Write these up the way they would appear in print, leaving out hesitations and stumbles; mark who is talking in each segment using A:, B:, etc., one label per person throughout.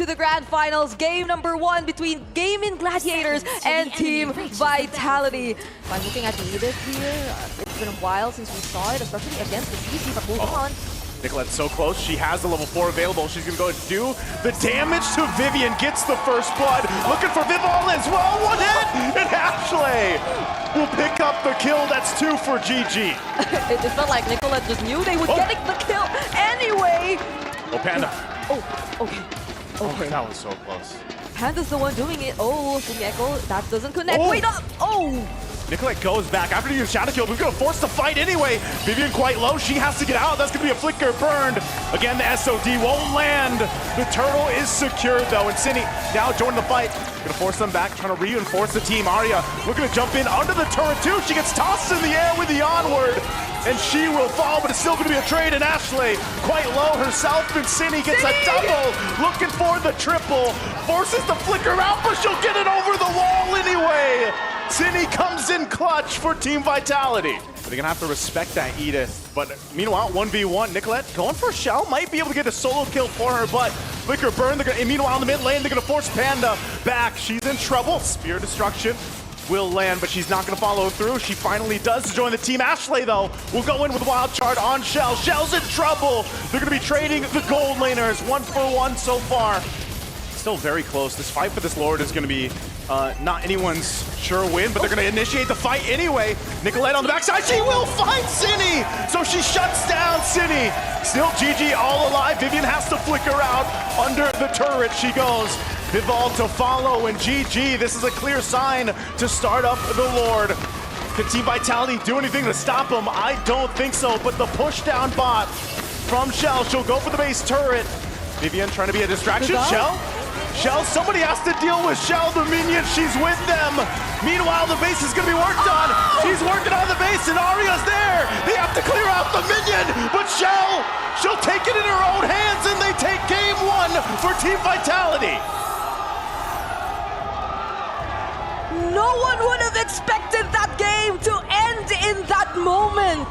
A: the grand finals, game number 1 between Gaming Gladiators and Team Vitality. By looking at Edith here, it's been a while since we saw it, especially against the CC, but moving on.
B: Nicolette's so close. She has the level 4 available. She's going to go and do the damage to Vivian. Gets the first blood. Looking for Vivol as well. One hit! And Ashley will pick up the kill. That's 2 for GG.
A: It felt like Nicolette just knew they would get the kill anyway.
B: Oh, Panda.
A: Oh, okay. Okay.
B: That was so close.
A: Panda's the one doing it. Oh, Fumieko, that doesn't connect.
B: Oh.
A: Wait up! Oh!
B: Nicolette goes back after using Shadow Kill. We're going to force the fight anyway. Vivian quite low. She has to get out. That's going to be a flicker burned. Again, the SOD won't land. The turtle is secured though. And Cindy now joining the fight. Going to force them back, trying to reinforce the team. Arya looking to jump in under the turret too. She gets tossed in the air with the onward. And she will fall, but it's still going to be a trade. And Ashley quite low herself. And Cindy gets a double. Looking for the triple. Forces the flicker out, but she'll get it over the wall anyway. Cindy comes in clutch for Team Vitality. They're gonna have to respect that Edith. But meanwhile, 1v1, Nicolette going for Shell. Might be able to get a solo kill for her, but Flicker burn. And meanwhile, in the mid lane, they're gonna force Panda back. She's in trouble. Spear Destruction will land, but she's not gonna follow through. She finally does join the team. Ashley, though, will go in with Wild Chart on Shell. Shell's in trouble. They're gonna be trading the gold laners. 1-for-1 so far. Still very close. This fight for this Lord is gonna be not anyone's sure win, but they're going to initiate the fight anyway. Nicolette on the backside, she will find Cindy! So she shuts down Cindy. Still GG all alive. Vivian has to flicker out. Under the turret she goes. Vivol to follow, and GG. This is a clear sign to start up the Lord. Can Team Vitality do anything to stop them? I don't think so, but the push down bot from Shell. She'll go for the base turret. Vivian trying to be a distraction. Shell, somebody has to deal with Shell, the minion, she's with them. Meanwhile, the base is gonna be worked on. She's working on the base and Arya's there. They have to clear out the minion, but she'll take it in her own hands and they take game 1 for Team Vitality.
A: No one would have expected that game to end in that moment.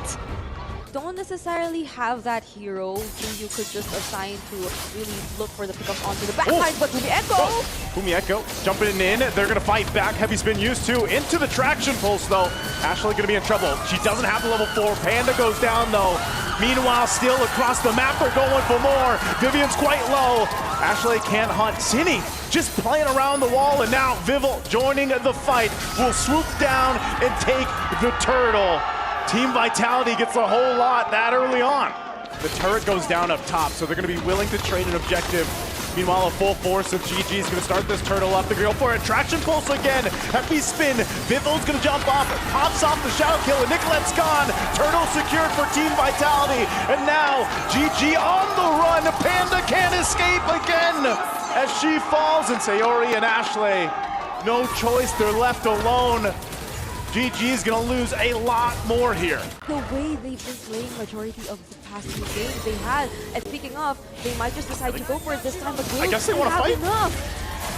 A: Don't necessarily have that hero who you could just assign to really look for the pickup onto the backside, but
B: Fumieko jumping in, they're gonna fight back. Heavy spin used to, into the traction pulse though. Ashley gonna be in trouble. She doesn't have the level 4, Panda goes down though. Meanwhile, still across the map, they're going for more. Vivian's quite low. Ashley can't hunt. Cindy just playing around the wall, and now Vivol joining the fight will swoop down and take the turtle. Team Vitality gets a whole lot that early on. The turret goes down up top, so they're going to be willing to trade an objective. Meanwhile, a full force of GG is going to start this turtle up. They're going to go for a traction pulse again. Heavy spin. Vivol's going to jump off, pops off the shadow kill, and Nicolette's gone. Turtle secured for Team Vitality. And now, GG on the run. Panda can't escape again as she falls. And Sayori and Ashley, no choice. They're left alone. GG is going to lose a lot more here.
A: The way they've been playing majority of the past 2 games they had, and speaking of, they might just decide to go for it this time, but
B: I guess they want to fight.
A: Enough.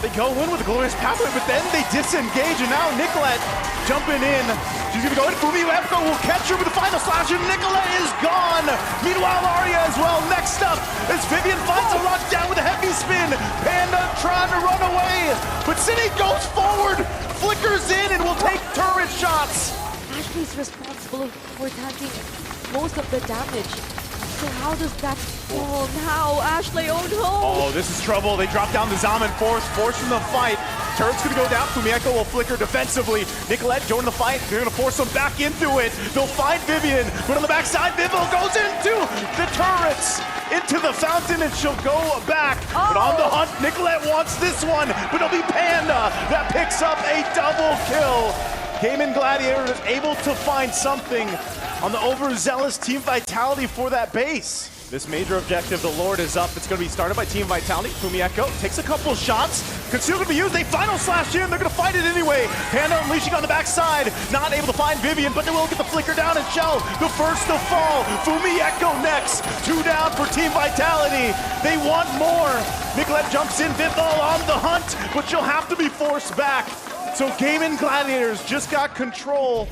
B: They go in with a glorious pathway, but then they disengage, and now Nicolette jumping in. She's going to go in. Fumieko will catch her with the final slash, and Nicolette is gone. Meanwhile, Arya as well. Next up as Vivian finds a rush down with a heavy spin. Panda trying to run away, but Cindy goes forward, flickers in, and will take turret shots.
A: Ashley's responsible for taking most of the damage. So how does that fall now? Ashley, oh no!
B: Oh, this is trouble. They drop down the Zaman forcing the fight. Turret's gonna go down. Fumieko will flicker defensively. Nicolette joining the fight. They're gonna force them back into it. They'll find Vivian, but on the backside, Vivol goes into the turrets, into the fountain, and she'll go back. But on the hunt, Nicolette wants this one, but it'll be Panda that picks up a double kill. Gaming Gladiators able to find something on the overzealous Team Vitality for that base. This major objective, the Lord, is up. It's going to be started by Team Vitality. Fumieko takes a couple shots. Conceal going to be used. They final slash in. They're going to fight it anyway. Panda unleashing on the backside. Not able to find Vivian, but they will get the flicker down and Shell the first to fall. Fumieko next. 2 down for Team Vitality. They want more. Nicolette jumps in. Vivol on the hunt, but she'll have to be forced back. So Gaming Gladiators just got control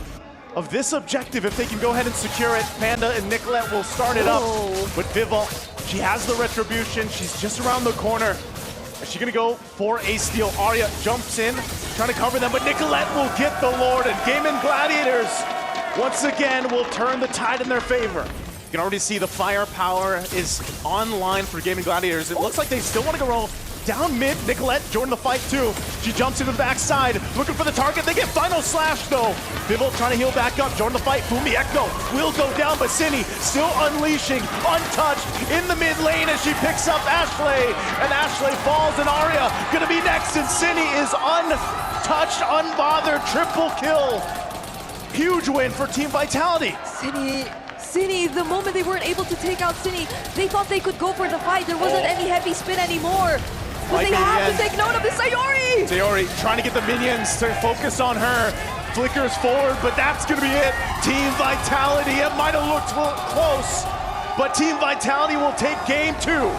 B: of this objective. If they can go ahead and secure it, Panda and Nicolette will start it up. But Vivol, she has the retribution. She's just around the corner. Is she gonna go for a steal? Arya jumps in, trying to cover them, but Nicolette will get the Lord, and Gaming Gladiators once again will turn the tide in their favor. You can already see the firepower is online for Gaming Gladiators. It looks like they still want to go down mid. Nicolette joined the fight too. She jumps into the backside, looking for the target. They get final slash though. Bibble trying to heal back up, join the fight. Fumi Echo will go down, but Cindy still unleashing, untouched in the mid lane as she picks up Ashley. And Ashley falls, and Arya gonna be next, and Cindy is untouched, unbothered, triple kill. Huge win for Team Vitality.
A: Cine, the moment they weren't able to take out Cine, they thought they could go for the fight. There wasn't any heavy spin anymore. But they have to take note of the Sayori!
B: Sayori trying to get the minions to focus on her. Flickers forward, but that's gonna be it. Team Vitality, it might have looked close, but Team Vitality will take game 2.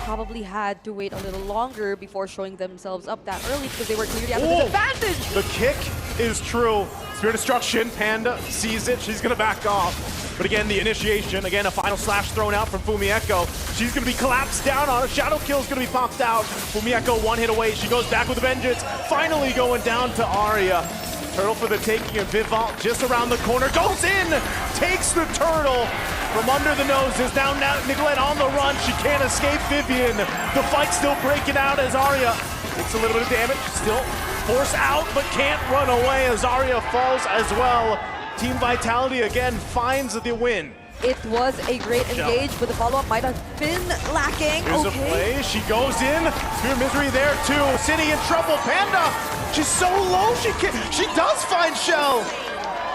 A: Probably had to wait a little longer before showing themselves up that early because they were clearly at a disadvantage.
B: The kick is true. Spear Destruction, Panda sees it, she's gonna back off. But again, the initiation, again, a final slash thrown out from Fumi Echo. She's gonna be collapsed down on her. Shadow Kill's gonna be popped out. Fumi Echo one hit away, she goes back with a vengeance. Finally going down to Arya. Turtle for the taking, and Vivalt just around the corner, goes in, takes the turtle from under the noses. Now Nicolette on the run, she can't escape Vivian. The fight's still breaking out as Arya takes a little bit of damage, still forced out, but can't run away as Arya falls as well. Team Vitality again finds the win.
A: It was a great engage, but the follow-up might have been lacking.
B: Here's a play, she goes in, Spear of Misery there too. City in trouble, Panda, she's so low, she does find Shell.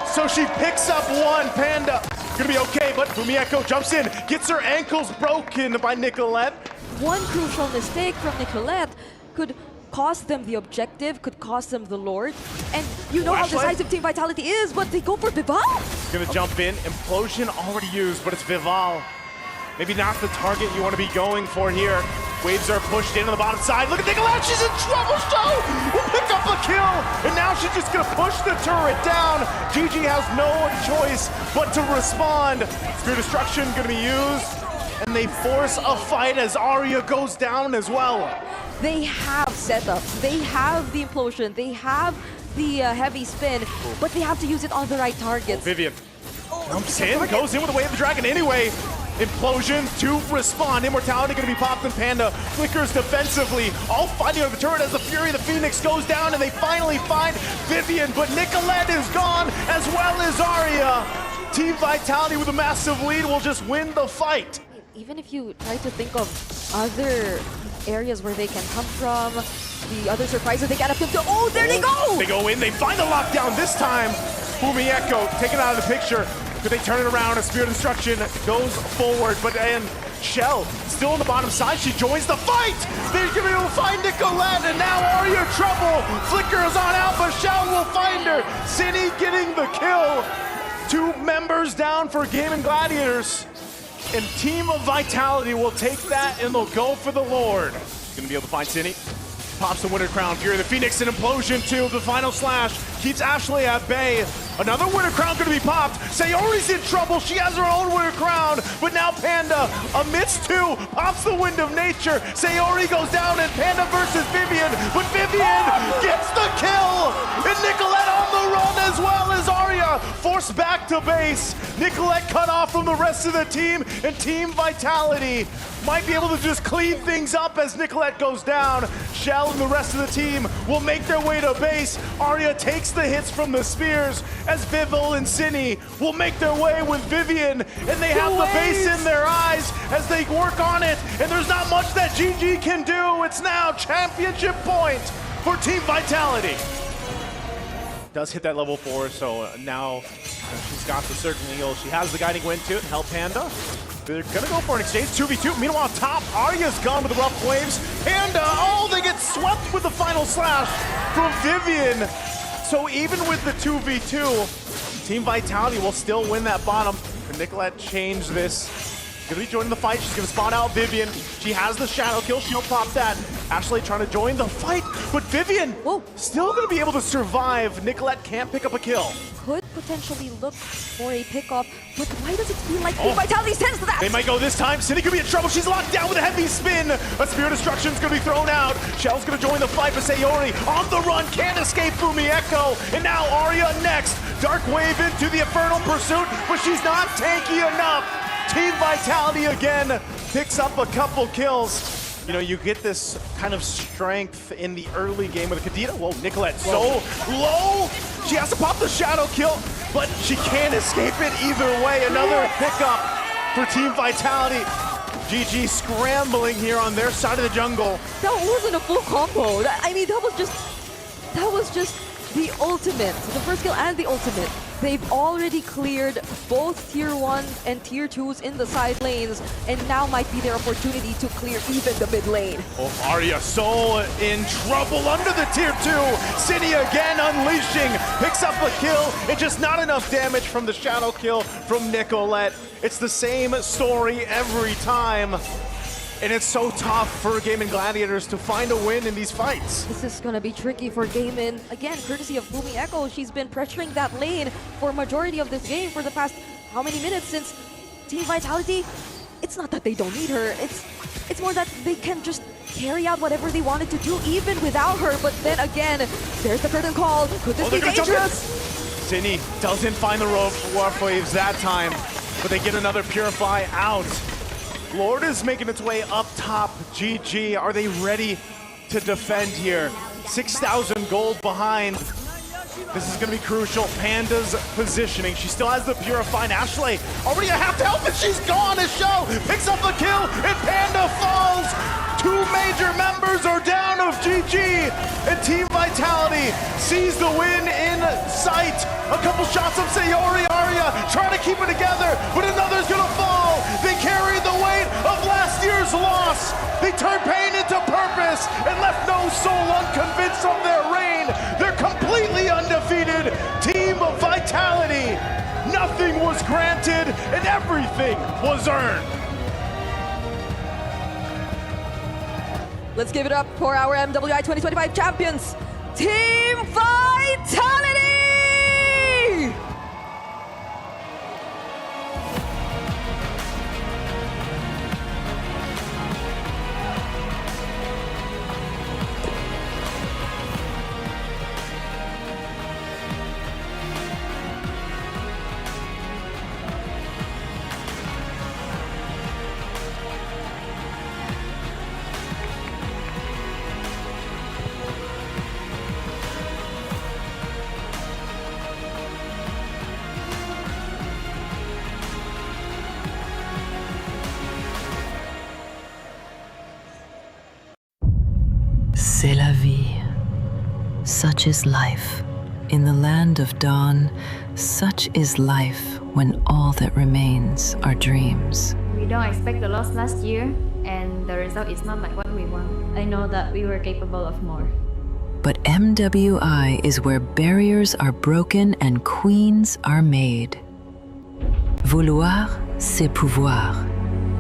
B: So she picks up one, Panda, gonna be okay, but Fumi Echo jumps in, gets her ankles broken by Nicolette.
A: One crucial mistake from Nicolette could cost them the objective, could cost them the Lord. And you know how decisive Team Vitality is, but they go for Vival.
B: Gonna jump in, Implosion already used, but it's Vival. Maybe not the target you want to be going for here. Waves are pushed in on the bottom side. Look at Nicolette, she's in trouble, will pick up a kill. And now she's just gonna push the turret down. GG has no choice but to respond. Spear Destruction gonna be used, and they force a fight as Arya goes down as well.
A: They have setups, they have the implosion, they have the heavy spin, but they have to use it on the right targets.
B: Vivian jumps in, goes in with the Way of the Dragon anyway. Implosion to respond. Immortality gonna be popped, and Panda flickers defensively, all fighting over the turret as the Fury of the Phoenix goes down, and they finally find Vivian, but Nicolette is gone as well as Arya. Team Vitality with a massive lead will just win the fight.
A: Even if you try to think of other areas where they can come from, the other surprises they get up to, oh, there they go!
B: They go in, they find the lockdown this time. Fumi Echo taken out of the picture. Could they turn it around? A Spear of Destruction goes forward, but then Shell still on the bottom side. She joins the fight. They're gonna be able to find Nicolette, and now Arya in trouble. Flicker is on out, but Shell will find her. City getting the kill. 2 members down for Gaming Gladiators. And Team of Vitality will take that, and they'll go for the Lord. Gonna be able to find Cindy. Pops the Winter Crown. Fury of the Phoenix, an Implosion too. The final slash keeps Ashley at bay. Another Winter Crown gonna be popped. Sayori's in trouble. She has her own Winter Crown. But now Panda, amidst 2, pops the Wind of Nature. Sayori goes down, and Panda versus Vivian. But Vivian gets the kill. And Nicolette on the run as well as Arya. Forced back to base. Nicolette cut off from the rest of the team. And Team Vitality might be able to just clean things up as Nicolette goes down. Shell and the rest of the team will make their way to base. Arya takes the hits from the spears as Vival and Cine will make their way with Vivian, and they have the base in their eyes as they work on it, and there's not much that GG can do. It's now championship point for Team Vitality. Does hit that level 4, so now she's got the certain heal. She has the guiding wind to help Panda. They're gonna go for an exchange, 2v2. Meanwhile, top, Arya's gone with the rough waves. Panda, oh, they get swept with the final slash from Vivian. So even with the 2v2, Team Vitality will still win that bottom. Can Nicolette change this? Gonna be joining the fight. She's gonna spawn out Vivian. She has the shadow kill. She'll pop that. Ashley trying to join the fight, but Vivian
A: Whoa.
B: still going to be able to survive. Nicolette can't pick up a kill.
A: Could potentially look for a pickoff, but why does it feel like Team Vitality sense that?
B: They might go this time. Cindy could be in trouble. She's locked down with a heavy spin. A Spear of Destruction's going to be thrown out. Shell's going to join the fight, but Sayori on the run. Can't escape Fumi Echo. And now Arya next. Dark Wave into the Infernal Pursuit, but she's not tanky enough. Team Vitality again picks up a couple kills. You know, you get this kind of strength in the early game with Kadena. Whoa, Nicolette so low. She has to pop the shadow kill, but she can't escape it either way. Another pickup for Team Vitality. GG scrambling here on their side of the jungle.
A: That wasn't a full combo. I mean, that was just the ultimate. The first kill and the ultimate. They've already cleared both tier 1s and tier 2s in the side lanes, and now might be their opportunity to clear even the mid lane.
B: Oh, Arya so in trouble under the tier 2. City again unleashing, picks up a kill, and just not enough damage from the shadow kill from Nicolette. It's the same story every time. And it's so tough for Gaming Gladiators to find a win in these fights.
A: This is gonna be tricky for Gaming. Again, courtesy of Fumi Echo, she's been pressuring that lane for a majority of this game for the past how many minutes since Team Vitality. It's not that they don't need her, it's more that they can just carry out whatever they wanted to do even without her. But then again, there's the curtain call. Could this be dangerous?
B: Zinni doesn't find the Warp Waves that time, but they get another Purify out. Lord is making its way up top. GG, are they ready to defend here? 6,000 gold behind. This is gonna be crucial. Panda's positioning. She still has the Purify. Ashley already a half to help, and she's gone. A show picks up the kill, and Panda falls. 2 major members are down of GG, and Team Vitality sees the win in sight. A couple shots of Sayori, Arya trying to keep it together, but another's gonna fall. They carried the weight of last year's loss. They turned pain into purpose and left no soul unconvinced of their reign. They're completely undefeated. Team Vitality. Nothing was granted and everything was earned.
A: Let's give it up for our MWI 2025 champions, Team Vitality!
C: C'est la vie. Such is life. In the land of dawn, such is life when all that remains are dreams.
D: We don't expect the loss last year, and the result is not like what we want. I know that we were capable of more.
C: But MWI is where barriers are broken and queens are made. Vouloir, c'est pouvoir.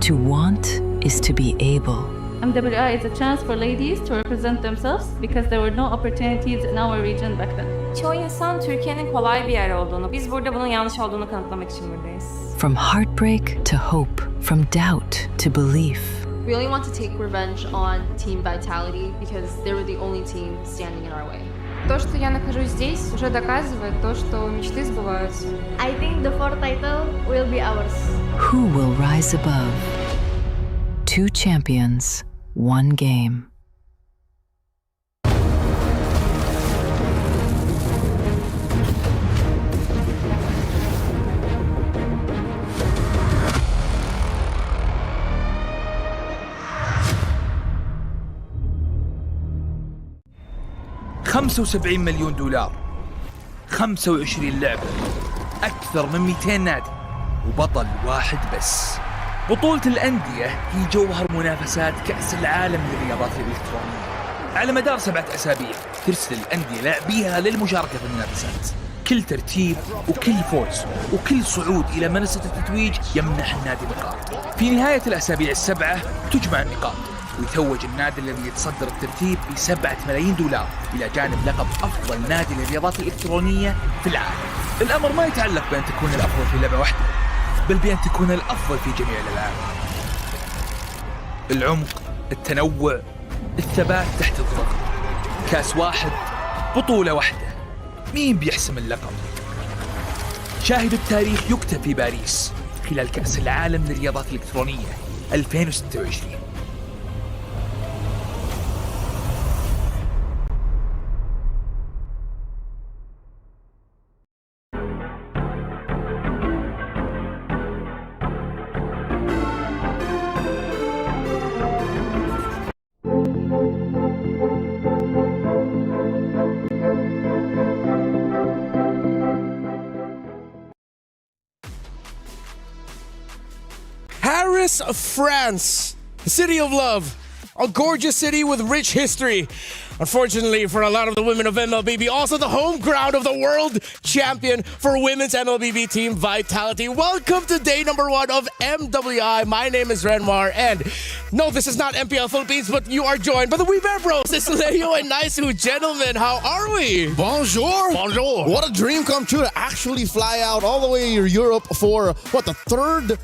C: To want is to be able.
E: MWI is a chance for ladies to represent themselves because there were no opportunities in our region back then.
F: Çoğu insan Türkiye'nin kolay bir yer olduğunu, biz burada bunun yanlış olduğunu kanıtlamak için buradayız.
C: From heartbreak to hope, from doubt to belief.
G: We only want to take revenge on Team Vitality because they were the only team standing in our way.
F: То, что я нахожусь здесь, уже доказывает то, что мечты сбываются.
D: I think the 4th title will be ours.
C: Who will rise above? 2 champions, 1 game.
H: $75 مليون، 25 لعبة، أكثر من 200 نادي، وبطل واحد بس. بطولة الأندية هي جوهر منافسات كأس العالم للرياضات الإلكترونية. على مدار 7 أسابيع ترسل الأندية لاعبيها للمشاركة في المنافسات. كل ترتيب وكل فوز وكل صعود إلى منصة التتويج يمنح النادي نقاط. في نهاية الأسابيع ال7 تجمع النقاط ويتوج النادي الذي يتصدر الترتيب ب$7 ملايين إلى جانب لقب أفضل نادي للرياضات الإلكترونية في العالم. الأمر ما يتعلق بأن تكون الأفضل في لعبة واحدة، بل بأن تكون الأفضل في جميع الألعاب. العمق، التنوع، الثبات تحت الضغط. كاس واحد، بطولة واحدة، مين بيحسم اللقب؟ شاهد التاريخ يكتب في باريس خلال كأس العالم للرياضات الإلكترونية 2026.
I: Paris, France, the city of love, a gorgeous city with rich history. Unfortunately for a lot of the women of MLBB, also the home ground of the world champion for women's MLBB team Vitality. Welcome to day number 1 of MWI. My name is Renmar, and no, this is not MPL Philippines, but you are joined by the We Bear Bros. It's Leo and Naisu. Gentlemen, how are we?
J: Bonjour.
I: Bonjour.
J: What a dream come true to actually fly out all the way to Europe for, the third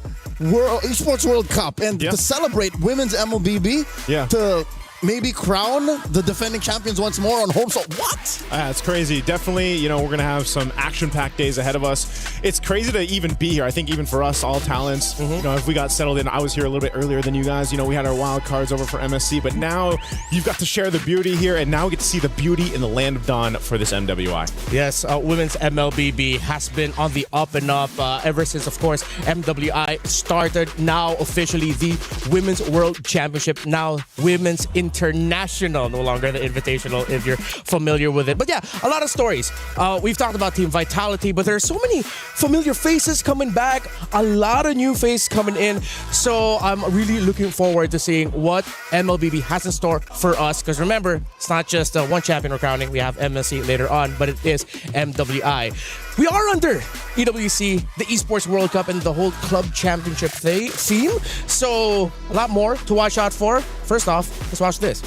J: Esports World Cup, and to celebrate women's MLBB, to maybe crown the defending champions once more on home. So what?
B: It's crazy. Definitely, we're going to have some action-packed days ahead of us. It's crazy to even be here. I think even for us, all talents, if we got settled in, I was here a little bit earlier than you guys. We had our wild cards over for MSC, but now you've got to share the beauty here, and now we get to see the beauty in the land of dawn for this MWI.
I: Yes, women's MLBB has been on the up and up ever since, of course, MWI started. Now officially the Women's World Championship, now Women's International, no longer the Invitational if you're familiar with it. But yeah, a lot of stories. We've talked about Team Vitality, but there are so many familiar faces coming back, a lot of new faces coming in. So I'm really looking forward to seeing what MLBB has in store for us. Because remember, it's not just one champion we're crowning. We have MSC later on, but it is MWI. We are under EWC, the Esports World Cup, and the whole club championship theme. So a lot more to watch out for. First off, let's watch this.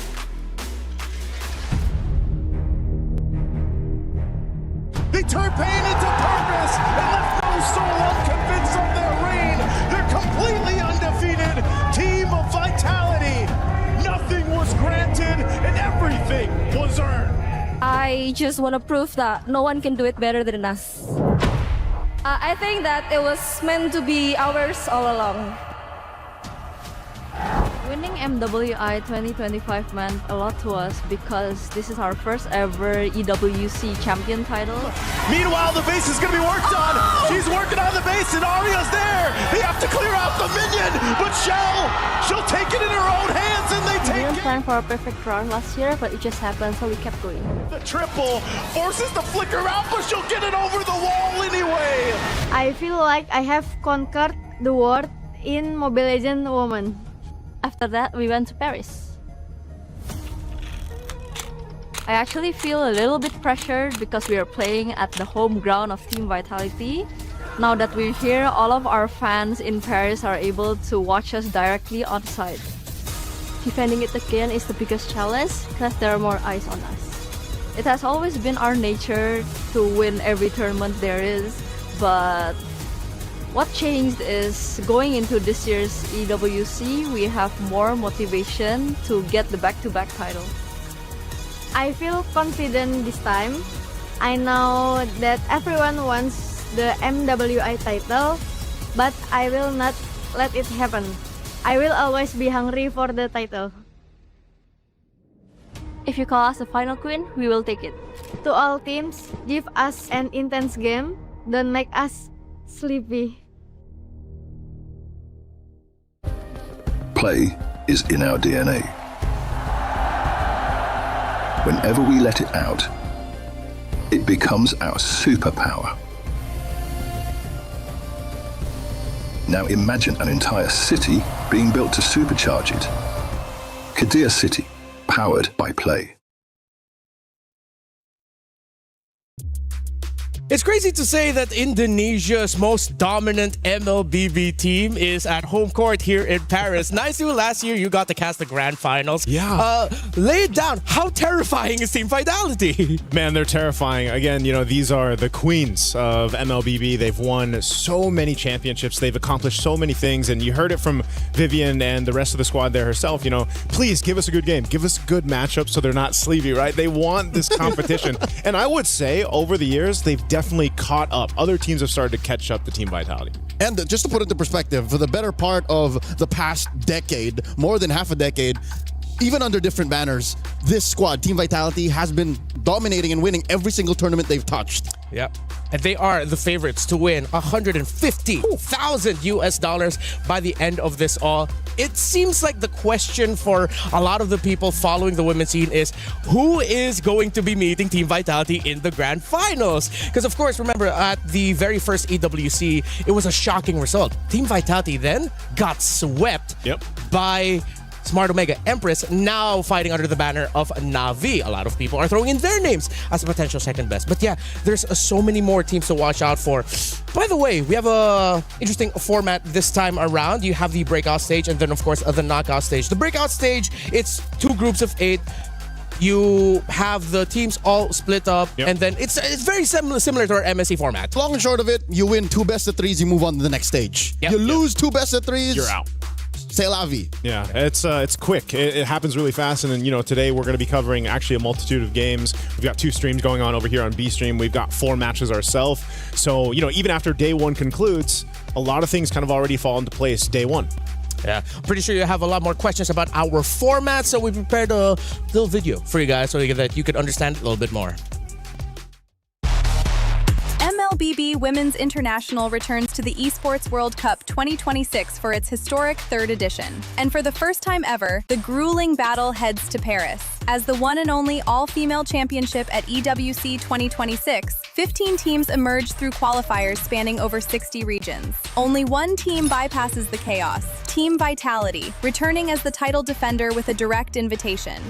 B: They turn pain into purpose and left no soul unconvinced of their reign. They're completely undefeated. Team of Vitality. Nothing was granted and everything was earned.
D: I just want to prove that no one can do it better than us. I think that it was meant to be ours all along. Winning MWI 2025 meant a lot to us because this is our first ever EWC champion title.
B: Meanwhile, the base is going to be worked on. She's working on the base and Aria's there. They have to clear out the minion, but she'll take it in her own hands and they take it.
D: We didn't plan for a perfect run last year, but it just happened, so we kept going.
B: The triple forces the flicker out, but she'll get it over the wall anyway.
D: I feel like I have conquered the world in Mobile Legends Women. After that, we went to Paris. I actually feel a little bit pressured because we are playing at the home ground of Team Vitality. Now that we're here, all of our fans in Paris are able to watch us directly on site. Defending it again is the biggest challenge because there are more eyes on us. It has always been our nature to win every tournament there is, but what changed is going into this year's EWC, we have more motivation to get the back-to-back title. I feel confident this time. I know that everyone wants the MWI title, but I will not let it happen. I will always be hungry for the title. If you call us the final queen, we will take it. To all teams, give us an intense game. Don't make us sleepy.
K: Play is in our DNA. Whenever we let it out, it becomes our superpower. Now imagine an entire city being built to supercharge it. Kadir City, powered by Play.
I: It's crazy to say that Indonesia's most dominant MLBB team is at home court here in Paris. Nice to last year you got to cast the grand finals.
B: Yeah.
I: Lay it down. How terrifying is Team Vitality?
B: Man, they're terrifying. Again, you know, these are the queens of MLBB. They've won so many championships. They've accomplished so many things. And you heard it from Vivian and the rest of the squad there herself. You know, please give us a good game. Give us good matchups so they're not sleepy, right? They want this competition. And I would say over the years, they've definitely caught up. Other teams have started to catch up to Team Vitality.
J: And just to put it into perspective, for the better part of the past decade, more than half a decade, even under different banners, this squad, Team Vitality, has been dominating and winning every single tournament they've touched.
I: Yep. And they are the favorites to win $150,000 by the end of this all. It seems like the question for a lot of the people following the women's scene is who is going to be meeting Team Vitality in the grand finals? Because of course, remember at the very first EWC, it was a shocking result. Team Vitality then got swept by Smart Omega Empress, now fighting under the banner of Na'Vi. A lot of people are throwing in their names as a potential second best. But yeah, there's so many more teams to watch out for. By the way, we have a interesting format this time around. You have the breakout stage and then of course the knockout stage. The breakout stage, it's 2 groups of 8. You have the teams all split up, and then it's very similar to our MSC format.
J: Long and short of it, you win 2 best of 3s, you move on to the next stage. You lose 2 best of 3s,
B: you're out.
J: C'est la vie.
B: Yeah, it's quick. It happens really fast. And then, you know, today we're going to be covering actually a multitude of games. We've got 2 streams going on over here on B Stream. We've got 4 matches ourselves. So, you know, even after day 1 concludes, a lot of things kind of already fall into place day 1.
I: Yeah, I'm pretty sure you have a lot more questions about our format. So we prepared a little video for you guys so that you could understand it a little bit more.
L: MLBB Women's International returns to the Esports World Cup 2026 for its historic 3rd edition. And for the first time ever, the grueling battle heads to Paris. As the one and only all-female championship at EWC 2026, 15 teams emerge through qualifiers spanning over 60 regions. Only one team bypasses the chaos, Team Vitality, returning as the title defender with a direct invitation.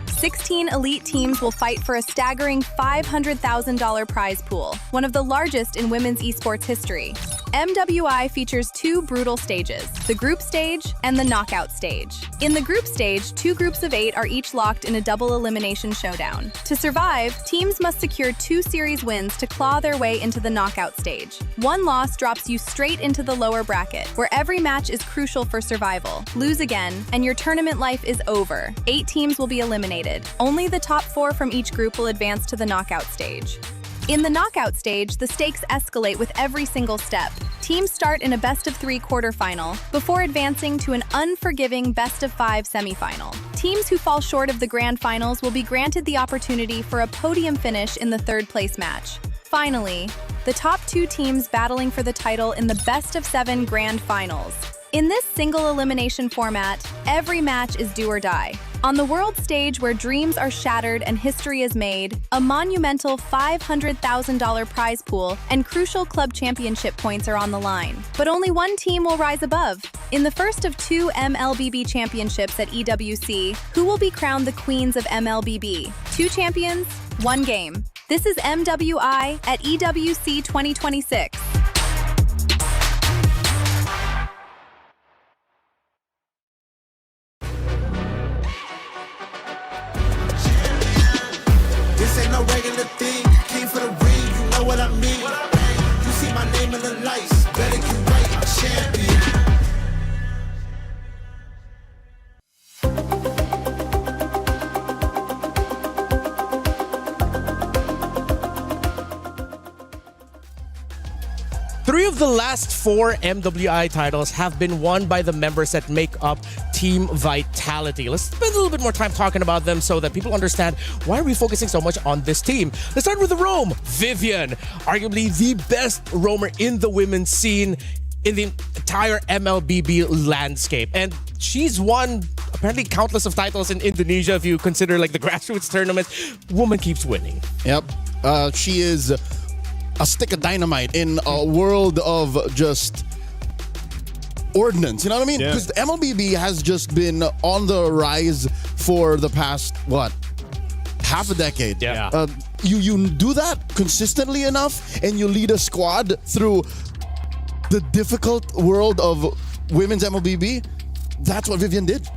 L: 16 elite teams will fight for a staggering $500,000 prize pool, one of the largest in women's esports history. MWI features 2 brutal stages, the group stage and the knockout stage. In the group stage, 2 groups of 8 are each locked in a double elimination showdown. To survive, teams must secure 2 series wins to claw their way into the knockout stage. One loss drops you straight into the lower bracket, where every match is crucial for survival. Lose again, and your tournament life is over. 8 teams will be eliminated. Only the top 4 from each group will advance to the knockout stage. In the knockout stage, the stakes escalate with every single step. Teams start in a best-of-3 quarterfinal before advancing to an unforgiving best-of-5 semifinal. Teams who fall short of the grand finals will be granted the opportunity for a podium finish in the 3rd-place match. Finally, the top 2 teams battling for the title in the best-of-7 grand finals. In this single elimination format, every match is do or die. On the world stage where dreams are shattered and history is made, a monumental $500,000 prize pool and crucial club championship points are on the line. But only one team will rise above. In the first of 2 MLBB championships at EWC, who will be crowned the queens of MLBB? 2 champions, 1 game. This is MWI at EWC 2026.
M: This ain't no regular thing. Came for the ring, you know what I mean. You see my name in the lights, better get right, I'm champion.
I: Three of the last 4 MWI titles have been won by the members that make up Team Vitality. Let's spend a little bit more time talking about them so that people understand why are we focusing so much on this team. Let's start with the roam. Vivian, arguably the best roamer in the women's scene in the entire MLBB landscape. And she's won apparently countless of titles in Indonesia if you consider like the grassroots tournaments. Woman keeps winning.
J: Yep. She is a stick of dynamite in a world of just ordnance. You know what I mean? Because the MLBB has just been on the rise for the past, what, half a decade. you do that consistently enough, and you lead a squad through the difficult world of women's MLBB. That's what Vivian did.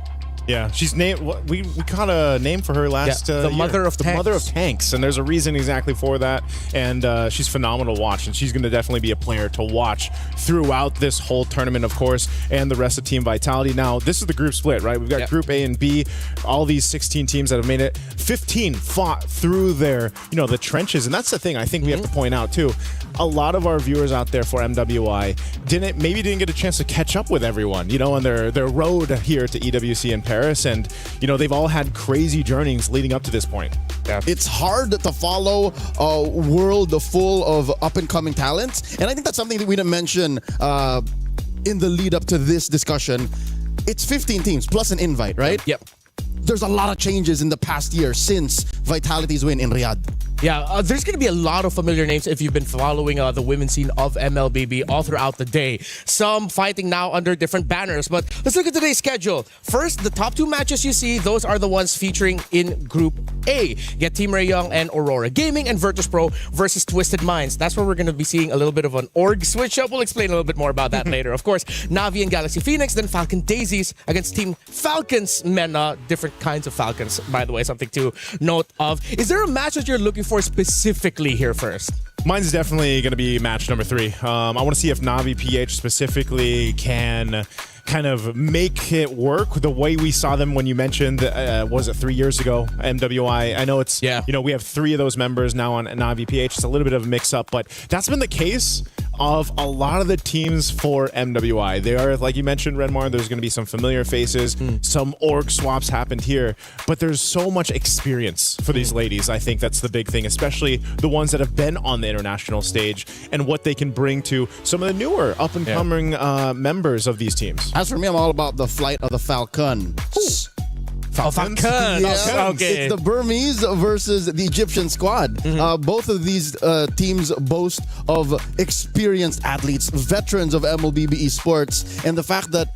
B: Yeah, she's named. We got a name for her last.
I: The mother of tanks.
B: Mother of tanks, and there's a reason exactly for that. And she's phenomenal to watch, and she's going to definitely be a player to watch throughout this whole tournament, of course, and the rest of Team Vitality. Now, this is the group split, right? We've got Group A and B. All these 16 teams that have made it. 15 fought through their, the trenches, and that's the thing I think we have to point out too. A lot of our viewers out there for MWI didn't get a chance to catch up with everyone, on their road here to EWC in Paris, and they've all had crazy journeys leading up to this point.
J: Yeah. It's hard to follow a world full of up-and-coming talents, and I think that's something that we didn't mention in the lead up to this discussion. It's 15 teams plus an invite, right?
I: Yep.
J: There's a lot of changes in the past year since Vitality's win in Riyadh.
I: Yeah, there's going to be a lot of familiar names if you've been following the women's scene of MLBB all throughout the day. Some fighting now under different banners. But let's look at today's schedule. First, the top 2 matches you see, those are the ones featuring in Group A. You get Team Ray Young and Aurora Gaming and Virtus Pro versus Twisted Minds. That's where we're going to be seeing a little bit of an org switch up. We'll explain a little bit more about that later. Of course, Navi and Galaxy Phoenix, then Falcon Daisies against Team Falcons Mena. Different kinds of Falcons, by the way, something to note of. Is there a match that you're looking for specifically here first?
B: Mine's definitely going to be match number 3. I want to see if Navi PH specifically can kind of make it work the way we saw them when you mentioned, was it 3 years ago, MWI? I know it's, we have 3 of those members now on Navi PH. It's a little bit of a mix-up, but that's been the case of a lot of the teams for MWI. They are, like you mentioned, Redmar, there's going to be some familiar faces. Some org swaps happened here, but there's so much experience for these ladies. I think that's the big thing, especially the ones that have been on the international stage and what they can bring to some of the newer up-and-coming members of these teams.
J: As for me, I'm all about the flight of the Falcon.
I: Falcons?
J: Yeah.
I: Okay.
J: It's the Burmese versus the Egyptian squad. Both of these teams boast of experienced athletes, veterans of MLBB esports, and the fact that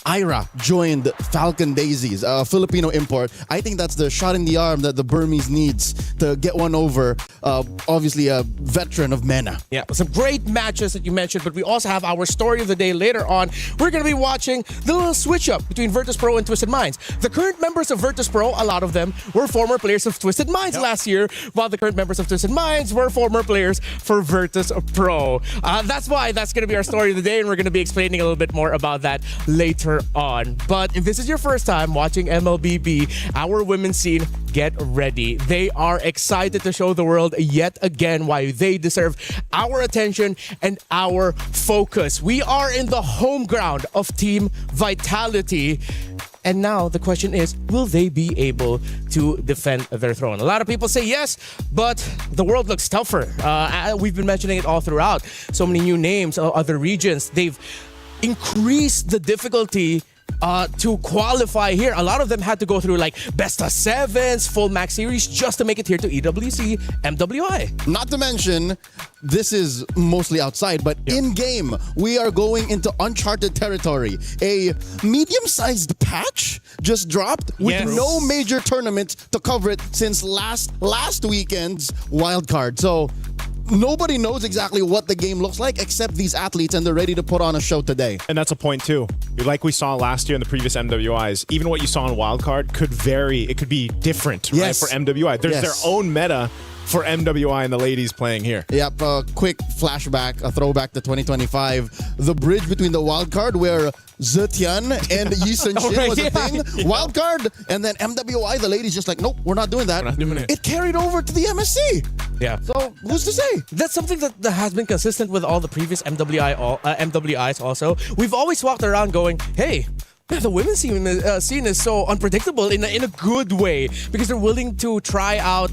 J: Ira joined Falcon Daisies, a Filipino import. I think that's the shot in the arm that the Burmese needs to get one over. Obviously, a veteran of MENA.
I: Yeah, some great matches that you mentioned, but we also have our story of the day later on. We're going to be watching the little switch-up between Virtus Pro and Twisted Minds. The current members of Virtus Pro, a lot of them, were former players of Twisted Minds last year, while the current members of Twisted Minds were former players for Virtus Pro. That's why that's going to be our story of the day, and we're going to be explaining a little bit more about that later on. But if this is your first time watching MLBB, our women's scene, get ready. They are excited to show the world yet again why they deserve our attention and our focus. We are in the home ground of Team Vitality. And now the question is, will they be able to defend their throne? A lot of people say yes, but the world looks tougher. We've been mentioning it all throughout. So many new names, other regions. They've increased the difficulty to qualify here. A lot of them had to go through like best of sevens, full max series just to make it here to EWC MWI.
J: Not to mention, this is mostly outside, but in-game, we are going into uncharted territory. A medium-sized patch just dropped with no major tournament to cover it since last weekend's wildcard. So nobody knows exactly what the game looks like except these athletes, and they're ready to put on a show today.
B: And that's a point too. Like we saw last year in the previous MWIs, even what you saw on Wildcard could vary. It could be different, right, for MWI. There's their own meta for MWI and the ladies playing here.
J: Yep, a quick flashback, a throwback to 2025. The bridge between the wildcard where Zetian and Yi Sun Shin was a thing. Wildcard, and then MWI, the ladies just like, nope, we're not doing that.
B: We're not doing it.
J: It carried over to the MSC.
I: Yeah.
J: So who's to say?
I: That's something that has been consistent with all the previous MWIs also. We've always walked around going, hey, the women's scene is so unpredictable in a good way because they're willing to try out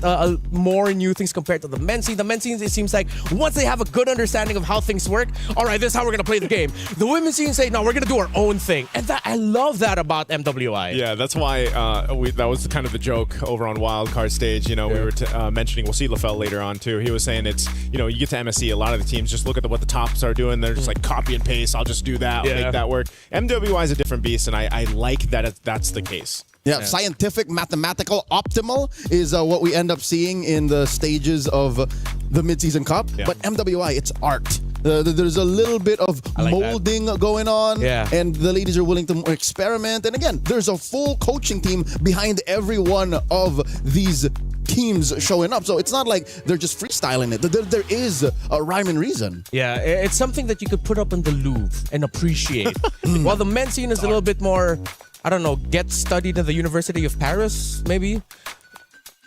I: more new things compared to the men's scene. The men's scene, it seems like once they have a good understanding of how things work, all right, this is how we're going to play the game. The women's scene say, no, we're going to do our own thing. And I love that about MWI.
B: Yeah, that's why that was kind of the joke over on Wildcard stage. You know, we were mentioning, we'll see LaFell later on too. He was saying it's, you know, you get to MSC, a lot of the teams just look at what the tops are doing. They're just like copy and paste. I'll just do that. I'll make that work. MWI is a different beast. And I like that that's the case.
J: Yeah, scientific, mathematical, optimal is what we end up seeing in the stages of the mid-season cup.
B: Yeah.
J: But MWI, it's art. There's a little bit of molding going on, and the ladies are willing to experiment. And again, there's a full coaching team behind every one of these teams showing up. So it's not like they're just freestyling it. There is a rhyme and reason.
I: Yeah, it's something that you could put up in the Louvre and appreciate. While the men's scene is a little bit more, I don't know, get studied at the University of Paris, maybe?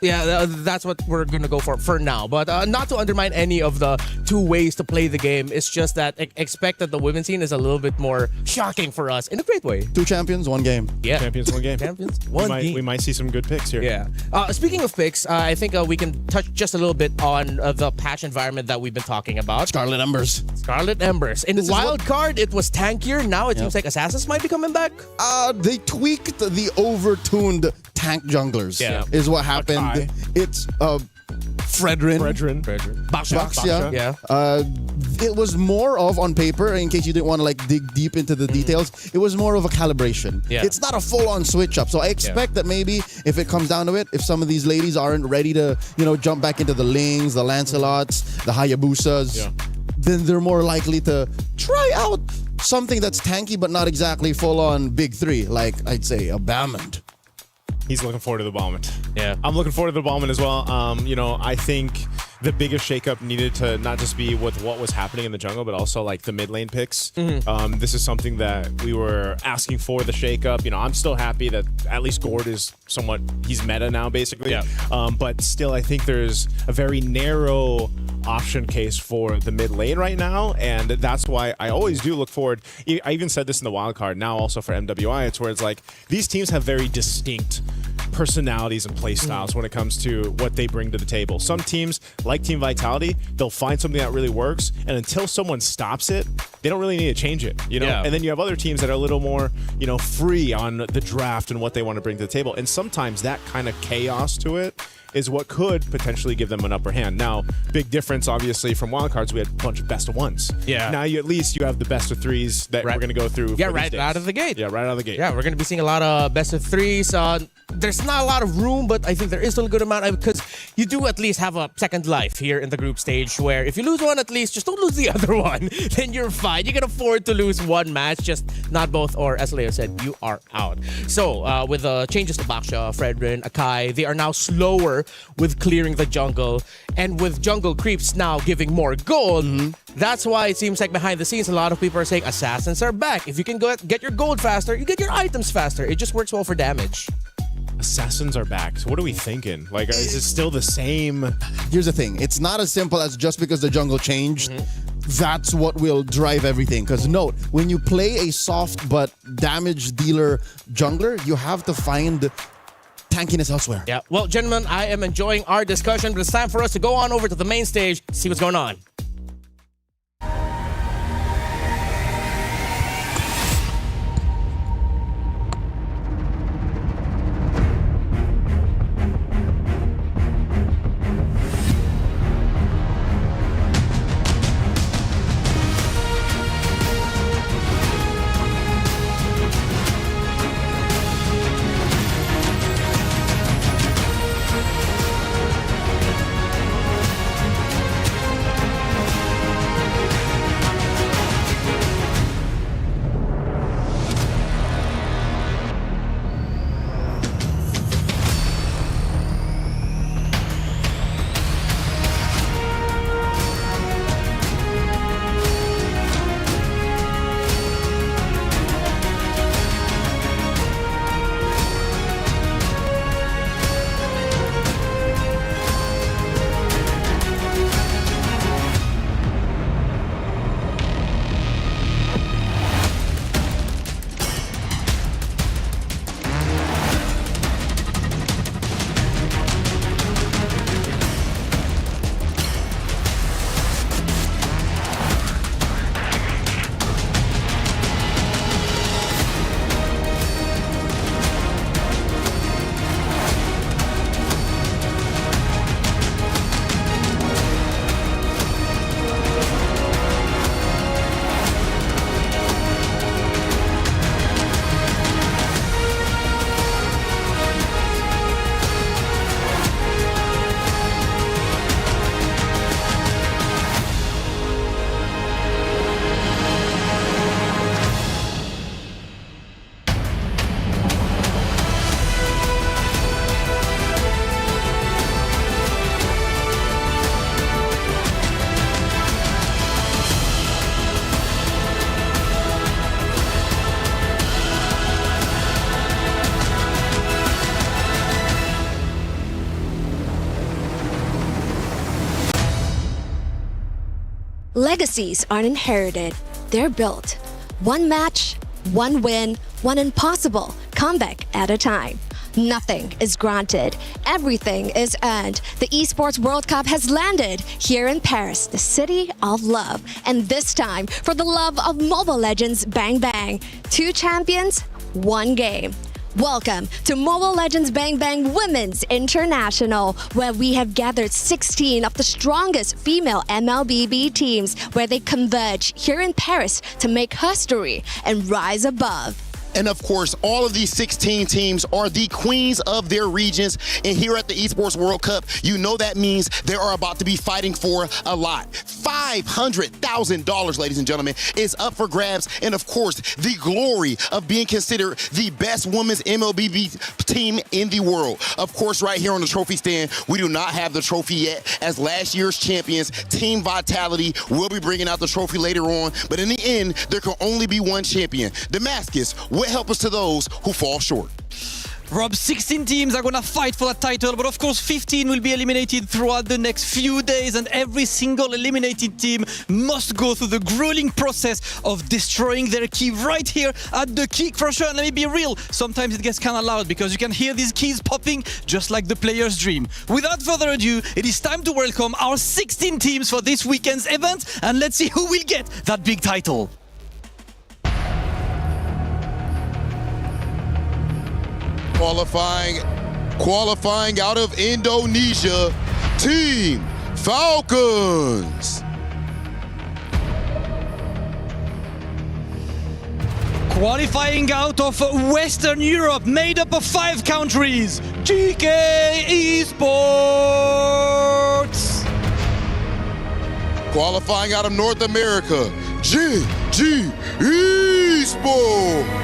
I: Yeah, that's what we're going to go for now. But not to undermine any of the two ways to play the game. It's just that expect that the women's scene is a little bit more shocking for us in a great way.
J: 2 champions, 1 game.
I: Yeah.
B: Champions, 1 game.
I: Champions, 1 game.
B: We might see some good picks here.
I: Yeah. Speaking of picks, I think we can touch just a little bit on the patch environment that we've been talking about.
J: Scarlet Embers.
I: Scarlet Embers. In Wild Card, it was tankier. Now it seems like Assassins might be coming back.
J: They tweaked the overtuned tank junglers. Is what happened. It's Fredrin. Baxia.
I: Yeah.
J: It was more of, on paper, in case you didn't want to like dig deep into the details, it was more of a calibration.
I: Yeah.
J: It's not a full-on switch up. So I expect that maybe if it comes down to it, if some of these ladies aren't ready to, jump back into the Lings, the Lancelots, the Hayabusas, then they're more likely to try out something that's tanky but not exactly full-on big 3, like I'd say a Bamond.
B: He's looking forward to the Balmond.
I: Yeah.
B: I'm looking forward to the Balmond as well. I think the biggest shakeup needed to not just be with what was happening in the jungle, but also like the mid lane picks. This is something that we were asking for, the shakeup. I'm still happy that at least Gord is he's meta now, basically.
I: Yeah.
B: But still, I think there's a very narrow option case for the mid lane right now, and that's why I always do look forward. I even said this in the wild card, now also for MWI, it's where it's like these teams have very distinct personalities and play styles when it comes to what they bring to the table. Some teams, like Team Vitality, they'll find something that really works, and until someone stops it, they don't really need to change it, And then you have other teams that are a little more, free on the draft and what they want to bring to the table. And sometimes that kind of chaos to it is what could potentially give them an upper hand. Now, big difference, obviously, from wildcards, we had a bunch of best of 1s.
I: Yeah.
B: Now, you have the best of 3s that we're going to go through.
I: Yeah, right out of the gate.
B: Yeah, right out of the gate.
I: Yeah, we're going to be seeing a lot of best of 3s. There's not a lot of room, but I think there is still a good amount because you do at least have a second life here in the group stage where if you lose one, at least just don't lose the other one. Then you're fine. You can afford to lose one match, just not both, or as Leo said, you are out. So with the changes to Baxia, Fredrin, Akai, they are now slower with clearing the jungle, and with jungle creeps now giving more gold. That's why it seems like behind the scenes, a lot of people are saying Assassins are back. If you can get your gold faster, you get your items faster. It just works well for damage.
B: Assassins are back. So what are we thinking? Like, is it still the same?
J: Here's the thing. It's not as simple as just because the jungle changed, that's what will drive everything. Because note, when you play a soft but damage dealer jungler, you have to find tankiness elsewhere.
I: Yeah. Well, gentlemen, I am enjoying our discussion, but it's time for us to go on over to the main stage, see what's going on.
N: Legacies aren't inherited, they're built. One match, one win, one impossible comeback at a time. Nothing is granted. Everything is earned. The Esports World Cup has landed here in Paris, the city of love. And this time, for the love of Mobile Legends Bang Bang. 2 champions, 1 game. Welcome to Mobile Legends Bang Bang Women's International, where we have gathered 16 of the strongest female MLBB teams, where they converge here in Paris to make history and rise above.
O: And of course, all of these 16 teams are the queens of their regions. And here at the Esports World Cup, you know that means they are about to be fighting for a lot. $500,000, ladies and gentlemen, is up for grabs. And of course, the glory of being considered the best women's MLBB team in the world. Of course, right here on the trophy stand, we do not have the trophy yet, as last year's champions, Team Vitality, will be bringing out the trophy later on. But in the end, there can only be one champion. Damascus, what help us to those who fall short?
P: Rob, 16 teams are going to fight for that title, but of course 15 will be eliminated throughout the next few days, and every single eliminated team must go through the grueling process of destroying their key right here at the kick. For sure, and let me be real, sometimes it gets kind of loud because you can hear these keys popping just like the player's dream. Without further ado, it is time to welcome our 16 teams for this weekend's event, and let's see who will get that big title.
O: Qualifying out of Indonesia, Team Falcons.
P: Qualifying out of Western Europe, made up of 5 countries, GK Esports.
O: Qualifying out of North America, GG Esports.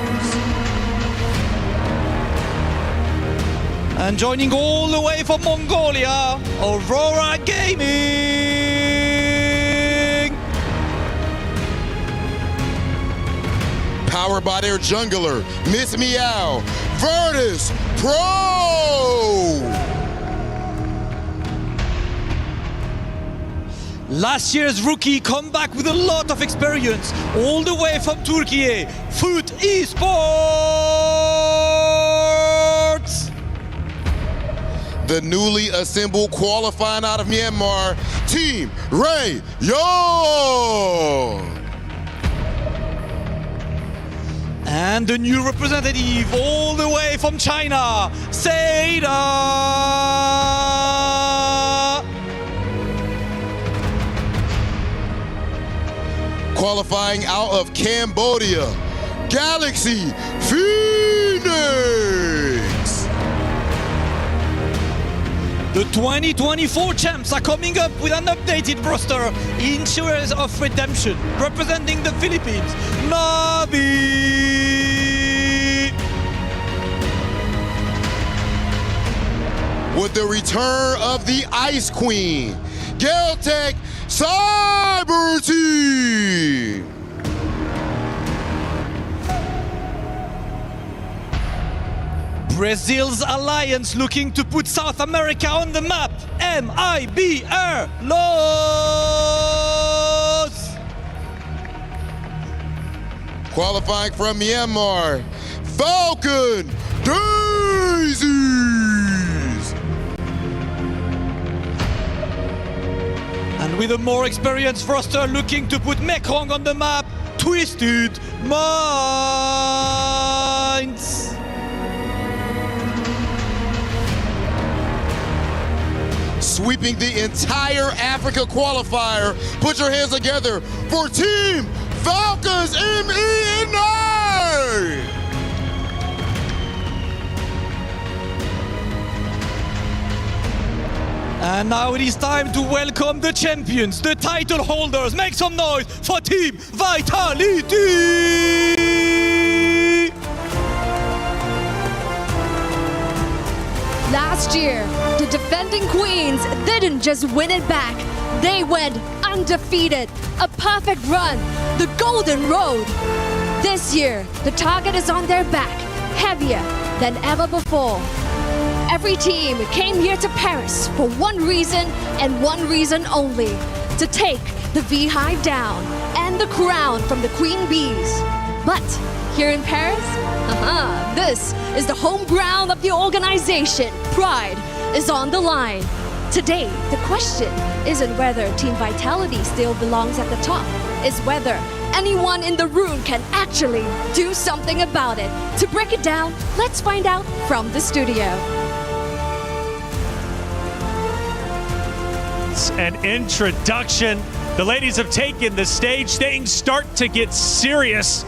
P: And joining all the way from Mongolia, Aurora Gaming.
O: Powered by their jungler, Miss Meow, Virtus Pro.
P: Last year's rookie come back with a lot of experience, all the way from Turkey, Foot Esports.
O: The newly assembled qualifying out of Myanmar, Team Ray Young.
P: And the new representative all the way from China, Seda.
O: Qualifying out of Cambodia, Galaxy Phoenix.
P: The 2024 champs are coming up with an updated roster in Shares of Redemption, representing the Philippines, Navi.
O: With the return of the Ice Queen, Galtech Cyber Team.
P: Brazil's alliance looking to put South America on the map, MIBR Los.
O: Qualifying from Myanmar, Falcon Daisies.
P: And with a more experienced roster looking to put Mekong on the map, Twisted Minds.
O: Sweeping the entire Africa qualifier. Put your hands together for Team Falcons MENA!
P: And now it is time to welcome the champions, the title holders. Make some noise for Team Vitality!
N: Last year, the defending queens didn't just win it back. They went undefeated. A perfect run. The golden road. This year, the target is on their back, heavier than ever before. Every team came here to Paris for one reason and one reason only: to take the beehive down, and the crown from the queen bees. But here in Paris, this is the home ground of the organization. Pride is on the line. Today, the question isn't whether Team Vitality still belongs at the top, it's whether anyone in the room can actually do something about it. To break it down, let's find out from the studio.
Q: An introduction. The ladies have taken the stage. Things start to get serious.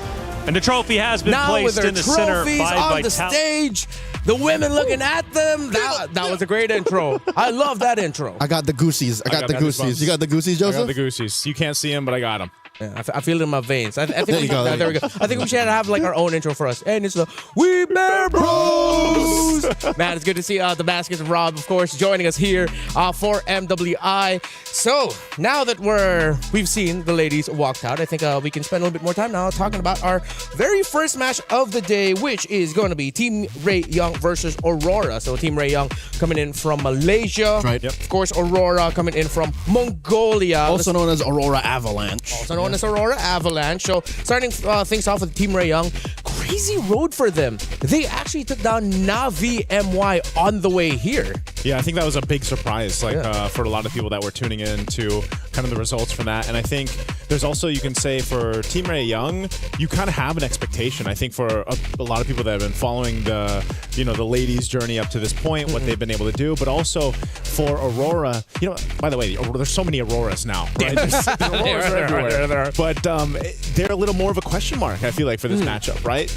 Q: And the trophy has been
I: now
Q: placed
I: with
Q: in the center
I: trophies
Q: by
I: on
Q: Vitality.
I: the stage. The women looking at them. That was a great intro. I love that intro.
J: I got the goosies. I got the goosies. You got the goosies, Joseph?
B: I got the goosies. You can't see them, but I got them.
I: Yeah, I feel it in my veins. I think
J: There you go,
I: there we go. I think we should have like our own intro for us. And it's the We Bear Bros. Man, it's good to see the Baskets of Rob, of course, joining us here for MWI. So now that we've seen the ladies walked out, I think we can spend a little bit more time now talking about our very first match of the day, which is going to be Team Ray Young versus Aurora. So Team Ray Young coming in from Malaysia.
J: Right.
I: Of course, Aurora coming in from Mongolia.
J: Also known as Aurora Avalanche.
I: Also known as Aurora Avalanche. So starting things off with Team Ray Young, crazy road for them. They actually took down Navi MY on the way here.
B: Yeah, I think that was a big surprise, for a lot of people that were tuning in to kind of the results from that. And I think there's also, you can say, for Team Ray Young, you kind of have an expectation. I think for a lot of people that have been following the ladies' journey up to this point, what they've been able to do, but also for Aurora, by the way, there's so many Auroras now, right? There's Auroras are everywhere. But they're a little more of a question mark, I feel like, for this matchup, right?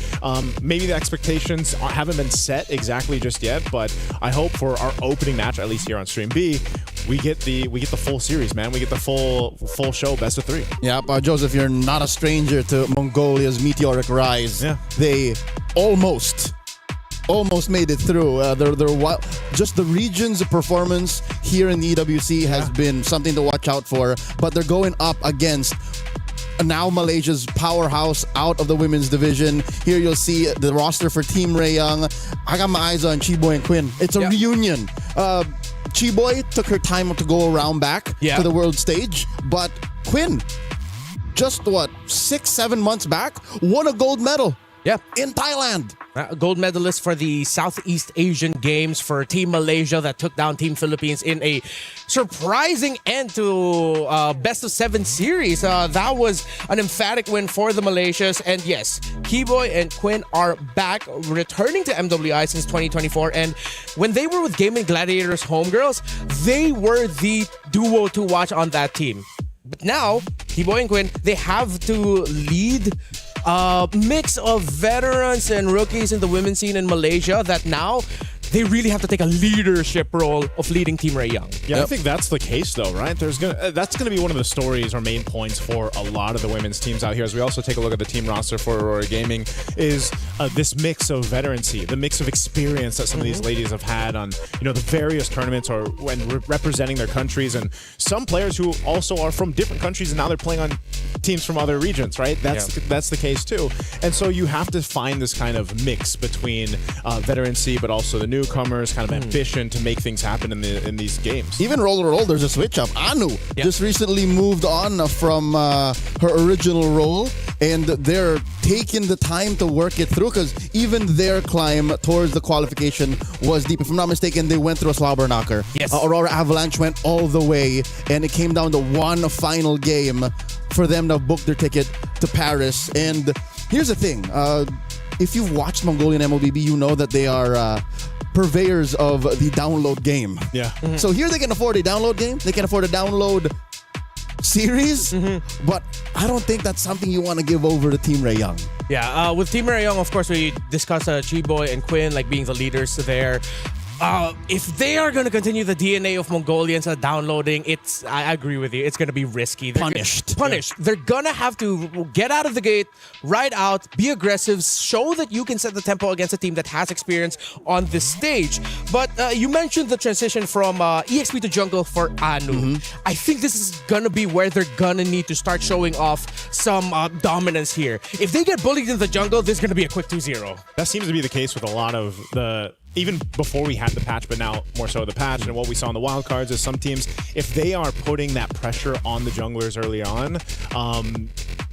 B: Maybe the expectations haven't been set exactly just yet, but I hope for our opening match, at least here on Stream B, we get the full series, man. We get the full show, best of 3.
J: Yeah, Joseph, you're not a stranger to Mongolia's meteoric rise.
B: Yeah.
J: They almost made it through. Just the region's performance here in the EWC has been something to watch out for, but they're going up against now Malaysia's powerhouse out of the women's division. Here you'll see the roster for Team Ray Young. I got my eyes on Chiboy and Quinn. It's a reunion. Chiboy took her time to go around back to the world stage, but Quinn, just 6-7 months back, won a gold medal.
I: Yeah,
J: in Thailand.
I: Gold medalist for the Southeast Asian Games for Team Malaysia that took down Team Philippines in a surprising end to best of 7 series. That was an emphatic win for the Malaysians. And yes, Keyboy and Quinn are back, returning to MWI since 2024. And when they were with Gaming Gladiators Homegirls, they were the duo to watch on that team. But now, Keyboy and Quinn, they have to lead mix of veterans and rookies in the women's scene in Malaysia that now they really have to take a leadership role of leading Team Ray Young.
B: Yeah, I think that's the case, though, right? That's gonna be one of the stories or main points for a lot of the women's teams out here. As we also take a look at the team roster for Aurora Gaming, is this mix of veterancy, the mix of experience that some of these ladies have had on the various tournaments or when representing their countries, and some players who also are from different countries and now they're playing on teams from other regions, right? That's the case too. And so you have to find this kind of mix between veterancy, but also the newcomers, kind of ambition to make things happen in these games.
J: Even Roll, there's a switch up. Anu just recently moved on from her original role, and they're taking the time to work it through because even their climb towards the qualification was deep. If I'm not mistaken, they went through a slobber knocker.
I: Yes.
J: Aurora Avalanche went all the way, and it came down to one final game for them to book their ticket to Paris. And here's the thing. If you've watched Mongolian MLBB, you know that they are purveyors of the download game.
B: Yeah.
J: So here they can afford a download game. They can afford a download series. But I don't think that's something you want to give over to Team Ray Young.
I: Yeah, with Team Ray Young, of course, we discussed Chiboy and Quinn like being the leaders there. If they are going to continue the DNA of Mongolians downloading, I agree with you. It's going to be risky.
J: Punished.
I: They're going to have to get out of the gate, ride out, be aggressive, show that you can set the tempo against a team that has experience on this stage. But you mentioned the transition from EXP to jungle for Anu. I think this is going to be where they're going to need to start showing off some dominance here. If they get bullied in the jungle, this is going to be a quick 2-0.
B: That seems to be the case with a lot of the even before we had the patch, but now more so the patch, and what we saw in the wildcards is some teams, if they are putting that pressure on the junglers early on,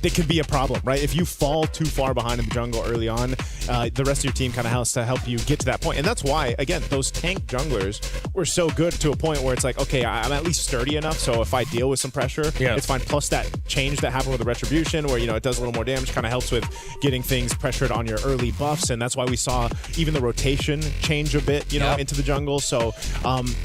B: it could be a problem, right? If you fall too far behind in the jungle early on, the rest of your team kind of has to help you get to that point. And that's why, again, those tank junglers were so good to a point where it's like, okay, I'm at least sturdy enough, so if I deal with some pressure, it's fine. Plus that change that happened with the Retribution, where, it does a little more damage, kind of helps with getting things pressured on your early buffs, and that's why we saw even the rotation change a bit, into the jungle. So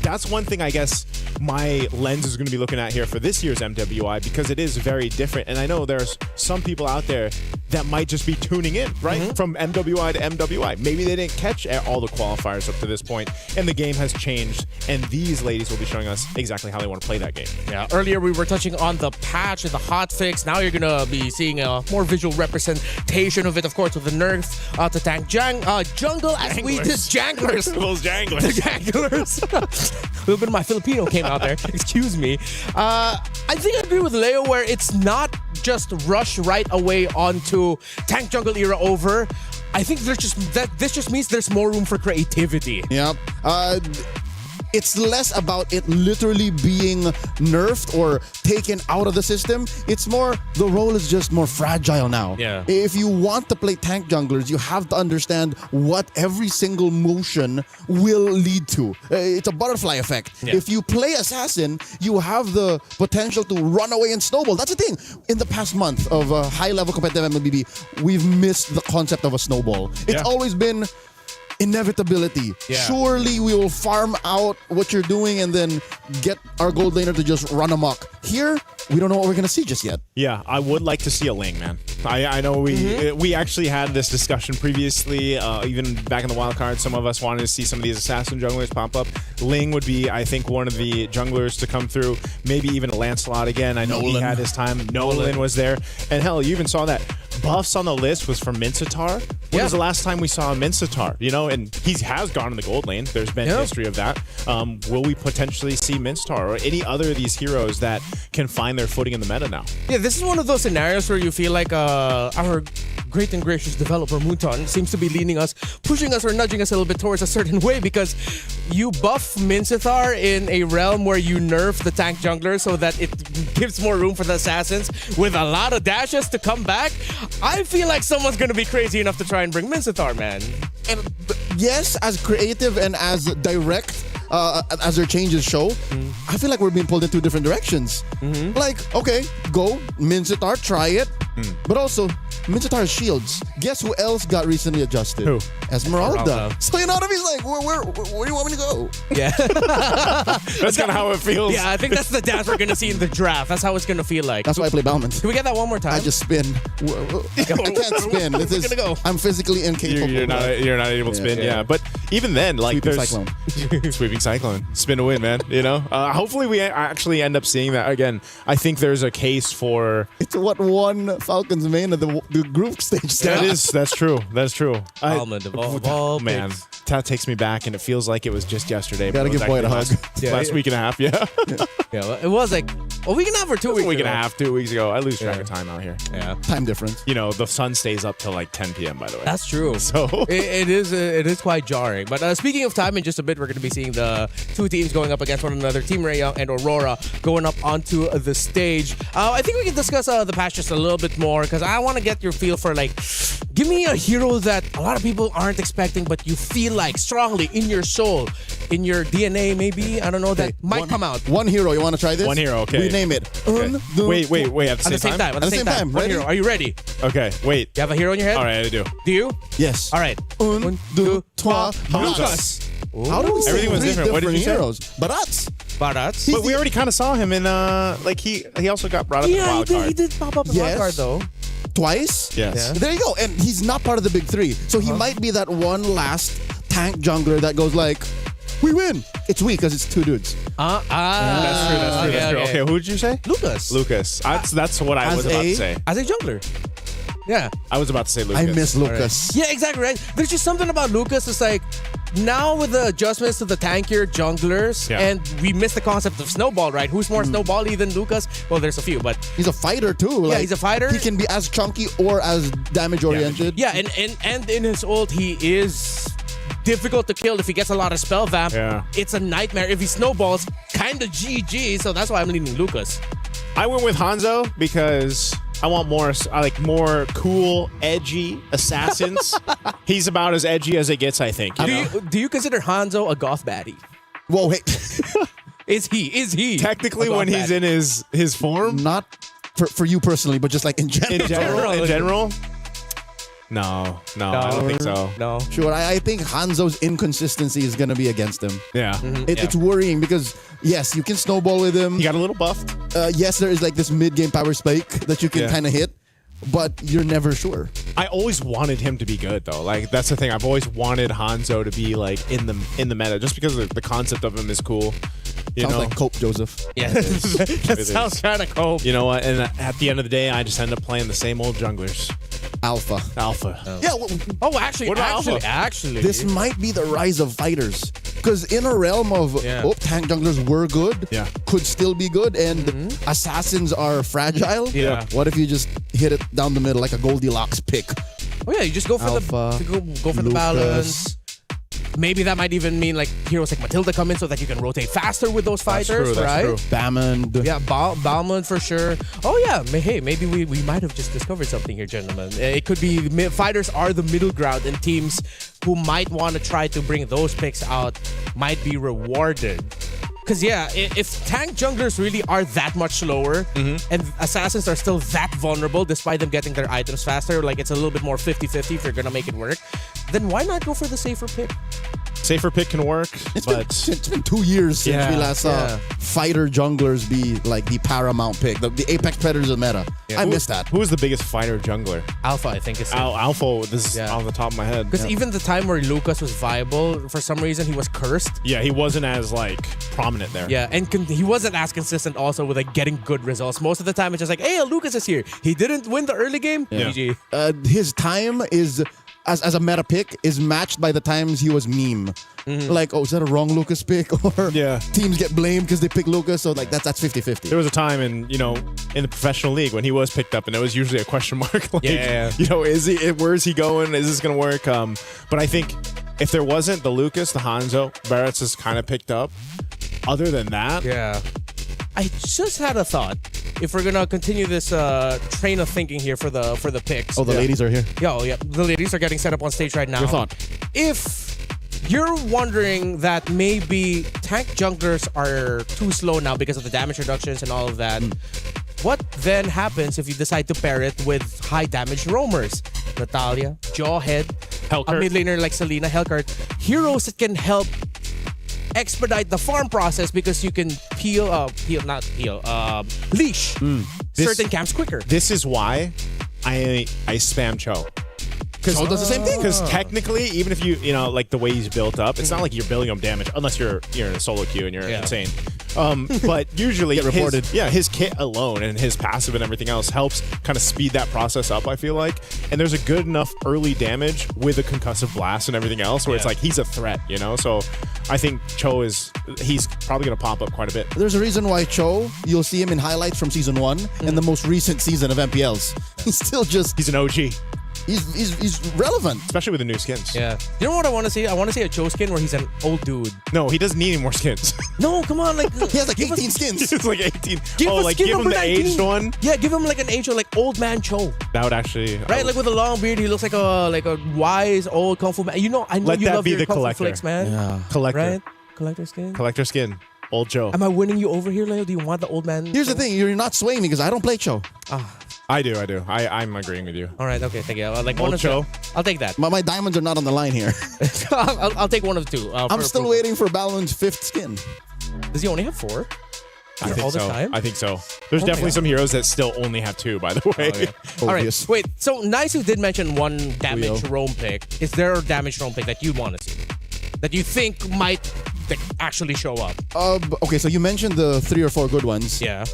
B: that's one thing I guess my lens is going to be looking at here for this year's MWI, because it is very different. And I know there's some people out there that might just be tuning in, right? From MWI to MWI. Maybe they didn't catch all the qualifiers up to this point, and the game has changed, and these ladies will be showing us exactly how they want to play that game.
I: Yeah, earlier we were touching on the patch and the hotfix. Now you're going to be seeing a more visual representation of it, of course, with the nerf to tank jungle, as we did janglers.
B: Those janglers.
I: The janglers. A little bit of my Filipino came out there. Excuse me. I think I agree with Leo where it's not just rush right away onto tank jungle era over. I think this just means there's more room for creativity.
J: Yep. It's less about it literally being nerfed or taken out of the system. It's more, the role is just more fragile now.
I: Yeah.
J: If you want to play tank junglers, you have to understand what every single motion will lead to. It's a butterfly effect.
I: Yeah.
J: If you play assassin, you have the potential to run away and snowball. That's the thing. In the past month of high-level competitive MLBB, we've missed the concept of a snowball. It's always been inevitability.
I: Yeah.
J: Surely we will farm out what you're doing and then get our gold laner to just run amok. Here, we don't know what we're going to see just yet.
B: Yeah, I would like to see a Ling, man. I know we actually had this discussion previously, even back in the wild card. Some of us wanted to see some of these assassin junglers pop up. Ling would be, I think, one of the junglers to come through. Maybe even a Lancelot again. I know he had his time. Nolan was there. And hell, you even saw that. Buffs on the list was for Mincetar. When was the last time we saw a Mincetar? And he has gone in the gold lane. There's been history of that. Will we potentially see Mincetar or any other of these heroes that can find their footing in the meta now?
I: Yeah, this is one of those scenarios where you feel like our great and gracious developer Muton seems to be leaning us, pushing us or nudging us a little bit towards a certain way, because you buff Mincetar in a realm where you nerf the tank jungler so that it gives more room for the assassins with a lot of dashes to come back. I feel like someone's going to be crazy enough to try and bring Mincetar, man.
J: And yes, as creative and as direct as their changes show, I feel like we're being pulled in two different directions. Like, okay, go, Mincetar, try it. But also, Mincetar's shields. Guess who else got recently adjusted?
B: Who?
J: Esmeralda. So he's like, where do you want me to go?
I: Yeah.
B: That's kind of how it feels.
I: Yeah, I think that's the dance we're going to see in the draft. That's how it's going to feel like.
J: That's why I play Balmond.
I: Can we get that one more time?
J: I just spin. I can't spin. I'm physically incapable.
B: You're not able to spin, yeah. But even then, like,
J: Sweeping
B: there's
J: Cyclone.
B: Sweeping Cyclone. Spin to win, man. Hopefully we actually end up seeing that again. I think there's a case for...
J: It's what won Falcon's main at the group stage.
B: That's true. That's true.
I: Almond of all
B: man. That takes me back, and it feels like it was just yesterday.
J: Gotta give Boyd a hug.
B: Last week and a half, yeah.
I: Well, it was like a week and a half or 2 weeks.
B: A week and a half, 2 weeks ago. I lose track of time out here.
I: Yeah,
J: time difference.
B: The sun stays up till like 10 p.m. By the way.
I: That's true.
B: So
I: it is quite jarring. But speaking of time, in just a bit, we're going to be seeing the two teams going up against one another. Team Rayyoung and Aurora going up onto the stage. I think we can discuss the patch just a little bit more, because I want to get your feel for, like, give me a hero that a lot of people aren't expecting, but you feel like strongly in your soul, in your DNA, maybe. I don't know, that might come out.
J: One hero. You want to try this?
B: One hero, okay.
J: We name it.
B: Okay. Wait. At the same time?
I: At the same time. One hero. Are you ready?
B: Okay, wait.
I: You have a hero in your head?
B: All right, I do.
I: Do you?
J: Yes.
I: All right.
J: Un, deux, trois,
B: Lucas.
J: How do we say
B: Everything was different. What did you say?
J: Heroes? Barats.
B: But we already kind of saw him in, he also got brought up in the wild card.
I: He did pop up in the wild card, though.
J: Twice?
B: Yes.
J: There you go. And he's not part of the big three. So he might be that one last tank jungler that goes like, we win. It's weak because it's two dudes.
B: That's true. Okay, who did you say?
I: Lucas.
B: That's what I was about to say.
I: As a jungler. Yeah.
B: I was about to say Lucas.
J: I miss Lucas.
I: Right. Yeah, exactly, right? There's just something about Lucas. It's like, now with the adjustments to the tankier junglers, and we miss the concept of snowball, right? Who's more snowball-y than Lucas? Well, there's a few, but...
J: He's a fighter, too.
I: Yeah, he's a fighter.
J: He can be as chunky or as damage-oriented.
I: Yeah, and in his ult, he is difficult to kill if he gets a lot of spell vamp.
B: Yeah.
I: It's a nightmare. If he snowballs, kind of GG. So that's why I'm leaning Lucas.
B: I went with Hanzo because I want more. I like more cool, edgy assassins. He's about as edgy as it gets, I think.
I: Do you consider Hanzo a goth baddie?
J: Whoa, hey.
I: Is he?
B: Technically, when he's in his form?
J: Not for you personally, but just like in general.
B: In general? No, I don't think so.
I: No.
J: Sure, I think Hanzo's inconsistency is going to be against him.
B: Yeah.
J: It's worrying because, yes, you can snowball with him.
B: He got a little buffed.
J: Yes, there is like this mid-game power spike that you can kind of hit, but you're never sure.
B: I always wanted him to be good, though. Like, that's the thing. I've always wanted Hanzo to be, like, in the meta, just because the concept of him is cool.
J: Sounds like Cope, Joseph.
I: Yeah, that sounds kind of Cope.
B: You know what? And at the end of the day, I just end up playing the same old junglers.
J: Alpha.
B: Yeah.
I: Actually,
J: this might be the rise of fighters. Because in a realm of tank junglers were good, could still be good, and assassins are fragile.
I: Yeah.
J: What if you just hit it down the middle like a Goldilocks pick?
I: Oh yeah, you just go for
J: Alpha,
I: go for the balance. Maybe that might even mean like heroes like Matilda come in so that you can rotate faster with those fighters, right?
B: That's true.
J: Bamond.
I: Yeah, Balmond for sure. Oh yeah, hey, maybe we might have just discovered something here, gentlemen. It could be fighters are the middle ground, and teams who might want to try to bring those picks out might be rewarded. Because yeah, if tank junglers really are that much slower and assassins are still that vulnerable despite them getting their items faster, like it's a little bit more 50-50 if you're going to make it work, then why not go for the safer pick?
B: Safer pick can work,
J: it's been 2 years since we last saw fighter junglers be like the paramount pick, the apex predators of meta. I miss that.
B: Who is the biggest fighter jungler?
I: Alpha, I think is
B: Alpha. This is off the top of my head.
I: Because even the time where Lucas was viable, for some reason he was cursed.
B: Yeah, he wasn't as like prominent there.
I: Yeah, and he wasn't as consistent also with like getting good results. Most of the time it's just like, hey, Lucas is here. He didn't win the early game.
B: Yeah.
I: GG.
J: His time is as a meta pick is matched by the times he was meme. Like, oh, is that a wrong Lucas pick? Or teams get blamed because they pick Lucas. So like that's 50-50.
B: There was a time in the professional league when he was picked up, and it was usually a question mark. Like, where is he going? Is this gonna work? But I think if there wasn't the Lucas, the Hanzo, Barrett's is kind of picked up. Other than that,
I: I just had a thought. If we're gonna continue this train of thinking here for the picks.
J: Oh, the ladies are here.
I: Yeah, the ladies are getting set up on stage right now.
J: Your thought?
I: If you're wondering that maybe tank junglers are too slow now because of the damage reductions and all of that, what then happens if you decide to pair it with high damage roamers? Natalia, Jawhead,
B: Hellcurt.
I: A mid laner like Selena, Hellcurt, heroes that can help expedite the farm process because you can leash certain camps quicker.
B: This is why I spam Cho.
J: Cho does the same thing.
B: Because technically, even if you like the way he's built up, it's not like you're building him damage unless you're in a solo queue and you're insane. But usually his kit alone and his passive and everything else helps kind of speed that process up, I feel like. And there's a good enough early damage with a concussive blast and everything else where it's like he's a threat, So I think Cho he's probably going to pop up quite a bit.
J: There's a reason why Cho, you'll see him in highlights from season 1 and the most recent season of MPLs. He's
B: an OG.
J: He's relevant.
B: Especially with the new skins.
I: Yeah. You know what I want to see? I want to see a Cho skin where he's an old dude.
B: No, he doesn't need any more skins.
I: No, come on. Like
J: he has like 18 skins.
B: It's like 18.
I: Give
B: him the
I: 19.
B: aged one?
I: Yeah, give him like an aged like old man Cho.
B: That would actually...
I: Right, like with a long beard, he looks like a wise old kung fu man. I know
B: Let
I: you
B: that
I: love
B: be
I: your
B: the
I: kung fu
B: collector.
I: flicks, man.
J: Yeah.
B: Collector.
I: Right? Collector skin.
B: Collector skin. Old Cho.
I: Am I winning you over here, Leo? Do you want the old man?
J: Here's the thing. You're not swaying me because I don't play Cho.
B: I do. I'm agreeing with you.
I: All right, okay, thank you. Like
B: Old Cho.
I: I'll take that.
J: My diamonds are not on the line here.
I: I'll take one of the two.
J: I'm still waiting for Balon's 5th skin.
I: Does he only have 4?
B: I think
I: all
B: so.
I: this time?
B: I think so. There's definitely some heroes that still only have 2, by the way.
I: All right, wait. So Nice did mention one damage roam pick. Is there a damage roam pick that you want to see? That you think might actually show up?
J: Okay, so you mentioned the 3 or 4 good ones.
I: Yeah.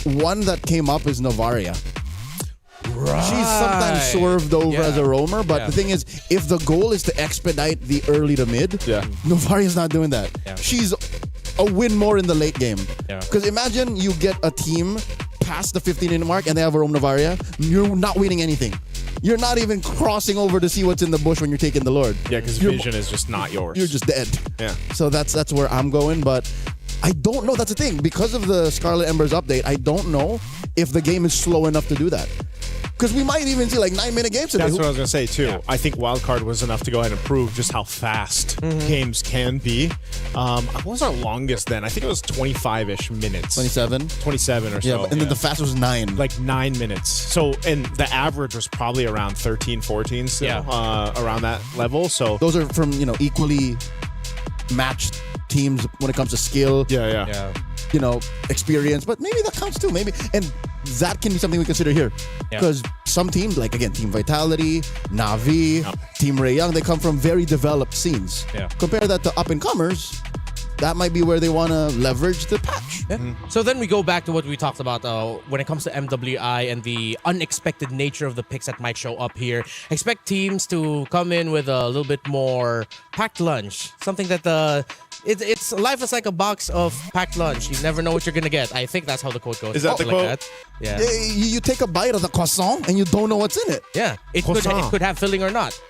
J: One that came up is Navaria.
I: Right.
J: She's sometimes swerved over as a roamer, but the thing is, if the goal is to expedite the early to mid, Novaria's not doing that.
I: Yeah.
J: She's a win more in the late game.
I: Yeah.
J: Because imagine you get a team past the 15-minute mark and they have a roam Navaria, you're not winning anything. you're not even crossing over to see what's in the bush when you're taking the Lord.
B: Yeah, because vision is just not yours.
J: You're just dead.
B: Yeah.
J: So that's where I'm going, but I don't know. That's the thing. Because of the Scarlet Embers update, I don't know if the game is slow enough to do that. Because we might even see like 9-minute games today.
B: That's what I was going to say, too. Yeah. I think Wildcard was enough to go ahead and prove just how fast games can be. What was our longest then? I think it was 25-ish minutes.
J: 27?
B: 27 or so.
J: Yeah, and then the fastest was 9.
B: Like 9 minutes. So, and the average was probably around 13, 14 still, around that level. So
J: those are from, equally matched teams when it comes to skill.
B: Yeah.
J: Experience, but maybe that counts too. Maybe, and that can be something we consider here, because some teams, like again, Team Vitality, Na'Vi, Team Ray Young, they come from very developed scenes.
I: Yeah.
J: Compare that to up and comers. That might be where they want to leverage the patch.
I: So then we go back to what we talked about when it comes to MWI and the unexpected nature of the picks that might show up here. Expect teams to come in with a little bit more packed lunch, something that it's life is like a box of packed lunch. You never know what you're gonna get. I think that's how the quote goes.
B: Is that the quote?
I: Like that. Yeah.
J: You take a bite of the croissant and you don't know what's in it.
I: Yeah. It could have filling or not.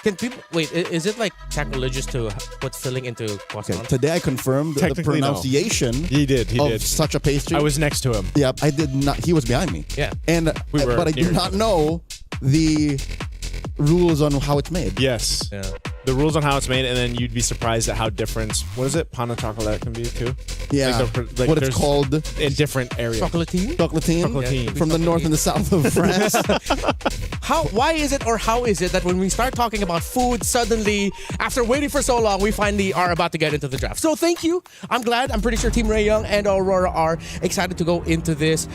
I: Can people wait? Is it like sacrilegious to put filling into croissant?
J: Okay, today I confirmed the pronunciation.
B: No. He did.
J: Such a pastry.
B: I was next to him.
J: Yep, I did not. He was behind me.
I: Yeah,
J: but I do not know the rules on how it's made.
B: Yes. Yeah. The rules on how it's made, and then you'd be surprised at how different. What is it? Pan au chocolat can be too.
J: Yeah. Like what it's called
B: in different areas.
I: Chocolatine.
J: Chocolatine. From the north and the south of France.
I: Why is it, or how is it that when we start talking about food, suddenly, after waiting for so long, we finally are about to get into the draft? So thank you. I'm glad. I'm pretty sure Team Ray Young and Aurora are excited to go into this.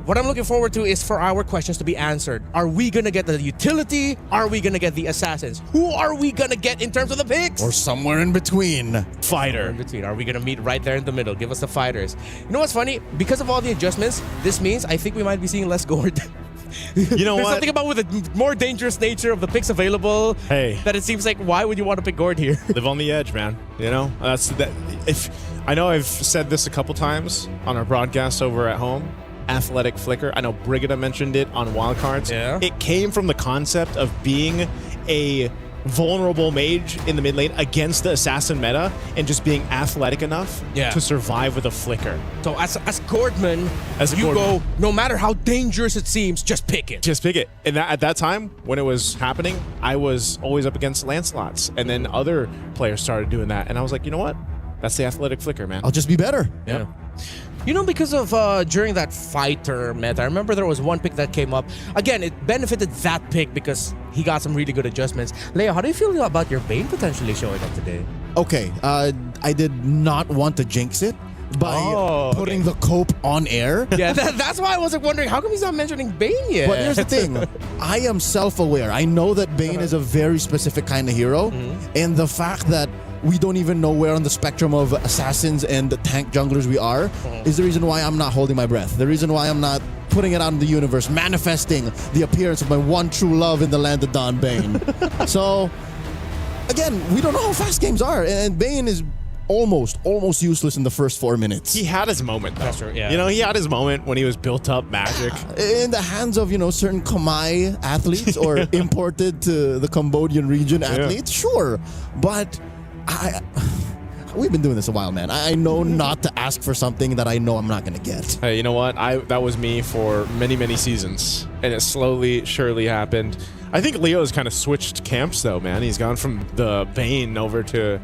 I: What I'm looking forward to is for our questions to be answered. Are we going to get the utility? Are we going to get the assassins? Who are we going to get in terms of the picks?
J: Or somewhere in between.
B: Fighter.
I: In between. Are we going to meet right there in the middle? Give us the fighters. You know what's funny? Because of all the adjustments, this means I think we might be seeing less Gord.
B: You know
I: There's
B: what?
I: something about with the more dangerous nature of the picks available.
B: Hey.
I: That it seems like, why would you want to pick Gord here?
B: Live on the edge, man. That's that. If I know I've said this a couple times on our broadcasts over at home. Athletic flicker. I know Brigida mentioned it on Wildcards.
I: Yeah.
B: It came from the concept of being a vulnerable mage in the mid lane against the assassin meta and just being athletic enough to survive with a flicker.
I: So as Gordman, go, no matter how dangerous it seems, just pick it.
B: Just pick it. And at that time, when it was happening, I was always up against Lancelots. And then other players started doing that. And I was like, you know what? That's the athletic flicker, man.
J: I'll just be better.
I: Yeah. Because of during that fighter meta, I remember there was one pick that came up. Again, it benefited that pick because he got some really good adjustments. Leo, how do you feel about your Bane potentially showing up today?
J: Okay, I did not want to jinx it by putting the cope on air.
I: Yeah, that's why I was wondering, how come he's not mentioning Bane yet?
J: But here's the thing. I am self-aware. I know that Bane is a very specific kind of hero. And the fact that we don't even know where on the spectrum of assassins and the tank junglers we are is the reason why I'm not holding my breath. The reason why I'm not putting it out in the universe, manifesting the appearance of my one true love in the land of Don Bane. So, again, we don't know how fast games are. And Bane is almost useless in the first 4 minutes.
B: He had his moment, though.
I: That's true, yeah.
B: He had his moment when he was built up magic.
J: In the hands of, certain Khmer athletes or imported to the Cambodian region athletes, sure. But we've been doing this a while, man. I know not to ask for something that I know I'm not going to get.
B: Hey, you know what? That was me for many, many seasons. And it slowly, surely happened. I think Leo's kind of switched camps, though, man. He's gone from the Bane over to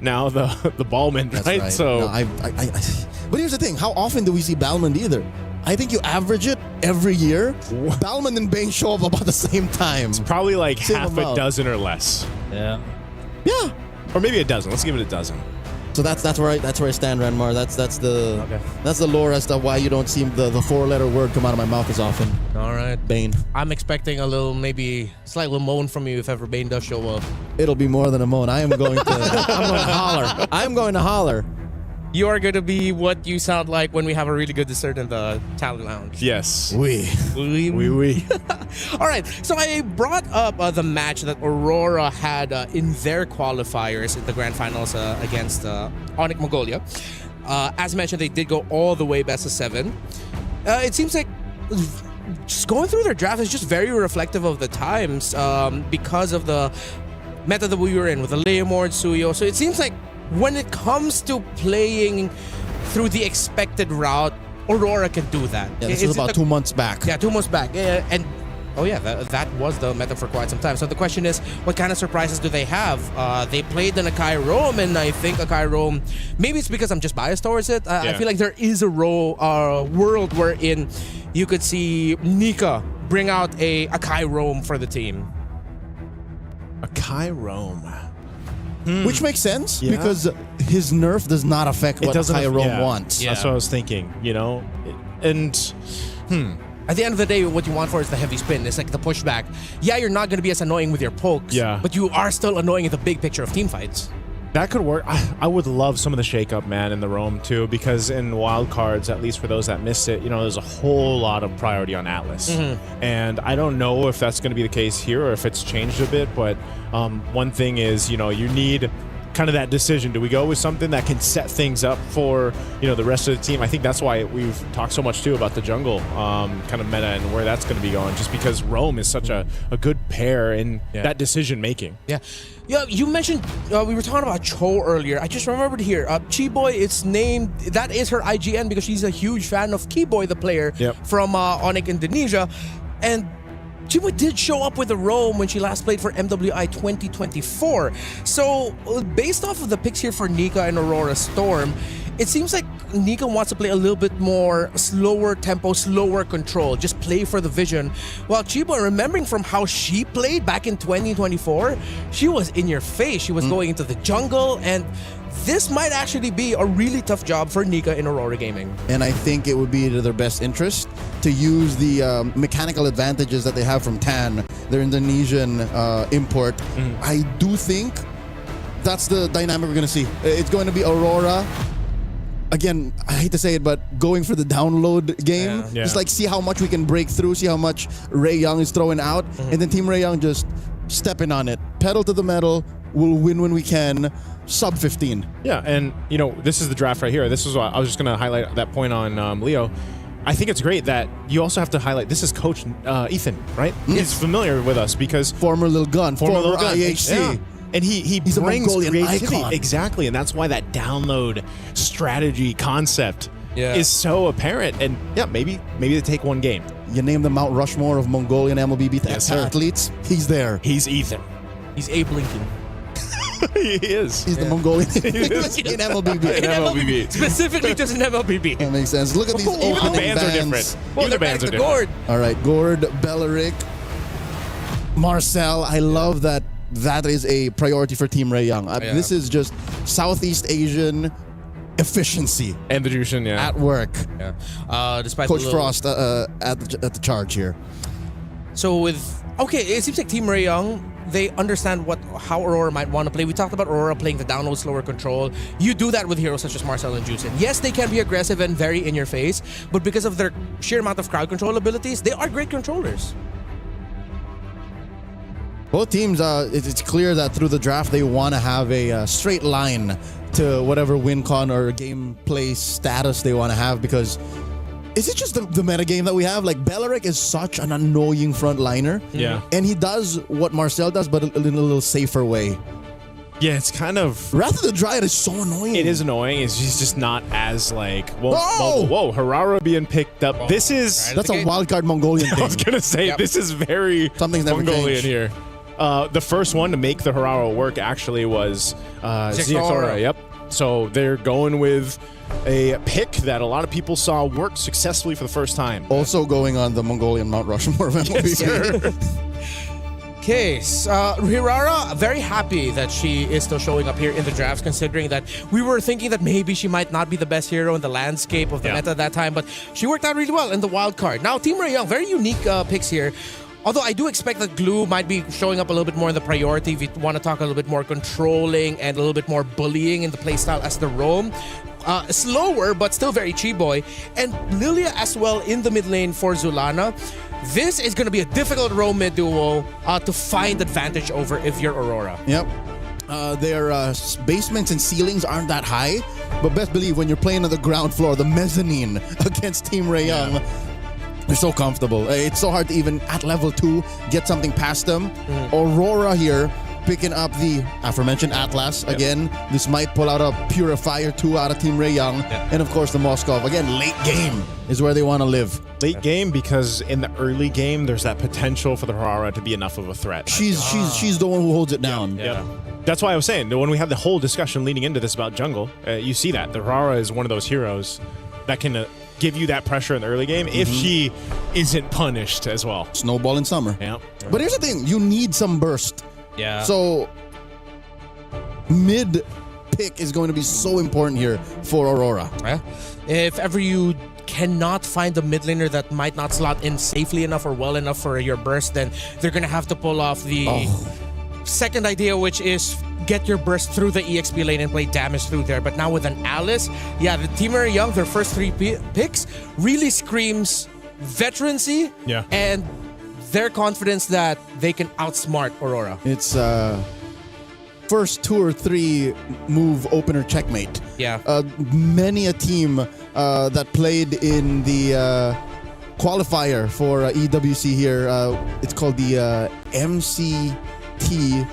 B: now the Ballman,
J: That's
B: right? So,
J: no, but here's the thing. How often do we see Balmond either? I think you average it every year. Balmond and Bane show up about the same time.
B: It's probably like
J: Same
B: half
J: amount.
B: a dozen or less.
J: Yeah.
B: Or maybe a dozen. Let's give it a dozen.
J: So that's where I stand, Ranmar. That's the lore as to why you don't see the 4-letter word come out of my mouth as often.
I: All right.
J: Bane.
I: I'm expecting a little, maybe slight little moan from you if ever Bane does show up.
J: It'll be more than a moan. I'm going to holler. I'm going to holler.
I: You are going to be what you sound like when we have a really good dessert in the Talent Lounge.
B: Yes.
J: Oui.
I: All right. So I brought up the match that Aurora had in their qualifiers in the grand finals against Onyx Mongolia. As mentioned, they did go all the way best of 7. It seems like just going through their draft is just very reflective of the times because of the meta that we were in with the Leomord, Suyo. So it seems like when it comes to playing through the expected route, Aurora can do that.
J: Yeah, this was about 2 months back.
I: Yeah, 2 months back. Yeah, and that was the meta for quite some time. So the question is, what kind of surprises do they have? They played an Akai Rome, and I think Akai Rome, maybe it's because I'm just biased towards it. I feel like there is a world wherein you could see Nika bring out a Akai Rome for the team.
B: Akai Rome.
J: Which makes sense because his nerf does not affect what Akai Rome wants.
B: That's what I was thinking, you know? And,
I: At the end of the day, what you want for is the heavy spin. It's like the pushback. Yeah, you're not going to be as annoying with your pokes, but you are still annoying in the big picture of team fights.
B: That could work. I would love some of the shake-up, man, in the Rome, too, because in wildcards, at least for those that missed it, you know, there's a whole lot of priority on Atlas. And I don't know if that's going to be the case here or if it's changed a bit, but one thing is, you know, you need kind of that decision. Do we go with something that can set things up for, you know, the rest of the team? I think that's why we've talked so much, too, about the jungle kind of meta and where that's going to be going, just because Rome is such a good pair in that decision-making.
I: Yeah, you mentioned, we were talking about Cho earlier. I just remembered here, Chiboy, it's named, that is her IGN because she's a huge fan of Kiboy, the player from Onyx Indonesia. And Chiboy did show up with a Rome when she last played for MWI 2024. So, based off of the picks here for Nika and Aurora Storm, it seems like Nika wants to play a little bit more slower tempo, slower control, just play for the vision. While Chiboy, remembering from how she played back in 2024, she was in your face. She was going into the jungle, and this might actually be a really tough job for Nika in Aurora Gaming.
J: And I think it would be to their best interest to use the mechanical advantages that they have from Tan, their Indonesian import. I do think that's the dynamic we're going to see. It's going to be Aurora. Again, I hate to say it, but going for the download game. Just like see how much we can break through, see how much Ray Young is throwing out, and then Team Ray Young just stepping on it. Pedal to the metal, we'll win when we can. Sub 15.
B: Yeah, and you know, this is the draft right here. This is what I was just going to highlight that point on Leo. I think it's great that you also have to highlight this is Coach Ethan, right? He's familiar with us because
J: former Lil Gun, former IHC.
B: Yeah. And he
J: He's
B: brings
J: a Mongolian
B: creativity.
J: icon.
B: Exactly, and that's why that download strategy concept is so apparent. And yeah, maybe they take one game.
J: You name the Mount Rushmore of Mongolian MLBB athletes. He's there.
B: He's Ethan.
I: He's Abe Lincoln.
B: He is.
J: He's the Mongolian in MLBB.
B: MLBB.
I: Specifically just in MLBB.
J: That makes sense. Look at these
B: Even the
J: opening
B: bands are different. Even the bands are different.
I: Gord.
J: All right, Gord, Belleric, Marcel. I love that is a priority for Team Ray Young. This is just Southeast Asian efficiency
B: and the Jushin,
J: at work.
I: Despite
J: Coach Frost at the charge here.
I: So it seems like Team Ray Young, they understand how Aurora might want to play. We talked about Aurora playing the download, slower control. You do that with heroes such as Marcel and Jushin. Yes, they can be aggressive and very in your face, but because of their sheer amount of crowd control abilities, they are great controllers.
J: Both teams, it's clear that through the draft, they want to have a straight line to whatever win con or gameplay status they want to have, because is it just the meta game that we have? Like, Belleric is such an annoying frontliner.
B: Yeah.
J: And he does what Marcel does, but in a little safer way.
B: Yeah, it's kind of...
J: Wrath of the Dryad is so annoying.
B: It is annoying. He's just not as like... Whoa, Harara being picked up. This is...
J: That's a wildcard Mongolian thing.
B: I was going to say, this is very
J: Something's never
B: Mongolian
J: changed.
B: here. The first one to make the Harara work actually was Ziatora. Yep. So they're going with a pick that a lot of people saw work successfully for the first time.
J: Also going on the Mongolian Mount Rushmore of MLBB.
I: Okay, Hirara, very happy that she is still showing up here in the drafts, considering that we were thinking that maybe she might not be the best hero in the landscape of the meta at that time, but she worked out really well in the wild card. Now, Team Ray Young, very unique picks here. Although I do expect that Glue might be showing up a little bit more in the priority if you want to talk a little bit more controlling and a little bit more bullying in the playstyle as the Rome. Slower, but still very Chiboy. And Lilia as well in the mid lane for Zulana. This is going to be a difficult Rome mid duo to find advantage over if you're Aurora.
J: Yep. Their basements and ceilings aren't that high, but best believe when you're playing on the ground floor, the mezzanine against Team Ray Young, They're so comfortable. It's so hard to even, at level 2, get something past them. Aurora here, picking up the aforementioned Atlas. Again, this might pull out a Purifier 2 out of Team Ray Young. And of course, the Moskov. Again, late game is where they want to live.
B: Late game because in the early game, there's that potential for the Harara to be enough of a threat.
J: She's the one who holds it down.
B: Yeah. That's why I was saying, when we had the whole discussion leading into this about jungle, you see that. The Harara is one of those heroes that can give you that pressure in the early game if she isn't punished as well.
J: Snowball in summer.
B: Yeah.
J: But here's the thing. You need some burst.
I: Yeah.
J: So mid pick is going to be so important here for Aurora.
I: Yeah. If ever you cannot find a mid laner that might not slot in safely enough or well enough for your burst, then they're going to have to pull off the second idea, which is get your burst through the EXP lane and play damage through there. But now with an Alice, the Team Ray Young, their first 3 picks, really screams veterancy and their confidence that they can outsmart Aurora.
J: It's first 2 or 3 move opener checkmate.
I: Yeah.
J: Many a team that played in the qualifier for EWC here, it's called the MCT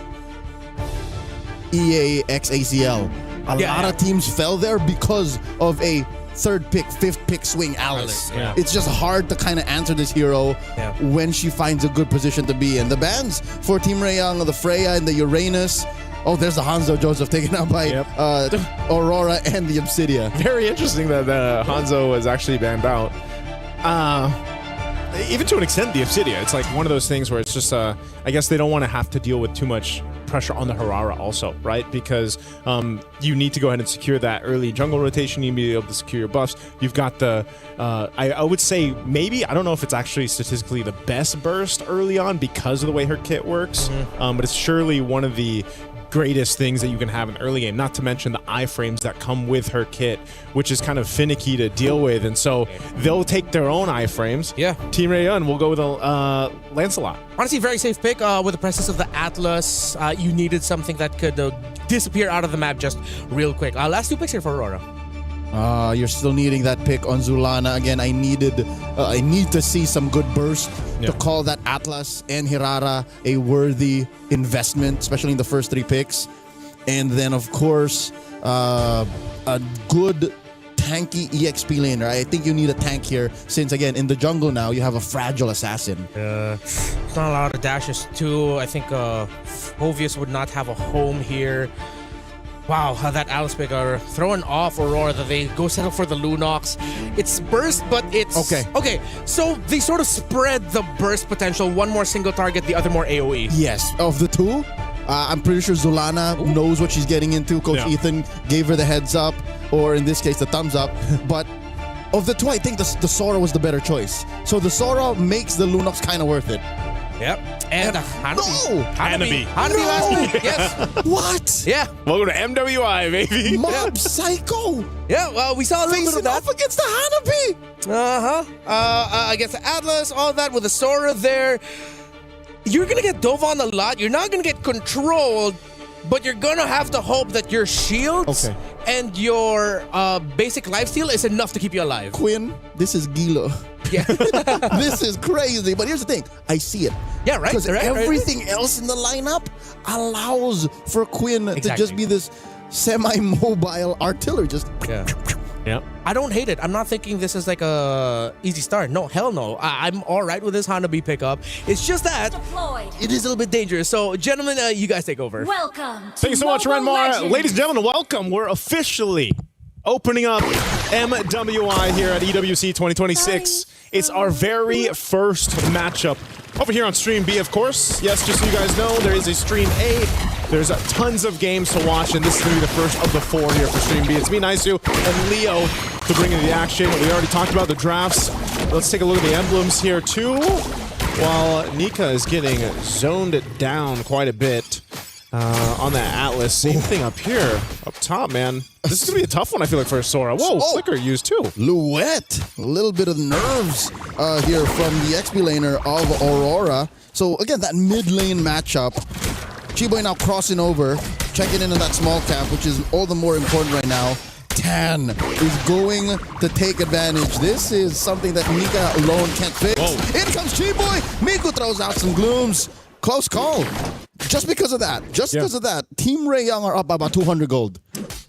J: EAXACL. A lot of teams fell there because of a 3rd pick, 5th pick swing Alice. It's just hard to kind of answer this hero when she finds a good position to be in. The bans for Team Ray Young, the Freya and the Uranus. Oh, there's the Hanzo Joseph taken out by Aurora and the Obsidia.
B: Very interesting that Hanzo was actually banned out. Even to an extent, the Obsidia. It's like one of those things where it's just, I guess they don't want to have to deal with too much pressure on the Harara also, right? Because you need to go ahead and secure that early jungle rotation. You need to be able to secure your buffs. You've got the, I would say maybe, I don't know if it's actually statistically the best burst early on because of the way her kit works, but it's surely one of the greatest things that you can have in the early game, not to mention the iframes that come with her kit, which is kind of finicky to deal with, and so they'll take their own iframes. Team Ray Young will go with a Lancelot.
I: Honestly, very safe pick with the presence of the Atlas. You needed something that could disappear out of the map just real quick. Last 2 picks here for Aurora.
J: You're still needing that pick on Zulana. Again, I need to see some good burst to call that Atlas and Hirara a worthy investment, especially in the first 3 picks. And then, of course, a good tanky EXP laner. I think you need a tank here since, again, in the jungle now, you have a fragile assassin.
I: It's not a lot of dashes, too. I think Hovius would not have a home here. Wow, that Alice pick are throwing off Aurora that they go settle for the Lunox. It's burst, but it's... Okay, so they sort of spread the burst potential. One more single target, the other more AoE.
J: Yes, of the 2, I'm pretty sure Zulana knows what she's getting into. Coach Ethan gave her the heads up, or in this case, the thumbs up. But of the 2, I think the Sora was the better choice. So the Sora makes the Lunox kind of worth it.
I: Yep. And Hanabi.
J: Hanabi
I: last pick, yes.
J: What?
I: Yeah.
B: Welcome to MWI, baby.
J: Mob Psycho.
I: Yeah, well, we saw a little bit of that.
J: Off against the Hanabi.
I: Against the Atlas, all that with the Sora there. You're going to get dove on a lot. You're not going to get controlled, but you're going to have to hope that your shields and your basic lifesteal is enough to keep you alive.
J: Quinn, this is Gilo.
I: Yeah.
J: This is crazy. But here's the thing. I see it.
I: Yeah, right.
J: Because everything else in the lineup allows for Quinn to just be this semi-mobile artillery. Just...
B: Yeah.
I: I don't hate it. I'm not thinking this is like a easy start. No, hell no. I'm all right with this Hanabi pickup. It's just that it is a little bit dangerous. So, gentlemen, you guys take over.
R: Welcome.
B: Thank you so much, Renmar. Ladies and gentlemen, welcome. We're officially opening up MWI here at EWC 2026. It's our very first matchup over here on Stream B, of course. Yes, just so you guys know, there is a Stream A. There's tons of games to watch, and this is going to be the first of the 4 here for Stream B. It's me, Naisu, and Leo to bring in the action. We already talked about the drafts. Let's take a look at the emblems here, too. While Nika is getting zoned down quite a bit on that Atlas. Same thing up here, up top, man. This is going to be a tough one, I feel like, for Sora. Whoa, Flicker used, too.
J: Luet. A little bit of nerves here from the XP laner of Aurora. So, again, that mid lane matchup. Chiboy now crossing over, checking in on that small cap, which is all the more important right now. Tan is going to take advantage. This is something that Nika alone can't fix.
B: Whoa.
J: In comes Chiboy. Miku throws out some glooms. Close call. Just because of that. Because of that. Team Ray Young are up by about 200 gold.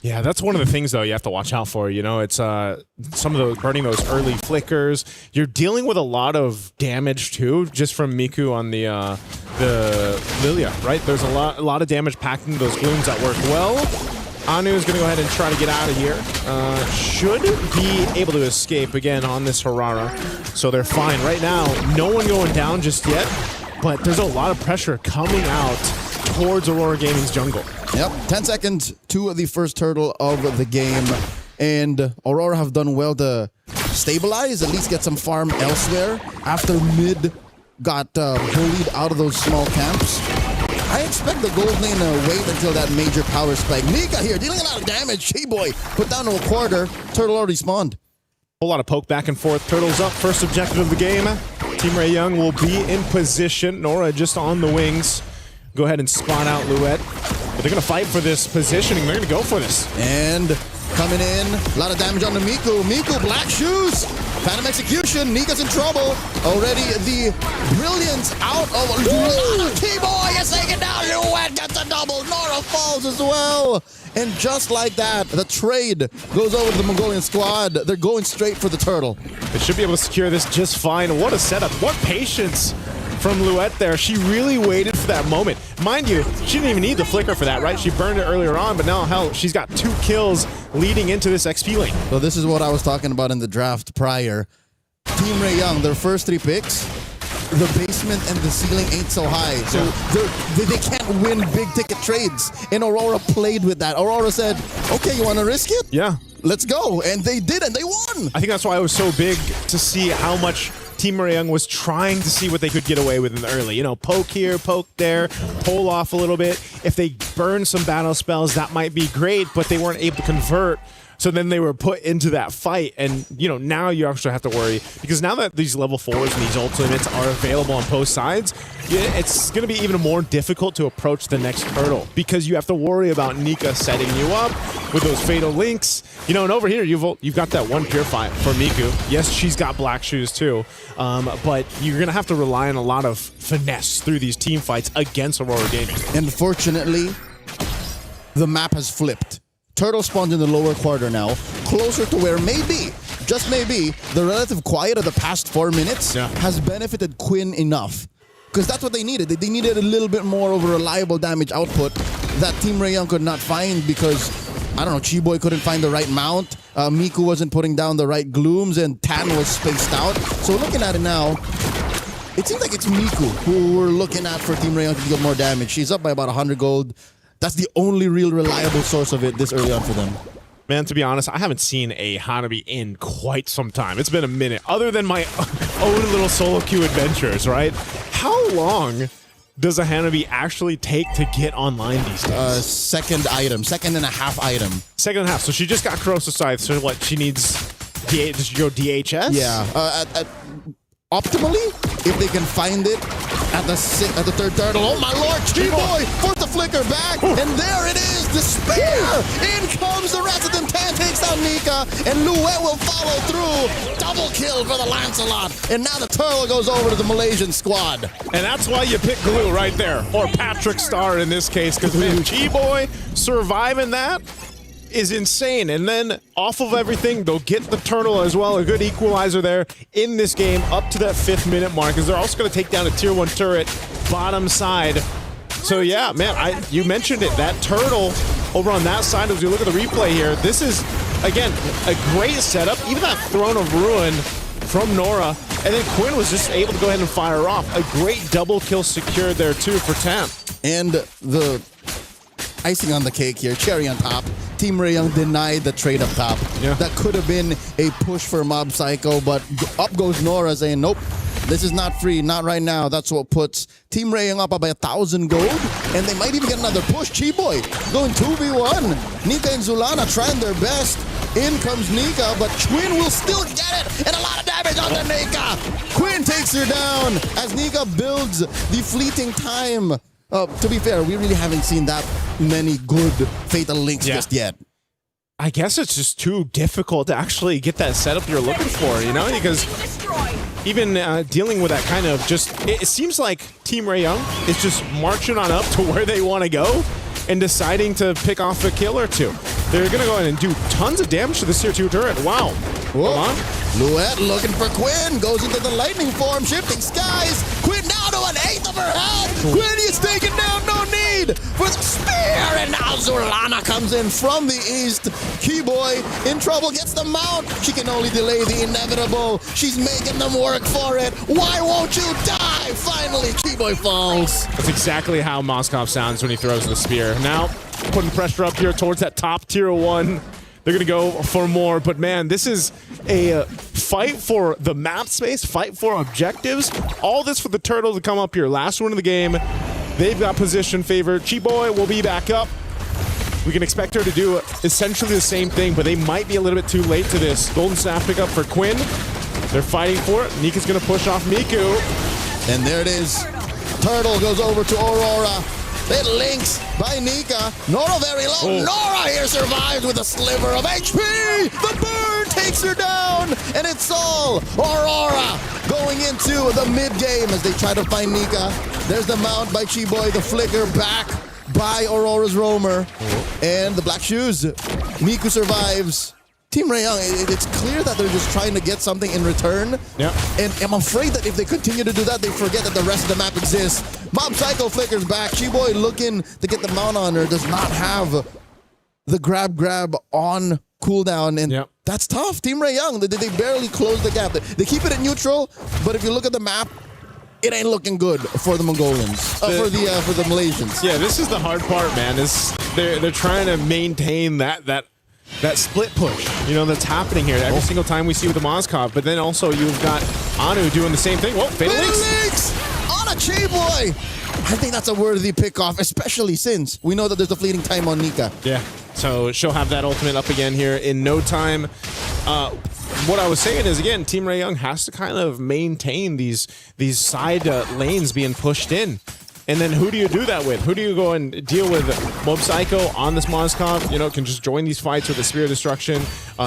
B: Yeah, that's one of the things, though, you have to watch out for. You know, it's some of those burning those early flickers. You're dealing with a lot of damage, too, just from Miku on the Lilia, right? There's a lot of damage packed into those glooms that work well. Anu is going to go ahead and try to get out of here. Should be able to escape again on this Harara. So they're fine. Right now, no one going down just yet, but there's a lot of pressure coming out towards Aurora Gaming's jungle.
J: Yep, 10 seconds to the first turtle of the game. And Aurora have done well to stabilize, at least get some farm elsewhere after mid got bullied out of those small camps. I expect the gold lane to wait until that major power spike. Nika here dealing a lot of damage. Chiboy put down to a quarter. Turtle already spawned.
B: Whole lot of poke back and forth. Turtles up. First objective of the game. Team Ray Young will be in position. Nora just on the wings. Go ahead and spawn out Luette. But they're going to fight for this positioning. They're going to go for this.
J: And coming in, a lot of damage on the Miku. Miku, black shoes. Phantom execution. Nika's in trouble. Already the brilliance out of T-Boy is taken down. Luette gets a double. Nora falls as well. And just like that, the trade goes over to the Mongolian squad. They're going straight for the turtle.
B: They should be able to secure this just fine. What a setup. What patience from Luette there. She really waited for that moment. Mind you, she didn't even need the flicker for that, right? She burned it earlier on, but now, hell, she's got 2 kills leading into this XP lane.
J: So this is what I was talking about in the draft prior. Team Ray Young, their first 3 picks, the basement and the ceiling ain't so high. So they can't win big ticket trades. And Aurora played with that. Aurora said, okay, you want to risk it?
B: Yeah.
J: Let's go. And they did, and they won.
B: I think that's why it was so big to see how much Team Ray Young was trying to see what they could get away with in the early. You know, poke here, poke there, pull off a little bit. If they burn some battle spells, that might be great, but they weren't able to convert. So then they were put into that fight, and you know, now you actually have to worry, because now that these level 4s and these ultimates are available on both sides, it's going to be even more difficult to approach the next turtle, because you have to worry about Nika setting you up with those fatal links. You know, and over here you've got that one purify for Miku. Yes, she's got black shoes too, but you're going to have to rely on a lot of finesse through these team fights against Aurora Gaming.
J: Unfortunately, the map has flipped. Turtle spawns in the lower quarter now, closer to where maybe, just maybe, the relative quiet of the past 4 minutes has benefited Quinn enough. Because that's what they needed. They needed a little bit more of a reliable damage output that Team Ray Young could not find because, I don't know, Chiboy couldn't find the right mount, Miku wasn't putting down the right glooms, and Tan was spaced out. So looking at it now, it seems like it's Miku who we're looking at for Team Ray Young to get more damage. She's up by about 100 gold. That's the only real reliable source of it this early on for them.
B: Man, to be honest, I haven't seen a Hanabi in quite some time. It's been a minute, other than my own little solo queue adventures, right? How long does a Hanabi actually take to get online these days?
J: Second and a half item.
B: Second and a half. So she just got Corrosive Scythe. So what, she needs... Does she go DHS?
J: Yeah. Optimally, if they can find it at the 3rd turtle. Oh my lord, Chiboy forced the flicker back, and there it is, despair! In comes the resident Tan, takes out Nika, and Luette will follow through. Double kill for the Lancelot, and now the turtle goes over to the Malaysian squad.
B: And that's why you pick Glue right there, or Patrick Star in this case, because man, Chiboy surviving that is insane. And then off of everything, they'll get the turtle as well. A good equalizer there in this game up to that 5th minute mark, because they're also going to take down a tier 1 turret bottom side. So yeah, man, you mentioned it. That turtle over on that side, as we look at the replay here, this is, again, a great setup. Even that Throne of Ruin from Nora. And then Quinn was just able to go ahead and fire off. A great double kill secured there too for Tam.
J: And the icing on the cake here, cherry on top, Team Ray Young denied the trade up top.
B: Yeah.
J: That could have been a push for Mob Psycho, but up goes Nora saying, nope, this is not free, not right now. That's what puts Team Ray Young up by 1,000 gold, and they might even get another push. Chiboy going 2v1. Nika and Zulana trying their best. In comes Nika, but Quinn will still get it, and a lot of damage on the Nika. Quinn takes her down as Nika builds the fleeting time. To be fair, we really haven't seen that many good Fatal Links just yet.
R: I guess it's just too difficult to actually get that setup you're looking for, you know, because even dealing with that kind of just, it seems like Team Ray Young is just marching on up to where they want to go and deciding to pick off a kill or two. They're going to go in and do tons of damage to this tier 2 turret. Wow. Hold on.
J: Luette looking for Quinn. Goes into the lightning form. Shifting skies. Quinn now to an 1/8 of her health. Quinn is taken down. No need for the spear. And now Zulana comes in from the east. Keyboy in trouble. Gets the mount. She can only delay the inevitable. She's making them work for it. Why won't you die? Finally, Keyboy falls.
R: That's exactly how Moskov sounds when he throws the spear. Now, putting pressure up here towards that top tier 1. They're going to go for more, but man, this is a fight for the map space, fight for objectives. All this for the Turtle to come up here. Last one of the game. They've got position favor. Chiboy will be back up. We can expect her to do essentially the same thing, but they might be a little bit too late to this. Golden Staff pickup for Quinn. They're fighting for it. Nika's going to push off Miku.
J: And there it is. Turtle goes over to Aurora. It links by Nika. Nora very low.
R: Oh.
J: Nora here survives with a sliver of HP. The burn takes her down. And it's all Aurora going into the mid game as they try to find Nika. There's the mount by Chiboy. The flicker back by Aurora's roamer. And the black shoes. Miku survives. Team Ray Young, it's clear that they're just trying to get something in return.
R: Yeah.
J: And I'm afraid that if they continue to do that, they forget that the rest of the map exists. Mob Psycho flickers back. Chiboy looking to get the mount on her. Does not have the grab on cooldown. And that's tough. Team Ray Young, they barely close the gap. They keep it at neutral, but if you look at the map, it ain't looking good for the Mongolians, for the Malaysians.
R: Yeah, this is the hard part, man. Is they're trying to maintain that split push, you know, that's happening here every single time we see with the Moskov. But then also you've got Anu doing the same thing. Whoa, Fatal Links
J: on a Chiboy. I think that's a worthy pickoff, especially since we know that there's a fleeting time on Nika.
R: Yeah, so she'll have that ultimate up again here in no time. What I was saying is, again, Team Ray Young has to kind of maintain these side lanes being pushed in. And then who do you do that with? Who do you go and deal with? Mob Psycho on this Moskov, you know, can just join these fights with the Spear of Destruction.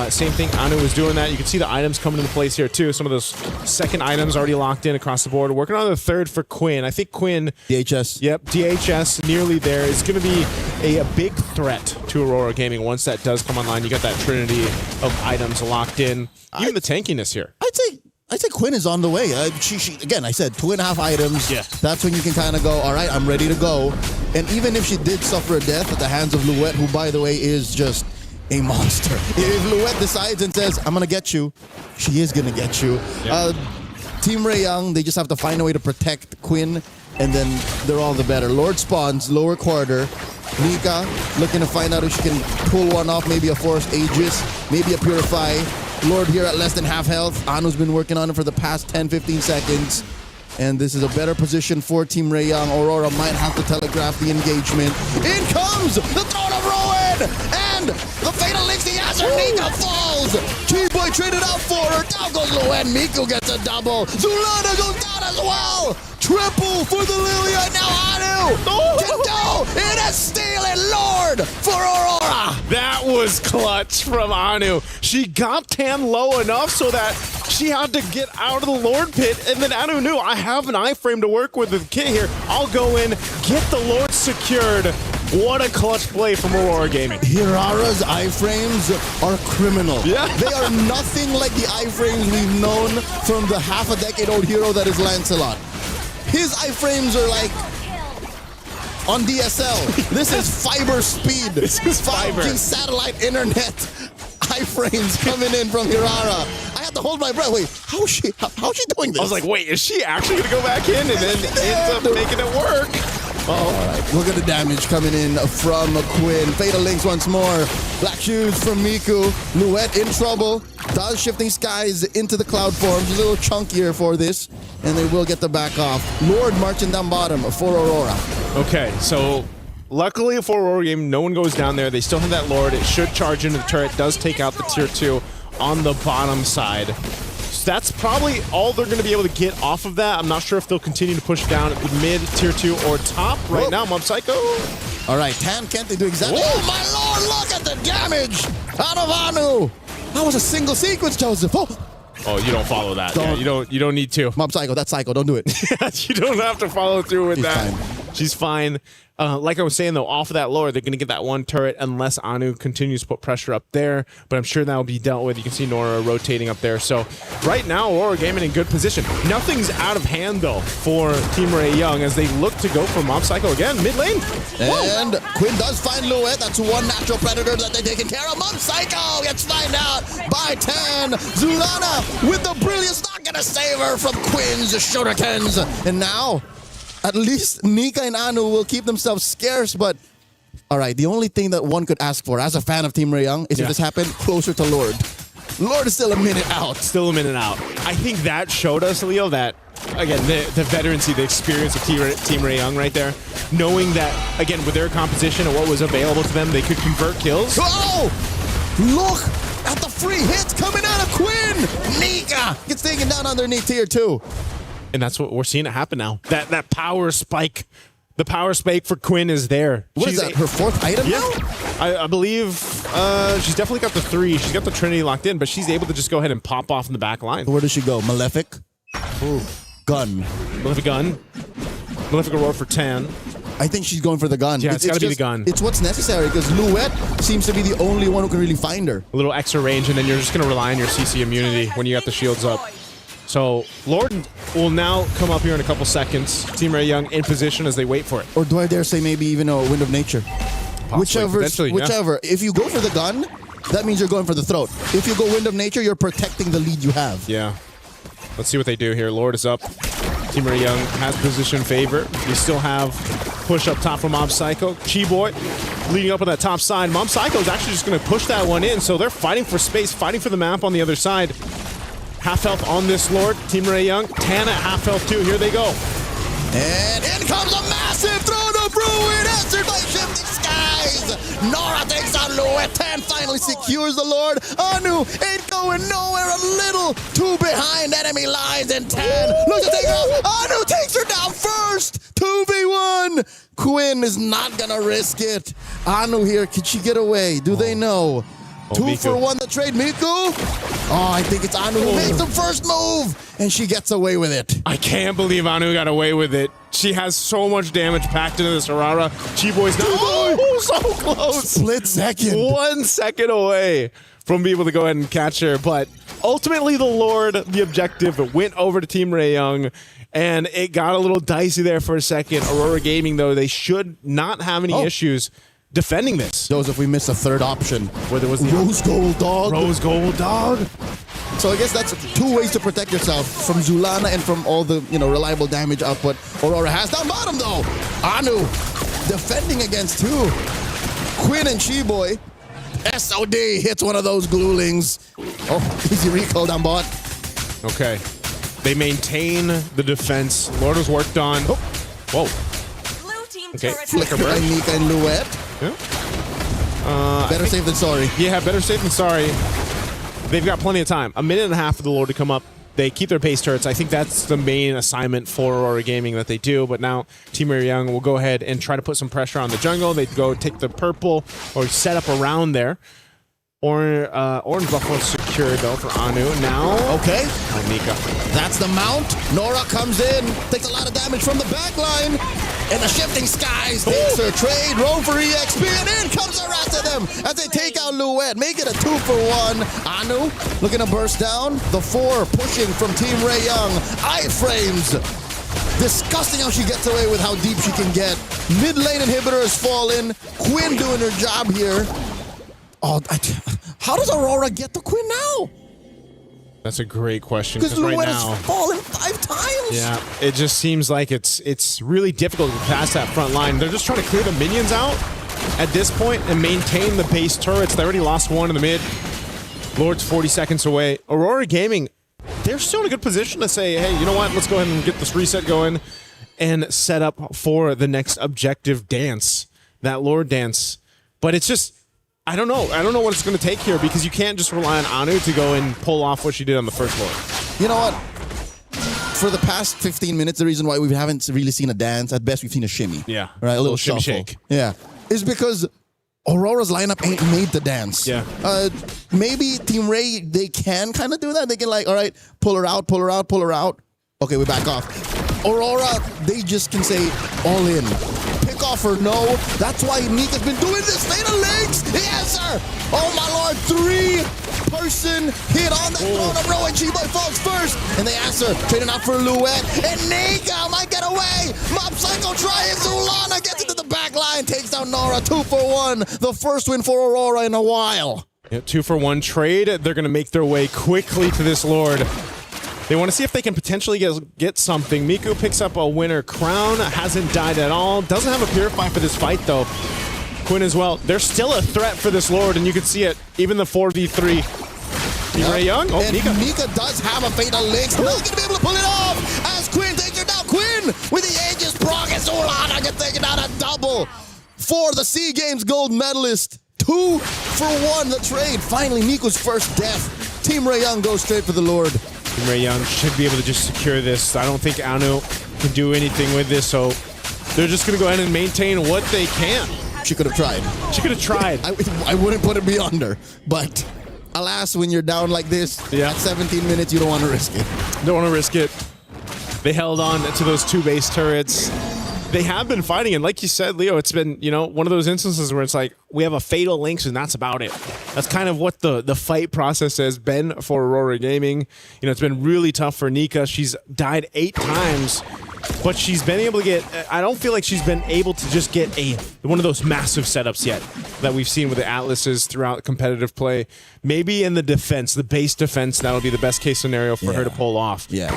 R: Same thing, Anu is doing that. You can see the items coming into place here too. Some of those second items already locked in across the board. Working on the third for Quinn. I think Quinn...
J: DHS.
R: Yep, DHS nearly there. It's going to be a big threat to Aurora Gaming once that does come online. You got that trinity of items locked in. Even the tankiness here.
J: I'd say Quinn is on the way. She again, I said 2.5 items.
R: Yeah.
J: That's when you can kind of go, all right, I'm ready to go. And even if she did suffer a death at the hands of Luette, who, by the way, is just a monster. If Luette decides and says, I'm going to get you, she is going to get you.
R: Yeah.
J: Team Ray Young, they just have to find a way to protect Quinn, and then they're all the better. Lord spawns, lower quarter. Nika looking to find out if she can pull one off, maybe a Forest Aegis, maybe a Purify. Lord here at less than half health. Anu's been working on it for the past 10-15 seconds. And this is a better position for Team Ray Young. Aurora might have to telegraph the engagement. In comes the Throne of Ruin! And the Fatal Links, the Azure Nika falls! Chiboy traded out for her. Down goes Luette. Miku gets a double. Zulana goes down as well! Triple for the Lilia. Now Anu can go in a stealing Lord for Aurora.
R: That was clutch from Anu. She got tan low enough so that she had to get out of the Lord pit, and then Anu knew, I have an iframe to work with the kit here. I'll go in, get the Lord secured. What a clutch play from Aurora Gaming.
J: Hirara's iframes are criminal.
R: Yeah.
J: They are nothing like the iframes we've known from the half-a-decade-old hero that is Lancelot. His iframes are like on DSL. This is fiber speed.
R: This is
J: 5G satellite internet iframes coming in from Hirara. I had to hold my breath. Wait, how's she doing this?
R: I was like, wait, is she actually going to go back in? And then ends up making it work.
J: All right, look at the damage coming in from Quinn. Fatal Links once more. Black shoes from Miku. Luette in trouble. Does Shifting Skies into the cloud forms. A little chunkier for this. And they will get the back off. Lord marching down bottom for Aurora.
R: Okay, so luckily for Aurora Game, no one goes down there. They still have that Lord. It should charge into the turret. Does take out the tier 2 on the bottom side. So that's probably all they're going to be able to get off of that. I'm not sure if they'll continue to push down at the mid, tier 2, or top. Right now, Mob Psycho.
J: All right, Tan, can't they do exactly?
R: Whoa.
J: Oh, my Lord, look at the damage. out of Anu. That was a single sequence, Joseph.
R: Oh, you don't follow that. Yeah, you don't need to.
J: Mob Psycho, that's Psycho. Don't do it.
R: You don't have to follow through with
J: She's
R: that.
J: fine.
R: She's fine. Like I was saying, though, off of that lore, they're going to get that one turret unless Anu continues to put pressure up there. But I'm sure that will be dealt with. You can see Nora rotating up there. So right now, Aurora Gaming in good position. Nothing's out of hand, though, for Team Ray Young as they look to go for Mob Psycho again, mid lane.
J: And Quinn does find Louette. That's one natural predator that they're taking care of. Mob Psycho gets found out by 10. Zulana with the brilliance, not going to save her from Quinn's shurikens. And now, at least Nika and Anu will keep themselves scarce, but all right, the only thing that one could ask for as a fan of Team Ray Young is if this happened closer to Lord. Lord is still a minute out.
R: Still a minute out. I think that showed us, Leo, that, again, the veterancy, the experience of Team Ray Young right there, knowing that, again, with their composition and what was available to them, they could convert kills.
J: Oh! Look at the free hits coming out of Quinn! Nika gets taken down underneath tier 2.
R: And that's what we're seeing it happen now. That power spike, the power spike for Quinn is there.
J: What is that, her 4th item now?
R: I believe she's definitely got the 3. She's got the Trinity locked in, but she's able to just go ahead and pop off in the back line.
J: Where does she go? Malefic? Ooh, gun.
R: Malefic gun. Malefic Aurora for 10.
J: I think she's going for the gun.
R: Yeah, it's got to be the gun.
J: It's what's necessary because Louette seems to be the only one who can really find her.
R: A little extra range, and then you're just going to rely on your CC immunity when you got the shields up. So Lord will now come up here in a couple seconds. Team Ray Young in position as they wait for it.
J: Or do I dare say maybe even a Wind of Nature?
R: Possibly,
J: whichever. If you go for the gun, that means you're going for the throat. If you go Wind of Nature, you're protecting the lead you have.
R: Yeah. Let's see what they do here. Lord is up. Team Ray Young has position favor. We still have push up top from Mob Psycho. Chi-Boy leading up on that top side. Mob Psycho is actually just going to push that one in. So they're fighting for space, fighting for the map on the other side. Half health on this Lord. Team Ray Young. Tan at half health too. Here they go.
J: And in comes a massive throw to Bruin, answered by Shifting Skies. Nora takes out Louette. Tan finally secures the Lord. Anu ain't going nowhere. A little too behind enemy lines. And Tan looks to take her out. Anu takes her down first. 2v1. Quinn is not going to risk it. Anu here. Can she get away? Do they know? 2
R: Miku.
J: for 1 the trade. Miku? Oh, I think it's Anu who makes the first move. And she gets away with it.
R: I can't believe Anu got away with it. She has so much damage packed into this Aurora. Chi-Boy's now so close.
J: Split second.
R: 1 second away from being able to go ahead and catch her. But ultimately the Lord, the objective, went over to Team Ray Young. And it got a little dicey there for a second. Aurora Gaming, though, they should not have any issues defending this.
J: Joseph, we missed a third option.
R: Where there was the
J: Rose Gold Dog.
R: Rose Gold Dog.
J: So I guess that's 2 ways to protect yourself from Zulana and from all the reliable damage output Aurora has. Down bottom though, Anu defending against 2. Quinn and Chi-Boy. SOD hits one of those gluelings. Oh, easy recall down bot.
R: Okay. They maintain the defense. Lord was worked on. Oh. Whoa. Okay.
J: Flicker by Nika and Louette.
R: Yeah.
J: Better safe than sorry.
R: Yeah, better safe than sorry. They've got plenty of time. A minute and a half for the Lord to come up. They keep their base turrets. I think that's the main assignment for Aurora Gaming that they do. But now Team Ray Young will go ahead and try to put some pressure on the jungle. They go take the purple or set up around there. Orange Buffalo secured though for Anu. Now,
J: okay.
R: Nika.
J: That's the mount. Nora comes in, takes a lot of damage from the back line. And the Shifting Skies takes her trade, roam for EXP, and in comes the rest of them as they take out Louette. Make it a 2 for 1. Anu looking to burst down. The 4 pushing from Team Ray Young. Iframes. Disgusting how she gets away with how deep she can get. Mid lane inhibitor has fallen. Quinn doing her job here. Oh, how does Aurora get to Quinn now?
R: That's a great question.
J: Because
R: right
J: Louette
R: now,
J: has fallen 5 times.
R: Yeah, it just seems like it's really difficult to pass that front line. They're just trying to clear the minions out at this point and maintain the base turrets. They already lost 1 in the mid. Lord's 40 seconds away. Aurora Gaming, they're still in a good position to say, hey, you know what? Let's go ahead and get this reset going and set up for the next objective dance, that Lord dance. But it's just, I don't know. I don't know what it's going to take here because you can't just rely on Anu to go and pull off what she did on the first Lord.
J: You know what? For the past 15 minutes, the reason why we haven't really seen a dance, at best we've seen a shimmy.
R: Yeah.
J: Right? A little
R: shimmy
J: shuffle.
R: shake.
J: Yeah. Is because Aurora's lineup ain't made to dance.
R: Yeah.
J: Maybe Team Ray, they can kind of do that. They can like, all right, pull her out, pull her out, pull her out. Okay, we back off. Aurora, they just can say all in. Pick off or no. That's why Nika's been doing this. Fatal links. He has her. Oh my lord, 3-person hit on the throne of Row, and Chiboy falls first. And they answer, trading out for Luet. And Nika might get away. Mob Psycho trying. Zulana gets into the back line, takes down Nora. 2 for 1. The first win for Aurora in a while.
R: Yeah, 2-for-1 trade. They're going to make their way quickly to this Lord. They want to see if they can potentially get something. Miku picks up a winner crown. Hasn't died at all. Doesn't have a Purify for this fight, though. Quinn as well. They're still a threat for this Lord, and you can see it. Even the 4v3. Team Ray Young. Oh,
J: and Nika does have a Fatal Links. Not going to be able to pull it off as Quinn takes her down. Quinn with the Aegis proc, and Solana gets taken down a double for the SEA Games gold medalist. 2 for 1, the trade. Finally, Miku's first death. Team Ray Young goes straight for the Lord.
R: Team Ray Young should be able to just secure this. I don't think Anu can do anything with this, so they're just going to go ahead and maintain what they can.
J: She could have tried.
R: She could have tried.
J: I wouldn't put it beyond her, but alas, when you're down like this, at 17 minutes, you don't want to risk it.
R: Don't want to risk it. They held on to those 2 base turrets. They have been fighting, and like you said, Leo, it's been, you know, one of those instances where it's like, we have a Fatal Links, and that's about it. That's kind of what the fight process has been for Aurora Gaming. You know, it's been really tough for Nika. She's died 8 times, but she's been able to get, I don't feel like she's been able to just get one of those massive setups yet that we've seen with the Atlases throughout competitive play. Maybe in the defense, the base defense, that'll be the best case scenario for her to pull off.
J: Yeah.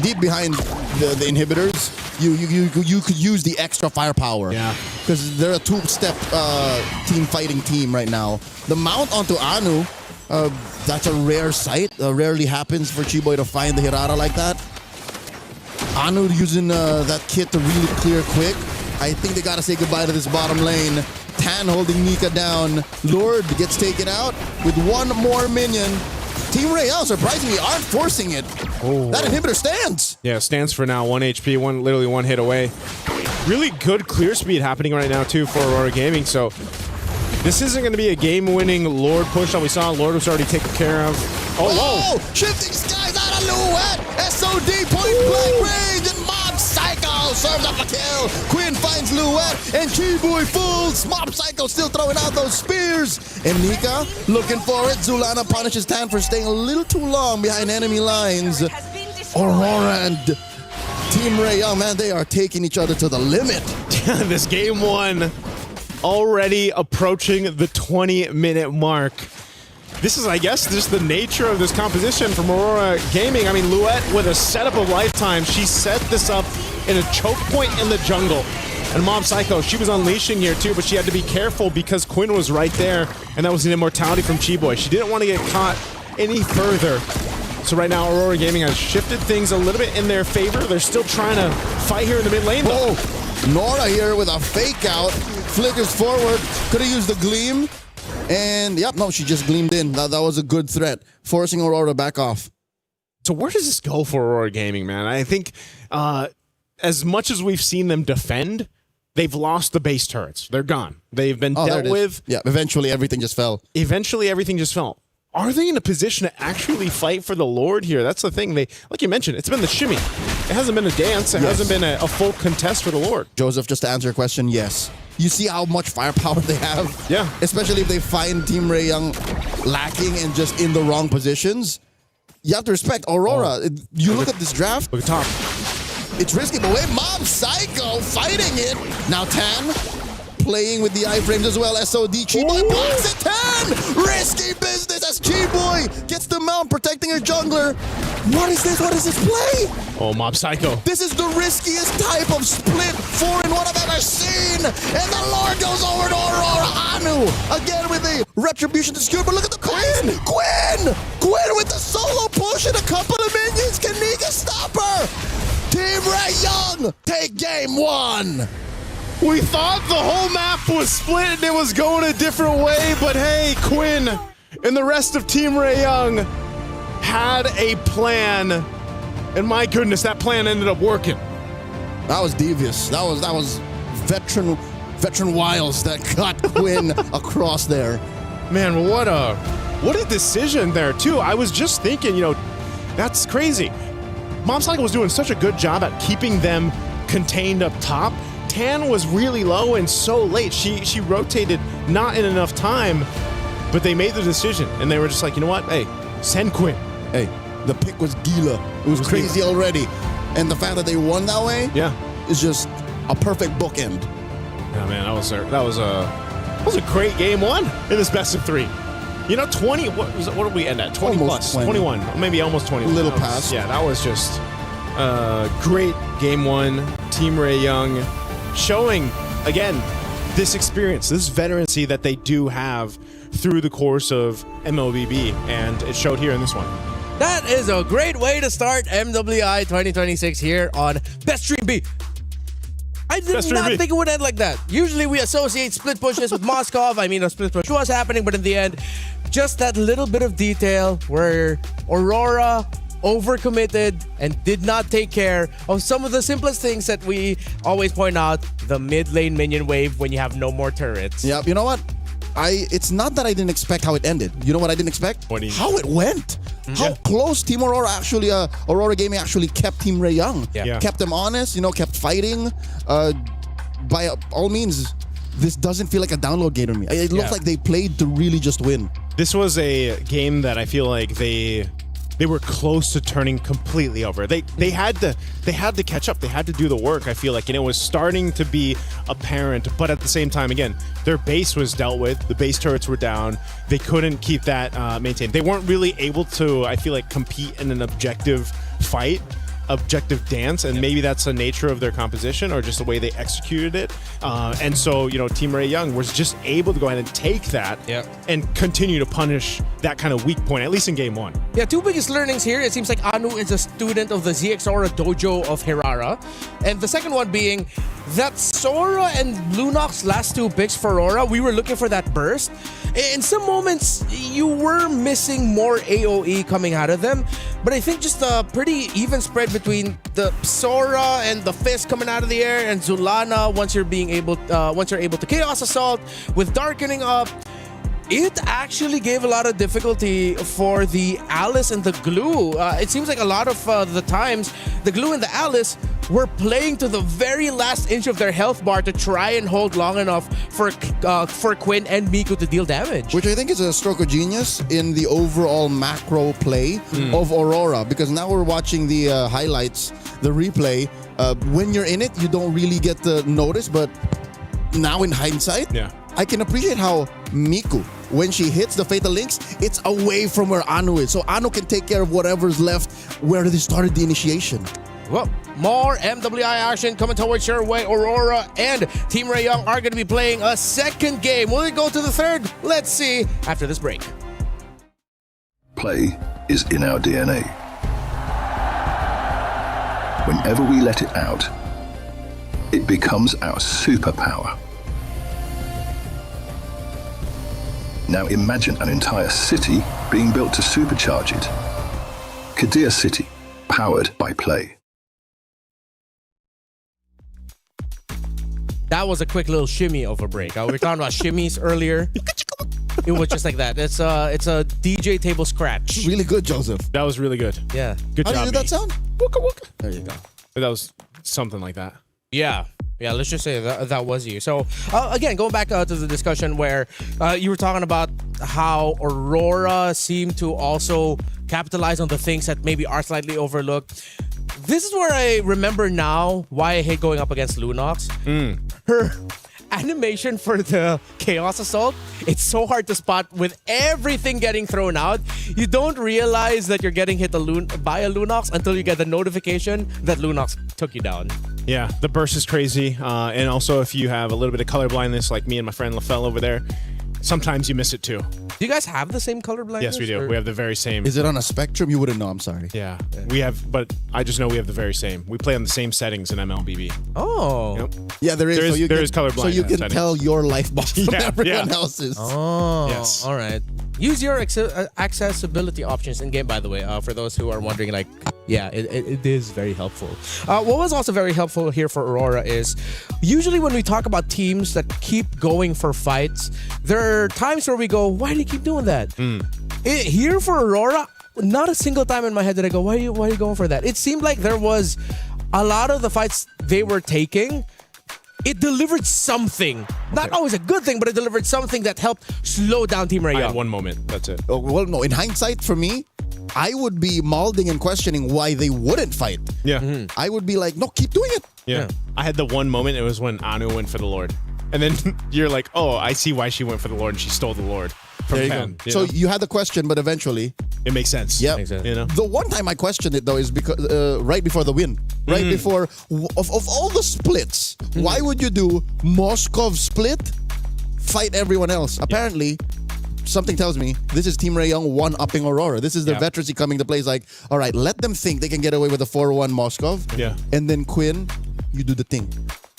J: Deep behind the inhibitors, you could use the extra firepower.
R: Yeah.
J: Because they're a 2-step team fighting team right now. The mount onto Anu, that's a rare sight. Rarely happens for Chiboy to find the Hirara like that. Anu using that kit to really clear quick. I think they got to say goodbye to this bottom lane. Tan holding Nika down. Lord gets taken out with 1 more minion. Team Ray Young surprisingly aren't forcing it.
R: Oh.
J: That inhibitor stands.
R: Yeah, stands for now. 1 HP, literally one hit away. Really good clear speed happening right now, too, for Aurora Gaming. So this isn't going to be a game-winning Lord push that we saw. Lord was already taken care of.
J: Oh, Shifting Skies out of Luet. SOD point-blank range, and Mob Psycho serves up a kill. Quinn finds Luet, and Chiboy falls. Mob Psycho still throwing out those spears. And Nika looking for it. Zulana punishes Tan for staying a little too long behind enemy lines. Aurora and Team Ray Young, man, they are taking each other to the limit.
R: This game 1 already approaching the 20-minute mark. This is, I guess, just the nature of this composition from Aurora Gaming. I mean, Luet with a setup of lifetime. She set this up in a choke point in the jungle. And Mob Psycho, she was unleashing here too, but she had to be careful because Quinn was right there, and that was an immortality from Chiboy. She didn't want to get caught any further. So right now, Aurora Gaming has shifted things a little bit in their favor. They're still trying to fight here in the mid lane, though.
J: Nora here with a fake out. Flickers forward. Could have used the gleam. And, yep, no, she just gleamed in. That was a good threat, forcing Aurora to back off.
R: So where does this go for Aurora Gaming, man? I think as much as we've seen them defend, they've lost the base turrets. They're gone. They've been dealt with.
J: Yeah, eventually everything just fell.
R: Are they in a position to actually fight for the Lord here? That's the thing. They, like you mentioned, it's been the shimmy. It hasn't been a dance. It hasn't been a full contest for the Lord.
J: Joseph, just to answer your question, yes. You see how much firepower they have?
R: Yeah.
J: Especially if they find Team Ray Young lacking and just in the wrong positions. You have to respect Aurora. You look at this draft.
R: Look at top.
J: It's risky, but wait, Mob Psycho fighting it. Now Tan playing with the iframes as well. SOD Chiboy blocks it. Tan! Risky business as Chiboy gets the mount protecting her jungler. What is this? What is this play?
R: Oh, Mob Psycho.
J: This is the riskiest type of split 4-in-1 I've ever seen. And the Lord goes over to Aurora. Anu again with the retribution to skewer. But look at the Quinn! Quinn with the solo push and a couple of minions. Can Nika stop her? Team Ray Young take game 1.
R: We thought the whole map was split and it was going a different way, but hey, Quinn and the rest of Team Ray Young had a plan, and my goodness, that plan ended up working.
J: That was devious. That was veteran veteran Wiles that got Quinn across there.
R: Man, what a decision there, too. I was just thinking, that's crazy. Momsaka was doing such a good job at keeping them contained up top. Tan was really low and so late. She rotated not in enough time, but they made the decision, and they were just like, you know what? Hey, send Quinn.
J: Hey, the pick was Gila. It was crazy already. And the fact that they won that way is just a perfect bookend.
R: Yeah, man, that was a great game one in this best of 3. 20, what did we end at? 20
J: almost
R: plus,
J: 20.
R: 21, maybe almost 20.
J: A little past.
R: Yeah, that was just great game one. Team Ray Young showing, again, this experience, this veterancy that they do have through the course of MLBB, and it showed here in this one.
I: That is a great way to start MWI 2026 here on Best Stream B. I did not think it would end like that. Usually we associate split pushes with Moskov. I mean, a split push was happening, but in the end, just that little bit of detail where Aurora overcommitted and did not take care of some of the simplest things that we always point out, the mid lane minion wave when you have no more turrets.
J: Yeah, you know what? It's not that I didn't expect how it ended. You know what I didn't expect? How it went. How close Team Aurora actually, Aurora Gaming actually kept Team Ray Young.
R: Yeah.
J: Kept them honest, kept fighting. By all means, this doesn't feel like a download game to me. It looks like they played to really just win.
R: This was a game that I feel like they were close to turning completely over. They had to catch up. They had to do the work, I feel like, and it was starting to be apparent, but at the same time, again, their base was dealt with. The base turrets were down. They couldn't keep that maintained. They weren't really able to, I feel like, compete in an objective fight, objective dance, and maybe that's the nature of their composition or just the way they executed it. And so, Team Ray Young was just able to go ahead and take that and continue to punish that kind of weak point, at least in game one.
I: Yeah, two biggest learnings here. It seems like Anu is a student of the ZX Aura dojo of Hirara. And the second one being that Sora and Lunox last 2 picks for Aurora, we were looking for that burst. In some moments, you were missing more AoE coming out of them, but I think just a pretty even spread between the Sora and the Fist coming out of the air and Zulana once you're able to Chaos Assault with Darkening up. It actually gave a lot of difficulty for the Alice and the Glue. It seems like a lot of the times, the Glue and the Alice were playing to the very last inch of their health bar to try and hold long enough for Quinn and Miku to deal damage.
J: Which I think is a stroke of genius in the overall macro play of Aurora, because now we're watching the highlights, the replay. When you're in it, you don't really get to notice, but now in hindsight, I can appreciate how Miku, when she hits the Fatal Links, it's away from where Anu is. So Anu can take care of whatever's left where they started the initiation.
I: Well, more MWI action coming towards your way. Aurora and Team Ray Young are going to be playing a second game. Will it go to the third? Let's see after this break.
K: Play is in our DNA. Whenever we let it out, it becomes our superpower. Now imagine an entire city being built to supercharge it. Kadir City, powered by Play.
I: That was a quick little shimmy of a break. We were talking about shimmies earlier. It was just like that. It's a DJ table scratch.
J: Really good, Joseph.
R: That was really good.
I: Yeah.
R: Good job.
J: How did that sound?
R: Wooka wooka.
J: There you go.
R: That was something like that.
I: Yeah. Yeah, let's just say that was you. So, again, going back to the discussion where you were talking about how Aurora seemed to also capitalize on the things that maybe are slightly overlooked. This is where I remember now why I hate going up against Lunox. Her animation for the Chaos Assault, it's so hard to spot with everything getting thrown out. You don't realize that you're getting hit by a Lunox until you get the notification that Lunox took you down.
R: Yeah, the burst is crazy. And also, if you have a little bit of color blindness like me and my friend LaFell over there, sometimes you miss it too.
I: Do you guys have the same color blindness?
R: Yes, we do.
I: Or?
R: We have the very same.
J: Is it on a spectrum? You wouldn't know. I'm sorry.
R: Yeah, we have, but I just know we have the very same. We play on the same settings in MLBB.
I: Oh.
R: Yep.
J: Yeah, there is.
R: There is color blindness.
J: So you can
R: settings.
J: tell your life bar from everyone else's.
I: Oh.
R: Yes.
I: All right. Use your accessibility options in game, by the way, for those who are wondering, like, Yeah, it is very helpful. What was also very helpful here for Aurora is usually when we talk about teams that keep going for fights, there are times where we go, why do you keep doing that? Here for Aurora, not a single time in my head did I go, why are you going for that? It seemed like there was a lot of the fights they were taking, it delivered something. Not always a good thing, but it delivered something that helped slow down Team Ray Young.
R: I had one moment. That's it.
J: Oh, well, no. In hindsight, for me, I would be molding and questioning why they wouldn't fight.
R: Yeah.
J: I would be like, no, keep doing it.
R: Yeah. I had the one moment. It was when Anu went for the Lord. And then you're like, oh, I see why she went for the Lord and she stole the Lord from
J: There you
R: Pen.
J: go. So you had the question, but eventually...
R: It makes sense.
J: Yeah.
R: You know?
J: The one time I questioned it, though, is because right before the win. Right before... Of all the splits, why would you do Moskov split, fight everyone else? Apparently... Something tells me this is Team Ray Young one-upping Aurora. This is the veterancy coming to play. It's like, all right, let them think they can get away with a 4-1 Moskov.
R: Yeah.
J: And then Quinn, you do the thing.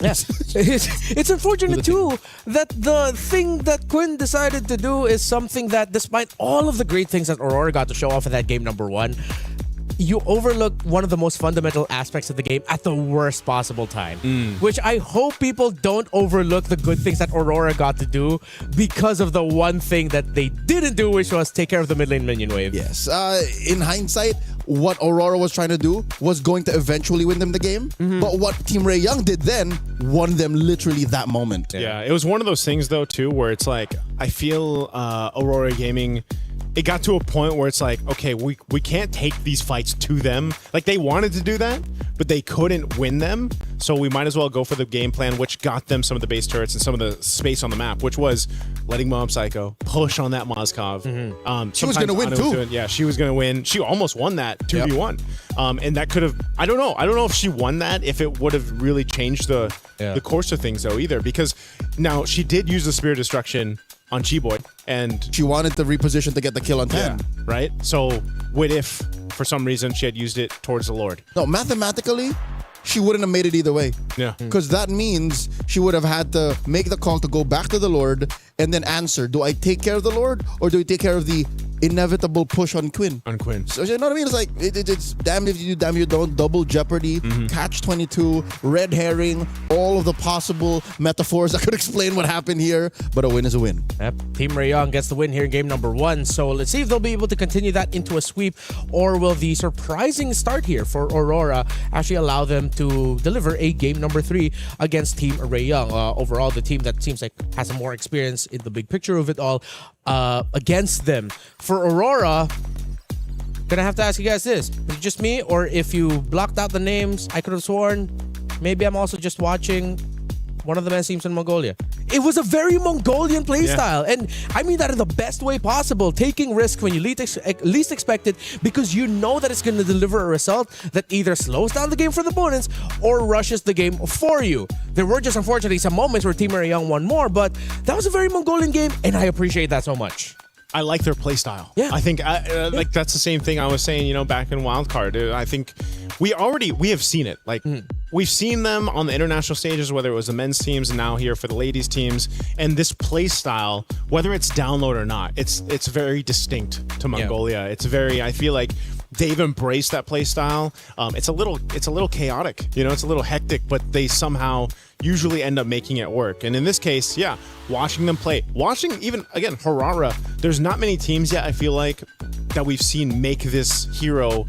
I: Yes. It's unfortunate too that the thing that Quinn decided to do is something that, despite all of the great things that Aurora got to show off in that game number 1, you overlook one of the most fundamental aspects of the game at the worst possible time. Which I hope people don't overlook the good things that Aurora got to do because of the one thing that they didn't do, which was take care of the mid lane minion wave.
J: Yes. In hindsight, what Aurora was trying to do was going to eventually win them the game. But what Team Ray Young did then won them literally that moment.
R: Yeah, it was one of those things, though, too, where it's like, I feel Aurora Gaming... It got to a point where it's like, okay, we can't take these fights to them. Like, they wanted to do that, but they couldn't win them. So we might as well go for the game plan, which got them some of the base turrets and some of the space on the map, which was letting Mob Psycho push on that Moskov.
J: She was going to win, too.
R: She was going to win. She almost won that 2v1. And that could have... I don't know. I don't know if she won that, if it would have really changed the course of things, though, either. Because now she did use the Spear of Destruction on G-Boy, and
J: she wanted to reposition to get the kill on 10.
R: Right? So what if, for some reason, she had used it towards the Lord?
J: No, mathematically, she wouldn't have made it either way.
R: Yeah.
J: Because that means she would have had to make the call to go back to the Lord and then answer, do I take care of the Lord or do I take care of the inevitable push on Quinn?
R: On Quinn.
J: So you know what I mean? It's like, it's damn if you do, damn if you don't, double jeopardy, catch-22, red herring, all of the possible metaphors that could explain what happened here, but a win is a win.
I: Yep. Team Ray Young gets the win here in game number 1. So let's see if they'll be able to continue that into a sweep, or will the surprising start here for Aurora actually allow them to deliver a game number 3 against Team Ray Young. Overall, the team that seems like has some more experience in the big picture of it all against them. For Aurora, gonna have to ask you guys this. Is it just me, or if you blocked out the names, I could have sworn maybe I'm also just watching one of the men's teams in Mongolia. It was a very Mongolian playstyle, and I mean that in the best way possible. Taking risk when you least expect it, because you know that it's going to deliver a result that either slows down the game for the opponents or rushes the game for you. There were just unfortunately some moments where Team Ray Young won more, but that was a very Mongolian game, and I appreciate that so much.
R: I like their play style.
I: Yeah.
R: I think like that's the same thing I was saying, back in Wildcard. I think we have seen it. Like we've seen them on the international stages, whether it was the men's teams and now here for the ladies teams. And this play style, whether it's download or not, it's very distinct to Mongolia. It's very, I feel like they've embraced that play style. It's a little chaotic, it's a little hectic, but they somehow usually end up making it work. And in this case, watching them play, watching even again Harara, there's not many teams yet I feel like that we've seen make this hero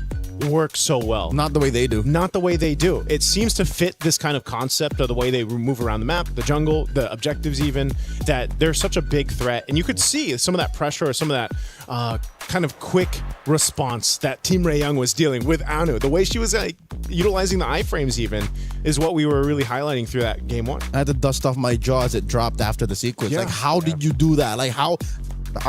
R: work so well.
J: Not the way they do.
R: Not the way they do. It seems to fit this kind of concept of the way they move around the map, the jungle, the objectives even, that they're such a big threat. And you could see some of that pressure or some of that kind of quick response that Team Ray Young was dealing with Anu. The way she was utilizing the iframes even is what we were really highlighting through that game 1.
J: I had to dust off my jaw as it dropped after the sequence. Like, how did you do that? Like, how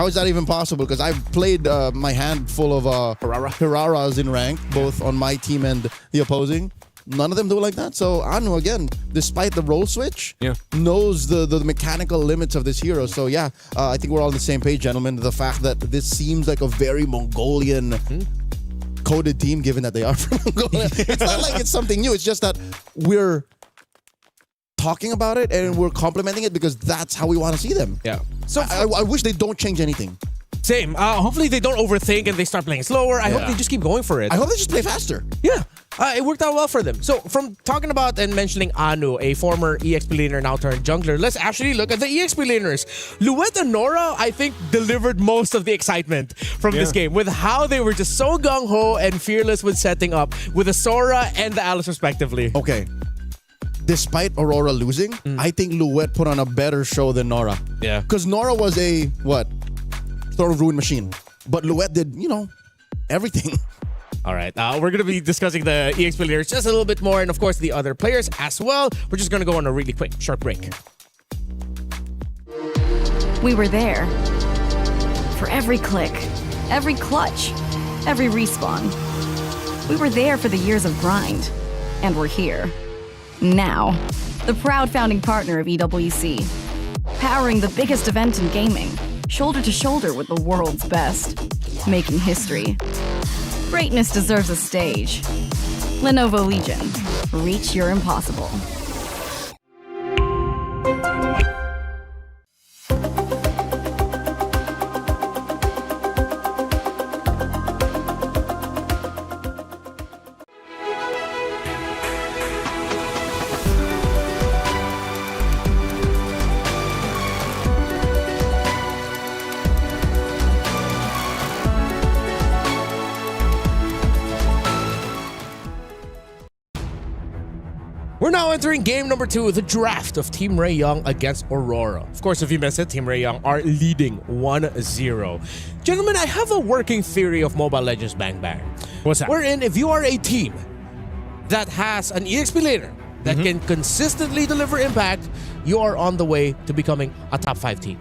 J: is that even possible? Because I've played my hand full of Hararas in rank, both on my team and the opposing. None of them do it like that. So Anu, again, despite the role switch, knows the mechanical limits of this hero. So I think we're all on the same page, gentlemen. The fact that this seems like a very Mongolian coded team, given that they are from Mongolia. It's not like it's something new. It's just that we're talking about it and we're complimenting it because that's how we want to see them.
I: Yeah.
J: So I wish they don't change anything.
I: Same. Hopefully they don't overthink and they start playing slower. I hope they just keep going for it.
J: I hope they just play faster.
I: Yeah. It worked out well for them. So from talking about and mentioning Anu, a former EXP laner now turned jungler, let's actually look at the EXP laners. Luet and Nora, I think, delivered most of the excitement from this game with how they were just so gung-ho and fearless with setting up with the Sora and the Alice respectively.
J: Okay. Despite Aurora losing, I think Luet put on a better show than Nora.
I: Yeah.
J: Because Nora was a, sort of ruined machine. But Luet did, everything.
I: All right, we're going to be discussing the EXP players just a little bit more and, of course, the other players as well. We're just going to go on a really quick, short break.
S: We were there. For every click, every clutch, every respawn. We were there for the years of grind. And we're here. Now. The proud founding partner of EWC. Powering the biggest event in gaming. Shoulder to shoulder with the world's best. Making history. Greatness deserves a stage. Lenovo Legion. Reach your impossible.
I: We're now entering game number 2, the draft of Team Ray Young against Aurora. Of course, if you missed it, Team Ray Young are leading 1-0. Gentlemen, I have a working theory of Mobile Legends Bang Bang.
R: What's that?
I: Wherein, if you are a team that has an EXP laner that can consistently deliver impact, you are on the way to becoming a top 5 team.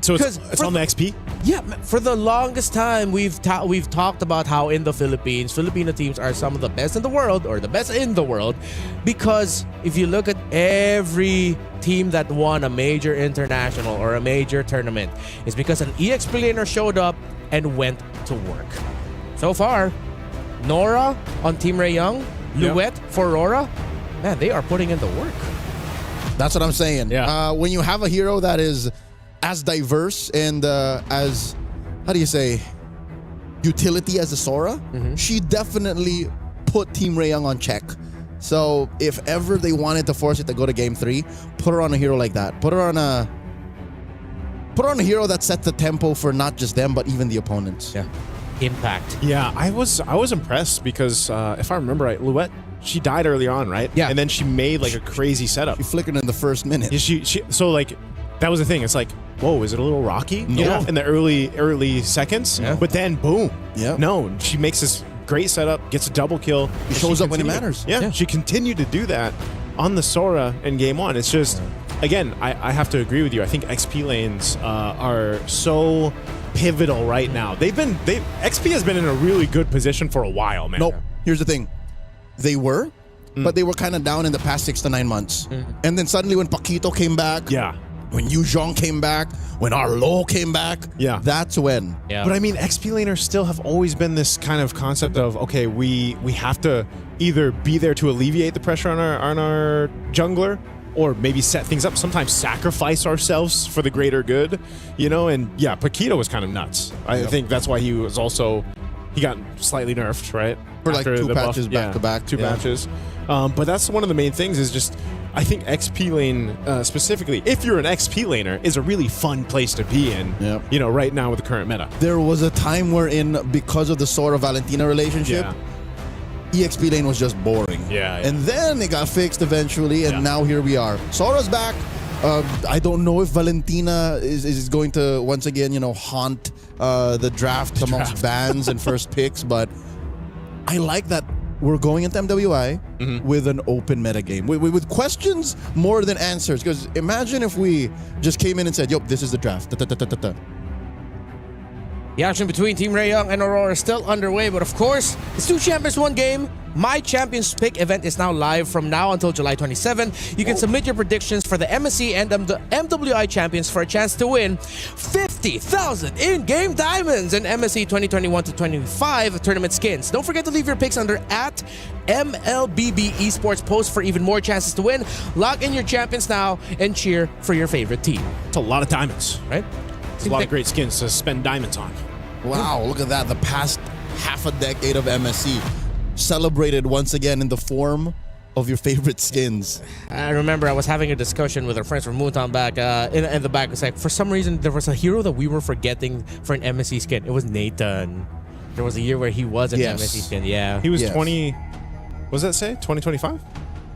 R: So it's on the XP?
I: Yeah, for the longest time, we've talked about how in the Philippines, Filipino teams are some of the best in the world, or the best in the world, because if you look at every team that won a major international or a major tournament, it's because an EXP laner showed up and went to work. So far, Nora on Team Ray Young, Luet for Aurora, man, they are putting in the work.
J: That's what I'm saying.
R: Yeah.
J: When you have a hero that is as diverse and as, how do you say, utility as a Sora, she definitely put Team Ray Young on check. So if ever they wanted to force it to go to game 3, put her on a hero like that. Put her on a hero that sets the tempo for not just them, but even the opponents.
I: Yeah. Impact.
R: Yeah, I was impressed because if I remember right, Luet, she died early on, right?
J: Yeah.
R: And then she made like a crazy setup.
J: She flickered in the first minute.
R: Yeah, so like, that was the thing. It's like, whoa, is it a little rocky? You know, in the early seconds.
J: Yeah.
R: But then, boom.
J: Yeah.
R: No, she makes this great setup, gets a double kill.
J: She shows up when it matters.
R: Yeah, she continued to do that on the Sora in game 1. It's just, again, I have to agree with you. I think XP lanes are so pivotal right now. XP has been in a really good position for a while, man.
J: Nope. Here's the thing. They were, but they were kind of down in the past 6 to 9 months. And then suddenly when Paquito came back, when Yu Zhong came back, when Arlo came back, that's when.
I: Yeah.
R: But I mean, XP laners still have always been this kind of concept of, okay, we have to either be there to alleviate the pressure on our jungler, or maybe set things up, sometimes sacrifice ourselves for the greater good, you know? And yeah, Paquito was kind of nuts. I think that's why he got slightly nerfed, right?
J: For like
R: After
J: 2
R: the
J: patches
R: buff.
J: back to back.
R: Two patches. But that's one of the main things is just, I think XP lane specifically, if you're an XP laner, is a really fun place to be in, you know, right now with the current meta.
J: There was a time wherein, because of the Sora-Valentina relationship, EXP lane was just boring. And then it got fixed eventually, and now here we are. Sora's back. I don't know if Valentina is going to, once again, you know, haunt the draft amongst bans and first picks, but I like that we're going into MWI with an open meta game. With questions more than answers. Because imagine if we just came in and said, "Yup, this is the draft."
I: The action between Team Ray Young and Aurora is still underway, but of course, it's 2 champions, 1 game. My Champions Pick event is now live from now until July 27. You can submit your predictions for the MSC and the MWI champions for a chance to win 50,000 in-game diamonds and MSC 2021-25 tournament skins. Don't forget to leave your picks under @MLBB Esports post for even more chances to win. Lock in your champions now and cheer for your favorite team.
R: It's a lot of diamonds,
I: right?
R: There's a lot of great skins to spend diamonds on.
J: Wow, look at that. The past half a decade of MSC celebrated once again in the form of your favorite skins.
I: I remember I was having a discussion with our friends from Moontown back in the back. It's like, for some reason, there was a hero that we were forgetting for an MSC skin. It was Nathan. There was a year where he was an MSC skin. Yeah.
R: He was 20... What does that say? 2025?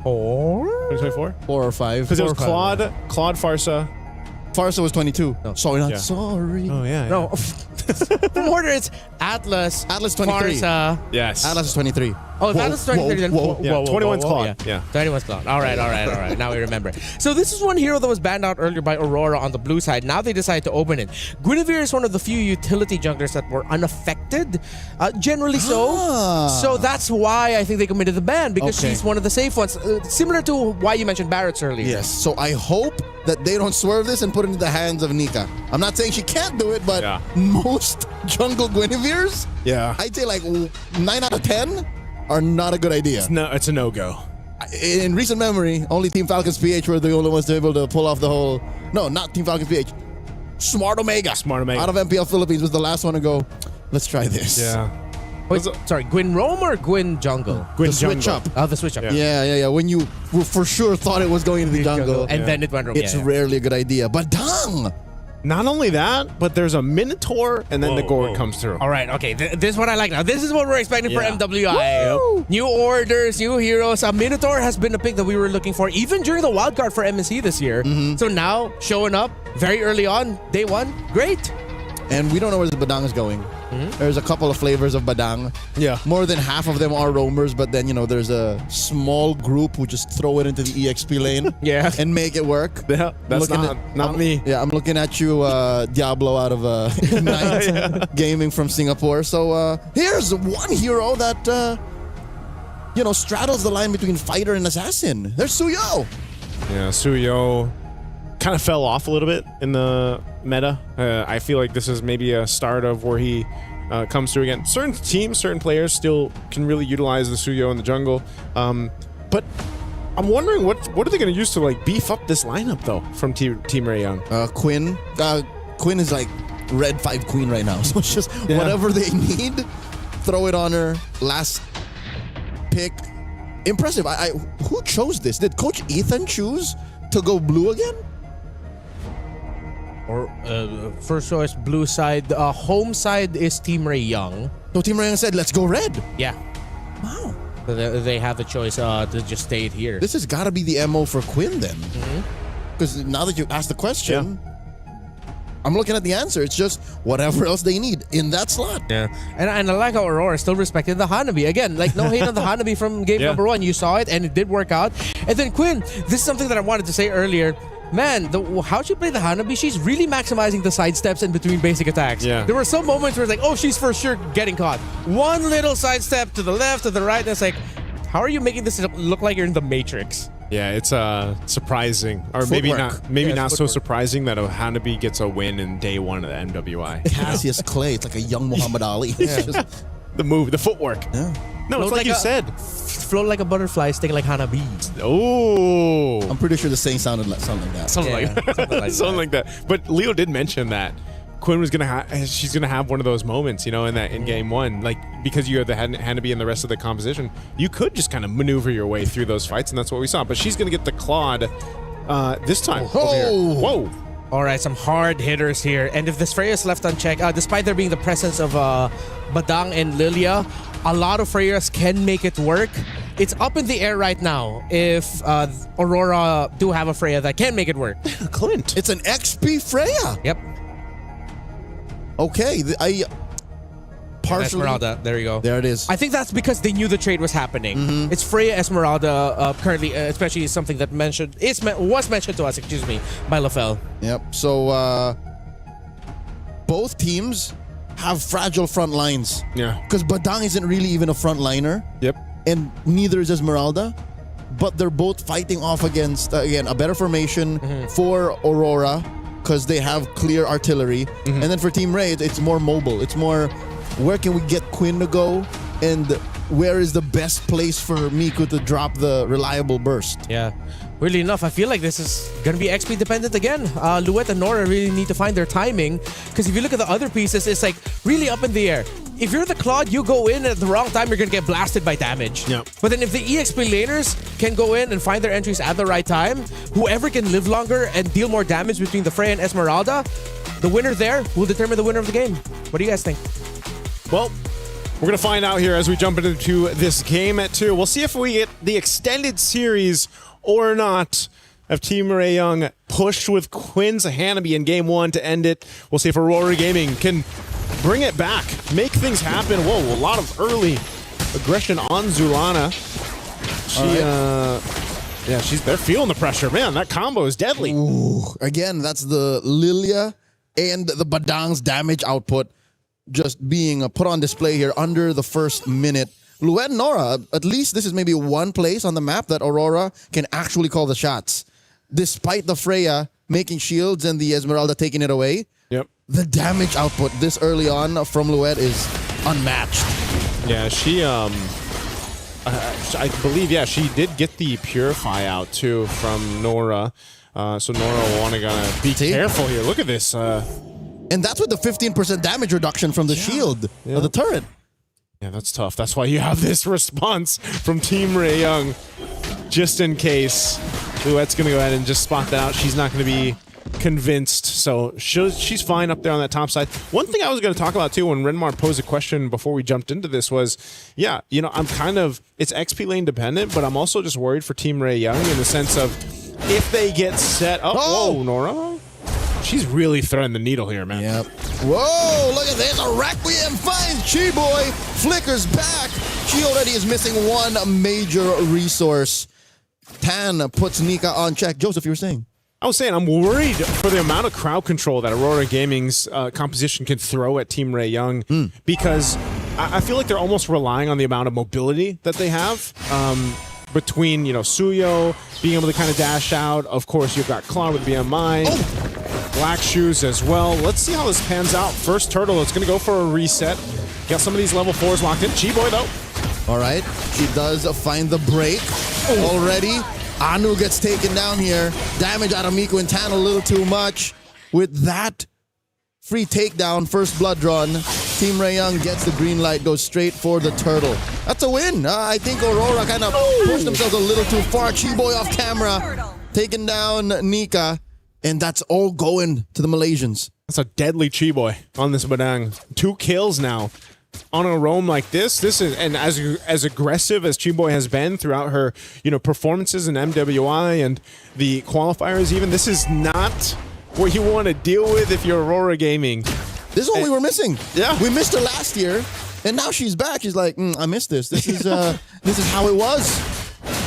R: 2024?
J: 4 or 5.
R: Because it was Claude, Farsa.
J: Farsa was 22.
I: No.
J: Sorry, not sorry.
R: Oh, yeah.
I: No. From order, it's Atlas.
J: Atlas 23.
I: Farsa.
R: Yes.
J: Atlas is 23.
I: Oh, Atlas 23. Then
J: whoa.
R: Yeah, 21's Claude. Yeah.
I: 21's Claude. All right. Now we remember. So this is one hero that was banned out earlier by Aurora on the blue side. Now they decide to open it. Guinevere is one of the few utility junglers that were unaffected. Generally so. So that's why I think they committed the ban, because she's one of the safe ones. Similar to why you mentioned Barrett's earlier.
J: Yes. So I hope that they don't swerve this and put it into the hands of Nika. I'm not saying she can't do it, but most jungle Guineveres, I'd say like 9 out of 10 are not a good idea.
R: It's a no-go.
J: In recent memory, only Team Falcons PH were the only ones to be able to pull off the whole... No, not Team Falcons PH. Smart Omega. Out of MPL Philippines was the last one to go, let's try this.
R: Yeah.
I: Wait, sorry, Gwyn Roam or Gwyn Jungle?
J: The switch up.
I: Oh, the switch up.
J: Yeah. When you for sure thought it was going into the jungle.
I: And then it went wrong.
J: It's rarely a good idea. But dang!
R: Not only that, but there's a Minotaur, and then the Gourd comes through.
I: All right, okay. This is what I like now. This is what we're expecting for MWI. New orders, new heroes. Minotaur has been a pick that we were looking for, even during the wildcard for MSC this year. So now, showing up very early on, day one, great.
J: And we don't know where the Badang is going. There's a couple of flavors of Badang.
R: Yeah.
J: More than half of them are roamers, but then, there's a small group who just throw it into the EXP lane and make it work.
R: Yeah, that's not me.
J: Yeah, I'm looking at you, Diablo out of Ignite Gaming from Singapore. So here's one hero that, straddles the line between fighter and assassin. There's Suyo.
R: Yeah, Suyo kind of fell off a little bit in the meta. I feel like this is maybe a start of where he comes through again. Certain teams, certain players still can really utilize the Suyo in the jungle. But I'm wondering what are they going to use to beef up this lineup though from Team Ray Young?
J: Quinn. Quinn is like red 5 queen right now. So it's just whatever they need, throw it on her. Last pick. Impressive. Who chose this? Did Coach Ethan choose to go blue again?
I: Or first choice, blue side. Home side is Team Ray Young.
J: So Team Ray Young said, let's go red.
I: Yeah.
J: Wow.
I: So they have the choice to just stay it here.
J: This has got to be the MO for Quinn then. Because now that you asked the question, I'm looking at the answer. It's just whatever else they need in that slot.
I: Yeah. And I like how Aurora still respected the Hanabi. Again, no hate on the Hanabi from game number 1. You saw it and it did work out. And then Quinn, this is something that I wanted to say earlier. Man, how she played the Hanabi, she's really maximizing the sidesteps in between basic attacks.
R: Yeah.
I: There were some moments where it's like, oh, she's for sure getting caught. One little sidestep to the left, to the right, and it's like, how are you making this look like you're in the Matrix?
R: Yeah, it's surprising. Or
J: Footwork.
R: maybe not so surprising that a Hanabi gets a win in day 1 of the MWI.
J: Cassius Clay, it's like a young Muhammad Ali.
R: It's just the move, the footwork.
J: Yeah.
R: No, it's like you said.
I: Float like a butterfly, sting like Hanabi.
R: Oh.
J: I'm pretty sure the saying sounded like something like that.
R: Something like that. But Leo did mention that Quinn was she's gonna have one of those moments, in game 1, because you have the Hanabi and the rest of the composition, you could just kind of maneuver your way through those fights, and that's what we saw. But she's gonna get the Claude this time. Whoa!
I: All right, some hard hitters here, and if this Freya is left unchecked, despite there being the presence of Badang and Lilia, a lot of Freyas can make it work. It's up in the air right now if Aurora do have a Freya that can make it work.
R: Clint.
J: It's an XP Freya.
I: Yep.
J: Okay, partially.
I: Esmeralda, there you go.
J: There it is.
I: I think that's because they knew the trade was happening. It's Freya Esmeralda currently, especially something that was mentioned to us, by LaFell.
J: Yep. So both teams have fragile front lines.
R: Yeah.
J: Because Badang isn't really even a front liner.
R: Yep.
J: And neither is Esmeralda. But they're both fighting off against, again, a better formation for Aurora because they have clear artillery. And then for Team Ray, it's more mobile. It's more, where can we get Quinn to go? And where is the best place for Miku to drop the reliable burst?
I: Yeah. Weirdly enough, I feel like this is going to be XP dependent again. Luet and Nora really need to find their timing, because if you look at the other pieces, it's like really up in the air. If you're the Claude, you go in at the wrong time, you're going to get blasted by damage.
R: Yep.
I: But then if the EXP laners can go in and find their entries at the right time, whoever can live longer and deal more damage between the Freya and Esmeralda, the winner there will determine the winner of the game. What do you guys think?
R: Well, we're going to find out here as we jump into this game at 2. We'll see if we get the extended series or not. If Team Ray Young pushed with Quinn's Hanabi in game 1 to end it. We'll see if Aurora Gaming can bring it back, make things happen. Whoa, a lot of early aggression on Zulana. They're feeling the pressure. Man, that combo is deadly.
J: Ooh, again, that's the Lilia and the Badang's damage output just being put on display here under the first minute. Luet and Nora, at least this is maybe one place on the map that Aurora can actually call the shots. Despite the Freya making shields and the Esmeralda taking it away, the damage output this early on from Luet is unmatched.
R: Yeah, she, I believe, she did get the Purify out too from Nora. So Nora will want to be careful here. Look at this.
J: And that's with the 15% damage reduction from the shield of the turret.
R: Yeah, that's tough. That's why you have this response from Team Ray Young, just in case. Luet's going to go ahead and just spot that out. She's not going to be convinced, so she's fine up there on that top side. One thing I was going to talk about too when Renmar posed a question before we jumped into this was, I'm kind of, it's XP lane dependent, but I'm also just worried for Team Ray Young in the sense of if they get set up. Whoa, Nora. She's really threading the needle here, man.
J: Yep. Whoa, look at this. A Requiem finds Chi-Boy. Flickers back. She already is missing one major resource. Tan puts Nika on check. Joseph, you were saying?
R: I was saying I'm worried for the amount of crowd control that Aurora Gaming's composition can throw at Team Ray Young because I feel like they're almost relying on the amount of mobility that they have. Between, Suyo being able to kind of dash out. Of course, you've got Claude with BMI. Black Shoes as well. Let's see how this pans out. First Turtle, it's going to go for a reset. Got some of these level 4s locked in. Chi-Boy, though.
J: All right. She does find the break already. Anu gets taken down here. Damage out of Miku and Tan a little too much. With that free takedown, first blood drawn, Team Ray Young gets the green light, goes straight for the turtle. That's a win. I think Aurora kind of pushed themselves a little too far. Chi-Boy off camera, taking down Nika, and that's all going to the Malaysians.
R: That's a deadly Chi-Boy on this Badang. 2 kills now on a roam like this. This is, and as aggressive as Chi-Boy has been throughout her, performances in MWI and the qualifiers even, this is not what you want to deal with if you're Aurora Gaming.
J: This is what we were missing.
R: Yeah.
J: We missed her last year, and now she's back. She's like, I missed this. This is how it was.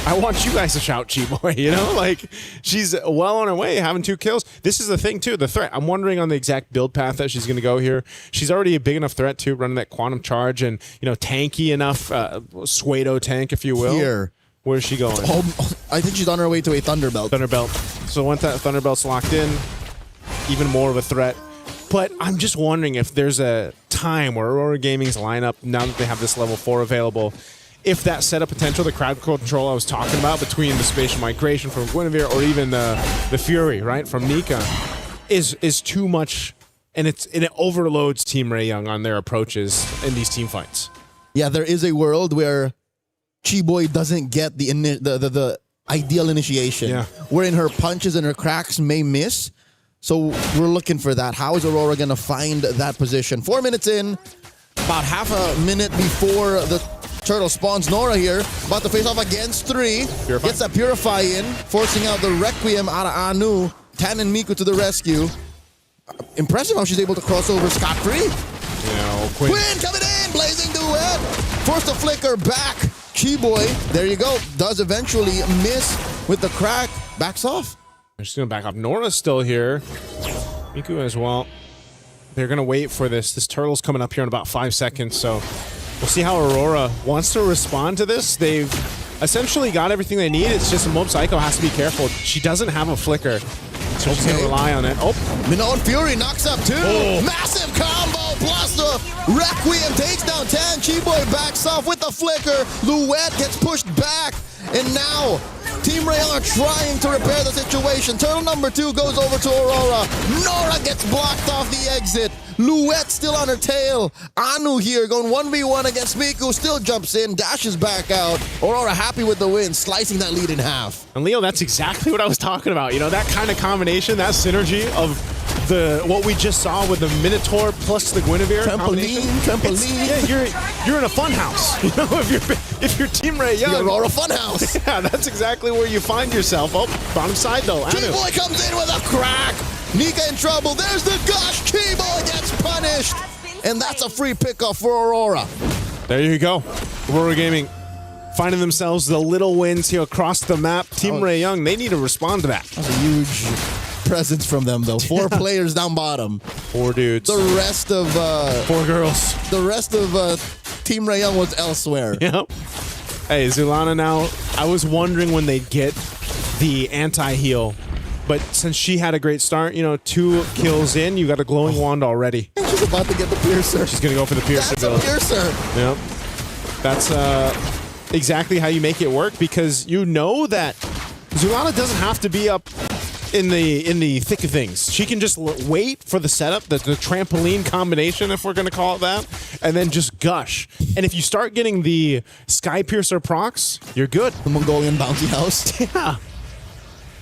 R: I want you guys to shout Chi-Boy, Like, she's well on her way, having 2 kills. This is the thing, too, the threat. I'm wondering on the exact build path that she's going to go here. She's already a big enough threat, too, running that Quantum Charge and, tanky enough, Suedo tank, if you will.
J: Here.
R: Where's she going?
J: I think she's on her way to a Thunderbelt.
R: So once that Thunderbelt's locked in, even more of a threat. But I'm just wondering if there's a time where Aurora Gaming's lineup, now that they have this level 4 available, if that setup potential, the crowd control I was talking about between the spatial migration from Guinevere or even the Fury, right, from Nika, is too much, and it overloads Team Ray Young on their approaches in these team fights.
J: Yeah, there is a world where Chi-Boy doesn't get the ideal initiation, wherein her punches and her cracks may miss. So we're looking for that. How is Aurora going to find that position? 4 minutes in, about half a minute before the turtle spawns. Nora here, about to face off against 3.
R: Purify.
J: Gets that Purify in, forcing out the Requiem out of Anu. Tan and Miku to the rescue. Impressive how she's able to cross over scot-free. Quinn coming in, blazing duet. Forced the flicker back. Chi-Boy, there you go, does eventually miss with the crack. Backs off.
R: They're just going to back up. Nora's still here. Miku as well. They're going to wait for this. This turtle's coming up here in about 5 seconds, so we'll see how Aurora wants to respond to this. They've essentially got everything they need. It's just Mob Psycho has to be careful. She doesn't have a flicker, so she's going to rely on it.
J: Minot Fury knocks up 2. Massive combo plus the Requiem takes down Tan. Chi-Boy backs off with the flicker. Luet gets pushed back, and now Team Rayon are trying to repair the situation. Turtle number 2 goes over to Aurora. Nora gets blocked off the exit. Louette still on her tail. Anu here going 1v1 against Miku. Still jumps in, dashes back out. Aurora happy with the win, slicing that lead in half.
R: And Leo, that's exactly what I was talking about. You know, that kind of combination, that synergy of what we just saw with the Minotaur plus the Guinevere
J: Trampoline.
R: Yeah, you're in a fun house. You know, if you're Team Rayon.
J: The Aurora fun house.
R: Yeah, that's exactly where you find yourself. Oh, bottom side though.
J: Chi-Boy comes in with a crack. Nika in trouble. There's the gush. Chi-Boy gets punished. And that's a free pickoff for Aurora.
R: There you go. Aurora Gaming finding themselves the little wins here across the map. Team Rayon, they need to respond to that.
J: That's a huge presence from them, though. 4 players down bottom.
R: 4 dudes.
J: The rest of
R: 4 girls.
J: The rest of Team Rayon was elsewhere.
R: Yep. Hey, Zulana now, I was wondering when they'd get the anti-heal. But since she had a great start, you know, 2 kills in, you got a glowing wand already.
J: She's about to get the piercer.
R: She's going to go for the piercer build.
J: That's a piercer.
R: Yep. That's exactly how you make it work, because you know that Zulana doesn't have to be up in the thick of things. She can just wait for the setup, the trampoline combination, if we're going to call it that, and then just gush. And if you start getting the Sky Piercer procs, you're good.
J: The Mongolian bounty house.
R: Yeah.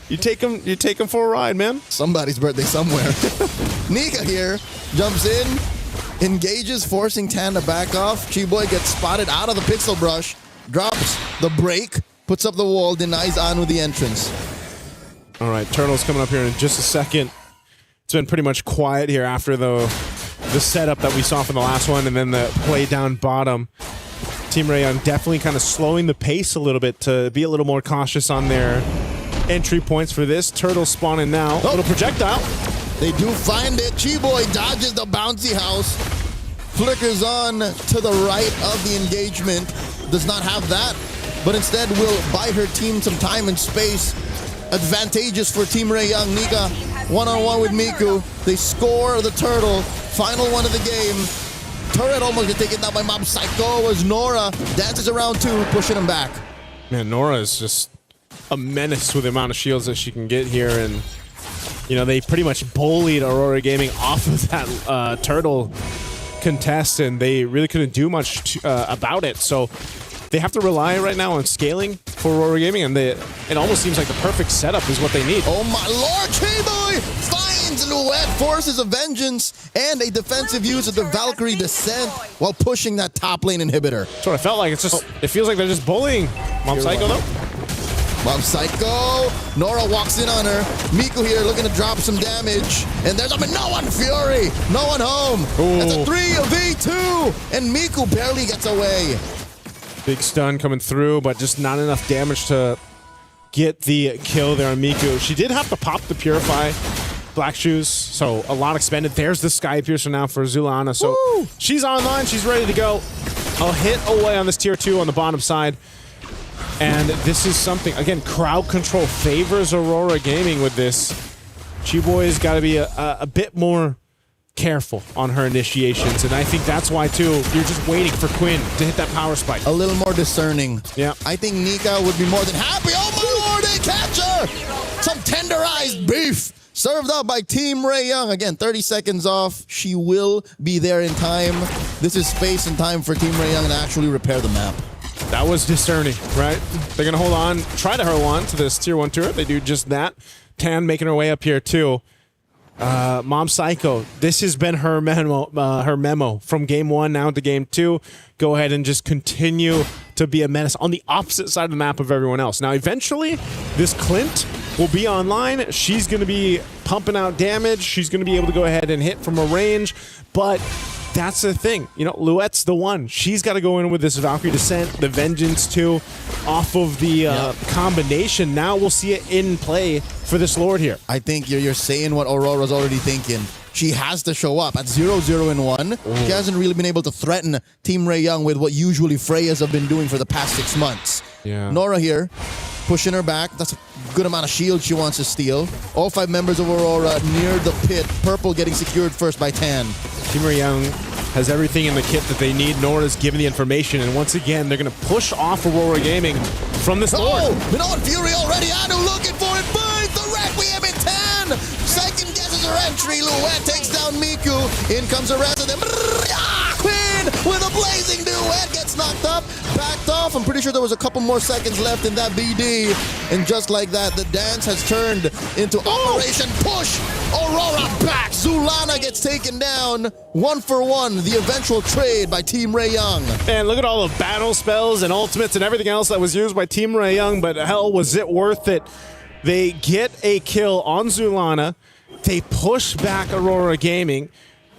R: You take them for a ride, man.
J: Somebody's birthday somewhere. Nika here jumps in, engages, forcing Tan to back off. Chi-Boy gets spotted out of the pixel brush, drops the break, puts up the wall, denies Anu the entrance.
R: All right, Turtle's coming up here in just a second. It's been pretty much quiet here after the setup that we saw from the last one, and then the play down bottom. Team Rayon definitely kind of slowing the pace a little bit to be a little more cautious on their entry points for this. Turtle spawning now.
J: Oh.
R: Little projectile.
J: They do find it. Chi-Boy dodges the bouncy house. Flickers on to the right of the engagement. Does not have that, but instead will buy her team some time and space. Advantageous for Team Rayon. Nika one-on-one with Miku. They score the turtle. Final one of the game. Turret almost gets taken down by Mob Psycho as Nora dances around 2, pushing him back.
R: Man, Nora is just a menace with the amount of shields that she can get here, and you know, they pretty much bullied Aurora Gaming off of that turtle contest, and they really couldn't do much about it. So they have to rely right now on scaling for Aurora Gaming, and it almost seems like the perfect setup is what they need.
J: Oh my lord, Chi-Boy finds Louette, forces a vengeance, and a defensive use of the Valkyrie Descent while pushing that top lane inhibitor.
R: That's what I felt like. It's just, it feels like they're just bullying Mob Psycho though.
J: Mob Psycho. Nora walks in on her. Miku here looking to drop some damage. And there's no one Fury. No one home.
R: Ooh.
J: That's a 3v2. And Miku barely gets away.
R: Big stun coming through, but just not enough damage to get the kill there on Miku. She did have to pop the Purify Black Shoes, so a lot expended. There's the Sky Piercer now for Zulana. So she's online. She's ready to go. A hit away on this tier 2 on the bottom side. And this is something, again, crowd control favors Aurora Gaming with this. Chi-Boy's got to be a bit more careful on her initiations, and I think that's why, too, you're just waiting for Quinn to hit that power spike.
J: A little more discerning.
R: Yeah.
J: I think Nika would be more than happy. Oh my lord, they catch her! Some tenderized beef served up by Team Rayon. Again, 30 seconds off. She will be there in time. This is space and time for Team Rayon to actually repair the map.
R: That was discerning, right? They're going to hold on, try to hold on to this tier 1 turret. They do just that. Tan making her way up here, too. Mom Psycho, this has been her memo from game 1 now to game 2. Go ahead and just continue to be a menace on the opposite side of the map of everyone else. Now, eventually, this Clint will be online. She's going to be pumping out damage. She's going to be able to go ahead and hit from a range, but that's the thing. You know, Louette's the one. She's got to go in with this Valkyrie Descent, the Vengeance too, off of the combination. Now we'll see it in play for this Lord here.
J: I think you're saying what Aurora's already thinking. She has to show up at 0-0-1. She hasn't really been able to threaten Team Rayon with what usually Freyas have been doing for the past 6 months.
R: Yeah.
J: Nora here, pushing her back. That's a good amount of shield she wants to steal. All 5 members of Aurora near the pit. Purple getting secured first by Tan.
R: Team Rayon has everything in the kit that they need. Nora's given the information, and once again, they're going to push off Aurora Gaming from this Lord.
J: Oh, Minoan Fury already. Anu looking for it. Finds the Requiem in 10. Second guesses her entry. Luet takes down Miku. In comes the rest of them. Quinn with a blazing duet gets knocked up, backed off. I'm pretty sure there was a couple more seconds left in that BD. And just like that, the dance has turned into Operation Push. Aurora back. Zulana gets taken down. 1-for-1. The eventual trade by Team Ray Young.
R: And look at all the battle spells and ultimates and everything else that was used by Team Ray Young, but hell, was it worth it? They get a kill on Zulana. They push back Aurora Gaming.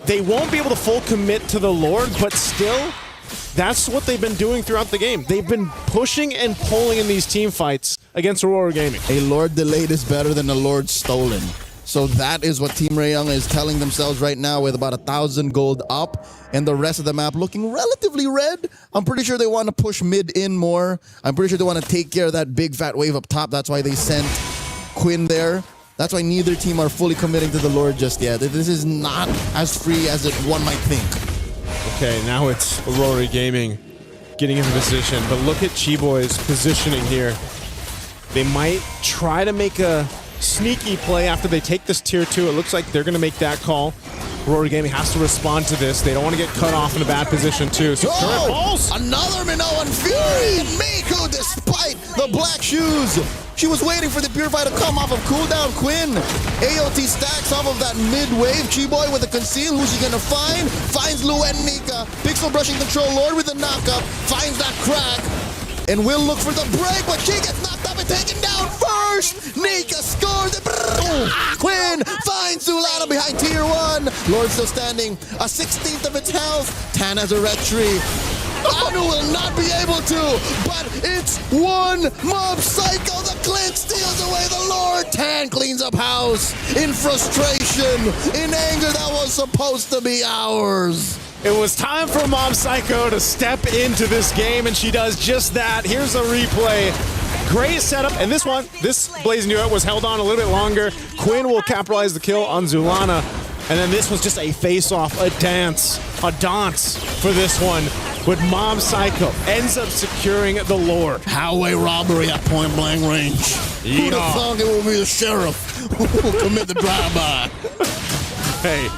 R: They won't be able to full commit to the Lord, but still, that's what they've been doing throughout the game. They've been pushing and pulling in these team fights against Aurora Gaming.
J: A Lord delayed is better than a Lord stolen. So that is what Team Ray Young is telling themselves right now with about 1,000 gold up and the rest of the map looking relatively red. I'm pretty sure they want to push mid in more. I'm pretty sure they want to take care of that big fat wave up top. That's why they sent Quinn there. That's why neither team are fully committing to the Lord just yet. This is not as free as one might think.
R: Okay, now it's Aurora Gaming getting into position, but look at Chiboy's positioning here. They might try to make a sneaky play after they take this tier 2. It looks like they're going to make that call. Aurora Gaming has to respond to this. They don't want to get cut off in a bad position too. So
J: another Minoan Fury! And Miku, despite the black shoes, she was waiting for the Purify to come off of cooldown. Quinn, AOT stacks off of that mid-wave. Chiboy with a conceal. Who's she going to find? Finds Luen Nika. Pixel brushing control. Lord with the knockup. Finds that crack. And will look for the break, but she gets knocked up and taken down first. Nika scores. Quinn finds Zulana behind tier 1. Lord still standing. A 16th of its health. Tan has a red tree. Anu will not be able to, but it's one Mob Psycho. The Clint steals away the Lord. Tan cleans up house in frustration, in anger that was supposed to be ours.
R: It was time for Mob Psycho to step into this game, and she does just that. Here's a replay. Great setup, and this Blazing Duet was held on a little bit longer. Quinn will capitalize the kill on Zulana, and then this was just a face-off, a dance for this one. But Mob Psycho ends up securing the Lord.
J: Highway robbery at point-blank range. Who'd have thought it would be the sheriff who will commit the drive-by?
R: Hey,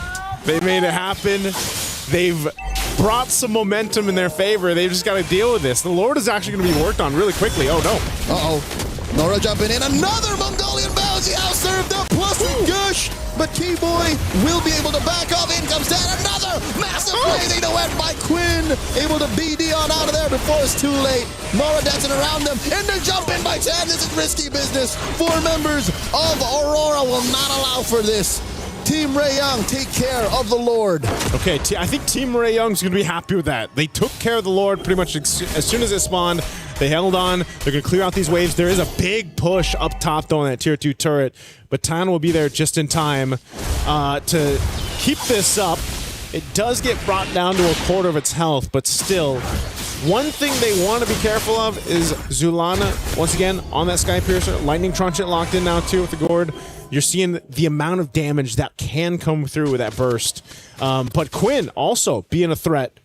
R: they made it happen. They've brought some momentum in their favor. They've just got to deal with this. The Lord is actually going to be worked on really quickly. Oh, no.
J: Uh-oh. Nora jumping in. Another Mongolian bouncy out served up. Plus with Gush. But Keyboy will be able to back off. In comes down. Another massive blazing duet by Quinn. Able to BD on out of there before it's too late. Nora dancing around them. And they're jumping by 10. This is risky business. 4 members of Aurora will not allow for this. Team Ray Young, take care of the Lord.
R: Okay, I think Team Ray Young's going to be happy with that. They took care of the Lord pretty much as soon as it spawned. They held on. They're going to clear out these waves. There is a big push up top, though, on that tier 2 turret. But Tan will be there just in time to keep this up. It does get brought down to a quarter of its health, but still, one thing they want to be careful of is Zulana, once again, on that Sky Piercer. Lightning Trunchet locked in now, too, with the Gourd. You're seeing the amount of damage that can come through with that burst. But Quinn also being a threat.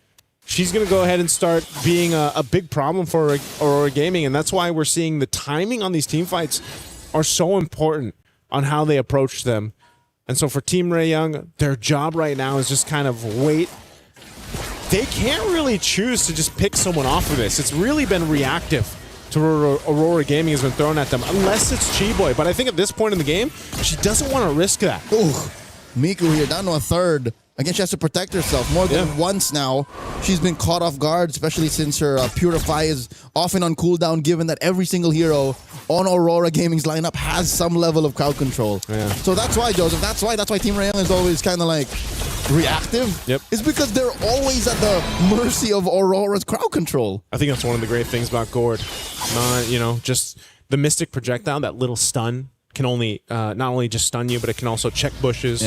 R: She's going to go ahead and start being a big problem for Aurora Gaming, and that's why we're seeing the timing on these team fights are so important on how they approach them. And so for Team Ray Young, their job right now is just kind of wait. They can't really choose to just pick someone off of this. It's really been reactive to Aurora Gaming has been thrown at them, unless it's Chiboy. But I think at this point in the game, she doesn't want to risk that.
J: Ooh, Miku here down to a third. Again, she has to protect herself more than once now. She's been caught off guard, especially since her Purify is often on cooldown, given that every single hero on Aurora Gaming's lineup has some level of crowd control.
R: Yeah.
J: So that's why, Joseph, that's why Team Ray Young is always kind of like reactive.
R: Yep.
J: It's because they're always at the mercy of Aurora's crowd control.
R: I think that's one of the great things about Gourd. Just the Mystic Projectile, that little stun can only not only just stun you, but it can also check bushes,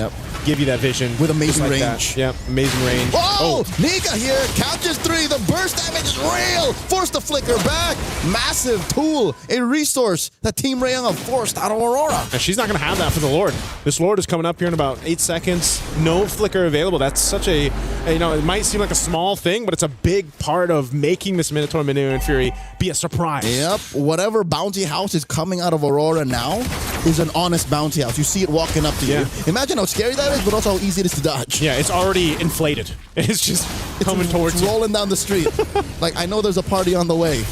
R: give you that vision
J: with amazing
R: like
J: range.
R: That. Yep, amazing range.
J: Oh, Nika here catches 3. The burst damage is real. Forced the flicker back. Massive tool, a resource that Team Rayong have forced out of Aurora.
R: And she's not going to have that for the Lord. This Lord is coming up here in about 8 seconds. No flicker available. That's such a, you know, it might seem like a small thing, but it's a big part of making this Minotaur Minion Fury be a surprise.
J: Yep, whatever bounty house is coming out of Aurora now is an honest bounty house. You see it walking up to you. Imagine how scary that is, but also how easy it is to dodge.
R: Yeah, it's already inflated. It's just coming towards you.
J: Rolling down the street. Like, I know there's a party on the way.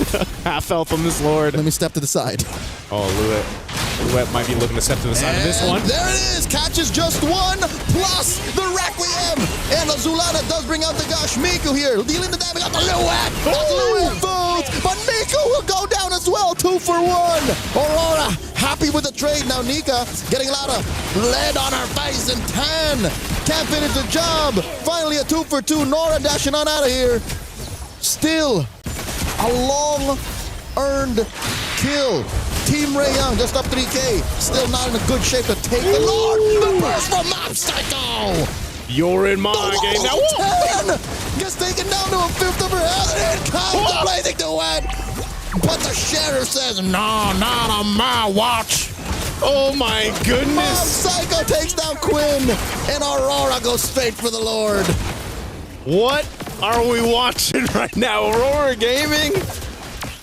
R: Half health on this Lord.
J: Let me step to the side.
R: Oh, Luet might be looking to step to the side of this one.
J: There it is. Catches just 1 plus the Requiem. And Zulana does bring out the Gush. Miku here dealing the damage on the Luet. Luet votes, but Miku will go down as well. 2 for 1. Aurora happy with the trade. Now Nika getting a lot of lead on her face, and 10 can't finish the job. Finally a 2 for 2. Nora dashing on out of here. Still a long earned kill. Team Rayong just up 3K. Still not in a good shape to take the Lord. The burst from Mob Psycho.
R: You're in my game now.
J: 10 gets taken down to a 5th of her health, and in comes the blazing duet. But the sheriff says, no, not on my watch.
R: Oh my goodness.
J: Mob Psycho takes down Quinn, and Aurora goes straight for the Lord.
R: What are we watching right now? Aurora Gaming,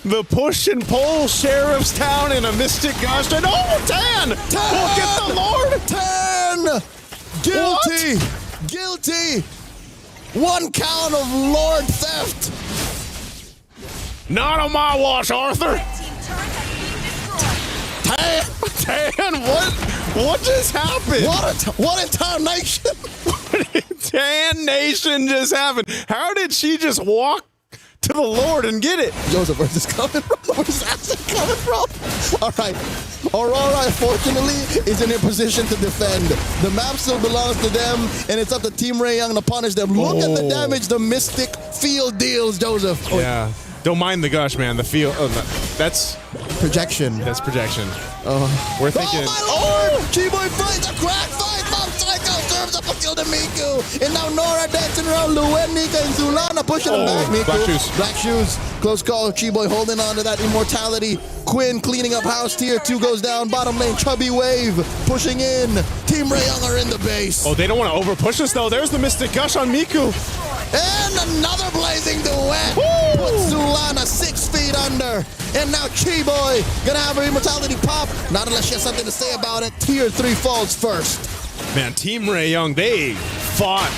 R: the push and pull Sheriff's Town in a Mystic Gush. And 10! We'll get the Lord!
J: 10! Guilty! What? Guilty! 1 count of Lord theft.
R: Not on my watch, Arthur. 10! What just happened?
J: What in Town Nation?
R: Tan Nation just happened. How did she just walk to the Lord and get it?
J: Joseph, where's this coming from? Where's that coming from? All right. Aurora, unfortunately, is in a position to defend. The map still belongs to them, and it's up to Team Rayong to punish them. Look at the damage the Mystic Field deals, Joseph.
R: Yeah. Don't mind the gush, man. The field. That's
J: projection.
R: That's projection. We're thinking.
J: Oh, my Lord! Chiboy fights a crack fight. Mob Psycho serves up a kill to Miku. And now Nora dancing around Luet, Nika, and Zulana pushing him back. Miku.
R: Black shoes.
J: Black shoes. Close call. Chiboy holding on to that immortality. Quinn cleaning up house. Tier 2 goes down. Bottom lane. Chubby Wave pushing in. Team Rayong are in the base.
R: Oh, they don't want to overpush us, though. There's the Mystic Gush on Miku.
J: And another blazing duet. Puts Zulana 6 feet under. And now Chiboy gonna have her immortality pop. Not unless she has something to say about it. Tier 3 falls first.
R: Man, Team Rayong, they fought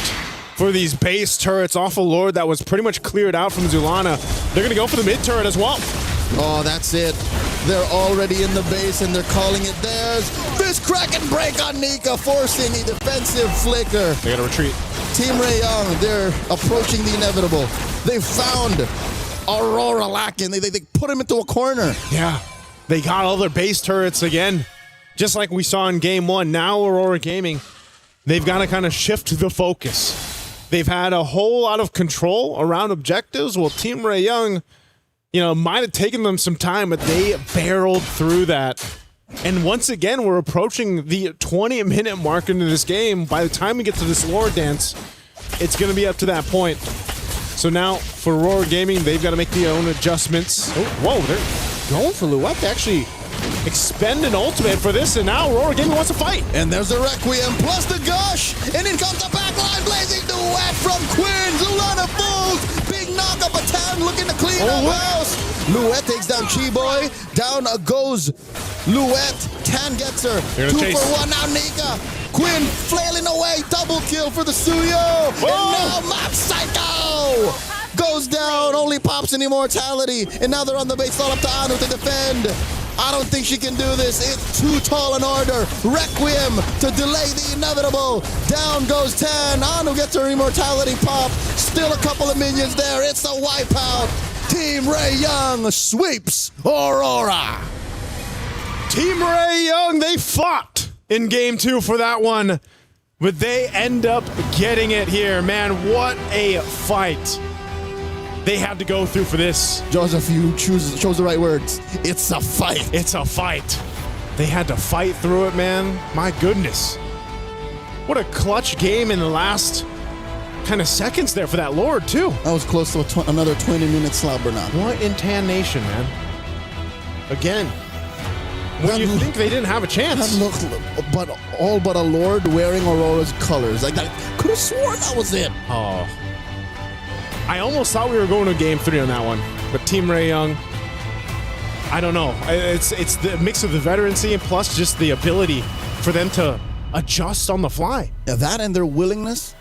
R: for these base turrets off a Lord that was pretty much cleared out from Zulana. They're gonna go for the mid turret as well.
J: Oh, that's it. They're already in the base and they're calling it theirs. Fist crack and break on Nika, forcing a defensive flicker.
R: They gotta retreat.
J: Team Rayong, they're approaching the inevitable. They found Aurora lacking. They put him into a corner.
R: Yeah, they got all their base turrets again. Just like we saw in Game 1, now Aurora Gaming, they've got to kind of shift the focus. They've had a whole lot of control around objectives. Well, Team Rayong, you know, might have taken them some time, but they barreled through that. And once again, we're approaching the 20-minute mark into this game. By the time we get to this Lord dance, it's going to be up to that point. So now, for Aurora Gaming, they've got to make their own adjustments. Oh, whoa, they're going for Luet to actually expend an ultimate for this, and now Aurora Gaming wants to fight.
J: And there's the Requiem plus the Gush, and in comes the backline blazing duet from Quinn. Zulana falls. Big knock up a 10, looking to clean up house. Luet takes down Chiboy. Down goes Luet. 10 gets her. 2 for 1 now, Nika. Quinn flailing away. Double kill for the Suyo. And now Mob Psycho goes down. Only pops in immortality. And now they're on the base. All up to Anu to defend. I don't think she can do this. It's too tall an order. Requiem to delay the inevitable. Down goes 10. Anu gets her immortality pop. Still a couple of minions there. It's a wipeout. Team Rayong sweeps Aurora.
R: Team Rayong, they fought in Game 2 for that one, but they end up getting it here. Man, what a fight they had to go through for this.
J: Joseph, you chose the right words. It's a fight.
R: It's a fight. They had to fight through it, man. My goodness. What a clutch game in the last kind of seconds there for that Lord, too.
J: That was close to another 20-minute slobber now.
R: What in Tan Nation, man? Again, when you think they didn't have a chance.
J: But all but a Lord wearing Aurora's colors. Like, that could have sworn that was it.
R: Oh. I almost thought we were going to game 3 on that one. But Team Ray Young, I don't know. It's the mix of the veterancy and plus just the ability for them to adjust on the fly.
J: Yeah, that and their willingness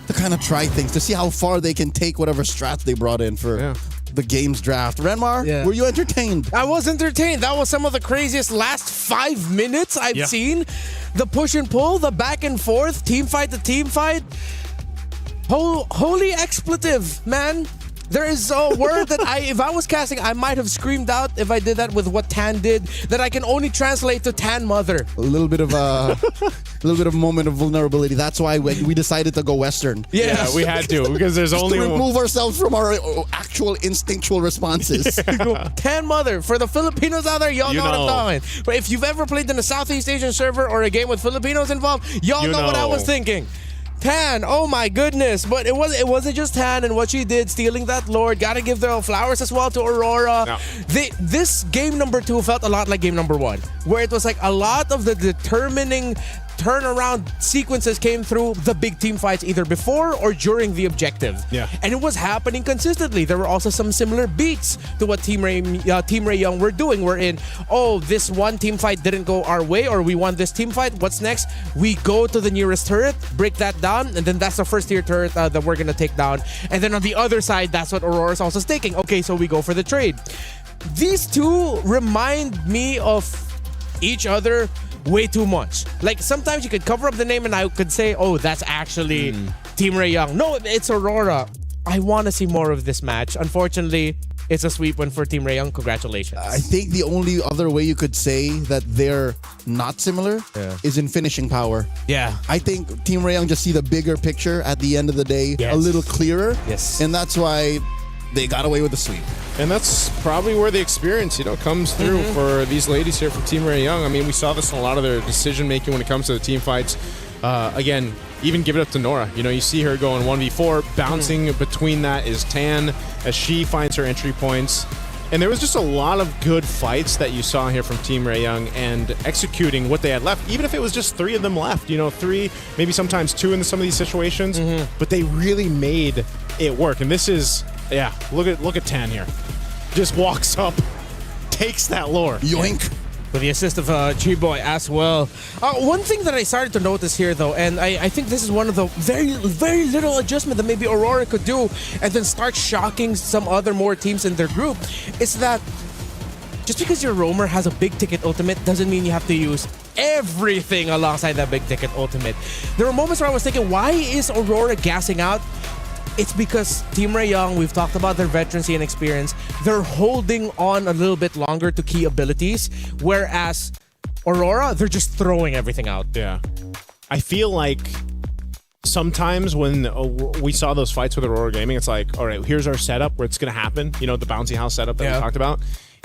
J: to kind of try things, to see how far they can take whatever strats they brought in for the game's draft. Renmar, were you entertained?
I: I was entertained. That was some of the craziest last 5 minutes I've seen. The push and pull, the back and forth, team fight to team fight. Holy expletive, man. There is a word that if I was casting, I might have screamed out if I did that with what Tan did, that I can only translate to Tan Mother.
J: A little bit of moment of vulnerability. That's why we decided to go Western.
R: Yeah, we had to, because there's only
J: to remove ourselves from our actual instinctual responses.
I: Tan Mother. For the Filipinos out there, y'all know what I'm talking. But if you've ever played in a Southeast Asian server or a game with Filipinos involved, y'all know what I was thinking. Tan, oh my goodness. But it wasn't just Tan and what she did, stealing that Lord. Gotta give the flowers as well to Aurora. No. This game number 2 felt a lot like game number 1, where it was like a lot of the determining turnaround sequences came through the big team fights either before or during the objective. Yeah. And it was happening consistently. There were also some similar beats to what Team Ray Young were doing. We're in, this one team fight didn't go our way, or we won this team fight. What's next? We go to the nearest turret, break that down, and then that's the first tier turret that we're going to take down. And then on the other side, that's what Aurora's also staking. Okay, so we go for the trade. These two remind me of each other way too much. Like, sometimes you could cover up the name and I could say, that's actually Team Ray Young. No, it's Aurora. I want to see more of this match. Unfortunately, it's a sweep win for Team Ray Young. Congratulations.
J: I think the only other way you could say that they're not similar is in finishing power.
I: Yeah.
J: I think Team Ray Young just see the bigger picture at the end of the day a little clearer.
I: Yes.
J: And that's why they got away with the sweep.
R: And that's probably where the experience, comes through for these ladies here for Team Ray Young. I mean, we saw this in a lot of their decision-making when it comes to the team fights. Again, even give it up to Nora. You see her going 1v4. Bouncing between that is Tan as she finds her entry points. And there was just a lot of good fights that you saw here from Team Ray Young and executing what they had left, even if it was just 3 of them left. 3, maybe sometimes 2 in some of these situations. But they really made it work. And this is... Yeah, look at Tan here. Just walks up, takes that lore.
J: Yoink.
I: With the assist of G-Boy as well. One thing that I started to notice here, though, and I think this is one of the very, very little adjustment that maybe Aurora could do and then start shocking some other more teams in their group, is that just because your roamer has a big-ticket ultimate doesn't mean you have to use everything alongside that big-ticket ultimate. There were moments where I was thinking, why is Aurora gassing out? It's because Team Ray Young, we've talked about their veterancy and experience, they're holding on a little bit longer to key abilities, whereas Aurora, they're just throwing everything out.
R: Yeah. I feel like sometimes when we saw those fights with Aurora Gaming, it's like, all right, here's our setup where it's going to happen, the bouncy house setup that we talked about,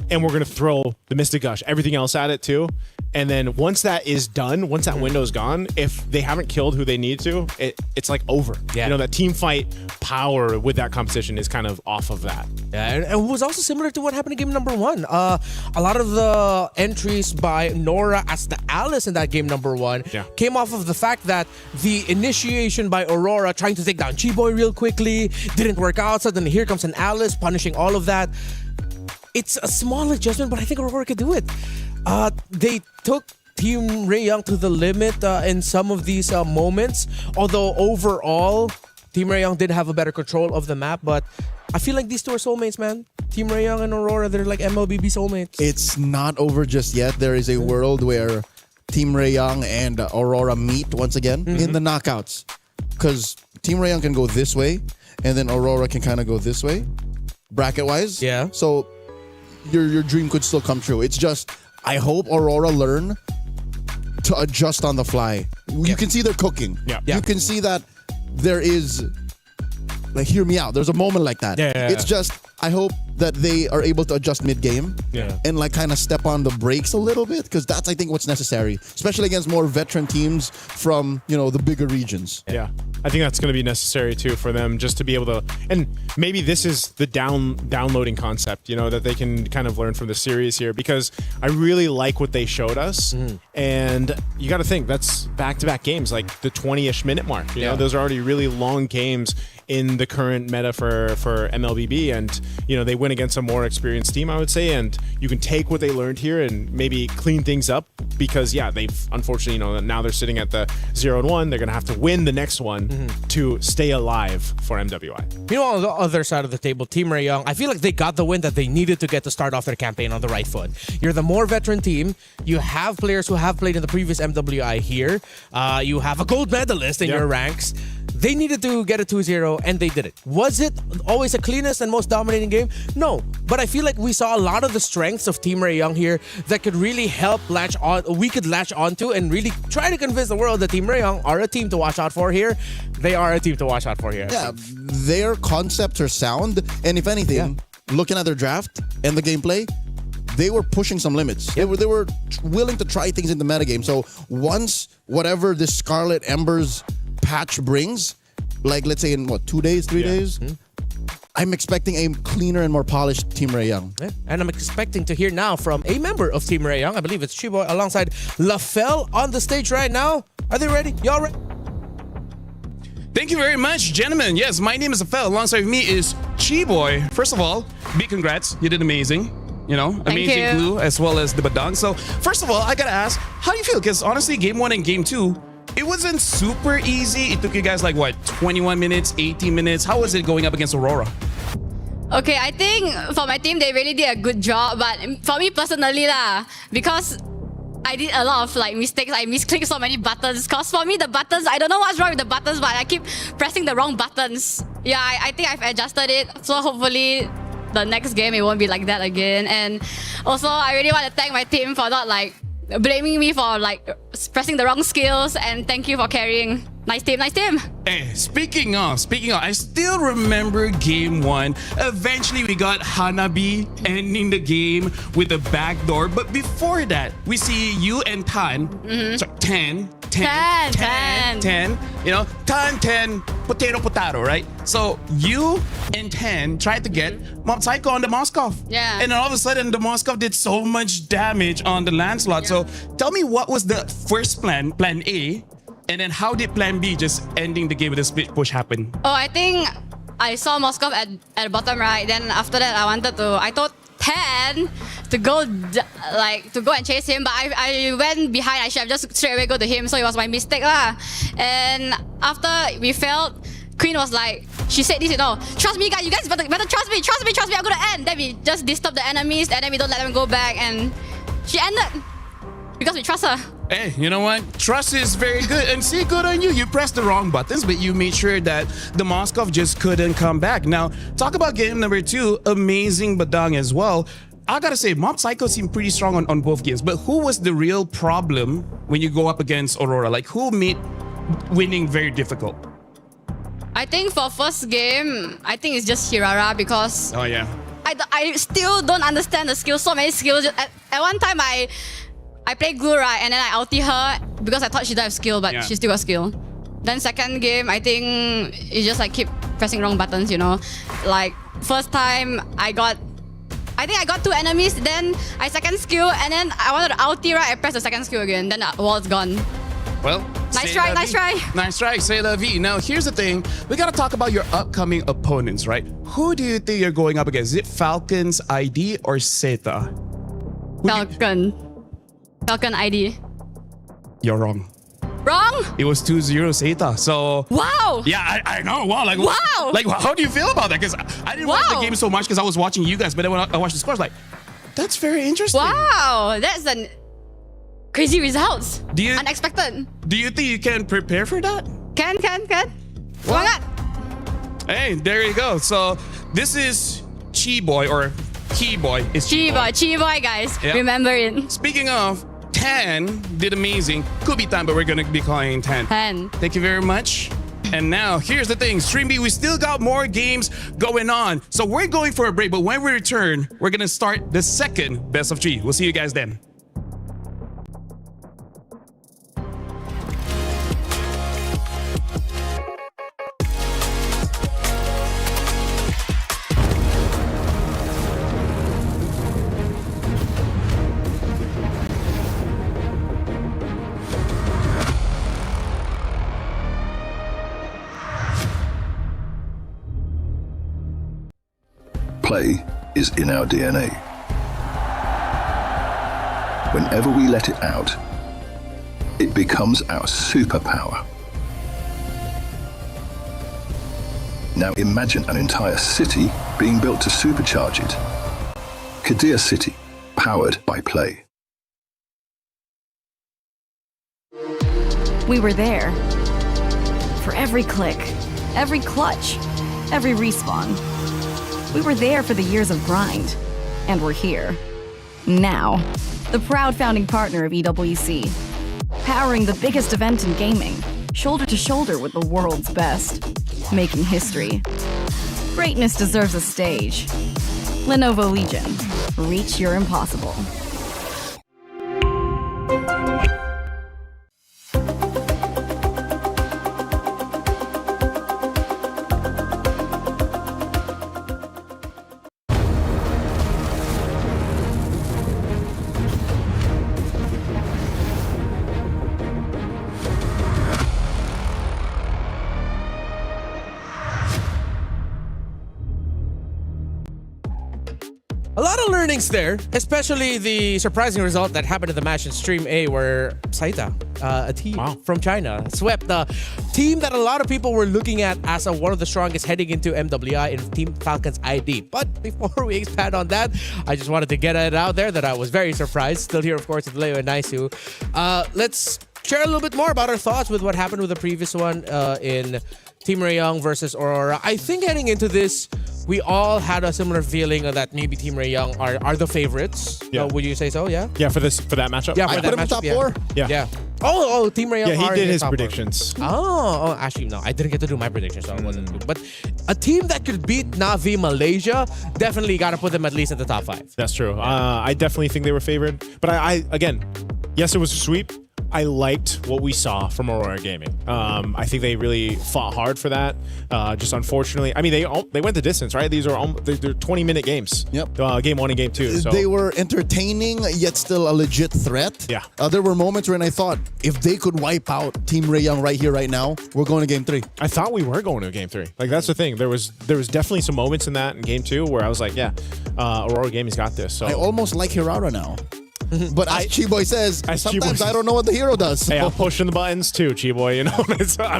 R: and we're going to throw the Mystic Gush, everything else at it too. And then once that is done, once that window's gone, if they haven't killed who they need to, it's like over.
I: Yeah.
R: That team fight power with that competition is kind of off of that.
I: Yeah, and it was also similar to what happened in game number 1. A lot of the entries by Nora as the Alice in that game number 1 came off of the fact that the initiation by Aurora trying to take down G-Boy real quickly didn't work out. So then here comes an Alice punishing all of that. It's a small adjustment, but I think Aurora could do it. They took Team Ray Young to the limit in some of these moments. Although overall, Team Ray Young did have a better control of the map. But I feel like these two are soulmates, man. Team Ray Young and Aurora, they're like MLBB soulmates.
J: It's not over just yet. There is a world where Team Ray Young and Aurora meet once again in the knockouts. Because Team Ray Young can go this way, and then Aurora can kind of go this way, bracket-wise.
I: Yeah.
J: So your dream could still come true. It's just... I hope Aurora learn to adjust on the fly. You can see they're cooking.
R: Yeah.
J: You can see that there is, like, hear me out. There's a moment like that.
I: Yeah.
J: It's just, I hope that they are able to adjust mid-game and like kind of step on the brakes a little bit, because that's, I think, what's necessary, especially against more veteran teams from, you know, the bigger regions.
R: Yeah, I think that's going to be necessary too for them, just to be able to, and maybe this is the downloading concept, you know, that they can kind of learn from the series here, because I really like what they showed us. And you got to think, that's back-to-back games, like the 20-ish minute mark. You know, those are already really long games in the current meta for MLBB, and you know, they win against a more experienced team, I would say, and you can take what they learned here and maybe clean things up, because they've unfortunately, you know, now they're sitting at the 0-1. They're gonna have to win the next one to stay alive for MWI.
I: Meanwhile, on the other side of the table, Team Ray Young, I feel like they got the win that they needed to get to start off their campaign on the right foot. You're the more veteran team. You have players who have played in the previous MWI here. You have a gold medalist in your ranks. They needed to get a 2-0, and they did it. Was it always the cleanest and most dominating game? No. But I feel like we saw a lot of the strengths of Team Ray Young here that could really help we could latch onto and really try to convince the world that Team Ray Young are a team to watch out for here. They are a team to watch out for here.
J: Yeah, their concepts are sound, and if anything, looking at their draft and the gameplay, they were pushing some limits. They were willing to try things in the metagame. So once whatever this Scarlet Embers patch brings, like let's say in 2 days, 3 days, I'm expecting a cleaner and more polished Team Ray Young.
I: And I'm expecting to hear now from a member of Team Ray Young. I believe it's Chiboy alongside LaFell on the stage right now. Are they ready? Y'all ready?
T: Thank you very much, gentlemen. Yes, my name is LaFell. Alongside me is Chiboy. First of all, big congrats. You did amazing. You know, amazing glue as well as the badang. So first of all, I gotta ask, how do you feel? Because honestly, game 1 and game 2, it wasn't super easy. It took you guys like what, 21 minutes, 18 minutes? How was it going up against Aurora?
U: Okay, I think for my team, they really did a good job. But for me personally, because I did a lot of like mistakes. I misclicked so many buttons. Because for me, the buttons, I don't know what's wrong with the buttons, but I keep pressing the wrong buttons. Yeah, I think I've adjusted it. So hopefully the next game, it won't be like that again. And also, I really want to thank my team for not like blaming me for like pressing the wrong skills, and thank you for carrying. Nice team, nice team.
T: Hey, speaking of, I still remember game 1. Eventually, we got Hanabi ending the game with a backdoor. But before that, we see you and Tan. Sorry, 10. You know, Tan, potato, right? So you and 10 tried to get Mob Psycho on the Moskov.
U: Yeah.
T: And then all of a sudden, the Moskov did so much damage on the Lancelot. So tell me, what was the first plan A? And then how did plan B, just ending the game with a split push, happen?
U: Oh, I think I saw Moskov at the bottom right. Then after that, I told 10 to go and chase him, but I went behind. I should have just straight away go to him, so it was my mistake lah. And after we failed, Queen was like, she said this, you know, trust me guys, you guys better trust me, I'm gonna end. Then we just disturb the enemies, and then we don't let them go back, and she ended because we trust her.
T: Hey, you know what? Trust is very good. And see, good on you. You pressed the wrong buttons, but you made sure that the Moskov just couldn't come back. Now, talk about game number 2. Amazing badang as well. I gotta say, Mob Psycho seemed pretty strong on both games. But who was the real problem when you go up against Aurora? Like, who made winning very difficult?
U: I think for first game, I think it's just Hirara, because I still don't understand the skills. So many skills. At one time, I played glue, right, and then I ulti her because I thought she didn't have skill, but she still got skill. Then second game, I think it's just like keep pressing wrong buttons, you know. Like first time I think I got 2 enemies, then I second skill, and then I wanted to ulti, right, I pressed the second skill again, then the wall's gone.
T: Well,
U: nice try.
T: Nice try, c'est la vie. Now, here's the thing. We gotta talk about your upcoming opponents, right? Who do you think you're going up against? Is it Falcons ID or Zeta?
U: Falcon ID.
T: You're wrong.
U: Wrong?
T: It was 2-0 Zeta. So
U: wow.
T: Yeah, I know. Wow. Like
U: wow.
T: Like how do you feel about that? Because I didn't watch the game so much because I was watching you guys, but then when I watched the scores, like that's very interesting.
U: Wow, that's an crazy results. Unexpected.
T: Do you think you can prepare for that?
U: Can. Why not?
T: Hey, there you go. So this is Chiboy or Keyboy. It's
U: Chiboy, guys. Yep. Remember it.
T: Speaking of, 10 did amazing. Could be 10, but we're gonna be calling 10.
U: 10.
T: Thank you very much. And now, here's the thing, Stream B, we still got more games going on. So we're going for a break, but when we return, we're gonna start the second best of 3. We'll see you guys then.
K: Play is in our DNA. Whenever we let it out, it becomes our superpower. Now imagine an entire city being built to supercharge it. Kadir City, powered by play.
S: We were there. For every click, every clutch, every respawn. We were there for the years of grind, and we're here. Now, the proud founding partner of EWC, powering the biggest event in gaming, shoulder to shoulder with the world's best, making history. Greatness deserves a stage. Lenovo Legion, reach your impossible.
I: A lot of learnings there, especially the surprising result that happened in the match in Stream A where Saita, a team from China, swept the team that a lot of people were looking at as one of the strongest heading into MWI in Team Falcon's ID. But before we expand on that, I just wanted to get it out there that I was very surprised. Still here, of course, with Leo and Naisu. Let's share a little bit more about our thoughts with what happened with the previous one in Team Rayong versus Aurora. I think heading into this, we all had a similar feeling that maybe Team Rayong are the favorites.
R: Yeah.
I: Would you say so? Yeah.
R: Yeah, for that matchup.
I: Yeah, for
J: I
I: that
J: put him in
I: matchup,
J: top 4.
R: Yeah.
I: Oh, Team Rayong.
R: Yeah, he
I: are
R: did
I: in the
R: his
I: top 4.
R: predictions.
I: Oh, actually no, I didn't get to do my predictions, so I wasn't. But a team that could beat Navi Malaysia definitely got to put them at least in the top 5.
R: That's true. I definitely think they were favored. But I again, yes, it was a sweep. I liked what we saw from Aurora Gaming. I think they really fought hard for that. Just unfortunately, I mean, they went the distance, right? They're 20-minute games.
J: Yep.
R: Game 1 and game 2. So.
J: They were entertaining, yet still a legit threat.
R: Yeah.
J: There were moments when I thought, if they could wipe out Team Rayong right here, right now, we're going to game 3.
R: I thought we were going to game 3. Like, that's the thing. There was definitely some moments in that in game 2 where I was like, yeah, Aurora Gaming's got this. So
J: I almost like Hirara now. But as Chiboy says, sometimes I don't know what the hero does. So.
R: Hey, I'm pushing the buttons too, Chiboy. You know,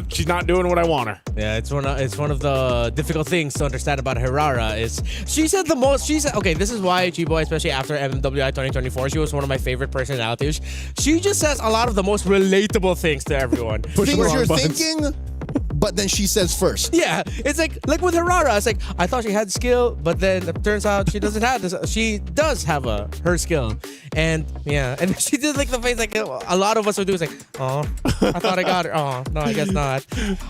R: she's not doing what I want her.
I: Yeah, it's one of the difficult things to understand about Hirara is she said the most. She said, okay, this is why Chiboy, especially after MWI 2024, she was one of my favorite personalities. She just says a lot of the most relatable things to everyone.
J: Things you're thinking, but then she says first.
I: Yeah, it's like with Hirara, it's like I thought she had skill, but then it turns out she doesn't have this. She does have her skill, and yeah, and she did like the face like a lot of us would do. It's like, oh, I thought I got her. Oh, no, I guess not.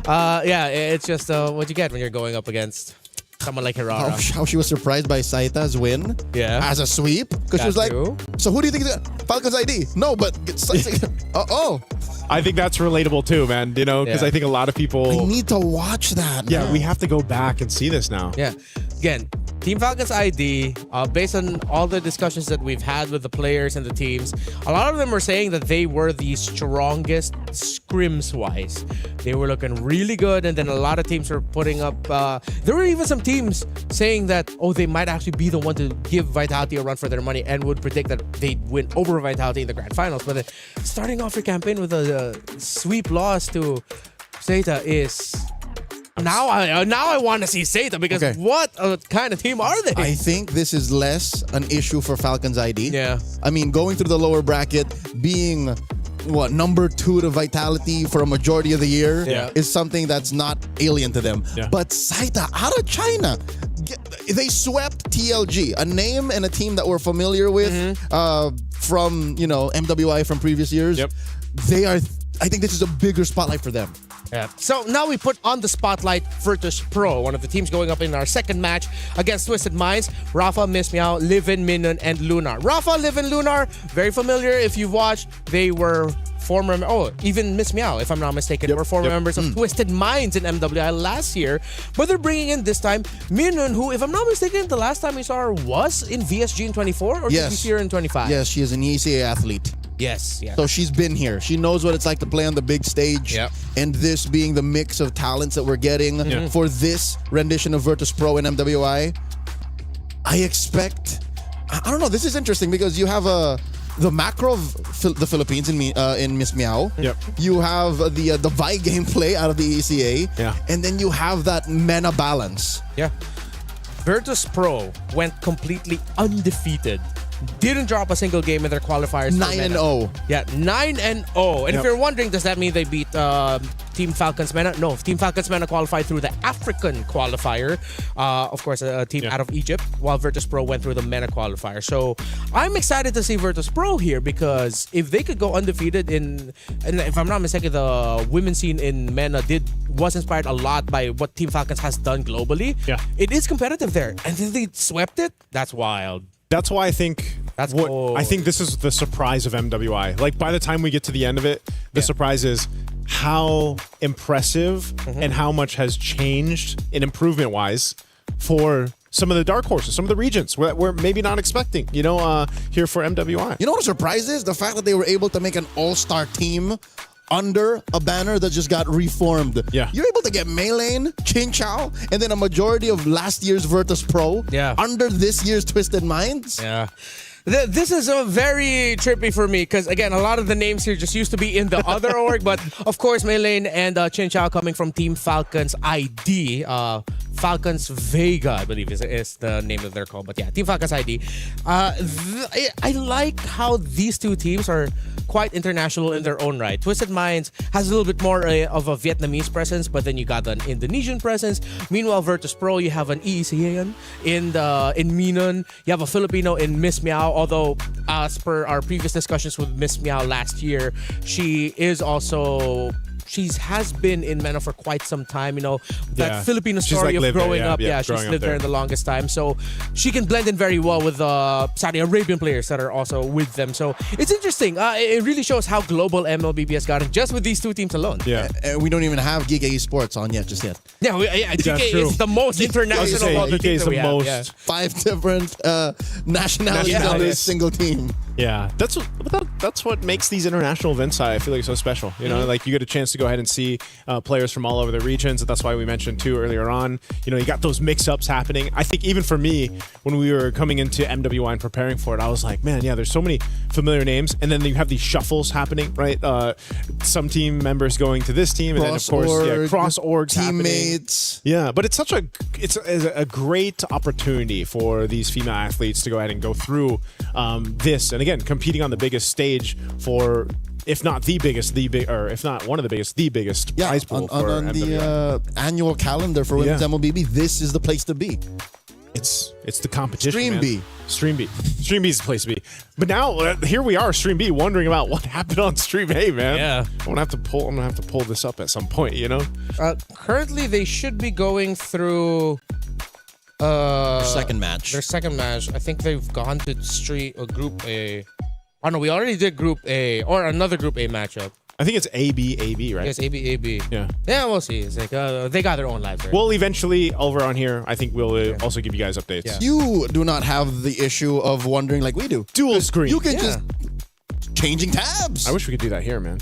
I: Yeah, it's just what you get when you're going up against someone like Hirara.
J: How she was surprised by Saita's win as a sweep. Because she was like, so who do you think is Falcon's ID? No, but oh.
R: I think that's relatable too, man. You know, because I think a lot of people...
J: I need to watch that.
R: Yeah,
J: now.
R: We have to go back and see this now.
I: Yeah. Again, Team Falcon's ID, based on all the discussions that we've had with the players and the teams, a lot of them were saying that they were the strongest scrims-wise. They were looking really good, and then a lot of teams were putting up... there were even some teams saying that, they might actually be the one to give Vitality a run for their money and would predict that they'd win over Vitality in the Grand Finals. But then starting off your campaign with a sweep loss to Zeta is... Now I want to see Zeta because what kind of team are they?
J: I think this is less an issue for Falcon's ID.
I: Yeah.
J: I mean, going through the lower bracket, being number 2 to Vitality for a majority of the year is something that's not alien to them.
R: Yeah.
J: But Zeta out of China, they swept TLG, a name and a team that we're familiar with from MWI from previous years.
R: Yep.
J: They are. I think this is a bigger spotlight for them.
I: Yeah. So now we put on the spotlight Virtus Pro, one of the teams going up in our second match against Twisted Minds. Rafa, Miss Meow, Livin, Minun, and Lunar. Rafa, Livin, Lunar, very familiar if you've watched. They were former, even Miss Meow, if I'm not mistaken, were former members of Twisted Minds in MWI last year. But they're bringing in this time Minun, who, if I'm not mistaken, the last time we saw her was in VSG in 24, or did we see her in 25?
J: Yes, she is an ECA athlete.
I: Yes, yeah.
J: So she's been here. She knows what it's like to play on the big stage.
I: Yep.
J: And this being the mix of talents that we're getting for this rendition of Virtus Pro in MWI, I expect... I don't know, this is interesting because you have the macro of the Philippines in Miss Meow.
R: Yep.
J: You have the Vi gameplay out of the ECA.
R: Yeah.
J: And then you have that MENA balance.
I: Yeah. Virtus Pro went completely undefeated. Didn't drop a single game in their qualifiers.
J: 9-0.
I: Yeah, 9-0. And if you're wondering, does that mean they beat Team Falcons MENA? No, Team Falcons MENA qualified through the African qualifier. Of course, a team out of Egypt, while Virtus Pro went through the MENA qualifier. So I'm excited to see Virtus Pro here because if they could go undefeated and if I'm not mistaken, the women's scene in MENA was inspired a lot by what Team Falcons has done globally.
R: Yeah.
I: It is competitive there. And then they swept it? That's wild.
R: That's why I think I think this is the surprise of MWI. Like by the time we get to the end of it, the surprise is how impressive and how much has changed in improvement wise for some of the dark horses, some of the regions we're maybe not expecting, here for MWI.
J: You know what a surprise is? The fact that they were able to make an all-star team under a banner that just got reformed.
R: Yeah.
J: You're able to get Maylane, Chin Chow, and then a majority of last year's Virtus Pro under this year's Twisted Minds.
I: Yeah. This is very trippy for me because, again, a lot of the names here just used to be in the other org. But, of course, Maylane and Chin Chow coming from Team Falcons ID. Falcons Vega, I believe, is the name of their call. But, yeah, Team Falcons ID. I like how these two teams are quite international in their own right. Twisted Minds has a little bit more of a Vietnamese presence, but then you got an Indonesian presence. Meanwhile, Virtus Pro, you have an EECAN in Minun. You have a Filipino in Miss Meow, although as per our previous discussions with Miss Meow last year, she has been in MENA for quite some time. That Filipino story of growing up. Yeah, she's lived there the longest time. So she can blend in very well with Saudi Arabian players that are also with them. So it's interesting. It really shows how global MLBB has gotten just with these two teams alone.
J: Yeah. We don't even have Giga Esports on yet, just yet.
I: Yeah, GK is the most international of the teams that we have. Yeah.
J: 5 different nationalities on this single team.
R: Yeah, that's what makes these international events, I feel like, so special. Like you get a chance to go ahead and see players from all over the regions. That's why we mentioned too earlier on. You got those mix-ups happening. I think even for me, when we were coming into MWI and preparing for it, I was like, man, yeah, there's so many familiar names, and then you have these shuffles happening, right? Some team members going to this team, and then of course, cross orgs,
J: teammates.
R: Happening. Yeah, but it's a great opportunity for these female athletes to go ahead and go through this, and again, competing on the biggest stage for, if not the biggest, or if not one of the biggest, the biggest prize pool for
J: on the annual calendar for women's MLBB. This is the place to be.
R: It's the competition.
J: Stream B.
R: Stream B is the place to be. But now here we are, Stream B, wondering about what happened on Stream A, man.
I: Yeah,
R: I'm gonna have to pull this up at some point.
I: Currently, they should be going through.
J: Their second match.
I: I think they've gone to Group A. Oh no, we already did Group A or another Group A matchup.
R: I think it's AB, right?
I: Yes, AB.
R: Yeah,
I: we'll see. It's like they got their own lives. Right?
R: Well, eventually over on here, I think we'll also give you guys updates.
J: Yeah. You do not have the issue of wondering like we do.
R: Dual screen.
J: You can just changing tabs.
R: I wish we could do that here, man.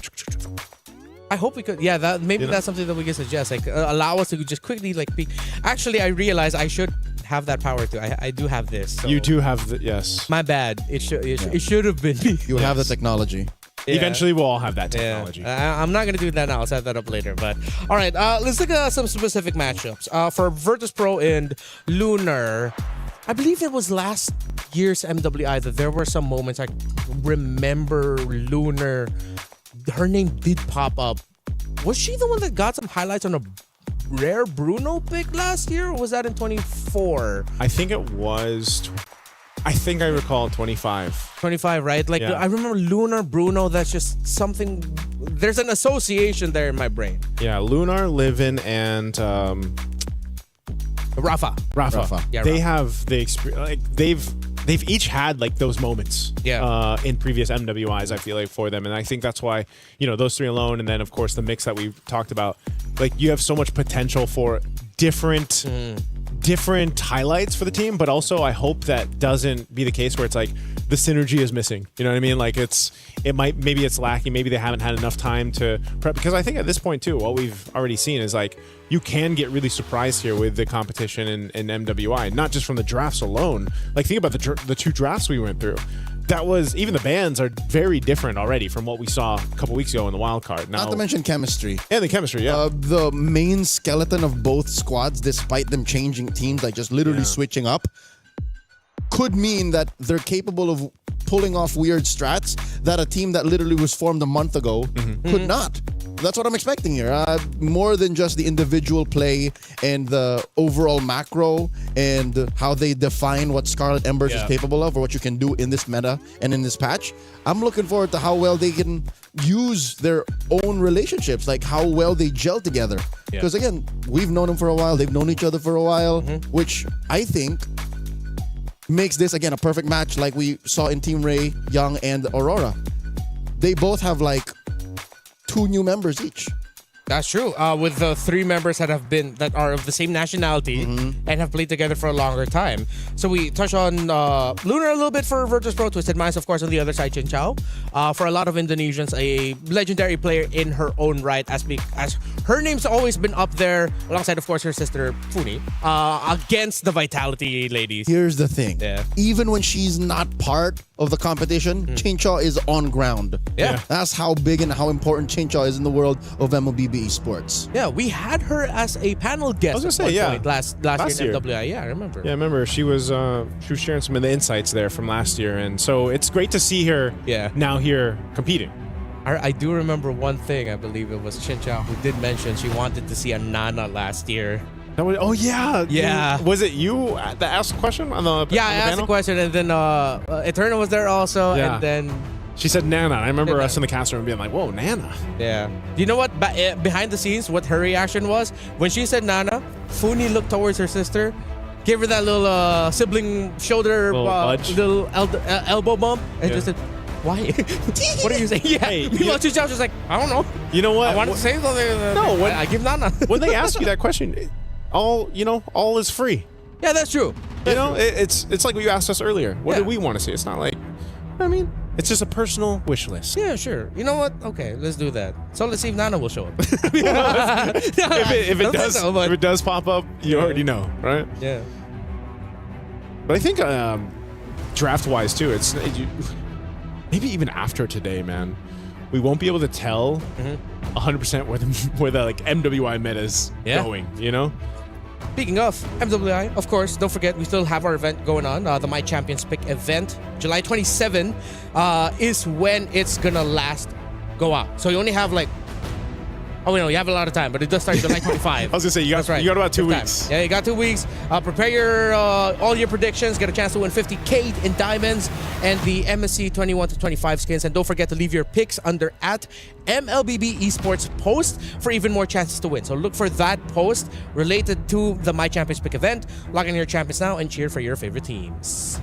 I: I hope we could. Yeah, that's something that we can suggest. Like allow us to just quickly peek. Actually, I realize I should have that power too. I do have this. So.
R: You do have yes.
I: My bad. It should have been me.
J: You have the technology.
R: Yeah. Eventually, we'll all have that technology.
I: I'm not gonna do that now. I'll set that up later. But all right, let's look at some specific matchups. For Virtus Pro and Lunar, I believe it was last year's MWI that there were some moments I remember Lunar. Her name did pop up. Was she the one that got some highlights on a rare Bruno pick last year, or was that in 24?
R: I think it was. I think I recall 25.
I: 25, right? I remember Lunar Bruno. That's just something there's an association there in my brain.
R: Yeah, Lunar, Livin, and
I: Rafa.
R: Yeah, they have the experience. Like they've each had like those moments.
I: Yeah.
R: In previous MWIs, I feel like for them, and I think that's why those three alone, and then of course the mix that we talked about. Like you have so much potential for different highlights for the team, but also I hope that doesn't be the case where it's like the synergy is missing. You know what I mean? Like maybe it's lacking. Maybe they haven't had enough time to prep, because I think at this point too, what we've already seen is like you can get really surprised here with the competition in MWI, not just from the drafts alone. Like think about the two drafts we went through. That was, even the bands are very different already from what we saw a couple weeks ago in the wild card. Now,
J: not to mention chemistry.
R: Yeah, the chemistry, yeah.
J: The main skeleton of both squads, despite them changing teams, like just literally switching up, could mean that they're capable of pulling off weird strats that a team that literally was formed a month ago could not. That's what I'm expecting here. More than just the individual play and the overall macro and how they define what Scarlet Embers is capable of, or what you can do in this meta and in this patch. I'm looking forward to how well they can use their own relationships, like how well they gel together. Because again, we've known them for a while. They've known each other for a while, which I think makes this, again, a perfect match like we saw in Team Ray, Young, and Aurora. They both have like 2 new members each.
I: That's true. With the 3 members that are of the same nationality and have played together for a longer time. So we touch on Lunar a little bit for Virtus Pro, Twisted Minds, of course, on the other side, Chin Chow. For a lot of Indonesians, a legendary player in her own right, as her name's always been up there, alongside, of course, her sister Funi, against the Vitality ladies.
J: Here's the thing. Even when she's not part of the competition, Chinchaw is on ground.
I: Yeah.
J: That's how big and how important Chinchaw is in the world of MLBB esports.
I: Yeah, we had her as a panel guest.
R: I was gonna say,
I: point last year in MWI. Yeah, I remember.
R: Yeah, I remember she was sharing some of the insights there from last year, and so it's great to see her now here competing.
I: I do remember one thing. I believe it was Chincha who did mention she wanted to see a Nana last year.
R: Yeah. Was it you that asked the question on the
I: I asked the question, and then Eterna was there also, and then
R: she said Nana. I remember us in the cast room being like, "Whoa, Nana!"
I: Yeah. Do you know what? Behind the scenes, what her reaction was when she said Nana? Funi looked towards her sister, gave her that little sibling shoulder, little elbow bump, and just said, "Why? What are you saying?" Yeah.
R: Hey,
I: Meanwhile, Chincha was like, "I don't know.
R: You know what?
I: I wanted to say something. I give Nana."
R: When they ask you that question, all is free.
I: Yeah, that's true.
R: It's like what you asked us earlier. What do we want to see? It's not like, I mean, it's just a personal wish list.
I: Yeah, sure. You know what? Okay, let's do that. So let's see if Nana will show up.
R: if it does pop up, you already know, right?
I: Yeah.
R: But I think draft-wise too, it's maybe even after today, man, we won't be able to tell 100% where the like MWI meta is going. You know.
I: Speaking of MWI, of course, don't forget we still have our event going on, the My Champions Pick event. July 27 is when it's gonna go out. So you only have like, you have a lot of time, but it does start July 25.
R: I was gonna say you got about 2 weeks.
I: Yeah, you got 2 weeks. Prepare all your predictions. Get a chance to win 50K in diamonds and the MSC 21 to 25 skins. And don't forget to leave your picks under at MLBB Esports post for even more chances to win. So look for that post related to the My Champions Pick event. Log in your champions now and cheer for your favorite teams.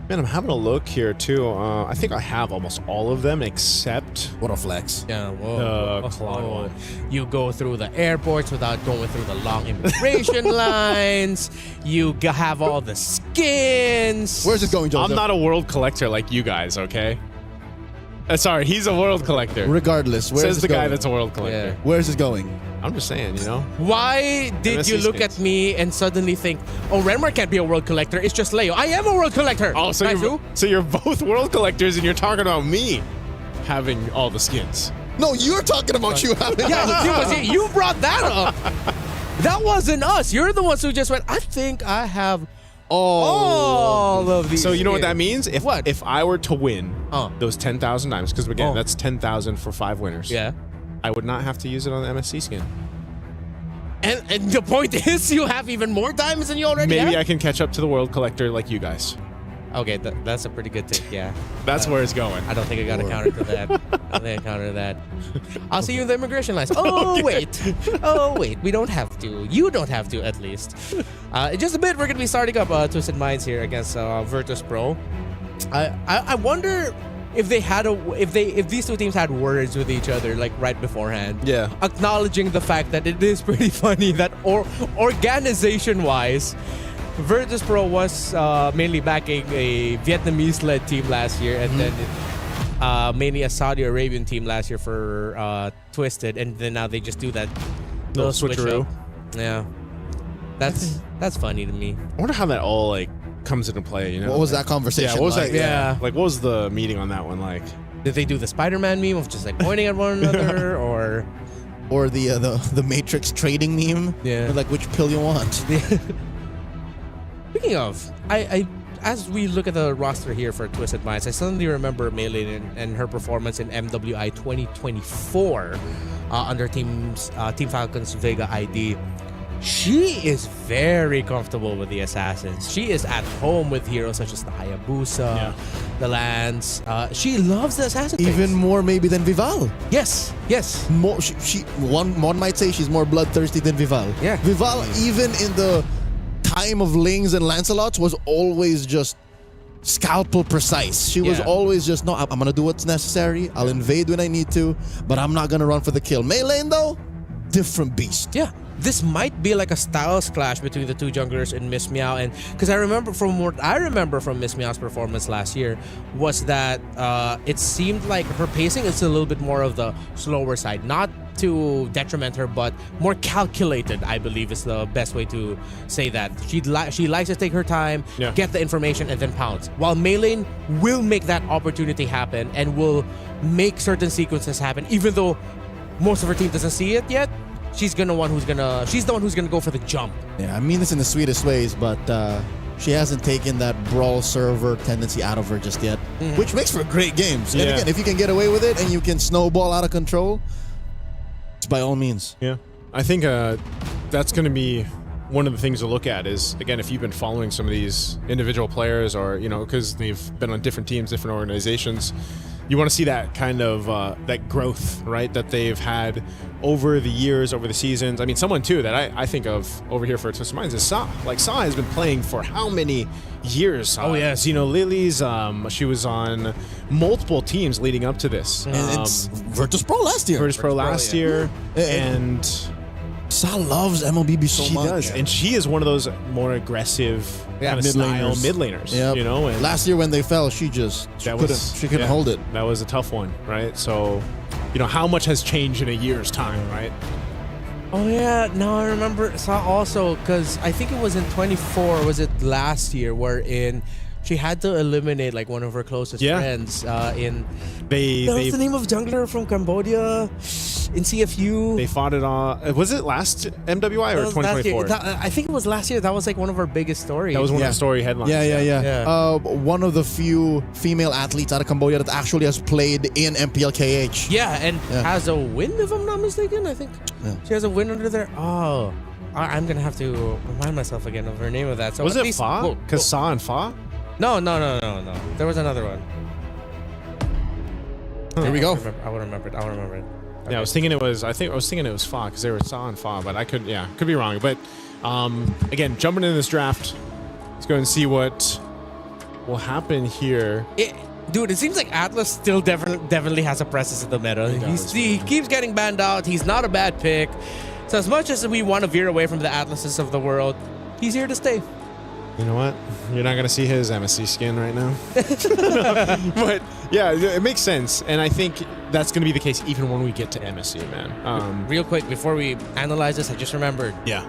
R: Man, I'm having a look here too. I think I have almost all of them except
J: what a flex.
I: Yeah,
R: the Claude one.
I: You go through the airports without going through the long immigration lines. You have all the skins.
J: Where's it going, Joseph?
R: I'm not a world collector like you guys, okay? Sorry, he's a world collector.
J: Regardless, where's
R: Says the guy that's a world collector.
J: Yeah. Where's it going?
R: I'm just saying,
I: Why did you look at me and suddenly think, oh, Renmar can't be a world collector, it's just Leo. I am a world collector.
R: Oh, so you're both world collectors and you're talking about me having all the skins.
J: No, you're talking about you having
I: you brought that up. That wasn't us. You're the ones who just went, I think I have all of these.
R: So you know what that means? If I were to win those 10,000 diamonds, because again, that's 10,000 for 5 winners.
I: Yeah.
R: I would not have to use it on the MSC skin.
I: And the point is, you have even more diamonds than you already have?
R: Maybe I can catch up to the world collector like you guys.
I: Okay, that's a pretty good take, yeah.
R: That's where it's going.
I: I don't think I got a counter to that. I don't think I counter to that. I'll see you in the immigration lines. Oh, wait. Oh, wait. We don't have to. You don't have to, at least. In just a bit, we're going to be starting up Twisted Minds here against Virtus Pro. I wonder if they had if these two teams had words with each other like right beforehand.
R: Yeah.
I: Acknowledging the fact that it is pretty funny that organization-wise, Virtus Pro was mainly backing a Vietnamese-led team last year, and then mainly a Saudi Arabian team last year for Twisted, and then now they just do that little switcheroo. Yeah, that's funny to me.
R: I wonder how that all like comes into play. You know,
J: what was that conversation?
R: Yeah, what was
J: like?
R: that? Yeah, like what was the meeting on that one like?
I: Did they do the Spider-Man meme of just like pointing at one another, or
J: the Matrix trading meme?
I: Yeah,
J: like which pill you want?
I: Speaking of, I as we look at the roster here for Twisted Minds, I suddenly remember Melee and her performance in MWI 2024 under Team Falcon's Vega ID. She is very comfortable with the Assassins. She is at home with heroes such as the Hayabusa, the Lance. She loves the Assassin.
J: Even more maybe than Vival.
I: Yes.
J: More, one might say she's more bloodthirsty than Vival.
I: Yeah.
J: Vival, even in the time of Lings and Lancelots, was always just scalpel precise. She was always just, no, I'm going to do what's necessary. I'll invade when I need to, but I'm not going to run for the kill. Melee, though, different beast.
I: Yeah. This might be like a styles clash between the two junglers in Miss Meow, and because I remember from Miss Meow's performance last year was that it seemed like her pacing is a little bit more of the slower side, not to detriment her, but more calculated, I believe is the best way to say that. She likes to take her time, get the information, and then pounce. While Melee will make that opportunity happen and will make certain sequences happen, even though most of her team doesn't see it yet. She's the one who's gonna go for the jump.
J: Yeah, I mean this in the sweetest ways, but she hasn't taken that brawl server tendency out of her just yet, which makes for great games. And again, if you can get away with it and you can snowball out of control, it's by all means.
R: Yeah, I think that's going to be one of the things to look at is, again, if you've been following some of these individual players or, because they've been on different teams, different organizations, you want to see that kind of that growth, right, that they've had over the years, over the seasons. I mean, someone too that I think of over here for Twisted Minds is Sa. Like, Sa has been playing for how many years?
I: Oh yes,
R: Lilies. She was on multiple teams leading up to this.
J: And it's Virtus Pro last year.
R: Virtus Pro last year, and
J: Sa loves MLBB so much.
R: She does, and she is one of those more aggressive kind of style mid laners.
J: Yep.
R: And
J: last year when they fell, she couldn't hold it.
R: That was a tough one, right? So, how much has changed in a year's time, right?
I: Oh yeah, now I remember Sa also, because I think it was in 24. Was it last year wherein she had to eliminate like one of her closest friends in. What's the name of jungler from Cambodia in CFU?
R: They fought it on. Was it last MWI or 2024?
I: I think it was last year. That was like one of our biggest stories.
R: That was one of the story headlines.
J: Yeah. One of the few female athletes out of Cambodia that actually has played in MPLKH.
I: Yeah, and has a win, if I'm not mistaken. I think she has a win under there. Oh, I'm gonna have to remind myself again of her name of that. So
R: was it Fa? Because Sa and Fa?
I: No. There was another one.
J: Here we go.
I: I will remember it. Okay.
R: Yeah, I was thinking it was Fa because they were Sa and Fa, but I could be wrong. But again, jumping into this draft, let's go and see what will happen here.
I: Dude, it seems like Atlas still definitely has a presence in the meta. He keeps getting banned out. He's not a bad pick. So as much as we want to veer away from the Atlases of the world, he's here to stay.
R: You know what? You're not going to see his MSC skin right now. But yeah, it makes sense. And I think that's going to be the case even when we get to MSC, man.
I: Real quick, before we analyze this, I just remembered.
R: Yeah.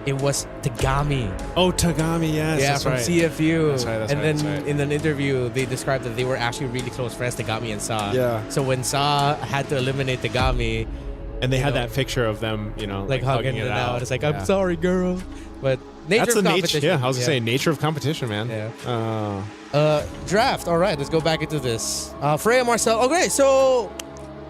I: It was Tagami.
R: Oh, Tagami, yes.
I: Yeah, from CFU.
R: That's
I: and
R: right.
I: then in an interview, they described that they were actually really close friends, Tagami and Sa.
R: Yeah.
I: So when Sa had to eliminate Tagami,
R: and they had that picture of them,
I: like hugging it out. It's like, I'm sorry, girl. But nature of competition.
R: Yeah, I was going to say, nature of competition, man.
I: Yeah. Draft. All right, let's go back into this. Freya, Marcel. Okay, so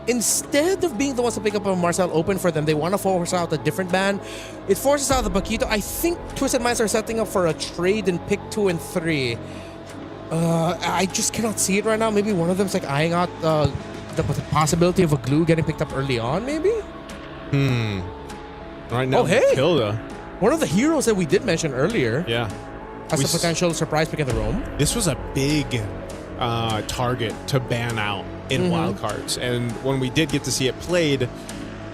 I: instead of being the ones to pick up a Marcel open for them, they want to force out a different ban. It forces out the Paquito. I think Twisted Minds are setting up for a trade in pick 2 and 3. I just cannot see it right now. Maybe one of them's like eyeing out the possibility of a glue getting picked up early on, maybe?
R: Right now,
I: Oh, hey!
R: Matilda.
I: One of the heroes that we did mention earlier.
R: Yeah.
I: Has a potential surprise pick in the roam.
R: This was a big target to ban out in wildcards. And when we did get to see it played,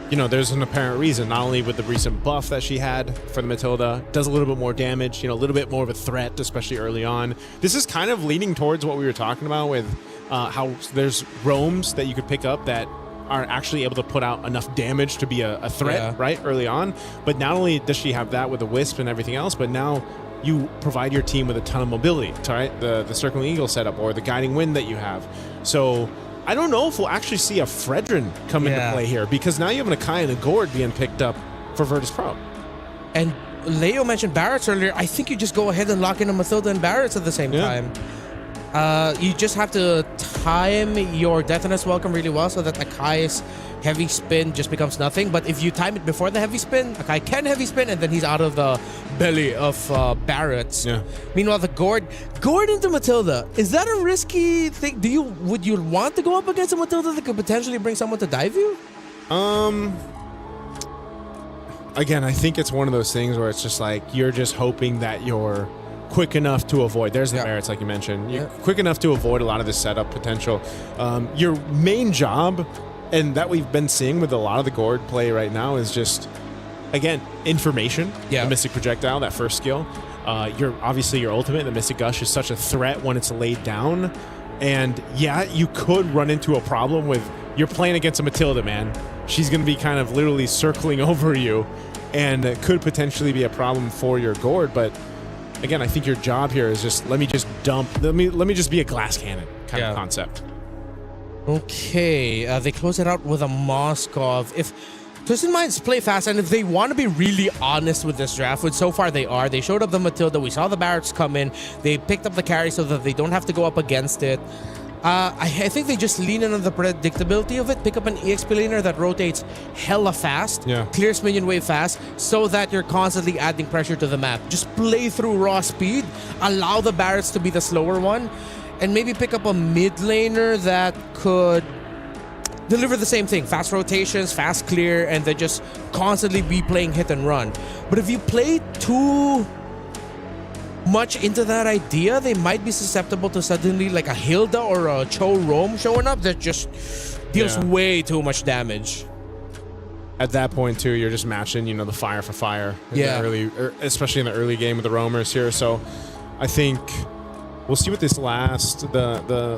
R: you know, there's an apparent reason, not only with the recent buff that she had for the Matilda, does a little bit more damage, you know, a little bit more of a threat, especially early on. This is kind of leaning towards what we were talking about with how there's roams that you could pick up that are actually able to put out enough damage to be a threat, right, early on. But not only does she have that with the Wisp and everything else, but now you provide your team with a ton of mobility, right? The Circling Eagle setup or the Guiding Wind that you have. So I don't know if we'll actually see a Fredrin come into play here, because now you have an Akai and a Gord being picked up for Virtus Pro.
I: And Leo mentioned Barretts earlier. I think you just go ahead and lock in a Matilda and Barretts at the same time. You just have to time your Deathness Welcome really well so that Akai's heavy spin just becomes nothing. But if you time it before the heavy spin, Akai can heavy spin, and then he's out of the belly of Barretts. Meanwhile, the Gord into Matilda, is that a risky thing? Would you want to go up against a Matilda that could potentially bring someone to dive you?
R: Again, I think it's one of those things where it's just like you're just hoping that you're quick enough to avoid. There's the Barretts, like you mentioned. You're quick enough to avoid a lot of the setup potential. Your main job, and that we've been seeing with a lot of the Gord play right now, is just, again, information. The Mystic Projectile, that first skill. Obviously your ultimate, the Mystic Gush, is such a threat when it's laid down. And yeah, you could run into a problem with, you're playing against a Matilda, man. She's going to be kind of literally circling over you, and it could potentially be a problem for your Gord. But again, I think your job here is just, let me just be a glass cannon kind of concept.
I: Okay, they close it out with a Moskov. If Twisted Minds play fast, and if they want to be really honest with this draft, which so far they are, they showed up the Matilda, we saw the Barretts come in, they picked up the carry so that they don't have to go up against it. I think they just lean in on the predictability of it, pick up an EXP laner that rotates hella fast, clears minion wave fast, so that you're constantly adding pressure to the map. Just play through raw speed, allow the Barretts to be the slower one, and maybe pick up a mid laner that could deliver the same thing. Fast rotations, fast clear, and then just constantly be playing hit and run. But if you play too much into that idea, they might be susceptible to suddenly like a Hilda or a Cho Roam showing up that just deals way too much damage.
R: At that point, too, you're just matching, the fire for fire. Especially in the early game with the roamers here. So I think we'll see what the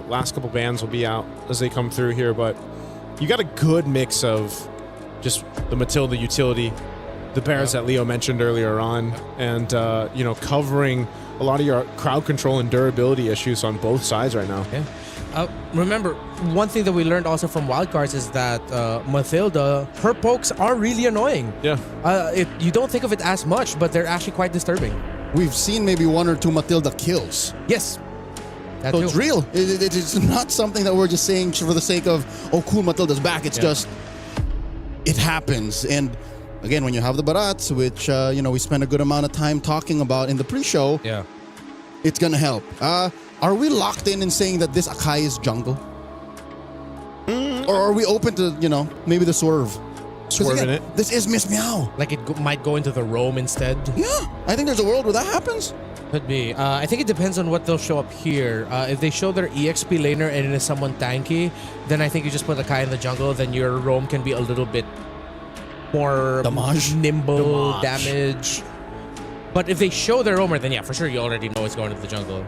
R: last couple bans will be out as they come through here, but you got a good mix of just the Matilda utility, the Barretts that Leo mentioned earlier on, and covering a lot of your crowd control and durability issues on both sides right now.
I: Remember, one thing that we learned also from wildcards is that Matilda, her pokes are really annoying. You don't think of it as much, but they're actually quite disturbing.
J: We've seen maybe 1 or 2 Matilda kills.
I: Yes.
J: So it's real. It's not something that we're just saying for the sake of, oh, cool, Matilda's back. It's just, it happens. And again, when you have the Barretts, which, we spent a good amount of time talking about in the pre-show, it's going to help. Are we locked in saying that this Akai is jungle? Or are we open to, maybe the swerve?
R: Swerving it.
J: This is Miss Meow.
I: Like it might go into the roam instead.
J: Yeah, I think there's a world where that happens.
I: Could be. I think it depends on what they'll show up here. If they show their EXP laner and it is someone tanky, then I think you just put Akai in the jungle, then your roam can be a little bit more nimble damage. But if they show their roamer, then yeah, for sure you already know it's going to the jungle.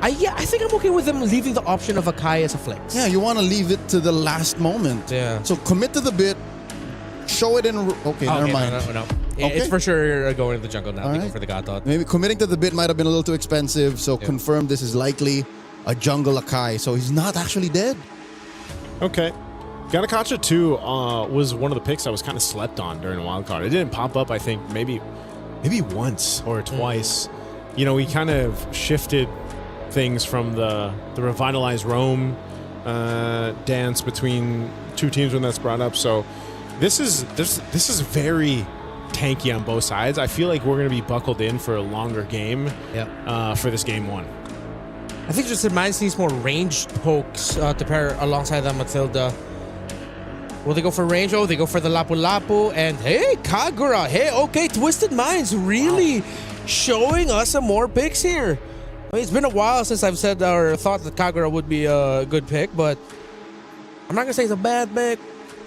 I: I think I'm okay with them leaving the option of Akai as a flex.
J: Yeah, you want to leave it to the last moment.
I: Yeah.
J: So commit to the bit, show it in... Okay, never mind.
I: No. It's for sure going to the jungle now. They go for the God Thought.
J: Maybe committing to the bit might have been a little too expensive, so confirm this is likely a jungle Akai. So he's not actually dead.
R: Okay. Ganakacha 2 was one of the picks I was kind of slept on during the wildcard. It didn't pop up, I think, maybe once or twice. We kind of shifted things from the revitalized roam dance between two teams when that's brought up. So this is very tanky on both sides. I feel like we're going to be buckled in for a longer game for this game 1.
I: I think Twisted Minds needs more ranged pokes to pair alongside that Matilda. Will they go for range? Oh, they go for the Lapu Lapu. And hey, Kagura. Hey, okay, Twisted Minds really showing us some more picks here. I mean, it's been a while since I've said or thought that Kagura would be a good pick, but I'm not going to say it's a bad pick,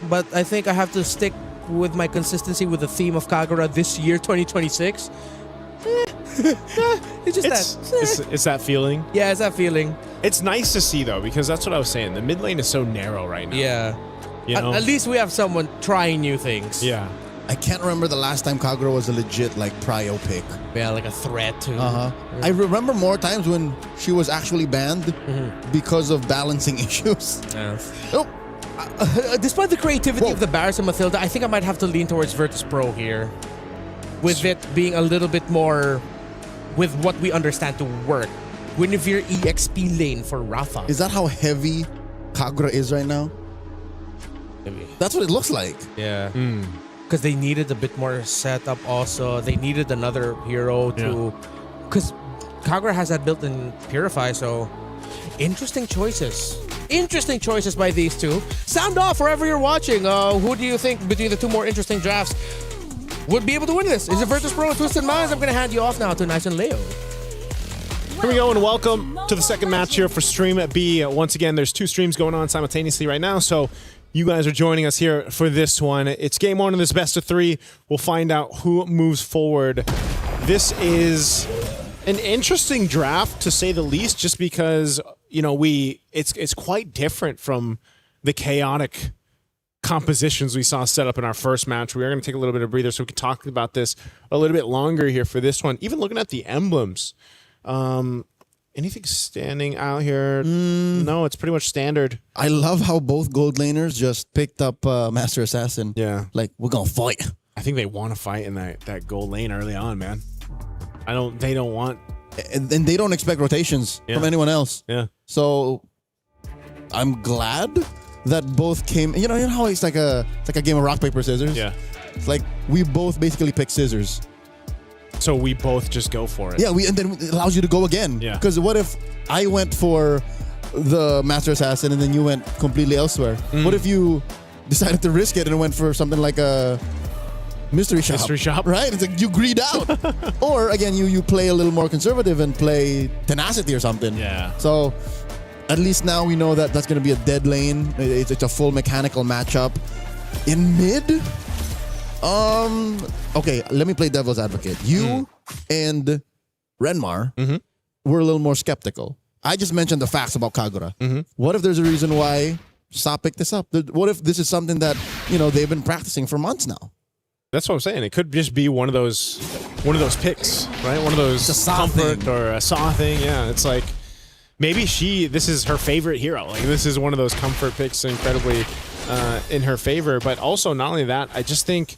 I: but I think I have to stick with my consistency with the theme of Kagura this year, 2026.
R: It's that feeling.
I: Yeah, it's that feeling.
R: It's nice to see, though, because that's what I was saying. The mid lane is so narrow right now.
I: Yeah.
R: You know?
I: At least we have someone trying new things.
R: Yeah.
J: I can't remember the last time Kagura was a legit like prio pick.
I: Yeah, like a threat too.
J: I remember more times when she was actually banned because of balancing issues.
I: Oh. Despite the creativity of the Barris and Matilda, I think I might have to lean towards Virtus Pro here. With it being a little bit more with what we understand to work. Guinevere EXP lane for Rafa.
J: Is that how heavy Kagura is right now?
I: Maybe.
J: That's what it looks like.
I: Yeah. Because they needed a bit more setup also. They needed another hero to... Because Kagura has that built-in Purify, so... Interesting choices. Interesting choices by these two. Sound off wherever you're watching. Who do you think between the two more interesting drafts would be able to win this? Is it Virtus Pro or Twisted Minds? I'm going to hand you off now to Nice and Leo.
R: Here we go, and welcome to the second match here for Stream B. Once again, there's 2 streams going on simultaneously right now, so you guys are joining us here for this one. It's game 1 of this best of 3. We'll find out who moves forward. This is an interesting draft, to say the least, just because, you know, it's quite different from the chaotic compositions we saw set up in our first match. We are going to take a little bit of breather so we can talk about this a little bit longer here for this one. Even looking at the emblems. Anything standing out here? No, it's pretty much standard.
J: I love how both gold laners just picked up Master Assassin.
R: Yeah.
J: Like, we're going to fight.
R: I think they want to fight in that gold lane early on, man. They don't want...
J: And they don't expect rotations from anyone else.
R: Yeah.
J: So, I'm glad that both came... You know how it's like a game of rock, paper, scissors?
R: Yeah.
J: It's like, we both basically pick scissors.
R: So we both just go for it.
J: Yeah, and then it allows you to go again.
R: Yeah.
J: Because what if I went for the Master Assassin and then you went completely elsewhere? What if you decided to risk it and went for something like a mystery shop?
R: Mystery shop.
J: Right? It's like you greed out. Or again, you play a little more conservative and play Tenacity or something.
R: Yeah.
J: So at least now we know that that's going to be a dead lane. It's a full mechanical matchup. In mid... Okay, let me play devil's advocate. You and Renmar were a little more skeptical. I just mentioned the facts about Kagura. What if there's a reason why Sa picked this up? What if this is something that, you know, they've been practicing for months now?
R: That's what I'm saying. It could just be one of those picks, right? One of those comfort or a Saw thing. Yeah, it's like maybe this is her favorite hero. Like this is one of those comfort picks, incredibly in her favor. But also, not only that, I just think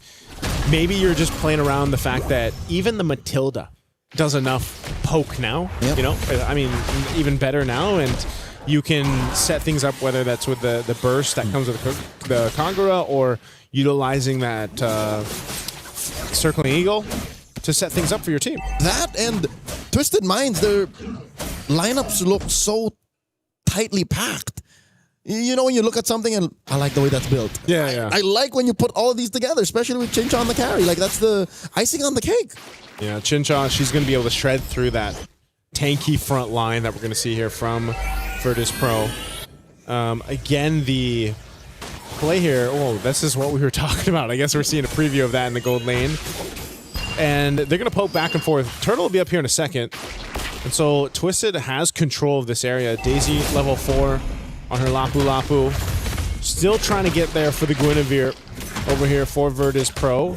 R: maybe you're just playing around the fact that even the Matilda does enough poke now. You know, I mean, even better now, and you can set things up, whether that's with the burst that comes with the Kagura or utilizing that circling eagle to set things up for your team.
J: That and Twisted Minds, their lineups look so tightly packed. You know, when you look at something and I like the way that's built.
R: Yeah.
J: I like when you put all of these together, especially with Chincha on the carry. Like, that's the icing on the cake.
R: Yeah, Chincha, she's going to be able to shred through that tanky front line that we're going to see here from Virtus Pro. Again, the play here, this is what we were talking about. I guess we're seeing a preview of that in the gold lane. And they're going to poke back and forth. Turtle will be up here in a second. And so Twisted has control of this area. Daisy, level 4. On her Lapu Lapu. Still trying to get there for the Guinevere over here for Virtus Pro.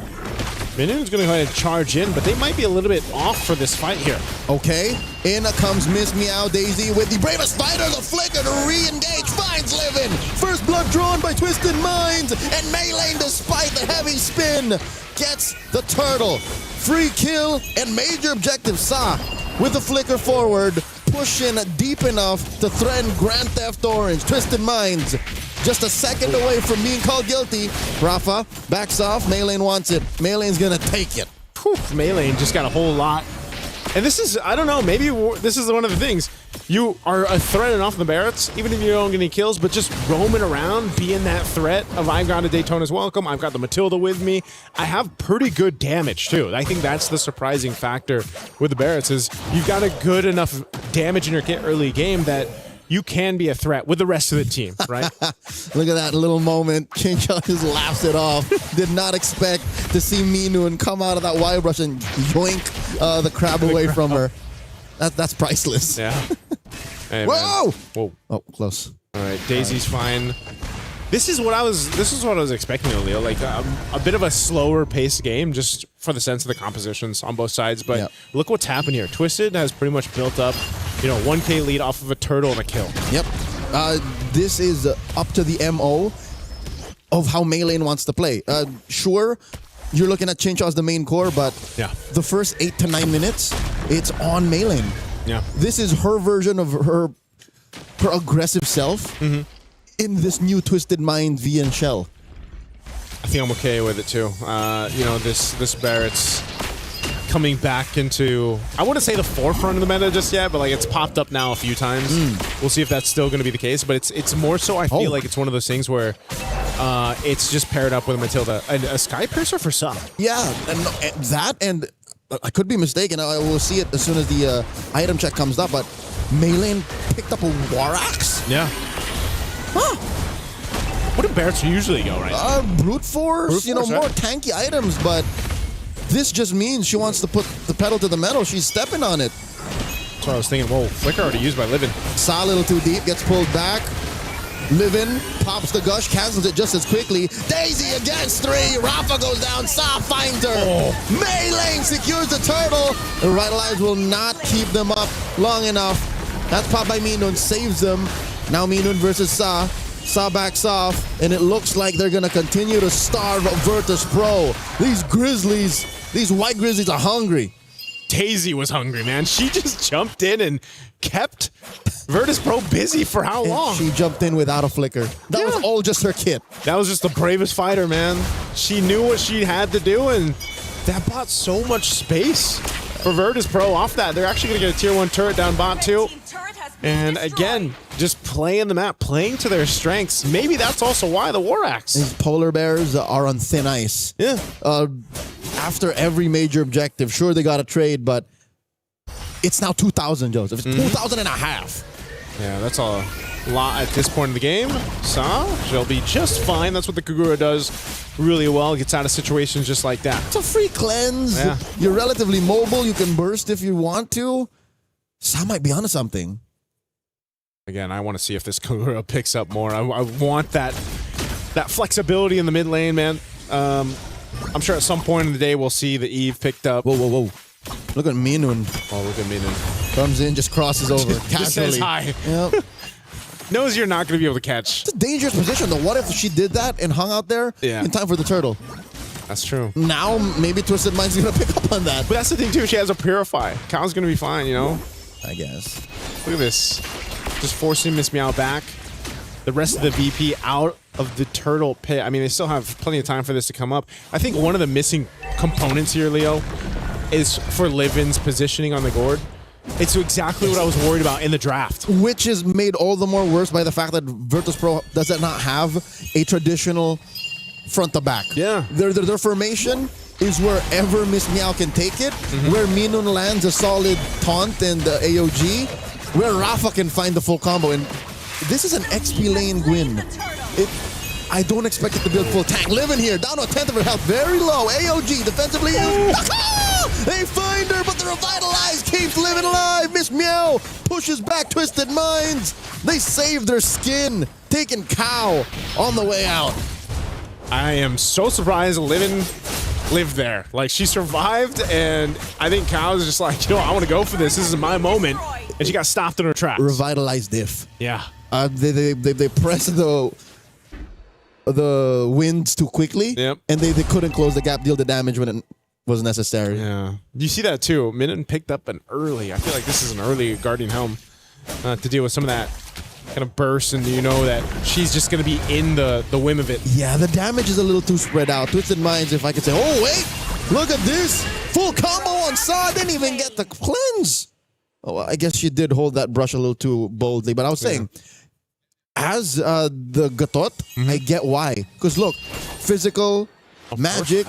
R: Minion's going to go ahead and charge in, but they might be a little bit off for this fight here.
J: Okay, in comes Miss Meow Daisy with the bravest fighter, the flicker to re-engage, finds Livin. First blood drawn by Twisted Minds, and Melee, despite the heavy spin, gets the turtle. Free kill and major objective. Sa with the flicker forward, pushing deep enough to threaten Grand Theft Orange. Twisted Minds just a second away from being called guilty. Rafa backs off. Maylane wants it. Maylane's gonna take it.
R: Maylane just got a whole lot And this is, I don't know, maybe this is one of the things. You are a threat enough in the Barretts, even if you don't get any kills, but just roaming around, being that threat of I've got a Daytona's welcome, I've got the Matilda with me. I have pretty good damage, too. I think that's the surprising factor with the Barretts is you've got a good enough damage in your early game that you can be a threat with the rest of the team, right?
J: Look at that little moment. Chincha just laughs it off. Did not expect to see Minun come out of that wire brush and yoink the crab away from her. That's priceless.
R: Yeah. Hey,
J: whoa!
R: Whoa!
J: Oh, close.
R: All right, Daisy's fine. This is what I was expecting, Leo. Like a bit of a slower paced game, just for the sense of the compositions on both sides. But look what's happened here. Twisted has pretty much built up, 1K lead off of a turtle and a kill.
J: Yep. This is up to the MO of how Maylane wants to play. Sure, you're looking at Chincha as the main core, but the first 8 to 9 minutes, it's on Maylane.
R: Yeah.
J: This is her version of her aggressive self. In this new Twisted Mind V and Shell.
R: I think I'm okay with it too. This Barrett's coming back into, I wouldn't say the forefront of the meta just yet, but like it's popped up now a few times. We'll see if that's still going to be the case, but it's more so I feel like it's one of those things where it's just paired up with a Matilda and a Sky Piercer for some.
J: Yeah, and I could be mistaken. I will see it as soon as the item check comes up, but Maylane picked up a War Axe?
R: Yeah.
J: Huh.
R: What do Barretts usually go, right?
J: Brute force, more tanky items, but this just means she wants to put the pedal to the metal. She's stepping on it.
R: That's what I was thinking. Whoa, Flicker already used by Livin.
J: Saw a little too deep, gets pulled back. Livin pops the gush, cancels it just as quickly. Daisy against 3. Rafa goes down. Saw finds her. Maylane secures the turtle. The Revitalize will not keep them up long enough. That's popped by Minun, saves them. Now Minun versus Sa. Sa backs off, and it looks like they're going to continue to starve Virtus Pro. These Grizzlies, these white Grizzlies are hungry.
R: Daisy was hungry, man. She just jumped in and kept Virtus Pro busy for how long?
J: She jumped in without a flicker. That was all just her kit.
R: That was just the bravest fighter, man. She knew what she had to do, and that bought so much space for Virtus Pro off that. They're actually going to get a tier 1 turret down bot too. And again, just playing the map, playing to their strengths. Maybe that's also why the War Axe.
J: These polar bears are on thin ice.
R: Yeah.
J: After every major objective, sure they got a trade, but it's now 2,000, Joseph. It's 2,000 and a half.
R: Yeah, that's a lot at this point in the game. Sa, she'll be just fine. That's what the Kagura does really well. Gets out of situations just like that.
J: It's a free cleanse. Yeah. You're relatively mobile. You can burst if you want to. Sa might be onto something.
R: Again, I want to see if this Kagura picks up more. I want that flexibility in the mid lane, man. I'm sure at some point in the day we'll see the Eve picked up.
J: Whoa. Look at Minun.
R: Oh, look at Minun.
J: Comes in, just crosses over.
R: Just says hi.
J: Yep.
R: Knows you're not going to be able to catch.
J: It's a dangerous position, though. What if she did that and hung out there in time for the turtle?
R: That's true.
J: Now, maybe Twisted Mind's going to pick up on that.
R: But that's the thing, too. She has a Purify. Cal's going to be fine,
J: I guess.
R: Look at this. Just forcing Miss Meow back. The rest of the VP out of the turtle pit. I mean, they still have plenty of time for this to come up. I think one of the missing components here, Leo, is for Livin's positioning on the gourd. It's exactly what I was worried about in the draft.
J: Which is made all the more worse by the fact that Virtus Pro does not have a traditional front to back.
R: Yeah.
J: Their formation is wherever Miss Meow can take it, where Minun lands a solid taunt and AOG, where Rafa can find the full combo. And this is an XP lane win. I don't expect it to build full tank. Livin here, down to a 10th of her health, very low. AOG defensively. They find her, but the Revitalize keeps Livin alive. Miss Meow pushes back Twisted Minds. They save their skin, taking Cow on the way out.
R: I am so surprised Livin lived there. Like, she survived, and I think Cow's just like, I want to go for this. This is my moment. And she got stopped in her tracks.
J: Revitalized diff.
R: Yeah.
J: They pressed the winds too quickly.
R: Yep.
J: And they couldn't close the gap, deal the damage when it was necessary.
R: Yeah. You see that too. Minun picked up an early. I feel like this is an early Guardian Helm to deal with some of that kind of burst, and that she's just going to be in the whim of it.
J: Yeah, the damage is a little too spread out. Twisted Minds, if I could say, oh, wait, look at this. Full combo on Sa, didn't even get the cleanse. Oh, well, I guess she did hold that brush a little too boldly, but I was saying, as the Gatot, I get why. Because look, physical, magic,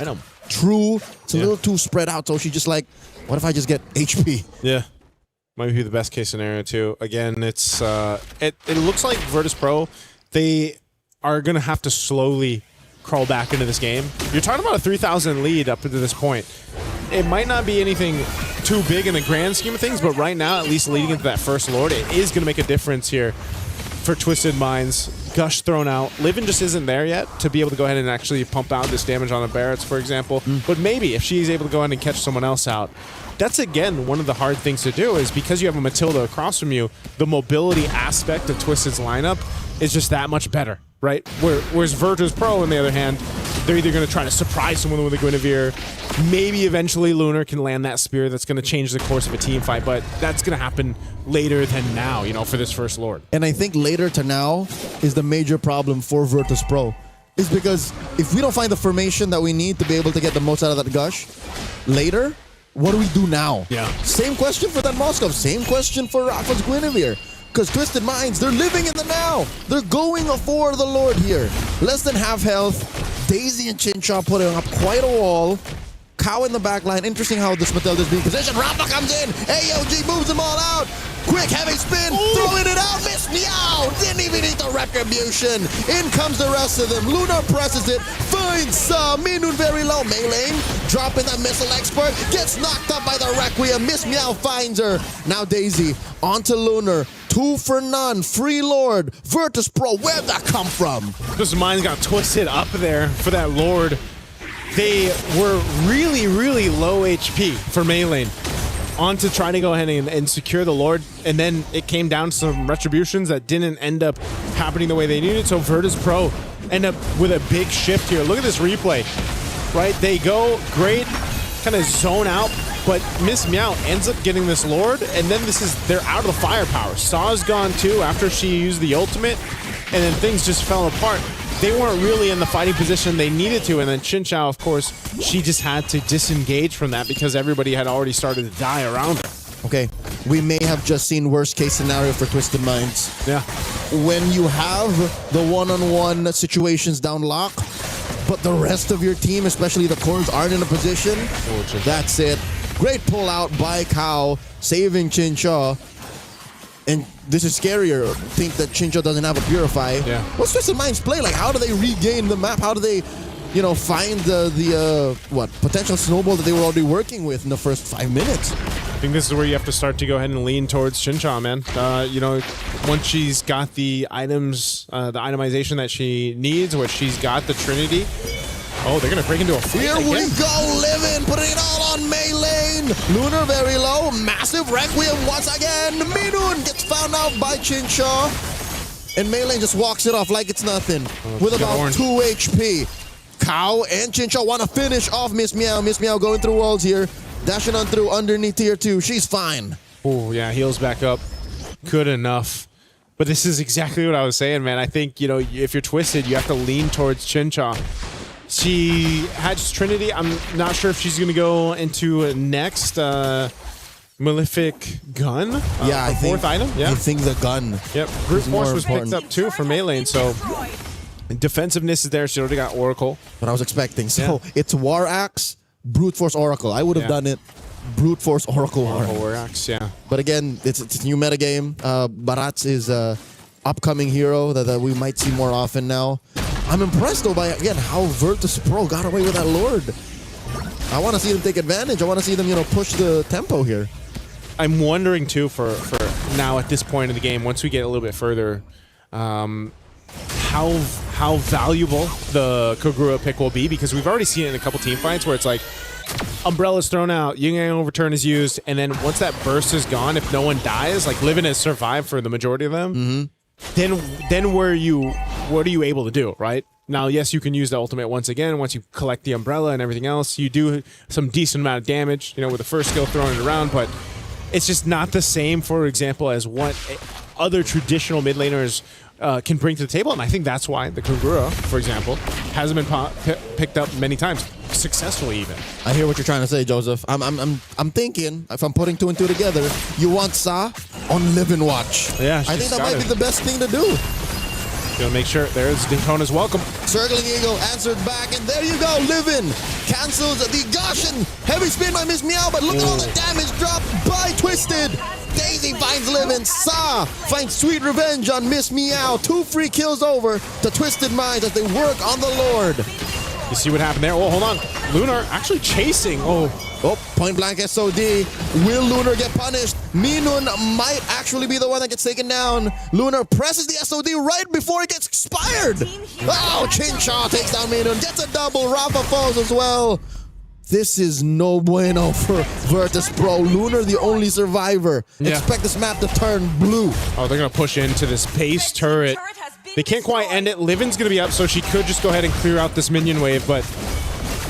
J: true, it's a little too spread out, so she just like, what if I just get HP?
R: Yeah. Might be the best case scenario too. Again, it's it looks like Virtus.pro, they are gonna have to slowly crawl back into this game. You're talking about a 3,000 lead up to this point. It might not be anything too big in the grand scheme of things, but right now, at least leading into that first Lord, it is gonna make a difference here for Twisted Minds. Gush thrown out. Livin just isn't there yet to be able to go ahead and actually pump out this damage on the Barretts, for example. But maybe if she's able to go ahead and catch someone else out, that's again one of the hard things to do, is because you have a Matilda across from you, the mobility aspect of Twisted's lineup is just that much better, right? Whereas Virtus.pro, on the other hand, they're either going to try to surprise someone with a Guinevere, maybe eventually Lunar can land that spear that's going to change the course of a team fight, but that's going to happen later than now, you know, for this first Lord.
J: And I think later to now is the major problem for Virtus.pro, is because if we don't find the formation that we need to be able to get the most out of that Gush later, what do we do now?
R: Yeah.
J: Same question for that Moskov. Same question for Rafa's Guinevere. Because Twisted Minds, they're living in the now. They're going for the Lord here. Less than half health. Daisy and Chincha putting up quite a wall. Cow in the back line. Interesting how this Matilda is being positioned. Rafa comes in. AOG moves them all out. Quick, heavy spin. Throwing it out. Miss Meow. Didn't even need the retribution. In comes the rest of them. Lunar presses it. Finds some. Minun very low. Melee dropping that missile expert. Gets knocked up by the Requiem. Miss Meow finds her. Now Daisy onto Lunar. 2 for none. Free Lord. Virtus.pro. Where'd that come from?
R: Just Minds got twisted up there for that Lord. They were really, really low HP for Melee on to try to go ahead and secure the Lord, and then it came down to some retributions that didn't end up happening the way they needed, so Virtus.pro end up with a big shift here. Look at this replay, right? They go great, kind of zone out, but Miss Meow ends up getting this Lord, and then they're out of the firepower. Saw's gone too after she used the ultimate, and then things just fell apart. They weren't really in the fighting position they needed to, and then Chinchao, of course, she just had to disengage from that because everybody had already started to die around her.
J: Okay, we may have just seen worst case scenario for Twisted Minds.
R: Yeah.
J: When you have the one-on-one situations down lock, but the rest of your team, especially the corners, aren't in a position, that's it. Great pull out by Cow, saving Chincha. And this is scarier. Think that Chincha doesn't have a Purify.
R: Yeah.
J: What's Twisted Minds play? Like, how do they regain the map? How do they, you know, find the potential snowball that they were already working with in the first 5 minutes?
R: I think this is where you have to start to go ahead and lean towards Chincha, man. You know, once she's got the items, the itemization that she needs, where she's got the Trinity. Oh, they're going to break into a fight.
J: Here we go, Livin, putting it all on Melee. Lunar very low, massive Requiem once again. Minun gets found out by Chincha. And Melee just walks it off like it's nothing with about 2 HP. Cow and Chincha want to finish off Miss Meow. Miss Meow going through walls here. Dashing on through underneath tier 2. She's fine.
R: Oh, yeah, heals back up. Good enough. But this is exactly what I was saying, man. I think, you know, if you're Twisted, you have to lean towards Chincha. She has Trinity. I'm not sure if she's going to go into next Malefic Gun.
J: Yeah, I think.
R: 4th item. Yeah,
J: I think the gun.
R: Yep. Brute Force was picked up too for Melee, so defensiveness is there. She already got Oracle.
J: What I was expecting. So it's War Axe, Brute Force Oracle. I would have done it. Brute Force Oracle
R: War Axe, yeah.
J: But again, it's a new metagame. Barats is a upcoming hero that we might see more often now. I'm impressed though by, again, how Virtus.pro got away with that Lord. I want to see them take advantage. I want to see them, you know, push the tempo here.
R: I'm wondering too for now at this point in the game, once we get a little bit further, how valuable the Kogura pick will be, because we've already seen it in a couple team fights where it's like Umbrella's thrown out, Yin Yang Overturn is used, and then once that burst is gone, if no one dies, like Livin has survived for the majority of them, then what are you able to do, right? Now, yes, you can use the ultimate once again. Once you collect the umbrella and everything else, you do some decent amount of damage, you know, with the first skill throwing it around, but it's just not the same, for example, as what other traditional mid laners can bring to the table. And I think that's why the Kagura, for example, hasn't been picked up many times, successfully even.
J: I hear what you're trying to say, Joseph. I'm thinking, if I'm putting 2 and 2 together, you want Sa on Live and Watch.
R: Yeah,
J: I think that might be the best thing to do.
R: Gonna make sure there's Daytona's welcome.
J: Circling Eagle answered back, and there you go, Livin cancels the gosh, and heavy spin by Miss Meow, but look at all the damage dropped by Twisted. Daisy finds Livin, Sa finds sweet revenge on Miss Meow. 2 free kills over to Twisted Minds as they work on the Lord.
R: You see what happened there? Oh, hold on. Lunar actually chasing.
J: Oh, point blank SOD. Will Lunar get punished? Minun might actually be the one that gets taken down. Lunar presses the SOD right before it gets expired. Oh, Chinshaw takes down Minun. Gets a double. Rafa falls as well. This is no bueno for Virtus Pro. Lunar, the only survivor.
R: Yeah.
J: Expect this map to turn blue.
R: Oh, they're going to push into this base turret. They can't quite end it. Livin's going to be up, so she could just go ahead and clear out this minion wave, but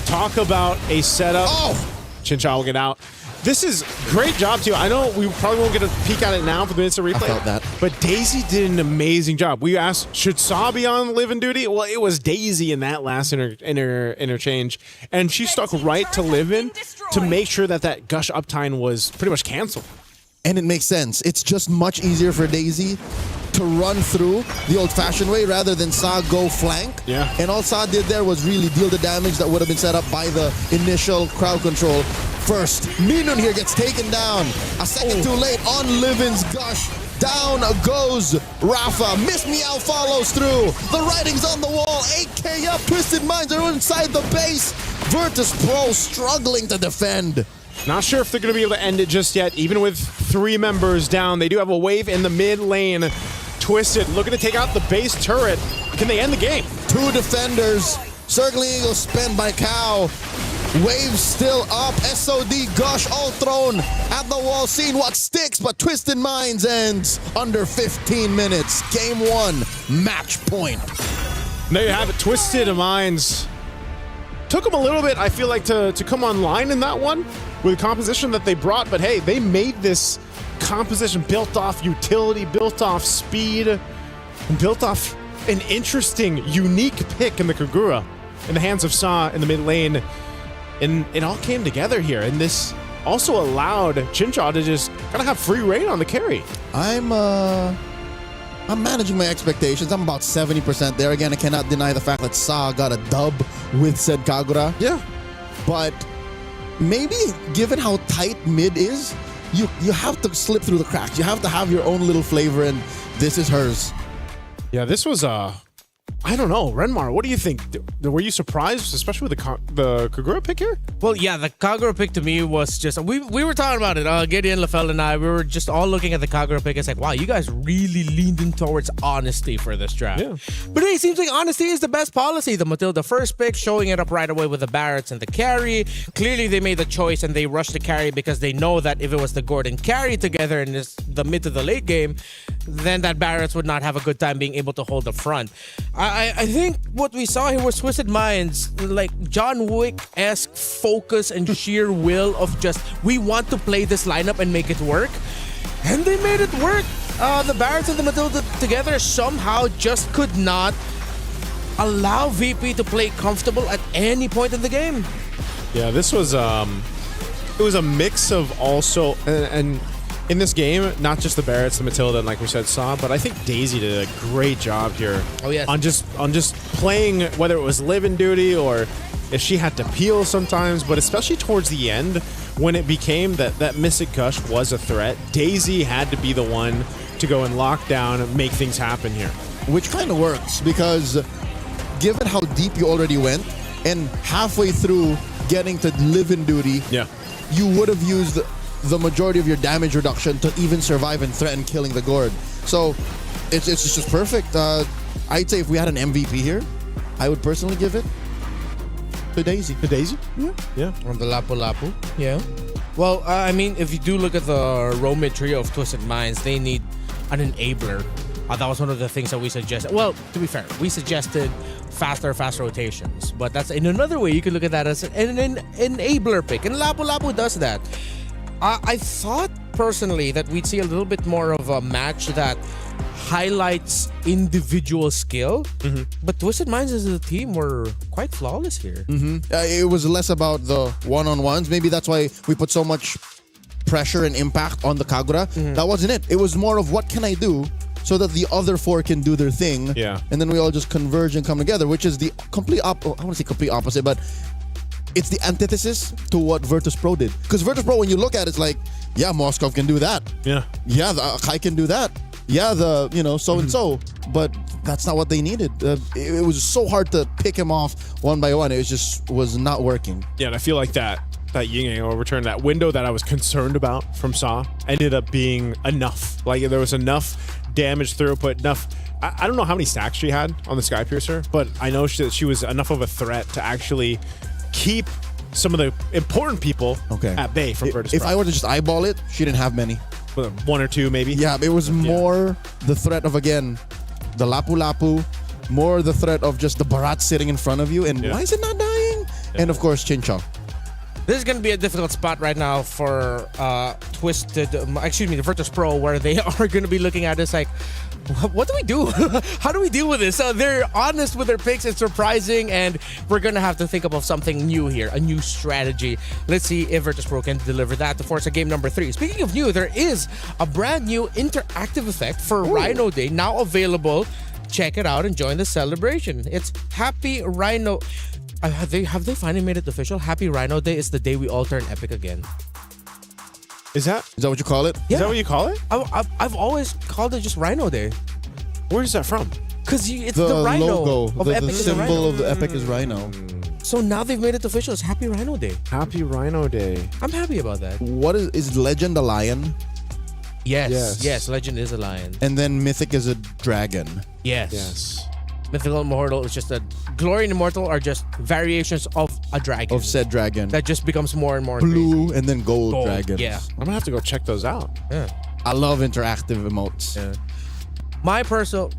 R: talk about a setup.
J: Oh!
R: Chinshaw will get out. This is great job, too. I know we probably won't get a peek at it now for the instant replay.
J: I felt that.
R: But Daisy did an amazing job. We asked, should Saw be on Livin duty? Well, it was Daisy in that last interchange. And she stuck right to Livin to make sure that that gush uptime was pretty much canceled.
J: And it makes sense. It's just much easier for Daisy to run through the old-fashioned way rather than Sa go flank.
R: Yeah.
J: And all Sa did there was really deal the damage that would have been set up by the initial crowd control. First, Minun here gets taken down. A second too late on Livin's gush. Down goes Rafa. Miss Meow follows through. The writing's on the wall. 8K up. Twisted Minds are inside the base. Virtus Pro struggling to defend.
R: Not sure if they're going to be able to end it just yet. Even with 3 members down, they do have a wave in the mid lane. Twisted looking to take out the base turret. Can they end the game?
J: 2 defenders. Circling Eagle spent by Cow. Wave still up. SOD Gush all thrown at the wall. Seeing what sticks, but Twisted Minds ends under 15 minutes. Game 1, match point.
R: There you have it. Twisted Minds. Took them a little bit, I feel like, to come online in that one with the composition that they brought. But hey, they made this composition built off utility, built off speed, and built off an interesting, unique pick in the Kagura in the hands of Sa in the mid lane. And it all came together here. And this also allowed Chinshaw to just kind of have free reign on the carry.
J: I'm managing my expectations. I'm about 70% there. Again, I cannot deny the fact that Sa got a dub with said Kagura.
R: Yeah.
J: But maybe given how tight mid is, you have to slip through the cracks. You have to have your own little flavor, and this is hers.
R: Yeah, this was I don't know. Renmar, what do you think? Were you surprised, especially with the Kagura pick here?
I: Well, yeah, the Kagura pick to me was just... We were talking about it. Gideon, Lafell, and I, we were just all looking at the Kagura pick. It's like, wow, you guys really leaned in towards honesty for this draft.
R: Yeah.
I: But hey, it seems like honesty is the best policy. The Matilda first pick, showing it up right away with the Barretts and the carry. Clearly, they made the choice and they rushed the carry because they know that if it was the Gordon carry together in the mid to the late game, then that Barretts would not have a good time being able to hold the front. I think what we saw here was Twisted Minds, like John Wick-esque focus and sheer will of just, we want to play this lineup and make it work. And they made it work. The Barretts and the Matilda together somehow just could not allow VP to play comfortable at any point in the game.
R: Yeah, this was it was a mix of also and in this game, not just the Barretts, the Matilda, and like we said, Sa, but I think Daisy did a great job here.
I: Oh, yes.
R: On just playing, whether it was live in duty or if she had to peel sometimes, but especially towards the end, when it became that Mystic Gush was a threat, Daisy had to be the one to go and lock down and make things happen here.
J: Which kind of works, because given how deep you already went, and halfway through getting to live in duty,
R: yeah,
J: you would have used the majority of your damage reduction to even survive and threaten killing the Gord. So it's just perfect. I'd say if we had an MVP here, I would personally give it to Daisy.
R: To Daisy?
J: Yeah.
R: Yeah.
I: On the Lapu-Lapu. Yeah. Well, I mean, if you do look at the Romid trio of Twisted Minds, they need an enabler. That was one of the things that we suggested. Well, to be fair, we suggested fast rotations. But that's in another way, you could look at that as an enabler pick. And Lapu-Lapu does that. I thought personally that we'd see a little bit more of a match that highlights individual skill. But Twisted Minds as a team were quite flawless here.
J: It was less about the one-on-ones. Maybe that's why we put so much pressure and impact on the Kagura. That wasn't it. It was more of what can I do so that the other four can do their thing.
R: Yeah.
J: And then we all just converge and come together, which is the complete I want to say complete opposite, but it's the antithesis to what Virtus Pro did. Because Virtus Pro, when you look at it, it's like, yeah, Moskov can do that.
R: Yeah.
J: Yeah, the Akai can do that. Yeah, the, so-and-so. But that's not what they needed. It was so hard to pick him off one by one. It was not working.
R: Yeah, and I feel like that yin yang overturn, that window that I was concerned about from Saw ended up being enough. Like there was enough damage throughput, enough. I don't know how many stacks she had on the Skypiercer, but I know she was enough of a threat to actually keep some of the important people at bay from Virtus
J: If
R: Pro.
J: I were to just eyeball it, she didn't have many.
R: One or two, maybe.
J: Yeah, it was more the threat of, again, the Lapu-Lapu, more the threat of just the Barat sitting in front of you, and why is it not dying? And of course, Chin Chong.
I: This is going to be a difficult spot right now for the Virtus Pro, where they are going to be looking at this like, what do we do? How do we deal with this? They're honest with their picks. It's surprising, and we're going to have to think of something new here, a new strategy. Let's see if Virtus Pro can deliver that to Forza game number 3. Speaking of new, there is a brand new interactive effect for Rhino Day now available. Check it out and join the celebration. It's Happy Rhino. Have they finally made it official? Happy Rhino Day is the day we all turn epic again.
R: Is that
J: what you call it?
I: Yeah.
R: Is that what you call it?
I: I've always called it just Rhino Day.
R: Where is that from?
I: Because it's the Rhino
J: logo,
I: of
J: the
I: Epic
J: symbol of the Epic is Rhino.
I: So now they've made it official. It's Happy Rhino Day.
R: Happy Rhino Day.
I: I'm happy about that.
J: What is Legend a lion?
I: Yes. Legend is a lion.
J: And then Mythic is a dragon.
I: Yes. Mythical and Immortal is just Glory and Immortal are just variations of a dragon.
J: Of said dragon.
I: That just becomes more and more
J: blue
I: crazy.
J: and then gold dragons.
I: Yeah.
R: I'm gonna have to go check those out.
I: Yeah.
J: I love interactive emotes.
I: Yeah.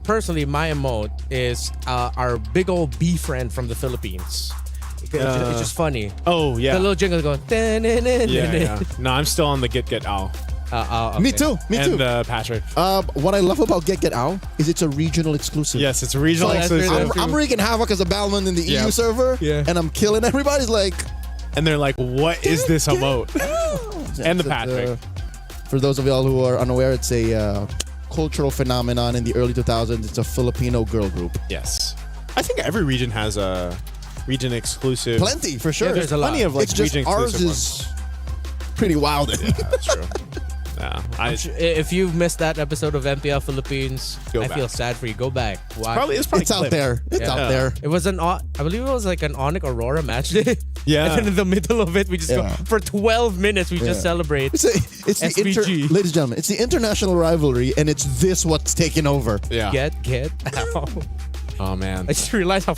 I: Personally, my emote is our big old bee friend from the Philippines. It's just funny.
R: Oh yeah.
I: The little jingle going.
R: Yeah. No, I'm still on the Get Ow.
I: Okay.
J: Me too.
R: And Patrick.
J: What I love about Get Ow is it's a regional exclusive.
R: Yes, it's a regional exclusive.
J: I'm wreaking havoc as a Balman in the EU server, and I'm killing everybody's like.
R: And they're like, "What is this emote?" And the Patrick.
J: For those of y'all who are unaware, it's a cultural phenomenon in the early 2000s. It's a Filipino girl group.
R: Yes, I think every region has a region exclusive.
J: Plenty for sure.
I: Yeah, there's a lot.
J: Plenty of like
R: it's just
J: region
R: ours
J: exclusive
R: is
J: pretty wild.
R: Yeah, that's true. Yeah,
I: if you've missed that episode of MPL Philippines, I feel sad for you. Go back. Watch.
J: It's out there. It's out there.
I: It was I believe it was like an Onyx Aurora match day.
R: Yeah.
I: And then in the middle of it, we just go for 12 minutes. We just celebrate.
J: It's
I: SVG.
J: ladies and gentlemen, it's the international rivalry, and it's this what's taking over.
R: Yeah.
I: Get out.
R: Oh man.
I: I just realized how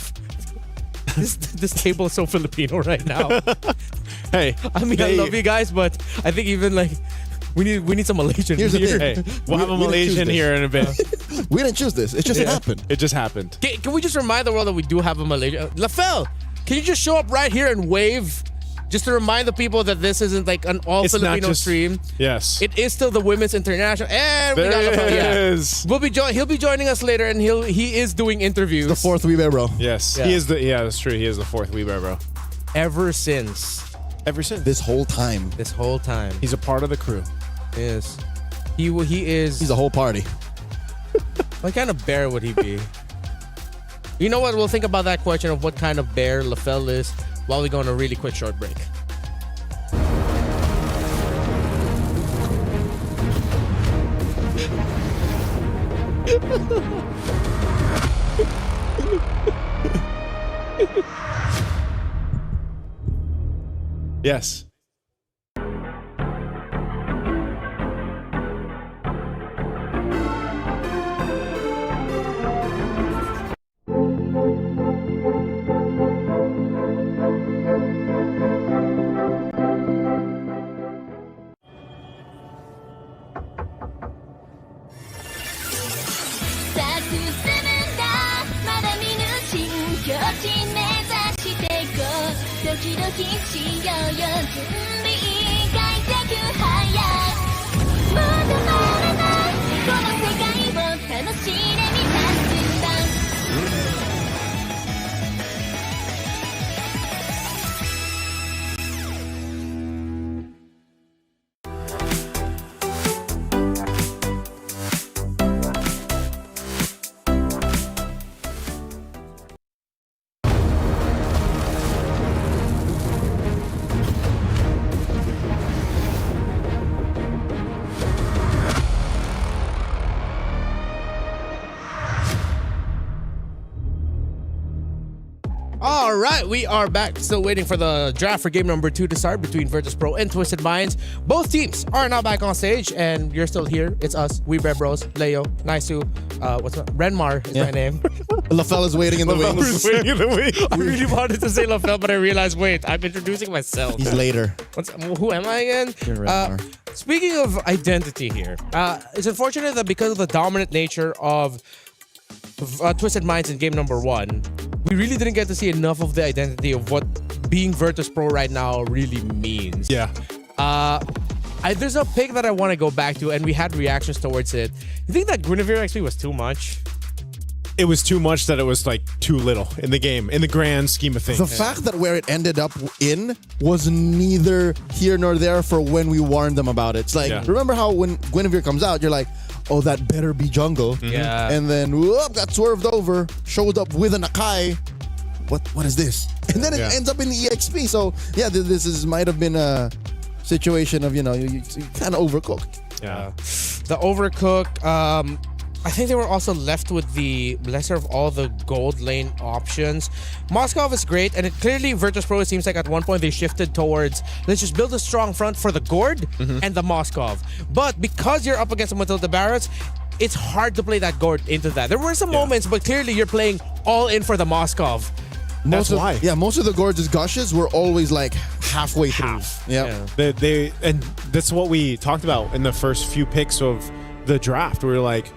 I: this table is so Filipino right now.
R: Hey,
I: I mean, I love you guys, but I think even like we need some Malaysian.
J: Here's the
I: here.
J: thing.
R: Hey, we'll have a Malaysian here in a bit.
J: We didn't choose this. It just happened.
R: It just happened.
I: Can we just remind the world that we do have a Malaysian? Lafel, can you just show up right here and wave? Just to remind the people that this isn't like an all Filipino stream.
R: Yes.
I: It is still the Women's International. And we got
R: There
I: Lafel.
R: it
I: Yeah.
R: is.
I: He'll be joining us later, and he is doing interviews.
J: The fourth Weebear bro.
R: Yes.
I: Yeah.
R: He is that's true. He is the fourth Weebear bro.
I: Ever since.
J: This whole time.
R: He's a part of the crew.
I: Yes. He is.
J: He's a whole party.
I: What kind of bear would he be? You know what? We'll think about that question of what kind of bear Lafel is while we go on a really quick short break.
R: Yes.
I: All right, we are back. Still waiting for the draft for game number 2 to start between Virtus Pro and Twisted Minds. Both teams are now back on stage, and you're still here. It's us, We Bread Bros, Leo, Naisu, Renmar is my name.
J: LaFell is waiting in the wings.
I: I really wanted to say LaFell, but I realized, wait, I'm introducing myself.
J: He's later.
I: Who am I again?
J: You're Renmar.
I: Speaking of identity here, it's unfortunate that because of the dominant nature of Twisted Minds in game number 1, we really didn't get to see enough of the identity of what being Virtus Pro right now really means.
R: Yeah.
I: There's a pick that I want to go back to, and we had reactions towards it. You think that Guinevere XP was too much?
R: It was too much that it was like too little in the game, in the grand scheme of things.
J: The fact that where it ended up in was neither here nor there for when we warned them about it. It's like, remember how when Guinevere comes out, you're like, oh, that better be jungle.
I: Yeah.
J: And then, whoop, got swerved over, showed up with an Akai. What is this? And then it ends up in the EXP. So, yeah, this might have been a situation of, you kind of overcooked.
R: Yeah.
I: The overcook, I think they were also left with the lesser of all the gold lane options. Moskov is great, and clearly Virtus Pro, it seems like at one point they shifted towards, let's just build a strong front for the Gord and the Moskov. But because you're up against a Matilda Barretts, it's hard to play that Gord into that. There were some moments, but clearly you're playing all in for the Moskov.
J: Most of the Gorge's gushes were always like halfway through.
R: Yeah. And that's what we talked about in the first few picks of the draft. We were like,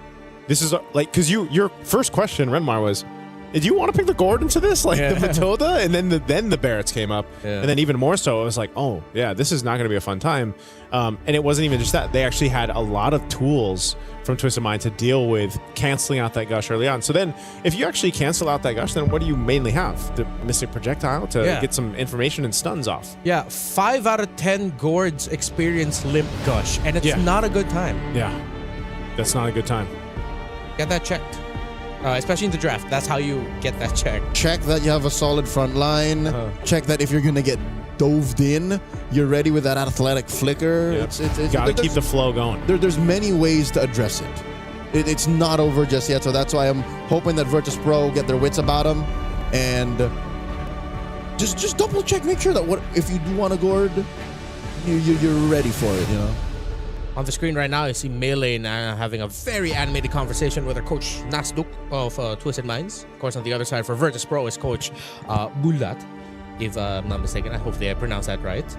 R: this is like, because your first question, Renmar, was, did you want to pick the Gord into this? Like the Matilda? And then the Barretts came up. Yeah. And then even more so, I was like, oh, yeah, this is not going to be a fun time. And it wasn't even just that. They actually had a lot of tools from Twisted Mind to deal with canceling out that gush early on. So then if you actually cancel out that gush, then what do you mainly have? The Mystic Projectile to get some information and stuns off.
I: Yeah, 5 out of 10 Gords experience Limp Gush, and it's not a good time.
R: Yeah, that's not a good time.
I: Get that checked. Especially in the draft. That's how you get that checked.
J: Check that you have a solid front line. Check that if you're going to get doved in, you're ready with that athletic flicker.
R: Yep. Got to keep the flow going.
J: There's many ways to address it. It's not over just yet, so that's why I'm hoping that Virtus Pro get their wits about them and just double check, make sure that if you do want to Gord, you're ready for it,
I: On the screen right now, you see Melee having a very animated conversation with her coach Nasduk of Twisted Minds. Of course, on the other side for Virtus Pro is coach Bulat, if I'm not mistaken. I hope I pronounced that right.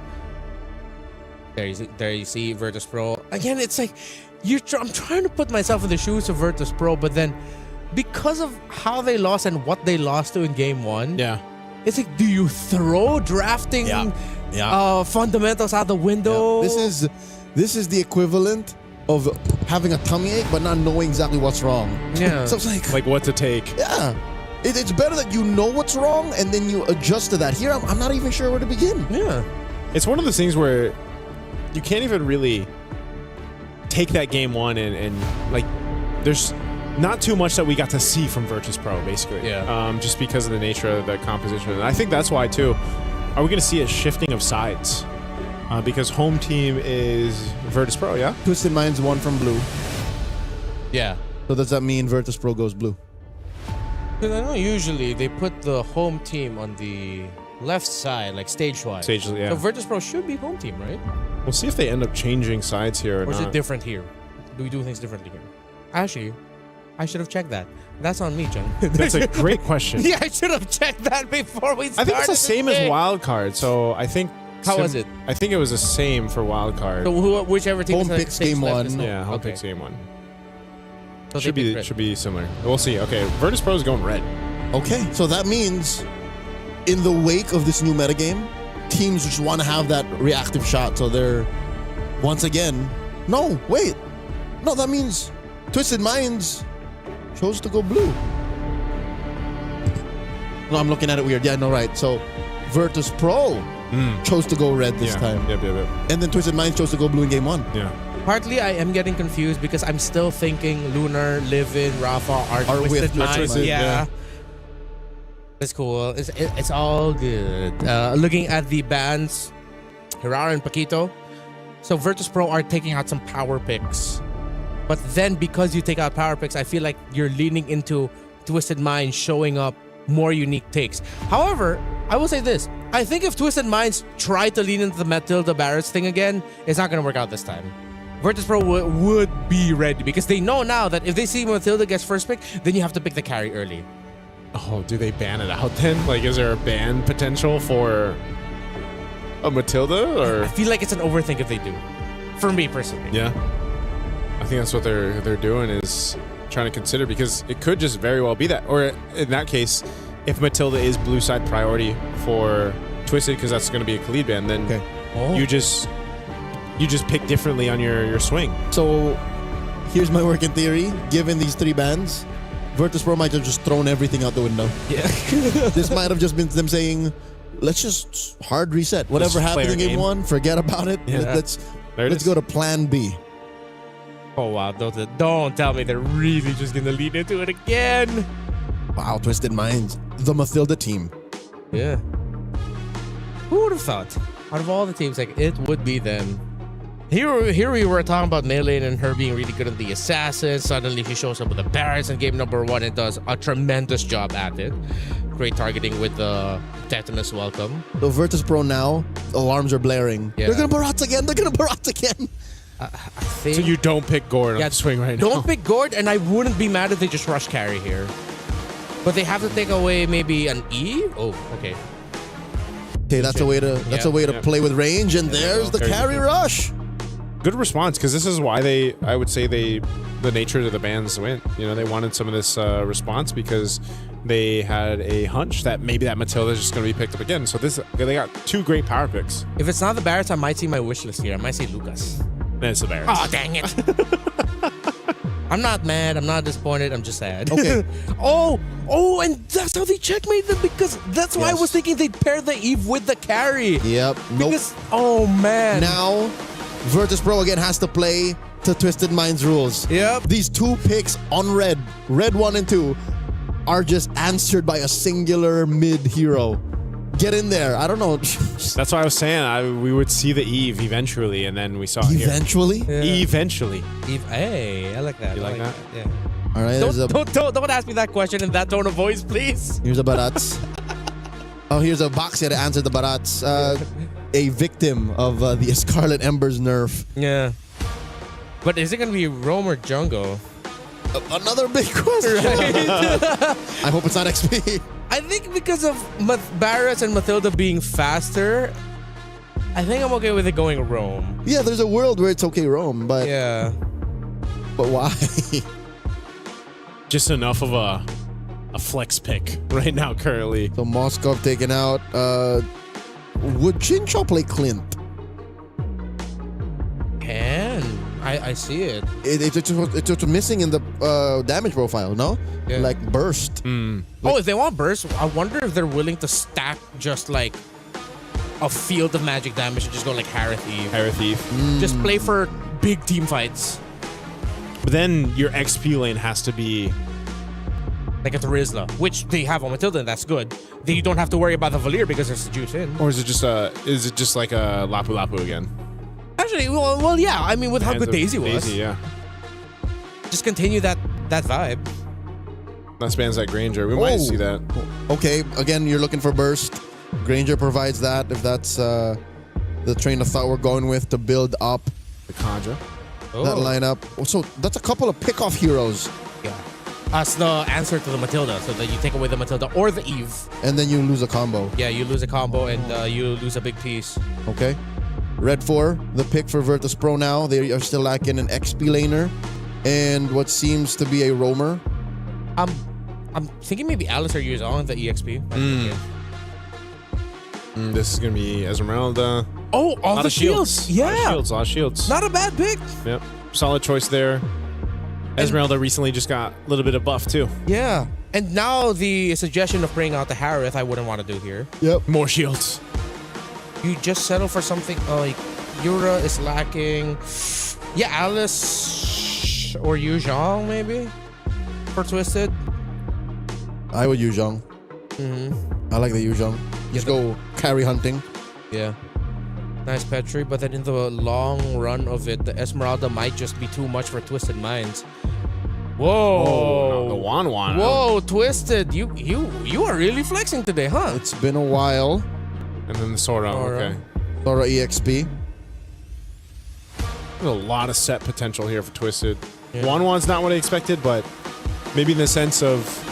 I: There you see Virtus Pro. Again, it's like I'm trying to put myself in the shoes of Virtus Pro, but then because of how they lost and what they lost to in game 1, it's like, do you throw drafting fundamentals out the window?
J: This is the equivalent of having a tummy ache but not knowing exactly what's wrong.
I: Yeah.
J: So it's
R: like what to take.
J: Yeah. It's better that you know what's wrong and then you adjust to that. Here, I'm not even sure where to begin.
I: Yeah.
R: It's one of those things where you can't even really take that game 1 and like, there's not too much that we got to see from Virtus Pro, basically.
I: Yeah.
R: Just because of the nature of the composition. And I think that's why, too, are we going to see a shifting of sides? Because home team is Virtus Pro, yeah?
J: Twisted Minds won from blue.
I: Yeah.
J: So does that mean Virtus Pro goes blue?
I: Because I know usually they put the home team on the left side, like stage-wise.
R: Yeah.
I: So Virtus Pro should be home team, right?
R: We'll see if they end up changing sides here or
I: is
R: not.
I: It different here? Do we do things differently here? Actually, I should have checked that. That's on me, John.
R: That's a great question.
I: Yeah, I should have checked that before we started.
R: I think it's the same as wild card, so I think...
I: How was it?
R: I think it was the same for wild card.
I: So whichever team
J: home picks game 1.
R: Yeah, home picks game 1.
I: So
R: should be similar. We'll see. Okay, Virtus Pro is going red.
J: Okay, so that means in the wake of this new metagame, teams just want to have that reactive shot. So they're once again. No, wait. No, that means Twisted Minds chose to go blue. No, I'm looking at it weird. Yeah, no, right. So Virtus Pro chose to go red this time.
R: Yep.
J: And then Twisted Minds chose to go blue in game 1.
R: Yeah.
I: Partly, I am getting confused because I'm still thinking Lunar, Livin, Rafa are Twisted Minds. Yeah. It's cool. It's all good. Looking at the bans, Hirara and Paquito. So Virtus Pro are taking out some power picks. But then because you take out power picks, I feel like you're leaning into Twisted Minds showing up more unique takes. However, I will say this. I think if Twisted Minds try to lean into the Matilda Barretts thing again, it's not going to work out this time. Virtus Pro would be ready because they know now that if they see Matilda gets first pick, then you have to pick the carry early.
R: Oh, do they ban it out then? Like, is there a ban potential for a Matilda? Or
I: I feel like it's an overthink if they do. For me personally.
R: Yeah. I think that's what they're doing, is trying to consider, because it could just very well be that. Or in that case, if Matilda is blue side priority for Twisted, because that's going to be a Khalid ban, then you just pick differently on your swing.
J: So here's my working theory. Given these 3 bans, Virtus Pro might have just thrown everything out the window.
I: Yeah.
J: This might have just been them saying, let's just hard reset. Whatever happened in game 1, forget about it.
I: Yeah.
J: Let's go to plan B.
I: Oh, wow. Don't tell me they're really just going to lean into it again.
J: Wow, Twisted Minds. The Matilda team.
I: Yeah. Who would have thought? Out of all the teams, like, it would be them. Here we were talking about Melee and her being really good at the Assassins. Suddenly she shows up with the Barretts in game number 1 and does a tremendous job at it. Great targeting with the Tetanus Welcome.
J: So Virtus Pro now, alarms are blaring.
I: Yeah.
J: They're going to Barats again. They're going to Barats again.
I: I think
R: So you don't pick Gord on the swing right now.
I: Don't pick Gord, and I wouldn't be mad if they just rush carry here. But they have to take away maybe an E? Oh, okay.
J: Okay, that's a way to play with range, and there's the carry rush.
R: Good response, because this is why I would say the nature of the bans went. You know, they wanted some of this response because they had a hunch that maybe that Matilda is just going to be picked up again. So they got 2 great power picks.
I: If it's not the Barretts, I might see my wish list here. I might say Lucas.
R: And it's the Barretts.
I: Oh, dang it. I'm not mad. I'm not disappointed. I'm just sad.
J: Okay.
I: oh, and that's how they checkmate them, because that's why I was thinking they'd pair the Eve with the carry.
J: Yep.
I: Because, oh, man.
J: Now, Virtus Pro again has to play to Twisted Minds rules.
I: Yep.
J: These 2 picks on red 1 and 2, are just answered by a singular mid hero. Get in there. I don't know.
R: That's why I was saying we would see the Eve eventually, and then we saw it
J: Eventually?
R: here. Eventually.
I: Eve, hey, I like that.
R: You like that?
I: Yeah.
J: All right.
I: Don't ask me that question in that tone of voice, please.
J: Here's a Barats. Here's a box here to answer the Barats. A victim of the Scarlet Embers nerf.
I: Yeah. But is it going to be Rome or Jungle?
J: Another big question.
I: Right?
J: I hope it's not XP.
I: I think because of Barretts and Matilda being faster, I think I'm okay with it going Rome.
J: Yeah, there's a world where it's okay Rome, but
I: yeah.
J: But why?
R: Just enough of a flex pick right now currently.
J: So Moskov taken out. Would Chincho play Clint?
I: I see it.
J: It's just missing in the damage profile, no?
I: Yeah.
J: Like burst.
I: If they want burst, I wonder if they're willing to stack just like a field of magic damage and just go like Harith Eve. Just play for big team fights.
R: But then your XP lane has to be
I: like a Terizla, which they have on Matilda, and that's good. Then you don't have to worry about the Valir because there's the juice in.
R: Or is it just like a Lapu Lapu again?
I: Actually, well, yeah. I mean, with how good Daisy was.
R: Daisy, yeah.
I: Just continue that vibe.
R: That spans that Granger. We might see that.
J: Okay, again, you're looking for burst. Granger provides that, if that's the train of thought we're going with to build up
R: the Conjure.
J: That lineup. So that's a couple of pick-off heroes.
I: Yeah. That's the answer to the Matilda, so that you take away the Matilda or the Eve.
J: And then you lose a combo.
I: Yeah, you lose a combo and you lose a big piece.
J: Okay. Red 4, the pick for Virtus Pro now. They are still lacking an XP laner and what seems to be a roamer.
I: I'm thinking maybe Alice or Yuzong, the EXP.
R: This is going to be Esmeralda.
I: Oh, all the shields. Yeah.
R: A lot of shields.
I: Not a bad pick.
R: Yep. Solid choice there. Esmeralda recently just got a little bit of buff too.
I: Yeah. And now the suggestion of bringing out the Harith, I wouldn't want to do here.
J: Yep.
R: More shields.
I: You just settle for something like Yura is lacking. Yeah, Alice or Yuzhong maybe for Twisted.
J: I would Yuzhong. I like the Yuzhong. Just go carry hunting.
I: Yeah. Nice Petri, but then in the long run of it, the Esmeralda might just be too much for Twisted Minds. Whoa.
R: Oh, the Wan.
I: Whoa, Twisted. You are really flexing today, huh?
J: It's been a while.
R: And then the Sora. Okay.
J: Sora EXP.
R: There's a lot of set potential here for Twisted. Yeah. Wan's not what I expected, but maybe in the sense of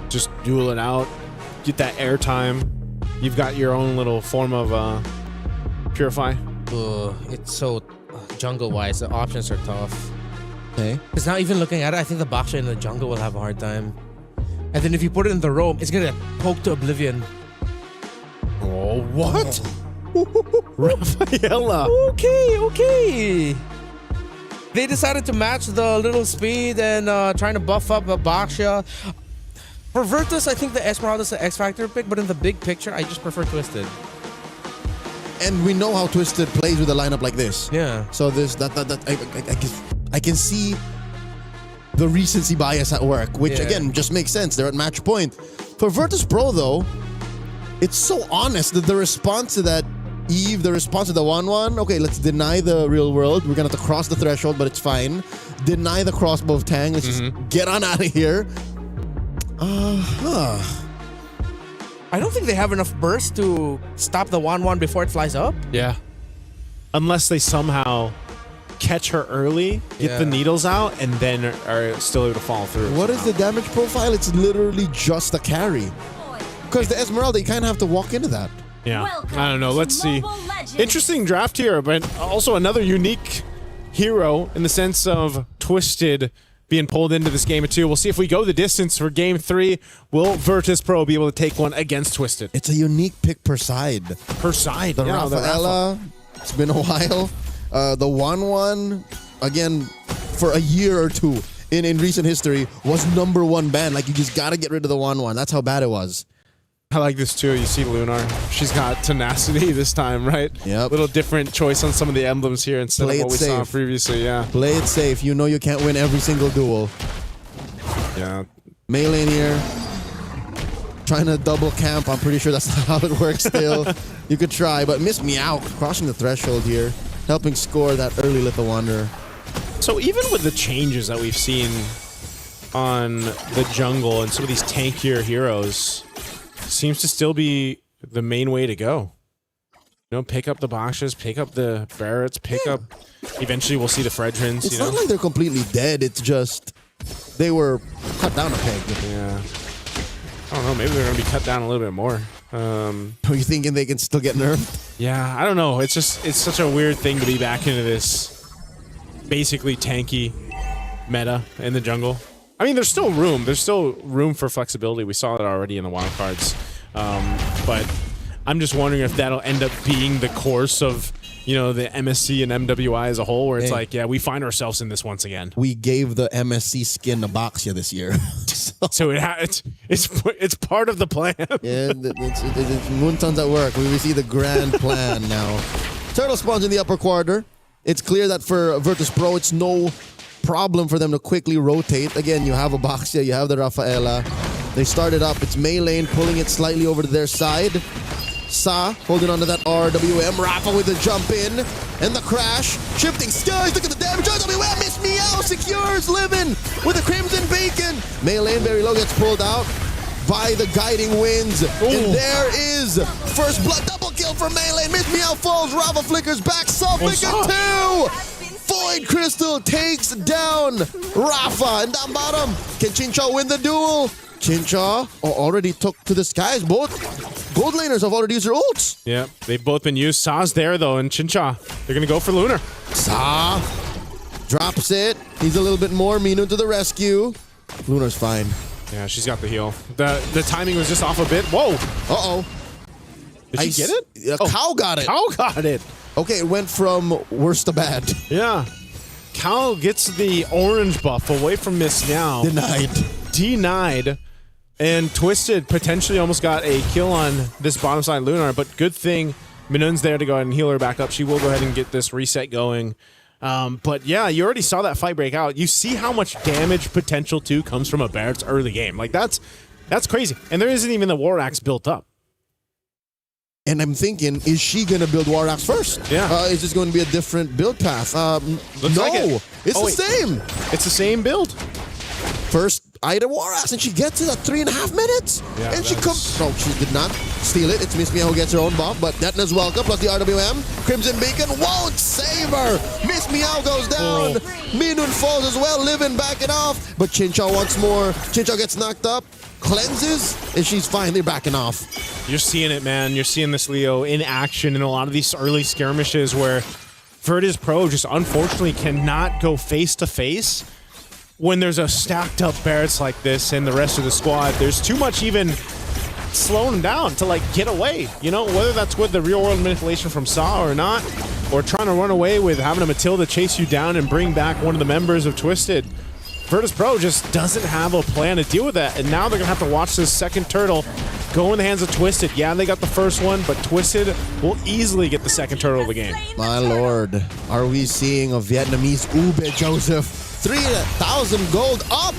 R: just duel it out, get that airtime. You've got your own little form of Purify.
I: It's so jungle-wise, the options are tough.
J: Okay.
I: Because now even looking at it, I think the Baksha in the jungle will have a hard time. And then if you put it in the roam, it's gonna poke to oblivion.
R: Oh, what? Rafaela.
I: Okay. They decided to match the little speed and trying to buff up a Baksha. For Virtus, I think the Esmeralda is the X-Factor pick, but in the big picture, I just prefer Twisted.
J: And we know how Twisted plays with a lineup like this.
I: Yeah.
J: So I can see the recency bias at work, which again just makes sense. They're at match point. For Virtus Pro though, it's so honest that the response to that Eve, the response to the 1-1, okay, let's deny the real world. We're gonna have to cross the threshold, but it's fine. Deny the crossbow of Tang. Let's just get on out of here.
I: I don't think they have enough burst to stop the 1-1 before it flies up.
R: Yeah. Unless they somehow catch her early, get the needles out, and then are still able to fall through.
J: What is the damage profile? It's literally just a carry. Because the Esmeralda, you kind of have to walk into that.
R: Yeah. I don't know. Let's see. Interesting draft here, but also another unique hero in the sense of Twisted being pulled into this game of 2. We'll see if we go the distance for game 3. Will Virtus Pro be able to take one against Twisted?
J: It's a unique pick per side.
R: Per side.
J: The Rafaela, it's been a while. The 1-1, again, for a year or two in recent history, was #1 ban. Like, you just got to get rid of the 1-1. That's how bad it was.
R: I like this too. You see Lunar. She's got tenacity this time, right?
J: Yep.
R: Little different choice on some of the emblems here instead of what we saw previously, yeah.
J: Play it safe. You know you can't win every single duel.
R: Yeah.
J: Melee in here. Trying to double camp. I'm pretty sure that's not how it works still. You could try, but miss me out. Crossing the threshold here. Helping score that early Little Wanderer.
R: So even with the changes that we've seen on the jungle and some of these tankier heroes, seems to still be the main way to go. You know, pick up the Bakshas, pick up the Barretts, pick up... Eventually we'll see the Fredrins,
J: It's not like they're completely dead. It's just they were cut down a peg.
R: Yeah. I don't know. Maybe they're going to be cut down a little bit more.
J: Are you thinking they can still get nerfed?
R: Yeah, I don't know. It's just, it's such a weird thing to be back into this basically tanky meta in the jungle. I mean, there's still room. There's still room for flexibility. We saw it already in the wild cards. But I'm just wondering if that'll end up being the course of, you know, the MSC and MWI as a whole, where it's like, yeah, we find ourselves in this once again.
J: We gave the MSC skin to Baxia this year.
R: So it's part of the plan.
J: Yeah, it's Moonton's at work. We see the grand plan now. Turtle spawns in the upper quarter. It's clear that for Virtus Pro, it's no problem for them to quickly rotate. Again, you have a Baxia, you have the Rafaela. They started up. It's Melee pulling it slightly over to their side. Sa holding onto that RWM. Rafa with the jump in. And the crash. Shifting skies. Look at the damage. RWM is Meow. Secures Living with the Crimson Bacon. Melee very low gets pulled out by the Guiding Winds. Ooh. And there is first blood. Double kill for Melee. Miss Meow falls. Rafa flickers back. Sa flicker 2. Void Crystal takes down Rafa. And down bottom, can Chincha win the duel? Chincha already took to the skies. Both gold laners have already used their ults.
R: Yeah, they've both been used. Sa's there, though, and Chincha, they're going to go for Lunar.
J: Sa drops it. He's a little bit more. Minu to the rescue. Lunar's fine.
R: Yeah, she's got the heal. The timing was just off a bit. Whoa.
J: Uh-oh.
R: Did she get it?
J: Cow got it.
R: Cow got it.
J: Okay, it went from worse to bad.
R: Yeah. Cow gets the orange buff away from Miss Meow. Denied. And Twisted potentially almost got a kill on this bottom side Lunar, but good thing Minun's there to go ahead and heal her back up. She will go ahead and get this reset going. But yeah, you already saw that fight break out. You see how much damage potential too comes from a Barrett's early game. Like that's crazy. And there isn't even the War Axe built up.
J: And I'm thinking, is she going to build War Axe first?
R: Yeah.
J: Is this going to be a different build path? No,
R: like it.
J: It's the same.
R: It's the same build.
J: First item war axe, and she gets it at 3.5 minutes.
R: Yeah,
J: and she comes. No, she did not steal it. It's Miss Meow who gets her own buff, but Detna's welcome, plus the RWM. Crimson Beacon won't save her. Miss Meow goes down. Minun falls as well, living backing off. But Chincha wants more. Chincha gets knocked up, cleanses, and she's finally backing off.
R: You're seeing it, man. You're seeing this Leo in action in a lot of these early skirmishes where Virtus Pro just unfortunately cannot go face to face when there's a stacked up Barretts like this and the rest of the squad. There's too much even slowing them down to like get away, you know, whether that's with the real world manipulation from Saw or not, or trying to run away with having a Matilda chase you down and bring back one of the members of Twisted. Virtus Pro just doesn't have a plan to deal with that, and now they're gonna have to watch this second turtle go in the hands of Twisted. Yeah, they got the first one, but Twisted will easily get the second turtle of the game.
J: My lord, are we seeing a Vietnamese Ube, Joseph? 3,000 gold up.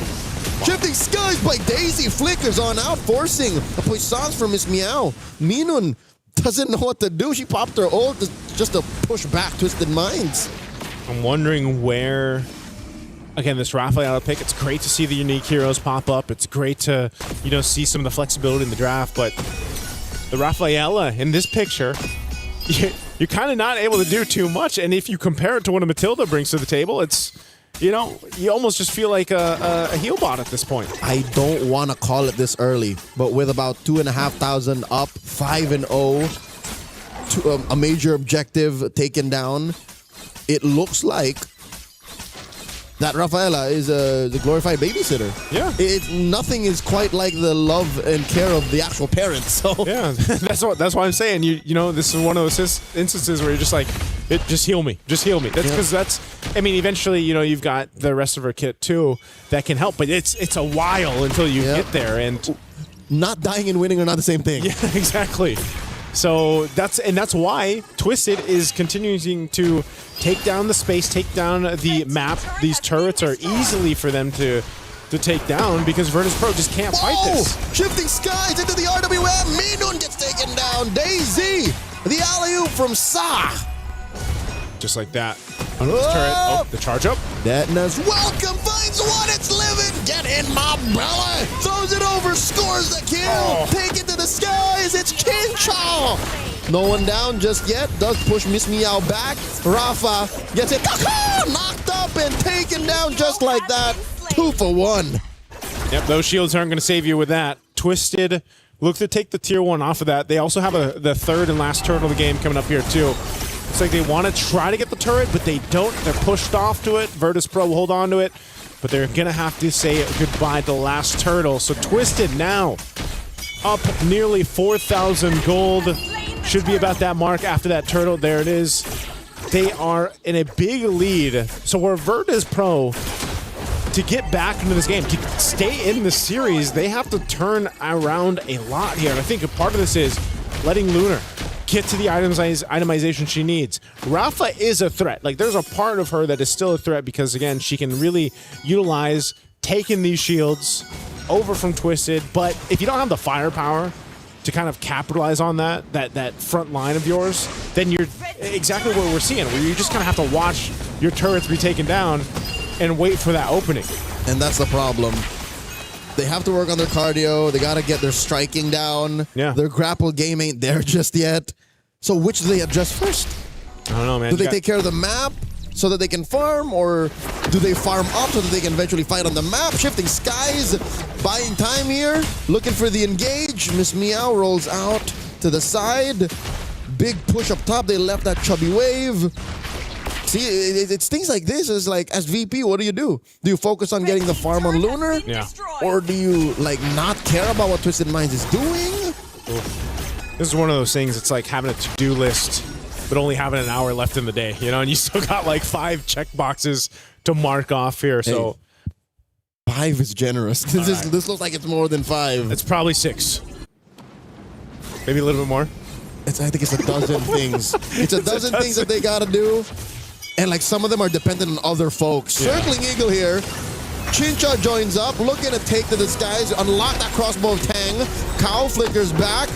J: Shifting Skies by Daisy flickers on out, forcing a puissance from Miss Meow. Minun doesn't know what to do. She popped her ult just to push back Twisted Minds.
R: I'm wondering where, again, this Rafaela pick, it's great to see the unique heroes pop up. It's great to, you know, see some of the flexibility in the draft, but the Rafaela in this picture, you're kind of not able to do too much. And if you compare it to what a Matilda brings to the table, it's, you know, you almost just feel like a heal bot at this point.
J: I don't want to call it this early, but with about 2,500 up, 5-0, a major objective taken down, it looks like that Rafaela is the glorified babysitter.
R: Yeah.
J: Nothing is quite like the love and care of the actual parents. So
R: yeah, that's why I'm saying you know, this is one of those instances where you're just like, just heal me. That's because I mean, eventually, you know, you've got the rest of her kit too that can help, but it's a while until you get there, and
J: not dying and winning are not the same thing.
R: Yeah, exactly. So that's why Twisted is continuing to take down the space, take down the map. These turrets are easily for them to take down because Virtus Pro just can't fight this.
J: Shifting Skies into the RWM. Minun gets taken down. Daisy, the alley-oop from Sa.
R: Just like that. Under this turret. Oh, the charge up.
J: Detna's welcome, finds one, it's living. Get in my belly. Throws it over, scores the kill. Take it to the skies, it's Chincha. No one down just yet. Does push Miss Meow back. Rafa gets it. Knocked up and taken down just like that. 2 for 1.
R: Yep, those shields aren't going to save you with that. Twisted look to take the tier 1 off of that. They also have the third and last turtle of the game coming up here too. It's like they want to try to get the turret, but they don't. They're pushed off to it. Virtus Pro will hold on to it, but they're going to have to say goodbye to the last turtle. So Twisted now up nearly 4,000 gold. Should be about that mark after that turtle. There it is. They are in a big lead. So where Virtus Pro, to get back into this game, to stay in the series, they have to turn around a lot here. And I think a part of this is letting Lunar get to the itemization she needs. Rafa is a threat. Like, there's a part of her that is still a threat because, again, she can really utilize taking these shields over from Twisted. But if you don't have the firepower to kind of capitalize on that front line of yours, then you're exactly what we're seeing, where you just kind of have to watch your turrets be taken down and wait for that opening.
J: And that's the problem. They have to work on their cardio. They got to get their striking down.
R: Yeah.
J: Their grapple game ain't there just yet. So which do they address first?
R: I don't know, man.
J: Do they take care of the map so that they can farm, or do they farm up so that they can eventually fight on the map? Shifting Skies, buying time here, looking for the engage. Miss Meow rolls out to the side. Big push up top. They left that chubby wave. See, it's things like this. Is like, as VP, what do? Do you focus on getting the farm on Lunar?
R: Yeah.
J: Or do you, like, not care about what Twisted Minds is doing?
R: This is one of those things, it's like having a to-do list, but only having an hour left in the day, you know, and you still got like 5 check boxes to mark off here, so.
J: Hey, 5 is generous. This looks like it's more than 5.
R: It's probably 6. Maybe a little bit more.
J: I think it's a dozen things. It's a dozen things that they gotta do. And like some of them are dependent on other folks. Yeah. Circling Eagle here. Chincha joins up, looking to take to the skies, unlock that crossbow of Tang. Cow flickers back.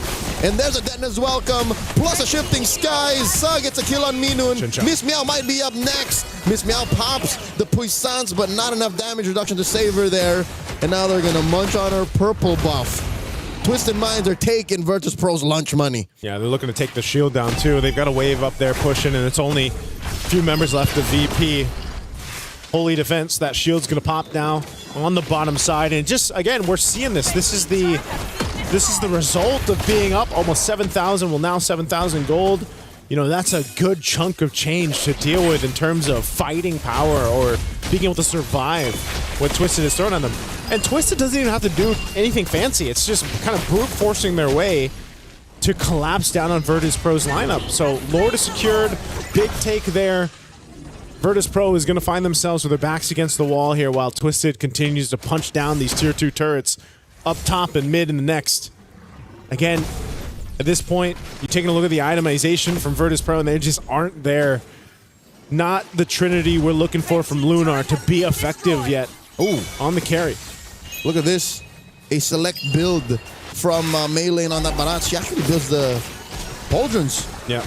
J: And there's a Detona's welcome, plus a shifting skies. Sa gets a kill on Minun. Miss Meow might be up next. Miss Meow pops the Puissance, but not enough damage reduction to save her there. And now they're gonna munch on her purple buff. Twisted Minds are taking Virtus Pro's lunch money.
R: Yeah, they're looking to take the shield down too. They've got a wave up there pushing, and it's only a few members left of VP. Holy Defense, that shield's gonna pop now on the bottom side. And just, again, we're seeing this. This is the result of being up almost 7,000, well now 7,000 gold. You know, that's a good chunk of change to deal with in terms of fighting power or being able to survive what Twisted is throwing on them. And Twisted doesn't even have to do anything fancy. It's just kind of brute forcing their way to collapse down on Virtus Pro's lineup. So Lord is secured, big take there. Virtus Pro is going to find themselves with their backs against the wall here while Twisted continues to punch down these tier 2 turrets up top and mid in the next. Again, at this point, you're taking a look at the itemization from Virtus Pro and they just aren't there. Not the trinity we're looking for from Lunar to be effective yet.
J: Ooh,
R: on the carry.
J: Look at this. A select build from Melee on that Barat. She actually builds the Pauldrons.
R: Yeah.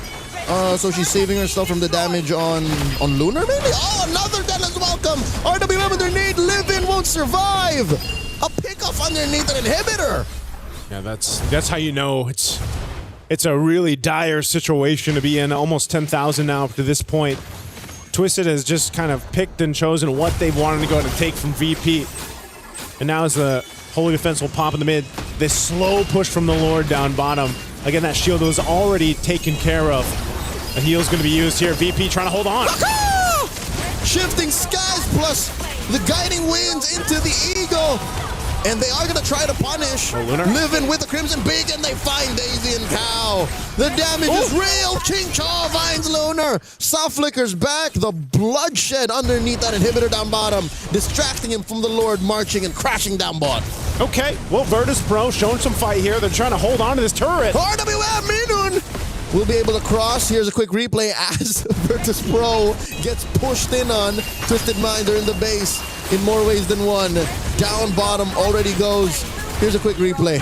J: So she's saving herself from the damage on Lunar, maybe? Oh, another Dennis welcome! RWM underneath, Live-In won't survive! A pickoff underneath an inhibitor!
R: Yeah, that's how you know it's a really dire situation to be in. Almost 10,000 now up to this point. Twisted has just kind of picked and chosen what they wanted to go ahead and take from VP. And now as the Holy Defense will pop in the mid, this slow push from the Lord down bottom. Again, that shield was already taken care of. A heal's going to be used here. VP trying to hold on.
J: Shifting skies plus the guiding winds into the Eagle. And they are going to try to punish Live-In with the Crimson Beak, and they find Daisy and Cow. The damage is real. Ching-Chaw finds Lunar. Soft Flicker's back. The bloodshed underneath that inhibitor down bottom, distracting him from the Lord marching and crashing down bot.
R: Okay, well, Virtus Pro showing some fight here. They're trying to hold on to this turret.
J: RWM Minun will be able to cross. Here's a quick replay as Virtus Pro gets pushed in on. Twisted Minds are in the base in more ways than one. Down bottom already goes. Here's a quick replay.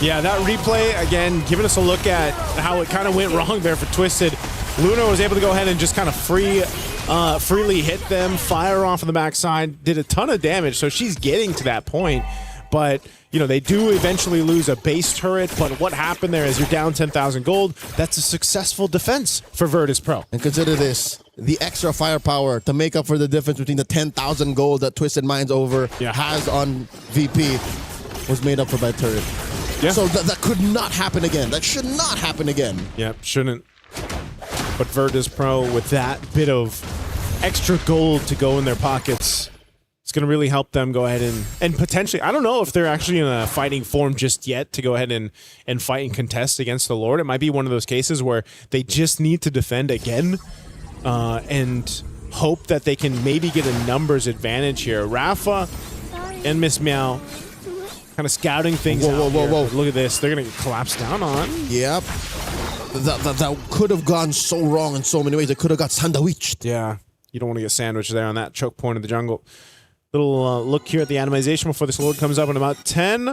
R: Yeah, that replay, again, giving us a look at how it kind of went wrong there for Twisted. Luna was able to go ahead and just kind of freely hit them, fire off on the backside, did a ton of damage, so she's getting to that point. But, you know, they do eventually lose a base turret, but what happened there is you're down 10,000 gold. That's a successful defense for Virtus Pro.
J: And consider this, the extra firepower to make up for the difference between the 10,000 gold that Twisted Minds has on VP was made up for by turret.
R: Yeah.
J: So that could not happen again. That should not happen again.
R: Yep, shouldn't. But Virtus Pro, with that bit of extra gold to go in their pockets, it's going to really help them go ahead and potentially, I don't know if they're actually in a fighting form just yet to go ahead and fight and contest against the Lord. It might be one of those cases where they just need to defend again and hope that they can maybe get a numbers advantage here. Rafa and Miss Meow kind of scouting things out. Whoa. Look at this. They're going to get collapsed down on.
J: Yep. That could have gone so wrong in so many ways. It could have got sandwiched.
R: Yeah. You don't want to get sandwiched there on that choke point of the jungle. Little look here at the animation before this Lord comes up in about 10.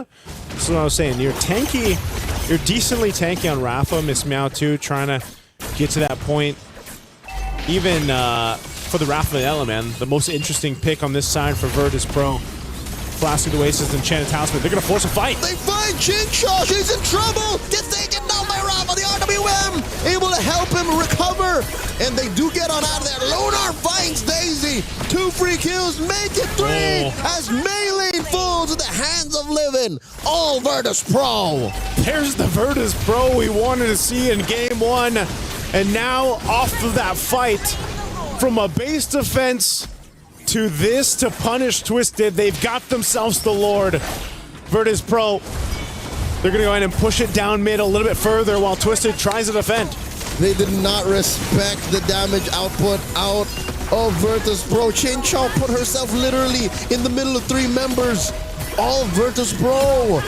R: This is what I was saying. You're tanky. You're decently tanky on Rafa. Miss Meow too, trying to get to that point. Even for the Rafaela, man, the most interesting pick on this side for Virtus Pro. Blasted Oasis and Enchanted Talisman. They're going to force a fight.
J: They find Ching-Chaw. She's in trouble. Gets taken down by Rafa. The RWM able to help him recover. And they do get on out of there. Lunar finds Daisy. 2 free kills. Make it 3 as Melee falls in the hands of Live-In. All Virtus Pro.
R: There's the Virtus Pro we wanted to see in game 1. And now off of that fight from a base defense to this to punish Twisted. They've got themselves the Lord. Virtus Pro, they're going to go ahead and push it down mid a little bit further while Twisted tries to defend.
J: They did not respect the damage output out of Virtus Pro. Ching-Chaw put herself literally in the middle of 3 members. All Virtus Pro.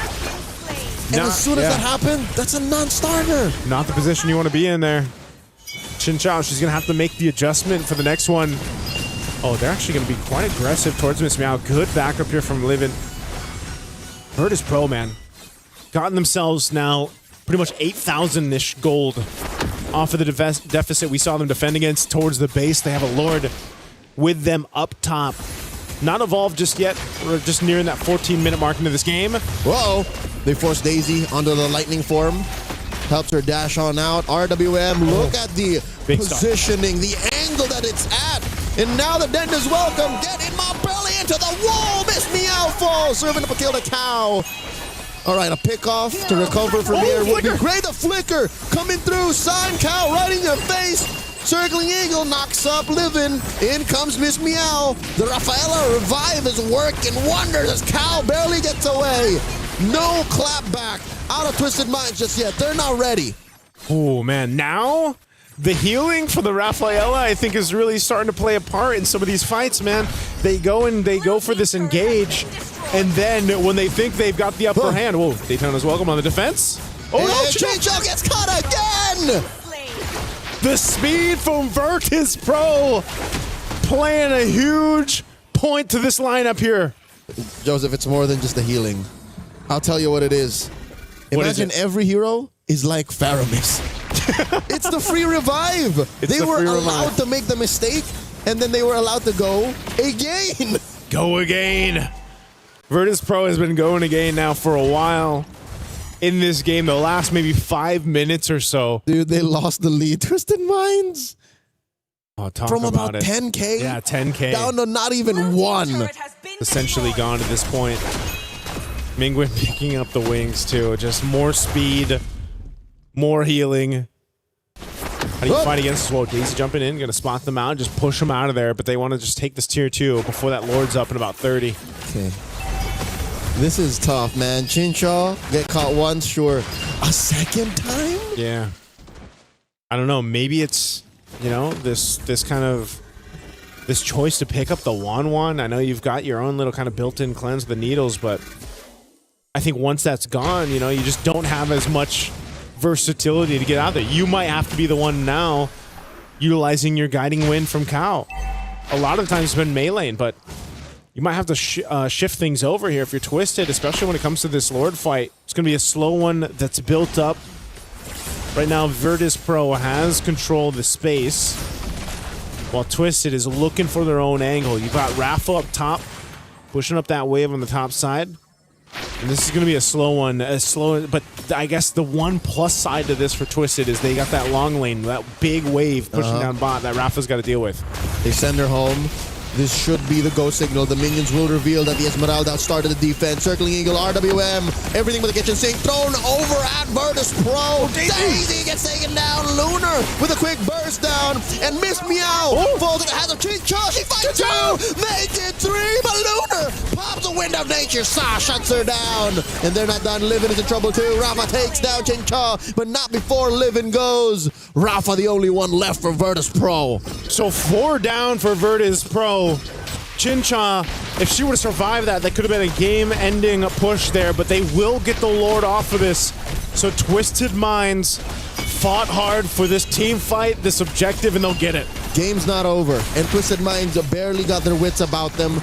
J: And as soon as that happened, that's a non-starter.
R: Not the position you want to be in there. Ching-Chaw, she's going to have to make the adjustment for the next one. Oh, they're actually going to be quite aggressive towards Miss Meow. Good backup here from Live-In. Virtus Pro, man. Gotten themselves now pretty much 8,000-ish gold off of the deficit we saw them defend against towards the base. They have a Lord with them up top. Not evolved just yet. We're just nearing that 14-minute mark into this game.
J: Whoa! They force Daisy onto the lightning form. Helps her dash on out. RWM, look at the positioning, the angle that it's at. And now the Dent is welcome. Get in my belly into the wall. Miss me out fall. Serving up a kill to Cow. All right, a pick off to recover from here would be great. A flicker coming through. Sign Cow right in your face. Circling Eagle knocks up Livin. In comes Miss Meow. The Rafaela revive is working wonders as Cow barely gets away. No clap back out of Twisted Minds just yet. They're not ready.
R: Oh, man. Now, the healing for the Rafaela, I think, is really starting to play a part in some of these fights, man. They go for this engage, and then when they think they've got the upper hand, whoa, Daytona's welcome on the defense. Oh, no,
J: Chincho gets caught again!
R: The speed from Virtus Pro playing a huge point to this lineup here.
J: Joseph, it's more than just the healing. I'll tell you what it is. Imagine every hero is like Faramis. It's the free revive. They were allowed to make the mistake, and then they were allowed to go again.
R: Go again. Virtus Pro has been going again now for a while. In this game, the last maybe 5 minutes or so.
J: Dude, they lost the lead. Twisted Minds.
R: Oh, talk
J: from
R: about
J: about
R: it.
J: 10K.
R: Yeah, 10K.
J: Down to not even one.
R: Essentially gone at this point. Mingwin picking up the wings too. Just more speed, more healing. How do you fight against this? Whoa, Daisy jumping in, gonna spot them out, just push them out of there, but they want to just take this tier 2 before that Lord's up in about 30.
J: Okay. This is tough, man. Chinchaw get caught once, sure. A second time?
R: Yeah. I don't know. Maybe it's, you know, this kind of this choice to pick up the Wan. I know you've got your own little kind of built-in cleanse of the needles, but I think once that's gone, you know, you just don't have as much versatility to get out there. You might have to be the one now utilizing your guiding wind from Cow. A lot of the times it's been melee, but you might have to shift things over here if you're Twisted, especially when it comes to this Lord fight. It's going to be a slow one that's built up. Right now, Virtus Pro has control of the space, while Twisted is looking for their own angle. You've got Rafa up top, pushing up that wave on the top side. And this is going to be a slow one, but I guess the one plus side to this for Twisted is they got that long lane, that big wave pushing down bot that Rafa's got to deal with.
J: They send her home. This should be the go signal. The minions will reveal that the Esmeralda started the defense. Circling Eagle, RWM, everything with the kitchen sink thrown over at Virtus Pro. Daisy gets taken down. Lunar with a quick burst down. And Miss Meow falls to the hands of Chincha. She fights 2, make it 3, but Lunar pops the wind of nature. Sa shuts her down. And they're not done. Livin is in trouble too. Rafa takes down Chincha, but not before Livin goes. Rafa the only one left for Virtus Pro.
R: So 4 down for Virtus Pro. Chincha, if she would have survived that could have been a game-ending push there, but they will get the Lord off of this. So Twisted Minds fought hard for this team fight, this objective, and they'll get it.
J: Game's not over, and Twisted Minds barely got their wits about them.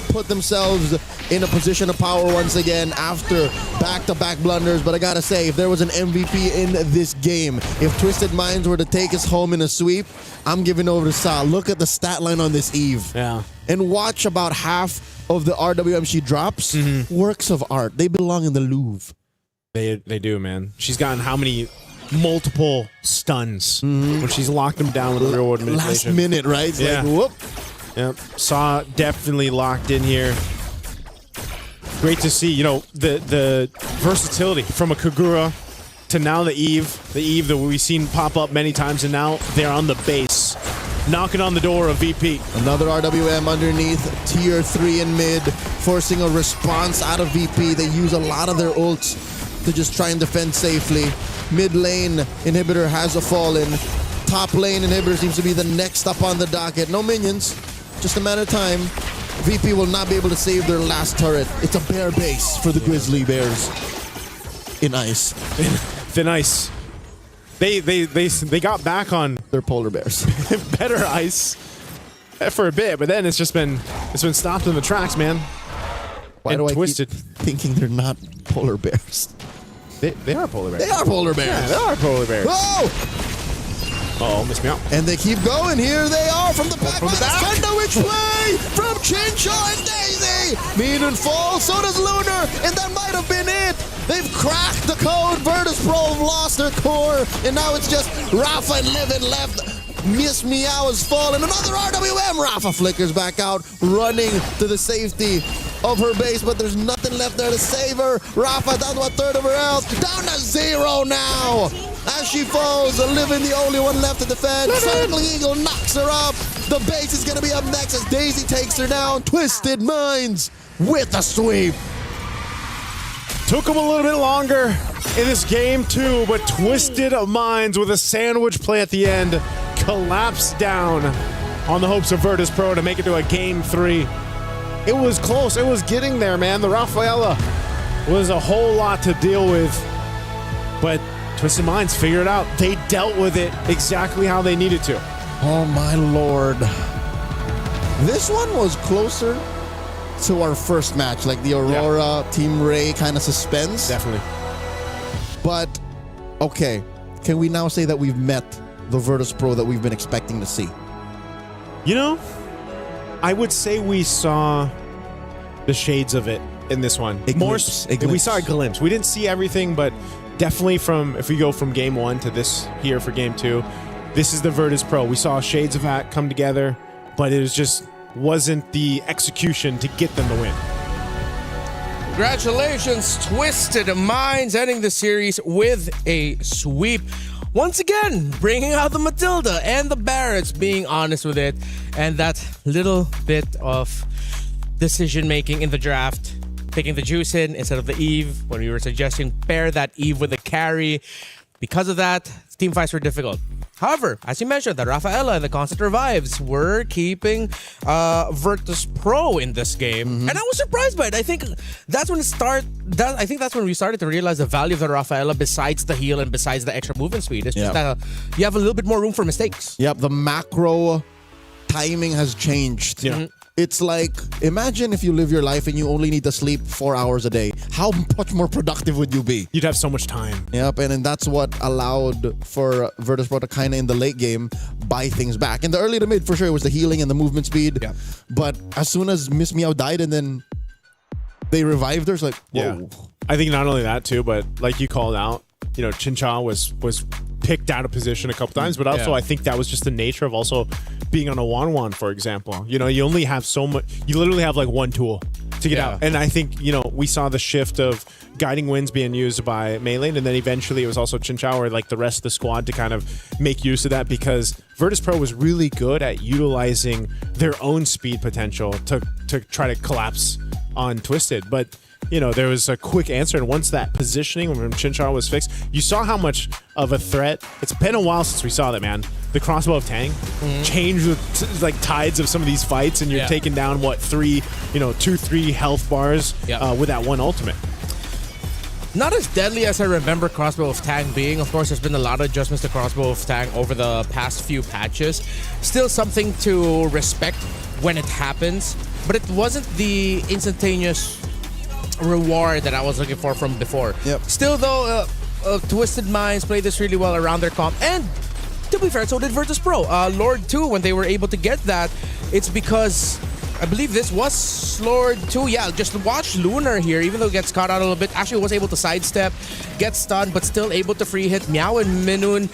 J: Put themselves in a position of power once again after back-to-back blunders. But I gotta say, if there was an MVP in this game, if Twisted Minds were to take us home in a sweep, I'm giving over to Sa. Look at the stat line on this Eve.
R: Yeah.
J: And watch about half of the RWM she drops. Works of art. They belong in the Louvre.
R: They do, man. She's gotten how many multiple stuns when she's locked them down with the reward manipulation.
J: Last minute, right? It's
R: yeah.
J: like, whoop.
R: Yep. Saw definitely locked in here. Great to see, you know, the versatility from a Kagura to now the Eve that we've seen pop up many times, and now they're on the base, knocking on the door of VP.
J: Another RWM underneath, tier 3 in mid, forcing a response out of VP. They use a lot of their ults to just try and defend safely. Mid lane inhibitor has fallen. Top lane inhibitor seems to be the next up on the docket. No minions. Just a matter of time. VP will not be able to save their last turret. It's a bear base for the Grizzly Bears. In ice.
R: Thin ice. They got back on
J: their polar bears.
R: Better ice for a bit, but then it's been stopped in the tracks, man.
J: Why do I
R: Twisted.
J: keep thinking they're not polar bears?
R: They are polar bears.
J: They are polar bears.
R: Yeah, they are polar bears.
J: Oh!
R: Uh-oh, missed me out.
J: And they keep going. Here they are from the back.
R: From the back.
J: Send which way? From Chincho and Daisy. Mean fall. So does Lunar. And that might have been it. They've cracked the code. Virtus Pro have lost their core. And now it's just Rafa and Livin left. Miss Meow has fallen. Another RWM. Rafa flickers back out, running to the safety of her base, but there's nothing left there to save her. Rafa down to a third of her health. Down to 0 now. As she falls, Livin the only one left to defend. Circling Eagle knocks her up. The base is going to be up next as Daisy takes her down. Twisted Minds with a sweep.
R: Took them a little bit longer in this game too, but Twisted Minds with a sandwich play at the end collapsed down on the hopes of Virtus Pro to make it to a game 3. It was close. It was getting there, man. The Rafaela was a whole lot to deal with, but Twisted Minds figured it out. They dealt with it exactly how they needed to.
J: Oh my lord. This one was closer to our first match, like the Aurora Team Ray kind of suspense.
R: Definitely.
J: But, okay, can we now say that we've met the Virtus Pro that we've been expecting to see?
R: You know, I would say we saw the shades of it in this one. We saw a glimpse. We didn't see everything, but definitely if we go from game 1 to this here for game 2, this is the Virtus Pro. We saw shades of that come together, but it wasn't the execution to get them the win.
I: Congratulations, Twisted Minds, ending the series with a sweep. Once again, bringing out the Matilda and the Barretts, being honest with it, and that little bit of decision-making in the draft, picking the Juice in instead of the Eve, when we were suggesting pair that Eve with the carry. Because of that, team fights were difficult. However, as you mentioned, that Rafaela and the Constant Revives were keeping Virtus Pro in this game. And I was surprised by it. I think that's when that's when we started to realize the value of the Rafaela besides the heal and besides the extra movement speed. It's just that you have a little bit more room for mistakes.
J: Yep, the macro timing has changed. It's like, imagine if you live your life and you only need to sleep 4 hours a day. How much more productive would you be?
R: You'd have so much time.
J: Yep, and that's what allowed for Virtus Pro to kind of, in the late game, buy things back. In the early to mid, for sure, it was the healing and the movement speed.
R: Yep.
J: But as soon as Miss Meow died and then they revived her, it's like, whoa.
R: Yeah. I think not only that, too, but like you called out, Chincha was picked out of position a couple times, but also I think that was just the nature of also being on a 1-1, for example. You only have so much, you literally have like one tool to get out. And I think, we saw the shift of guiding winds being used by Melee, and then eventually it was also Chincha or like the rest of the squad to kind of make use of that, because Virtus Pro was really good at utilizing their own speed potential to try to collapse on Twisted. But there was a quick answer, and once that positioning from Chincha was fixed, you saw how much of a threat. It's been a while since we saw that, man. The crossbow of Tang changed with like tides of some of these fights, and you're taking down 2-3 health bars with that one ultimate.
I: Not as deadly as I remember Crossbow of Tang being. Of course, there's been a lot of adjustments to Crossbow of Tang over the past few patches. Still something to respect when it happens, but it wasn't the instantaneous reward that I was looking for from before. Still, though, Twisted Minds played this really well around their comp, and to be fair, so did Virtus Pro. Lord 2, when they were able to get that, it's because I believe this was Lord 2. Yeah, just watch Lunar here, even though it gets caught out a little bit, actually was able to sidestep, get stunned, but still able to free hit. Meow and Minun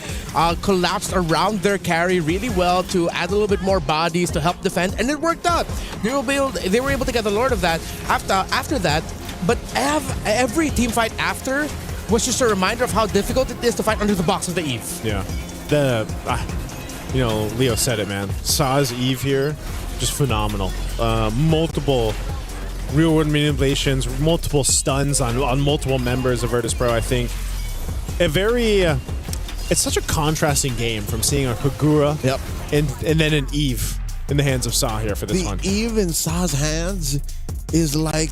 I: collapsed around their carry really well to add a little bit more bodies to help defend, and it worked out. They were able to get the Lord of that after that. But every team fight after was just a reminder of how difficult it is to fight under the box of the Eve.
R: Yeah. Leo said it, man. Saw's Eve here, just phenomenal. Multiple real-world manipulations, multiple stuns on multiple members of Virtus Pro, I think. It's such a contrasting game from seeing a Kagura and then an Eve in the hands of Saw here for this one.
J: The Eve in Saw's hands is like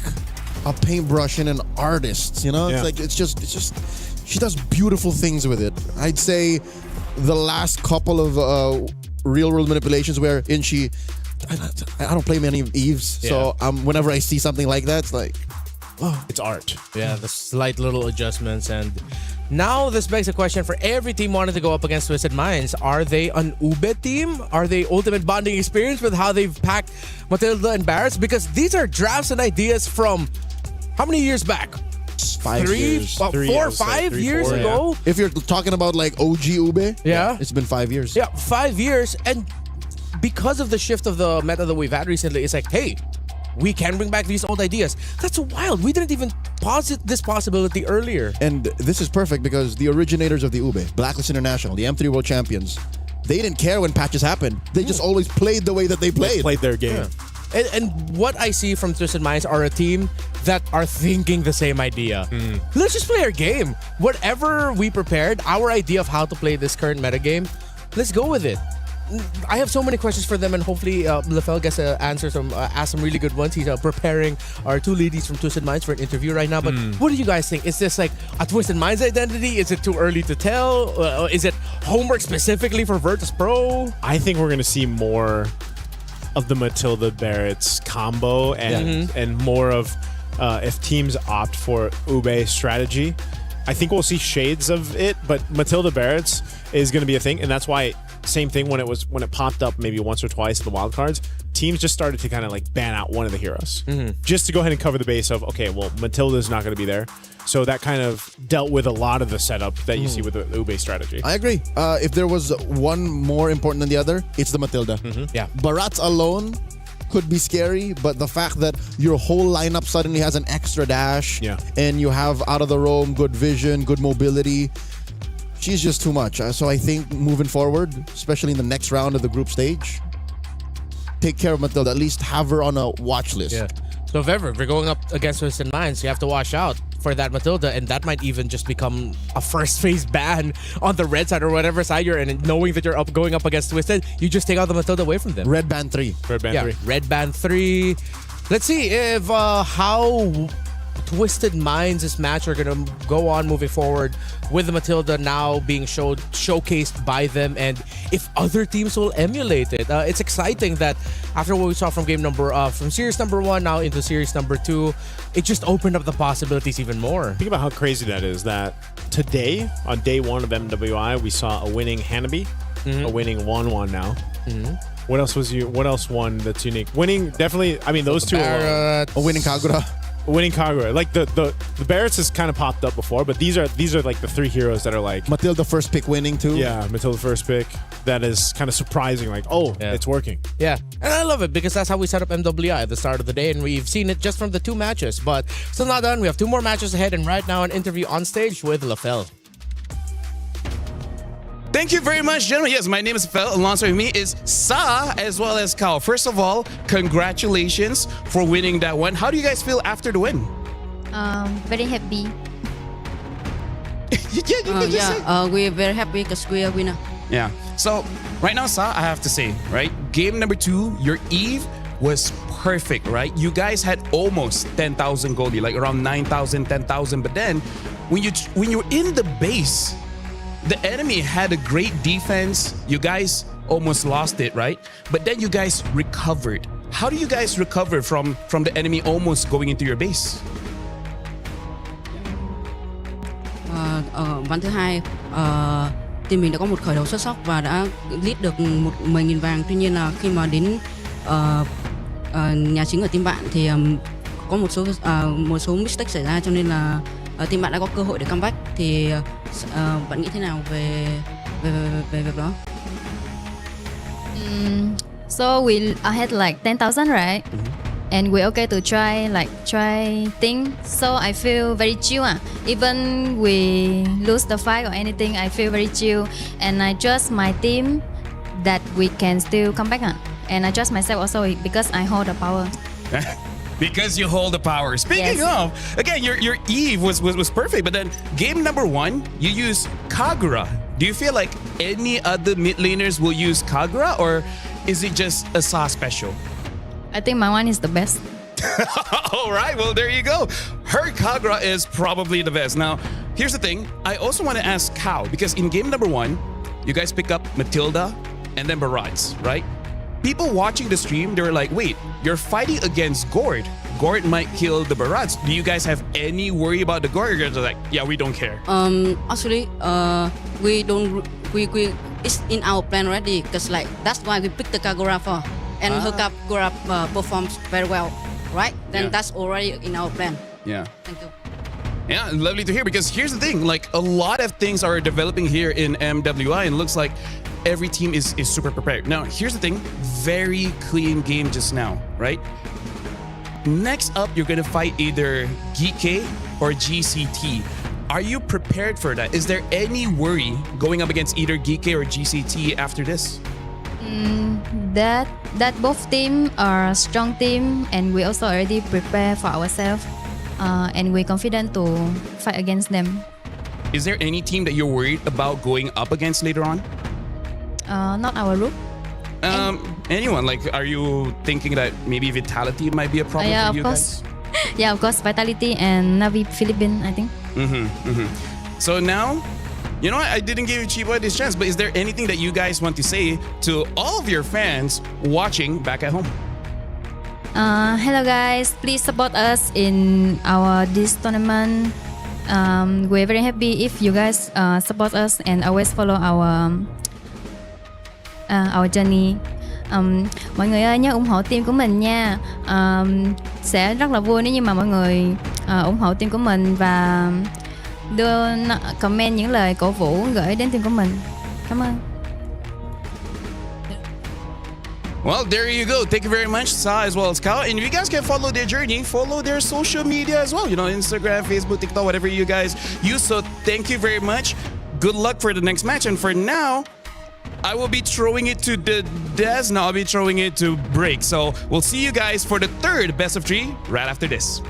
J: a paintbrush and an artist, it's just she does beautiful things with it. I'd say the last couple of real world manipulations wherein I don't play many Eves, so whenever I see something like that, it's like,
R: it's art.
I: Yeah, the slight little adjustments. And now this begs a question for every team wanting to go up against Twisted Minds. Are they an Ube team? Are they ultimate bonding experience with how they've packed Matilda and Barretts? Because these are drafts and ideas from how many years back?
J: 5 years.
I: 4 or 5 years ago?
J: If you're talking about like OG Ube,
I: Yeah.
J: it's been 5 years.
I: Yeah, 5 years. And because of the shift of the meta that we've had recently, it's like, hey, we can bring back these old ideas. That's wild. We didn't even posit this possibility earlier.
J: And this is perfect because the originators of the Ube, Blacklist International, the M3 World Champions, they didn't care when patches happened. They just always played the way that they played.
R: They played their game.
I: Yeah. And what I see from Twisted Minds are a team that are thinking the same idea. Let's just play our game. Whatever we prepared, our idea of how to play this current metagame, let's go with it. I have so many questions for them, and hopefully Lefel gets to answer ask some really good ones. He's preparing our two ladies from Twisted Minds for an interview right now. But what do you guys think? Is this like a Twisted Minds identity? Is it too early to tell? Is it homework specifically for Virtus Pro?
R: I think we're going to see more of the Matilda Barretts combo and more of if teams opt for Ube strategy. I think we'll see shades of it, but Matilda Barretts is going to be a thing, and that's why same thing when it popped up maybe once or twice in the wildcards. Teams just started to kind of like ban out one of the heroes just to go ahead and cover the base of, okay, well, Matilda's not going to be there. So that kind of dealt with a lot of the setup that you see with the Ube strategy.
J: I agree. If there was one more important than the other, it's the Matilda.
I: Yeah.
J: Barretts alone could be scary, but the fact that your whole lineup suddenly has an extra dash and you have out of the roam, good vision, good mobility, she's just too much. So I think moving forward, especially in the next round of the group stage, take care of Matilda. At least have her on a watch list.
I: Yeah. So if you're going up against Twisted Minds, you have to watch out for that Matilda, and that might even just become a first phase ban on the red side or whatever side you're in. And knowing that you're going up against Twisted, you just take out the Matilda away from them.
J: Red ban 3.
R: Red ban 3.
I: Red ban 3. Let's see if how Twisted Minds this match are gonna go on moving forward with the Matilda now being showcased by them, and if other teams will emulate it. It's exciting that after what we saw from from series number 1 now into series number 2, it just opened up the possibilities even more.
R: Think about how crazy that is, that today on day 1 of MWI we saw a winning Hanabi, a winning 1-1 now. What else won that's unique? Winning, definitely, I mean, those two are
J: a winning Kagura.
R: Winning Kagura. Like the Barretts has kind of popped up before, but these are like the 3 heroes that are like
J: Matilda first pick winning too.
R: Yeah, Matilda first pick. That is kind of surprising. Like, it's working.
I: Yeah, and I love it because that's how we set up MWI at the start of the day, and we've seen it just from the 2 matches. But still not done. We have 2 more matches ahead, and right now an interview on stage with Lefel.
T: Thank you very much, gentlemen. Yes, my name is Fel. Alongside me is Sa as well as Kao. First of all, congratulations for winning that one. How do you guys feel after the win?
A: Very happy.
V: We're very happy because we are winner.
T: Yeah. So right now, Sa, I have to say, right? Game number 2, your Eve was perfect, right? You guys had almost 10,000 goldie, like around 9,000, 10,000. But then when you're in the base, the enemy had a great defense. You guys almost lost it, right? But then you guys recovered. How do you guys recover from the enemy almost going into your base?
V: Ván thứ hai, team mình đã có một khởi đầu xuất sắc và đã lead được 10.000 vàng. Tuy nhiên là khi mà đến nhà chính ở team bạn thì có một số mistake xảy ra, cho nên là team bạn đã có cơ hội để comeback. Thì bạn nghĩ thế nào về việc đó?
A: So we had like 10,000, right? And we're okay to try things. So I feel very chill. Even we lose the fight or anything, I feel very chill. And I trust my team that we can still come back. And I trust myself also because I hold the power.
T: Because you hold the power. Speaking of, again, your Eve was perfect, but then game number 1, you use Kagura. Do you feel like any other mid laners will use Kagura, or is it just a Sa special?
A: I think my one is the best.
T: All right, well, there you go. Her Kagura is probably the best. Now, here's the thing. I also want to ask Kao, because in game number 1, you guys pick up Matilda and then Barretts, right? people watching the stream, they were like, wait, you're fighting against Gord. Gord might kill the Barats. Do you guys have any worry about the Gord? You're like, yeah, we don't care.
V: Actually, we don't. We it's in our plan already. Cause like that's why we picked the Kagura for, and her Kagura performs very well, right? Then that's already in our plan.
T: Yeah.
V: Thank you.
T: Yeah, lovely to hear, because here's the thing, like a lot of things are developing here in MWI and it looks like every team is super prepared. Now, here's the thing, very clean game just now, right? Next up, you're gonna fight either GK or GCT. Are you prepared for that? Is there any worry going up against either GK or GCT after this?
A: That both team are a strong team, and we also already prepare for ourselves, and we're confident to fight against them.
T: Is there any team that you're worried about going up against later on?
A: Not our group.
T: Anyone? Like, are you thinking that maybe Vitality might be a problem for you guys?
A: Yeah, of course, Vitality and Navi Philippines, I think.
T: So now, you know what? I didn't give Chiboy this chance, but is there anything that you guys want to say to all of your fans watching back at home?
A: Hello guys, please support us in this tournament. We're very happy if you guys support us and always follow our journey. Mọi người ơi, nhớ ủng hộ team của mình nha. Sẽ rất là vui nếu như mà mọi người ủng hộ team của mình và đưa comment những lời cổ vũ gửi đến team của mình. Cảm ơn.
T: Well, there you go. Thank you very much, Sa, as well as Kao. And you guys can follow their journey, follow their social media as well. You know, Instagram, Facebook, TikTok, whatever you guys use. So thank you very much. Good luck for the next match. And for now, I will be throwing it to the Des. Now I'll be throwing it to Break. So we'll see you guys for the third best of 3 right after this.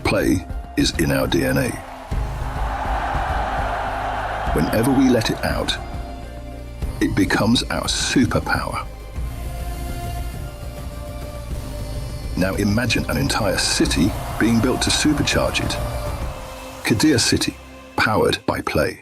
K: Play is in our DNA. Whenever we let it out, it becomes our superpower. Now imagine an entire city being built to supercharge it. Kadir City, powered by play.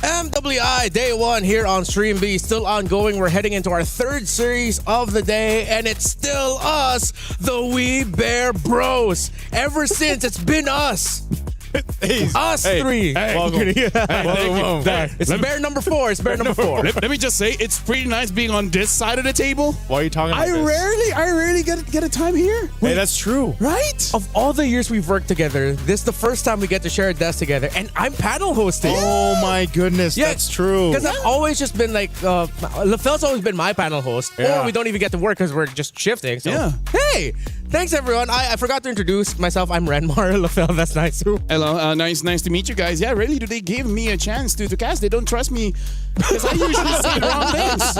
I: MWI Day 1 here on Stream B, still ongoing. We're heading into our third series of the day, and it's still us, the We Bear Bros. Ever since, it's been us. Us three. It's bear number 4. It's bear number 4.
T: Let me just say, it's pretty nice being on this side of the table.
R: Why are you talking about
T: I rarely get a time here.
R: Hey, that's true.
T: Right?
I: Of all the years we've worked together, this is the first time we get to share a desk together, and I'm panel hosting.
R: Oh my goodness, that's true.
I: Because I've always just been like, LaFell's always been my panel host, or we don't even get to work because we're just shifting. So, hey, thanks everyone. I forgot to introduce myself. I'm Renmar. LaFell, that's nice too.
T: Hello, nice to meet you guys. Yeah, really, do they give me a chance to cast? They don't trust me because I usually say the wrong things.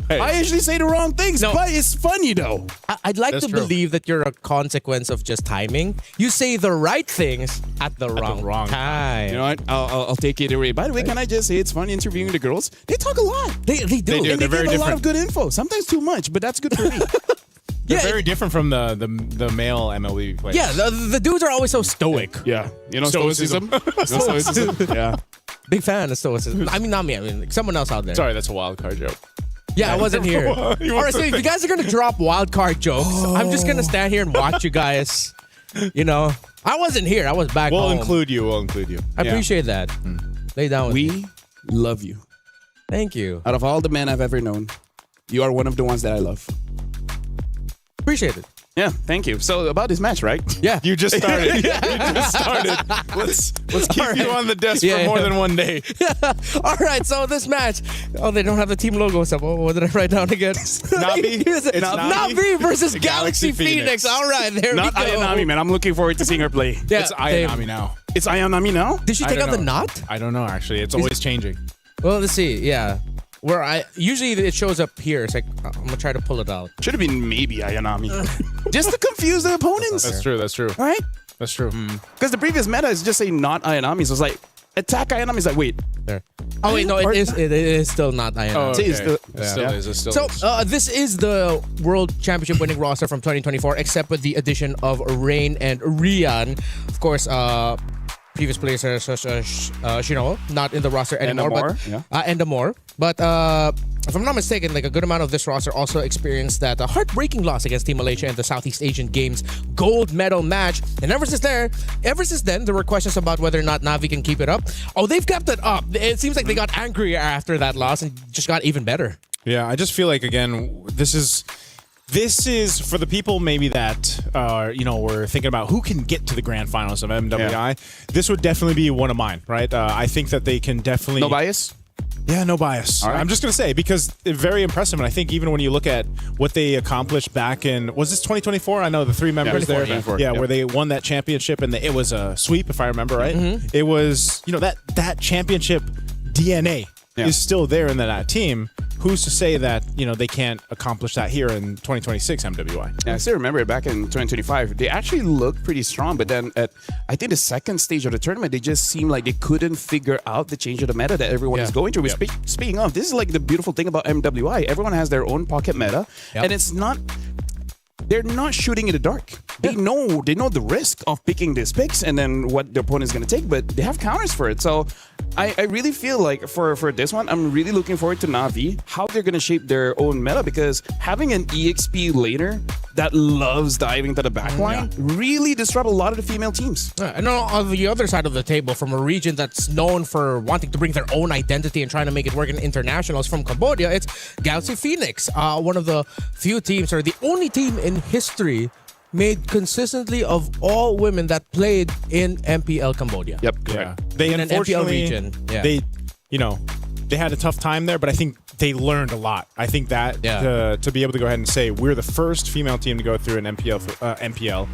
T: I usually say the wrong things, but it's funny though.
I: I'd like to believe that you're a consequence of just timing. You say the right things at the wrong time.
T: You know what? I'll take it away. By the way, can I just say it's fun interviewing the girls? They talk a lot.
I: They do.
T: And
R: They're
T: they
R: very
T: give a lot
R: different.
T: of good info. Sometimes too much, but that's good for me.
R: They're very different from the male MLBB players.
I: Yeah, the dudes are always so stoic.
T: Yeah, you know stoicism. Stoicism. Yeah,
I: big fan of stoicism. I mean, not me. I mean, like, someone else out there.
R: Sorry, that's a wild card joke.
I: Yeah, I wasn't here. All right, so if you guys are gonna drop wild card jokes, I'm just gonna stand here and watch you guys. You know, I wasn't here. I was back home.
R: We'll include you.
I: I appreciate that. Lay down with me.
T: We love you.
I: Thank you.
T: Out of all the men I've ever known, you are one of the ones that I love.
I: Appreciate it.
T: Yeah, thank you. So about this match, right?
I: Yeah.
R: You just started. Let's keep you on the desk for more than one day.
I: All right, so this match. Oh, they don't have the team logo. So what did I write down again?
R: Navi.
I: It's Navi versus Galaxy Phoenix. All right, there
T: Not
I: we go.
T: Ayanami, man. I'm looking forward to seeing her play.
I: Yeah,
R: It's Ayanami now.
T: It's Ayanami now?
I: Did she take out the knot?
R: I don't know, actually. It's always changing.
I: Well, let's see. Yeah. Where usually it shows up here. It's like I'm gonna try to pull it out.
T: Should have been maybe Ayanami. Just to confuse the opponents.
R: That's true.
T: All right?
R: That's true.
T: Because the previous meta is just saying not Ayanami. So it's like, attack Ayanami. It's like, wait.
I: There. Oh, wait, no, it is still not Ayanami.
R: Oh, okay.
T: It still
R: is. It still
I: So
R: is.
I: this is the World Championship winning roster from 2024, except with the addition of Rain and Rian. Of course, previous players such as Shino, not in the roster anymore. But if I'm not mistaken, like a good amount of this roster also experienced that heartbreaking loss against Team Malaysia in the Southeast Asian Games gold medal match. And ever since then, there were questions about whether or not Navi can keep it up. Oh, they've kept it up. It seems like they got angrier after that loss and just got even better.
R: Yeah, I just feel like, again, this is for the people maybe that were thinking about who can get to the grand finals of MWI. Yeah. This would definitely be one of mine, right? I think that they can definitely...
T: No bias?
R: Yeah, no bias. Right. I'm just going to say, because they're very impressive, and I think even when you look at what they accomplished back in... Was this 2024? I know the three members there. Yeah, where they won that championship, and it was a sweep, if I remember right. Mm-hmm. It was, that championship DNA is still there in that team, who's to say that, they can't accomplish that here in 2026 MWI?
T: Yeah, I still remember back in 2025, they actually looked pretty strong, but then at, I think, the second stage of the tournament, they just seemed like they couldn't figure out the change of the meta that everyone is going through. Speaking of, this is like the beautiful thing about MWI. Everyone has their own pocket meta, and it's not... They're not shooting in the dark. They know the risk of picking these picks and then what the opponent is going to take, but they have counters for it. So I really feel like for this one, I'm really looking forward to Na'Vi, how they're going to shape their own meta, because having an EXP laner that loves diving to the backline really disrupt a lot of the female teams.
I: And on the other side of the table, from a region that's known for wanting to bring their own identity and trying to make it work in internationals from Cambodia, it's Galaxy Phoenix, one of the few teams, or the only team in history made consistently of all women that played in MPL Cambodia.
T: Yep.
R: Yeah. They
I: in an MPL region.
R: They had a tough time there, but I think they learned a lot. I think that to be able to go ahead and say we're the first female team to go through an MPL.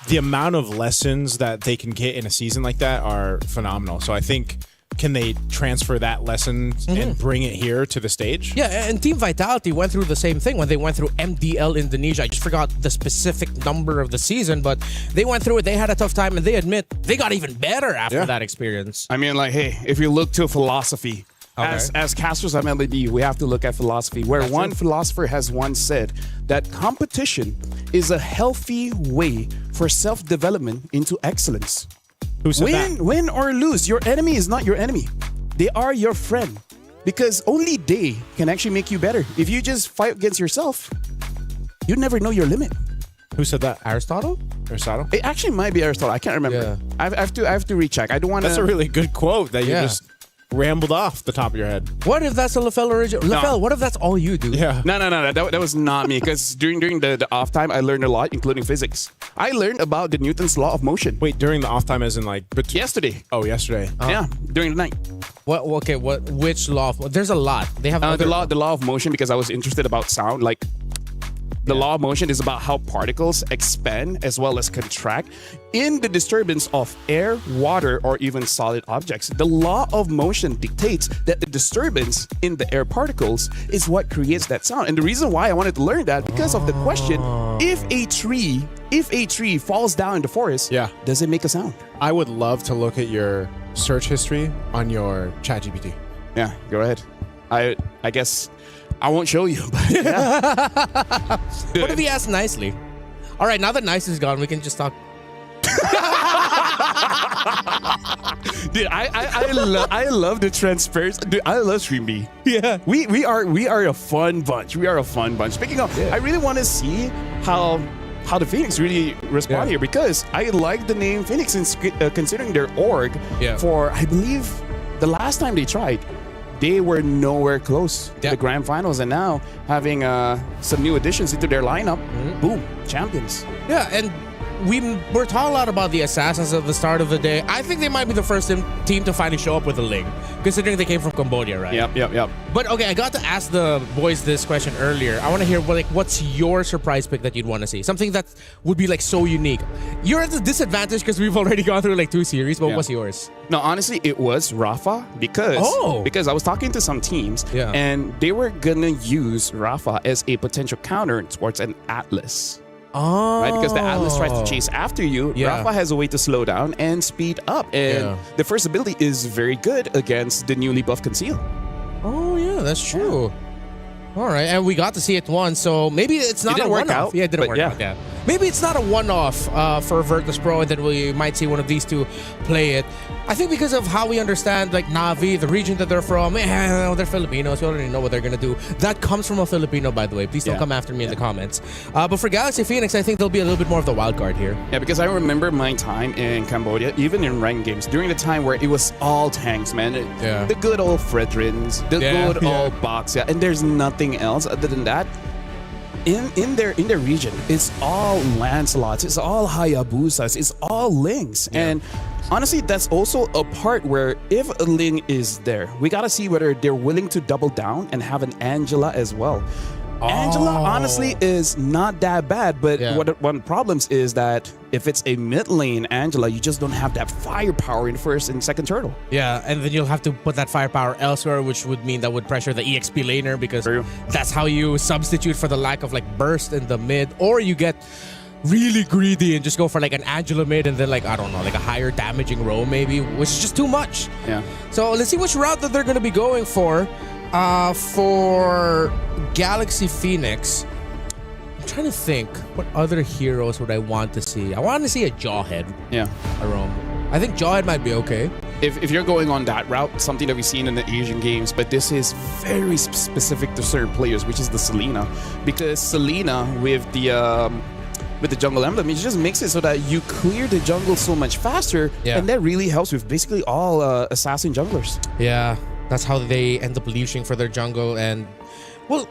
R: The amount of lessons that they can get in a season like that are phenomenal. So I think, can they transfer that lesson and bring it here to the stage?
I: Yeah, and Team Vitality went through the same thing when they went through MDL Indonesia. I just forgot the specific number of the season, but they went through it. They had a tough time, and they admit they got even better after that experience.
T: I mean, like, hey, if you look to philosophy, as casters of MLBB, we have to look at philosophy, where one philosopher has once said that competition is a healthy way for self-development into excellence.
R: Who said that?
T: Win or lose, your enemy is not your enemy. They are your friend, because only they can actually make you better. If you just fight against yourself, you never know your limit.
R: Who said that?
I: Aristotle?
T: It actually might be Aristotle. I can't remember. I have to recheck. I don't want to.
R: That's a really good quote that you just rambled off the top of your head.
I: What if that's a LaFell original? LaFell, what if that's all you do?
R: Yeah.
T: No. That was not me, because during the off time, I learned a lot, including physics. I learned about the Newton's law of motion.
R: Wait, during the off time as in like...
T: Yesterday.
R: Oh, yesterday.
T: Yeah, during the night.
I: Which law? There's a lot. They have
T: the law of motion, because I was interested about sound. Like, the law of motion is about how particles expand as well as contract in the disturbance of air, water, or even solid objects. The law of motion dictates that the disturbance in the air particles is what creates that sound. And the reason why I wanted to learn that, because of the question, if a tree falls down in the forest, does it make a sound?
R: I would love to look at your search history on your ChatGPT.
T: Yeah, go ahead. I guess I won't show you, but yeah.
I: What if he asked nicely? All right, now that nice is gone, we can just talk.
T: Dude, I love the transparency. Dude, I love Stream B.
I: Yeah,
T: we are a fun bunch. We are a fun bunch. Speaking of, I really want to see how the Phoenix really respond here, because I like the name Phoenix, considering their org. For, I believe, the last time they tried, they were nowhere close to the grand finals, and now having some new additions into their lineup, boom, champions.
I: Yeah, and we're talking a lot about the Assassins at the start of the day. I think they might be the first team to finally show up with a Ling, considering they came from Cambodia, right?
T: Yep.
I: But okay, I got to ask the boys this question earlier. I want to hear what's your surprise pick that you'd want to see? Something that would be like so unique. You're at a disadvantage because we've already gone through like 2 series, but what's yours?
T: No, honestly, it was Rafa, because I was talking to some teams, and they were gonna use Rafa as a potential counter towards an Atlas. Right, because the Atlas tries to chase after you. Rafa has a way to slow down and speed up, and the first ability is very good against the newly buffed Conceal.
I: Oh yeah, that's true. All right, and we got to see it once, so maybe it's not a one-off. Yeah, it didn't work out. Yeah, maybe it's not a one-off for Virtus Pro, and then we might see one of these two play it. I think because of how we understand like Na'Vi, the region that they're from, they're Filipinos. We already know what they're gonna do. That comes from a Filipino, by the way. Please don't come after me in the comments. But for Galaxy Phoenix, I think they'll be a little bit more of the wild card here.
T: Yeah, because I remember my time in Cambodia, even in ranked games, during the time where it was all tanks, man. The good old Fredrins, the good old Box, and there's nothing else other than that. In their region, it's all Lancelots, it's all Hayabusas, it's all Lings. And honestly, that's also a part where if a Ling is there, we gotta see whether they're willing to double down and have an Angela as well. Angela honestly is not that bad, but one of the problems is that if it's a mid lane Angela, you just don't have that firepower in first and second turtle.
I: Yeah, and then you'll have to put that firepower elsewhere, which would mean that would pressure the EXP laner, because that's how you substitute for the lack of like burst in the mid, or you get really greedy and just go for like an Angela mid and then like, I don't know, like a higher damaging row maybe, which is just too much.
T: Yeah.
I: So let's see which route that they're going to be going for. For Galaxy Phoenix, I'm trying to think, what other heroes would I want to see? I want to see a Jawhead.
T: Yeah.
I: Around. I think Jawhead might be okay.
T: If you're going on that route, something that we've seen in the Asian games, but this is very specific to certain players, which is the Selena. Because Selena with the jungle emblem, it just makes it so that you clear the jungle so much faster, and that really helps with basically all assassin junglers.
I: Yeah. That's how they end up leashing for their jungle. And, well,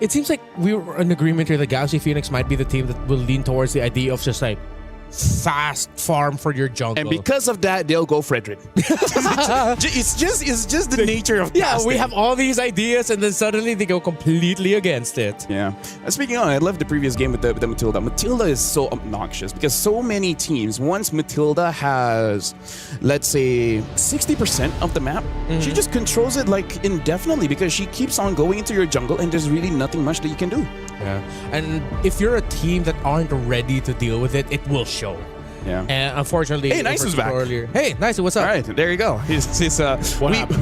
I: it seems like we were in agreement here that Galaxy Phoenix might be the team that will lean towards the idea of just like fast farm for your jungle.
T: And because of that, they'll go Frederick. it's just the nature of casting.
I: We have all these ideas and then suddenly they go completely against it.
T: Yeah. Speaking of, I love the previous game with the Matilda. Matilda is so obnoxious because so many teams, once Matilda has, let's say, 60% of the map, she just controls it like indefinitely because she keeps on going into your jungle and there's really nothing much that you can do.
I: Yeah. And if you're a team that aren't ready to deal with it, it will show.
T: Yeah.
I: And unfortunately,
T: hey, Nice is back.
I: Earlier. Hey, Nice, what's up?
T: All right, there you go.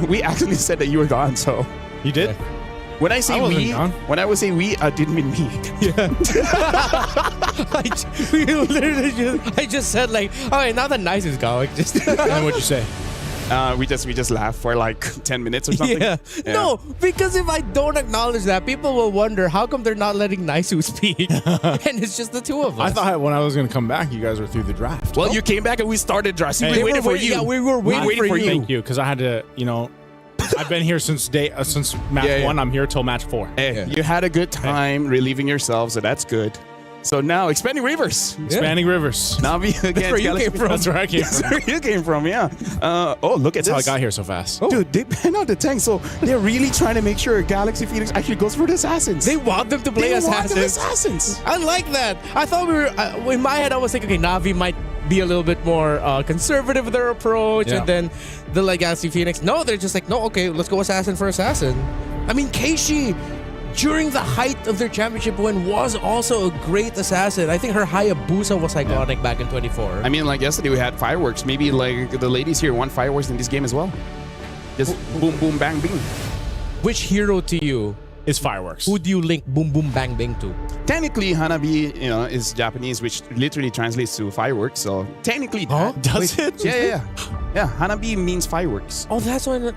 T: We actually said that you were gone, so
R: you did.
T: When I say we, when I would say we, I didn't mean me.
I: Yeah. I just said like, all right, now that Nice is gone, just.
R: And what'd you say?
T: We just laughed for like 10 minutes or something.
I: Yeah. No, because if I don't acknowledge that, people will wonder how come they're not letting Naisu speak, and it's just the two of us.
R: I thought when I was going to come back, you guys were through the draft.
T: Well, you came back and we started draft.
R: Hey,
T: we waited for you.
I: Yeah, we were waiting for you.
R: Thank you, because I had to, I've been here since match 1. I'm here till match 4.
T: Hey, you had a good time relieving yourself, so that's good. So now, expanding rivers.
R: Expanding rivers.
T: Navi again.
I: That's where you came from.
R: That's where I came from.
T: That's where you came from, yeah. Look at
R: That's
T: this.
R: how I got here so fast.
T: Dude, they ban out the tank, so they're really trying to make sure Galaxy Phoenix actually goes for the assassins.
I: They want them to play assassins. I like that. I thought we were, in my head, I was thinking, okay, Navi might be a little bit more conservative with their approach, and then the Galaxy Phoenix, no, they're just like, no, okay, let's go assassin for assassin. I mean, Keishi, during the height of their championship win, was also a great assassin. I think her Hayabusa was iconic back in 24.
T: I mean, like yesterday we had fireworks. Maybe like the ladies here want fireworks in this game as well. Just boom, boom, bang, bing.
I: Which hero to you
R: is fireworks?
I: Who do you link boom, boom, bang, bing to?
T: Technically, Hanabi, is Japanese, which literally translates to fireworks. So technically,
R: does it?
T: Yeah. Hanabi means fireworks.
I: Oh, that's why.
T: Yeah,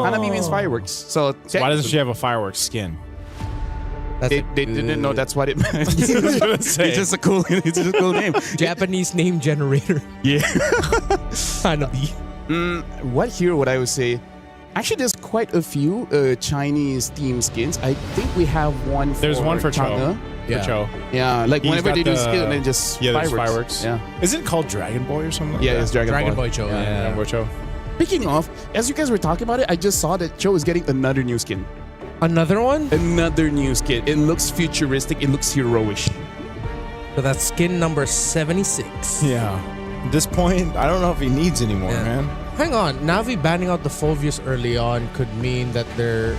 T: Hanabi means fireworks. So
R: why doesn't she have a fireworks skin?
T: They didn't know that's what it meant. It's just a cool name.
I: Japanese name generator.
T: Yeah.
I: Hanabi.
T: What hero would I would say? Actually, there's quite a few Chinese theme skins. I think we have one.
R: There's one for Cho.
T: Yeah, like
R: He's
T: whenever
R: got
T: they do
R: the-
T: skin, and then just
R: fireworks.
T: Yeah.
R: Isn't it called Dragon Boy or something?
T: Yeah, it's Dragon
I: Boy Cho.
R: Dragon Boy Cho.
T: Speaking of, as you guys were talking about it, I just saw that Cho is getting another new skin.
I: Another one?
T: Another new skin. It looks futuristic. It looks heroish.
I: So that's skin number 76.
R: Yeah. At this point, I don't know if he needs any more, man.
I: Hang on. Navi banning out the Fulvius early on could mean that they're...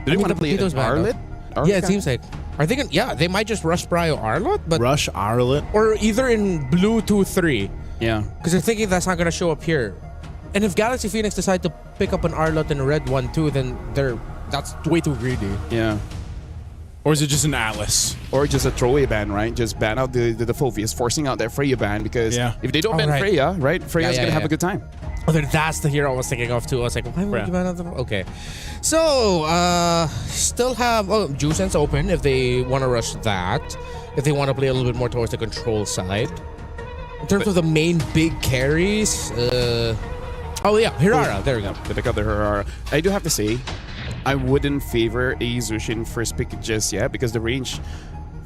T: Do they want to play Arlet?
I: Yeah, it seems like... Are they gonna... Yeah, they might just rush Brio Arlet, but...
R: Rush Arlet?
I: Or either in blue 2-3.
T: Yeah.
I: Because they're thinking that's not going to show up here. And if Galaxy Phoenix decide to pick up an Arlet in red 1-2, then that's way too greedy.
T: Yeah.
R: Or is it just an Atlas?
T: Or just a throwaway ban, right? Just ban out the Fulvius, forcing out that Freya ban, because if they don't ban Freya, right, Freya's going to have a good time.
I: Oh, that's the hero I was thinking of too. I was like, why would you ban out the... Okay. So, still have... Oh, Jusen's open if they want to rush that. If they want to play a little bit more towards the control side. In terms of the main big carries... Oh, yeah, Hirara. There we go.
T: They pick up the Hirara. I do have to say, I wouldn't favor a Zushin first pick just yet, because the range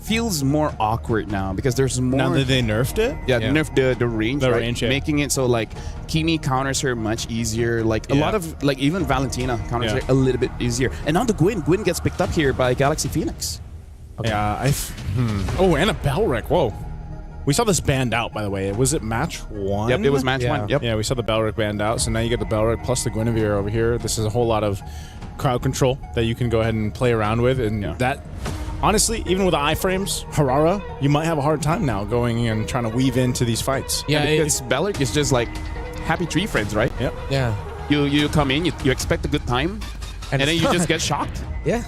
T: feels more awkward now because there's more.
R: Now that they nerfed it?
T: Yeah, they nerfed the range,
R: The
T: right?
R: range, yeah.
T: Making it so like Kimi counters her much easier. Like a lot of like even Valentina counters her a little bit easier. And now the Gwyn gets picked up here by Galaxy Phoenix.
R: Okay. Yeah, Oh, and a Belric. Whoa. We saw this banned out, by the way. Was it match 1?
T: Yep, it was match 1. Yep.
R: Yeah, we saw the Belric banned out. So now you get the Belric plus the Guinevere over here. This is a whole lot of crowd control that you can go ahead and play around with. And that, honestly, even with the iframes, Harara, you might have a hard time now going and trying to weave into these fights.
T: Yeah, because Belric is just like happy tree friends, right?
R: Yep.
I: Yeah.
T: You come in, you expect a good time, and then you just get shocked.
I: Yeah.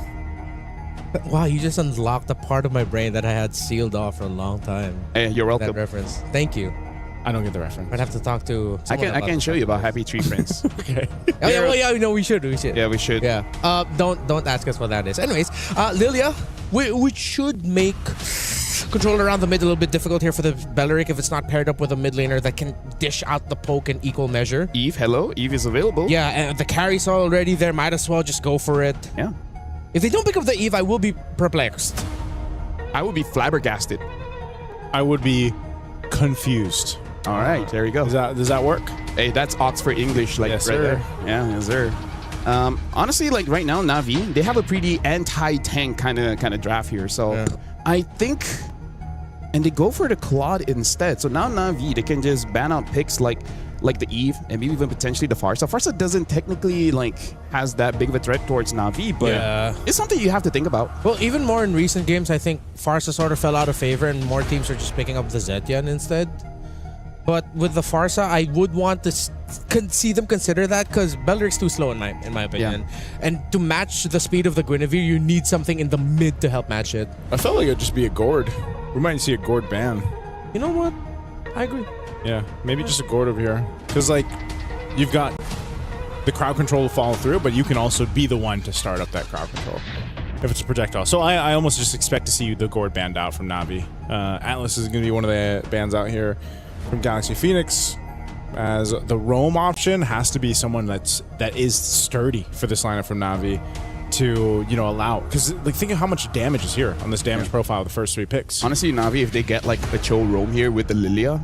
I: Wow, you just unlocked a part of my brain that I had sealed off for a long time.
T: Hey, you're welcome.
I: That reference. Thank you.
R: I don't get the reference.
I: I'd have to talk to.
T: I can show you about happy tree friends.
R: Okay.
I: Oh yeah, well yeah, no, we should.
T: Yeah, we should.
I: Yeah. Don't ask us what that is. Anyways, Lilia, we should make control around the mid a little bit difficult here for the Belric if it's not paired up with a mid laner that can dish out the poke in equal measure.
T: Eve, hello. Eve is available.
I: Yeah, and the carry's already there. Might as well just go for it.
T: Yeah.
I: If they don't pick up the Eve, I will be perplexed.
T: I would be flabbergasted.
R: I would be confused.
T: All right, there you go.
R: Does that work?
T: Hey, that's Oxford English, like
R: Yes,
T: right
R: sir.
T: there. Yeah, yes, sir. Honestly, like right now, Na'Vi, they have a pretty anti-tank kind of draft here. So I think, and they go for the Claude instead. So now Na'Vi, they can just ban out picks like the Eve and maybe even potentially the Farsa. Farsa doesn't technically has that big of a threat towards Na'Vi, but it's something you have to think about.
I: Well, even more in recent games, I think Farsa sort of fell out of favor and more teams are just picking up the Zetian instead. But with the Farsa, I would want to see them consider that because Belric's too slow in my opinion. And to match the speed of the Guinevere, you need something in the mid to help match it.
R: I felt like it'd just be a Gord. We might see a Gord ban.
I: You know what? I agree.
R: Yeah, maybe just a Gord over here. Because, you've got the crowd control to follow through, but you can also be the one to start up that crowd control if it's a projectile. So I almost just expect to see the Gord banned out from Na'Vi. Atlas is going to be one of the bans out here from Galaxy Phoenix, as the roam option has to be someone that is sturdy for this lineup from Na'Vi to allow, because think of how much damage is here on this damage profile of the first 3 picks.
T: Honestly, Na'Vi, if they get a Cho roam here with the Lilia,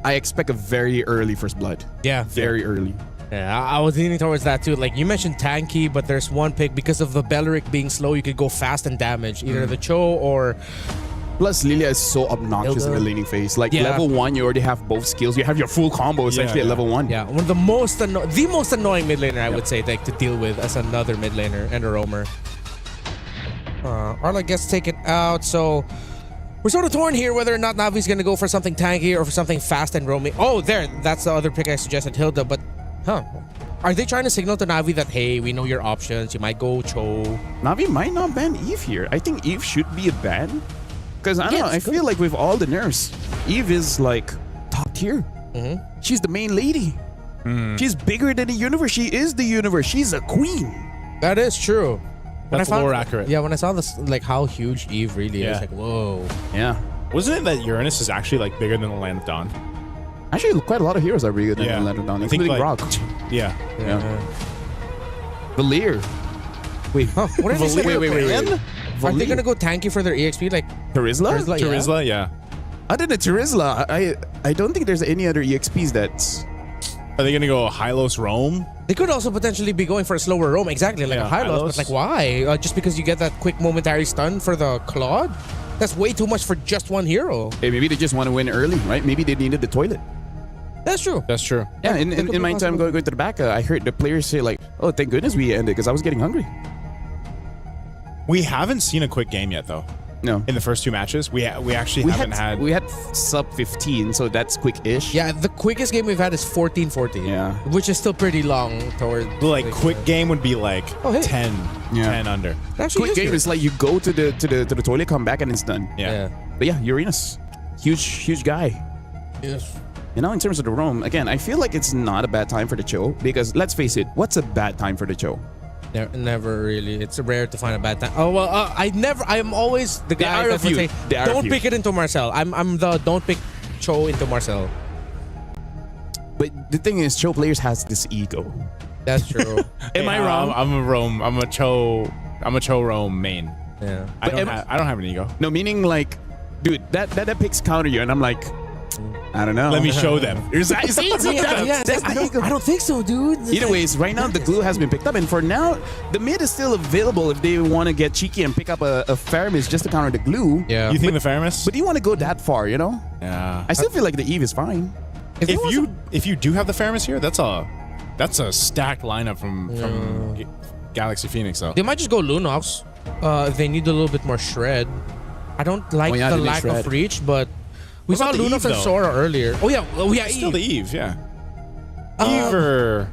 T: I expect a very early first blood.
I: Yeah,
T: very early.
I: Yeah, I was leaning towards that too. Like you mentioned tanky, but there's one pick because of the Belric being slow, you could go fast and damage either the Cho or.
T: Plus, Lilia is so obnoxious in the laning phase. Level 1, you already have both skills. You have your full combo essentially at level 1.
I: Yeah, one of the most annoying mid laner I would say to deal with as another mid laner and a roamer. Arla gets taken out, so we're sort of torn here whether or not Navi's going to go for something tanky or for something fast and roaming. Oh, that's the other pick I suggested, Hilda, but are they trying to signal to Na'Vi that, hey, we know your options, you might go Cho?
T: Na'Vi might not ban Eve here. I think Eve should be a ban. Because I don't know, I feel like with all the nerfs, Eve is top tier. She's the main lady. She's bigger than the universe. She is the universe. She's a queen.
I: That is true.
R: That's more accurate.
I: Yeah, when I saw this, how huge Eve really is, whoa.
T: Yeah.
R: Wasn't it that Uranus is actually bigger than the Land of Dawn?
T: Actually, quite a lot of heroes are bigger than the Land of Dawn, including Rock.
R: Yeah.
T: Valir.
I: Wait, what did you say?
T: Wait.
I: Are they gonna go tanky for their EXP like
T: Terizla?
R: Terizla, yeah.
T: Other than Terizla, I don't think there's any other EXPs that's.
R: Are they gonna go Hylos Roam?
I: They could also potentially be going for a slower roam, exactly like a Hylos, but why? Just because you get that quick momentary stun for the Claude? That's way too much for just one hero.
T: Hey, maybe they just want to win early, right? Maybe they needed the toilet.
I: That's true.
R: That's true.
T: Yeah, in my time going to the back, I heard the players say oh, thank goodness we ended because I was getting hungry.
R: We haven't seen a quick game yet, though.
T: No.
R: In the first 2 matches, we actually haven't had.
T: We had sub 15, so that's quick-ish.
I: Yeah, the quickest game we've had is 14-14.
T: Yeah.
I: Which is still pretty long towards.
R: Quick game would be 10 under.
T: Quick game is you go to the toilet, come back, and it's done.
R: Yeah.
T: But yeah, Uranus, huge guy.
I: Yes.
T: In terms of the roam, again, I feel like it's not a bad time for the Cho because let's face it, what's a bad time for the Cho?
I: Never really. It's rare to find a bad time. Oh well, I'm always the guy that would say, don't pick it into Marcel. I'm the don't pick Cho into Marcel.
T: But the thing is, Cho players has this ego.
I: That's true.
R: Am I wrong? I'm a Cho roam main.
I: Yeah.
R: I don't have an ego.
T: No, meaning like, dude, that picks counter you, and I'm like, I don't know.
R: Let me show them.
I: I don't think so, dude.
T: Either ways, right now the glue has been picked up, and for now, the mid is still available if they want to get cheeky and pick up a Faramis just to counter the glue.
I: Yeah.
R: You think the Faramis?
T: But do you want to go that far, you know?
R: Yeah.
T: I still feel like the Eve is fine.
R: If you do have the Faramis here, that's a stacked lineup from Galaxy Phoenix, though.
I: They might just go Lunox. They need a little bit more shred. I don't like the lack of reach, but we saw Lunox and Sora earlier. Oh yeah,
R: still the Eve, yeah. Eve or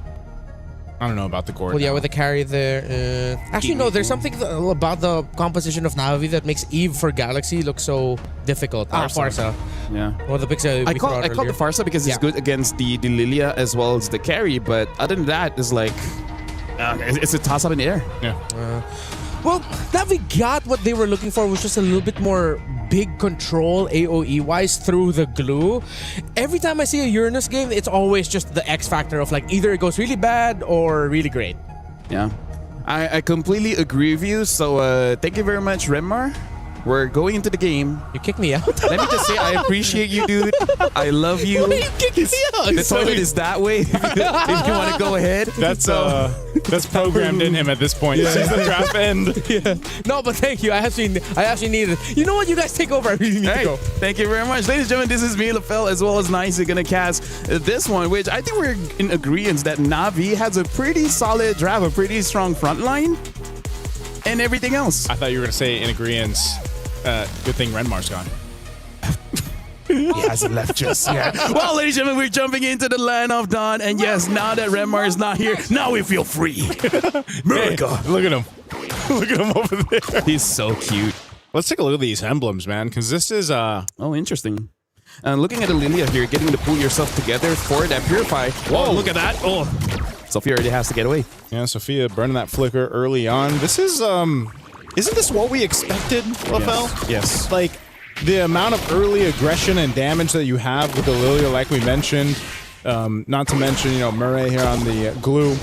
R: I don't know about the Gord.
I: Well, yeah, with the carry there. Actually, no, there's something about the composition of Navi that makes Eve for Galaxy look so difficult. Farsa.
T: Yeah.
I: One of the picks
T: I call the Farsa because it's good against the Lilia as well as the carry, but other than that, it's like it's a toss up in the air.
I: Yeah. Well, Navi got what they were looking for, was just a little bit more big control AoE-wise through the glue. Every time I see a Uranus game, it's always just the X factor of like either it goes really bad or really great.
T: Yeah. I completely agree with you. So thank you very much, Renmar. We're going into the game.
I: You kicked me out.
T: Let me just say, I appreciate you, dude. I love you.
I: Why are you kicking me out?
T: The toilet is that way. If you want to go ahead.
R: That's programmed in him at this point.
I: Yeah.
R: Since the draft end.
I: Yeah. No, but thank you. I actually need it. You know what? You guys take over. I really need to go.
T: Thank you very much. Ladies and gentlemen, this is me, LaFell, as well as Nice. You're going to cast this one, which I think we're in agreement that Navi has a pretty solid draft, a pretty strong front line, and everything else.
R: I thought you were going to say in agreement. Good thing Renmar's gone.
T: He hasn't left just yet. Well, ladies and gentlemen, we're jumping into the land of Dawn. And yes, now that Renmar is not here, now we feel free. America.
R: Hey, look at him. Look at him over there.
T: He's so cute.
R: Let's take a look at these emblems, man, because this is...
T: Oh, interesting. And looking at the Lilia here, getting to pull yourself together for that Purify. Whoa, look at that. Oh, Sophia already has to get away.
R: Yeah, Sophia burning that flicker early on. This is... Isn't this what we expected, LaFell?
T: Yes.
R: Like, the amount of early aggression and damage that you have with the Lilia, like we mentioned, not to mention, Murray here on the glue,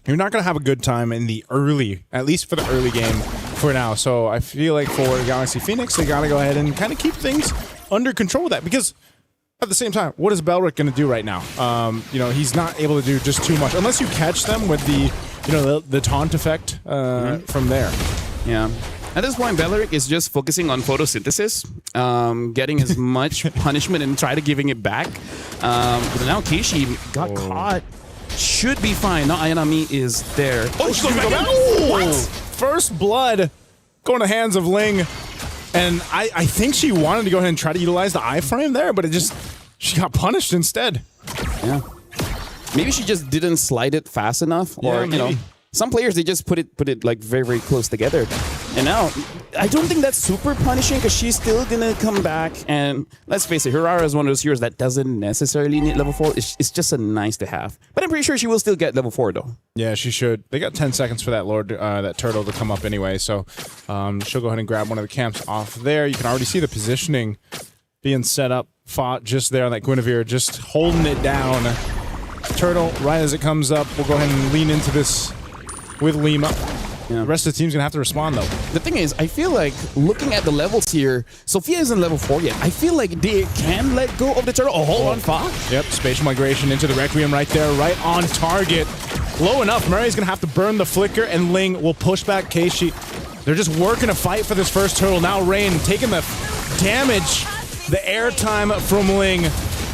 R: you're not going to have a good time in the early, at least for the early game for now. So I feel like for Galaxy Phoenix, they got to go ahead and kind of keep things under control with that, because at the same time, what is Belric going to do right now? He's not able to do just too much, unless you catch them with the taunt effect from there.
T: Yeah. At this point, Belric is just focusing on photosynthesis, getting as much punishment and try to giving it back. But now Keishi got caught. Should be fine. Now Ayanami is there.
R: Oh, she's going back in. What? First blood going to the hands of Ling. And I think she wanted to go ahead and try to utilize the iframe there, but she got punished instead.
T: Yeah. Maybe she just didn't slide it fast enough, or some players, they just put it like very, very close together. And now, I don't think that's super punishing, because she's still gonna come back. And let's face it, Hirara is one of those heroes that doesn't necessarily need level 4. It's just a nice to have. But I'm pretty sure she will still get level 4 though.
R: Yeah, she should. They got 10 seconds for that turtle to come up anyway. So she'll go ahead and grab one of the camps off there. You can already see the positioning being set up. Fought just there on that Guinevere, just holding it down. Turtle, right as it comes up, we'll go ahead and lean into this with Lima. Yeah. The rest of the team's going to have to respond, though.
T: The thing is, I feel like looking at the levels here, Sophia isn't level 4 yet. I feel like they can let go of the turtle. Oh, hold on, Fox.
R: Yep, spatial migration into the Requiem right there, right on target. Low enough. Murray's going to have to burn the flicker, and Ling will push back Keishi. They're just working a fight for this first turtle. Now Rain taking the damage, the airtime from Ling.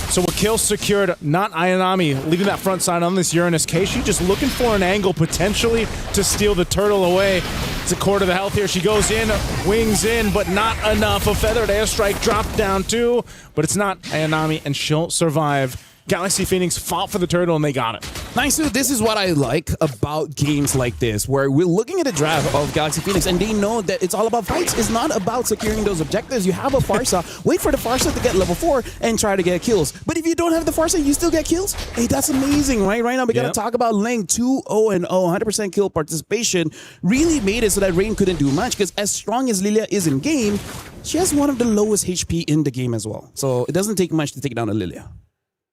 R: So a kill secured, not Ayanami leaving that front side on this Uranus. Keishi just looking for an angle potentially to steal the turtle away. It's a quarter of the health here. She goes in, wings in, but not enough. A feathered airstrike dropped down too, but it's not Ayanami, and she'll survive. Galaxy Phoenix fought for the turtle, and they got it.
T: Nice, dude. This is what I like about games like this, where we're looking at a draft of Galaxy Phoenix, and they know that it's all about fights. It's not about securing those objectives. You have a Farsa. Wait for the Farsa to get level 4 and try to get kills. But if you don't have the Farsa, you still get kills. Hey, that's amazing, right? Right now, we got to talk about Ling 2-0-0, 100% kill participation. Really made it so that Rain couldn't do much, because as strong as Lilia is in game, she has one of the lowest HP in the game as well. So it doesn't take much to take down a Lilia.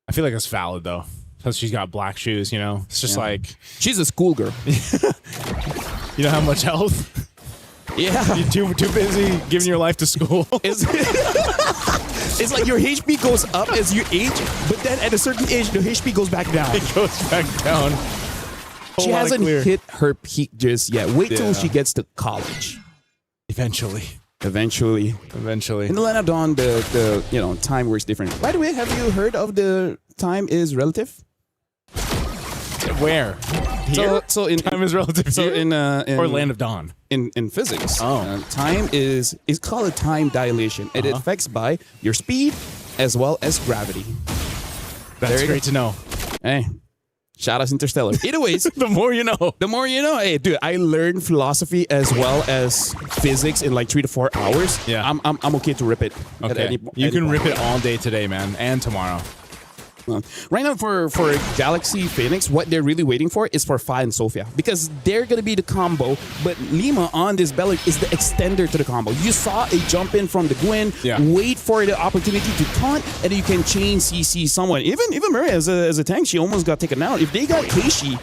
R: I feel like it's valid, though, because she's got black shoes, It's just like...
T: She's a schoolgirl.
R: You know how much health?
T: Yeah.
R: You're too busy giving your life to school.
T: It's like your HP goes up as you age, but then at a certain age, the HP goes back down.
R: It goes back down.
T: She hasn't hit her peak just yet. Wait till she gets to college.
R: Eventually.
T: In the Land of Dawn, the time works different. By the way, have you heard of the time is relative?
R: Where? Here?
T: So in
R: time is relative.
T: So in
R: or Land of Dawn.
T: In physics, time is called a time dilation. It affects by your speed as well as gravity.
R: That's great to know.
T: Hey, shout out Interstellar. Either ways,
R: the more you know.
T: The more you know. Hey, dude, I learned philosophy as well as physics in like 3 to 4 hours.
R: Yeah,
T: I'm okay to rip it.
R: Okay, you can rip it all day today, man, and tomorrow.
T: Right now for Galaxy Phoenix, what they're really waiting for is for Fa and Sophia, because they're going to be the combo, but Lima on this Bellic is the extender to the combo. You saw a jump in from the Gwen, wait for the opportunity to taunt, and then you can chain CC someone. Even Murray as a tank, she almost got taken out. If they got Keishi,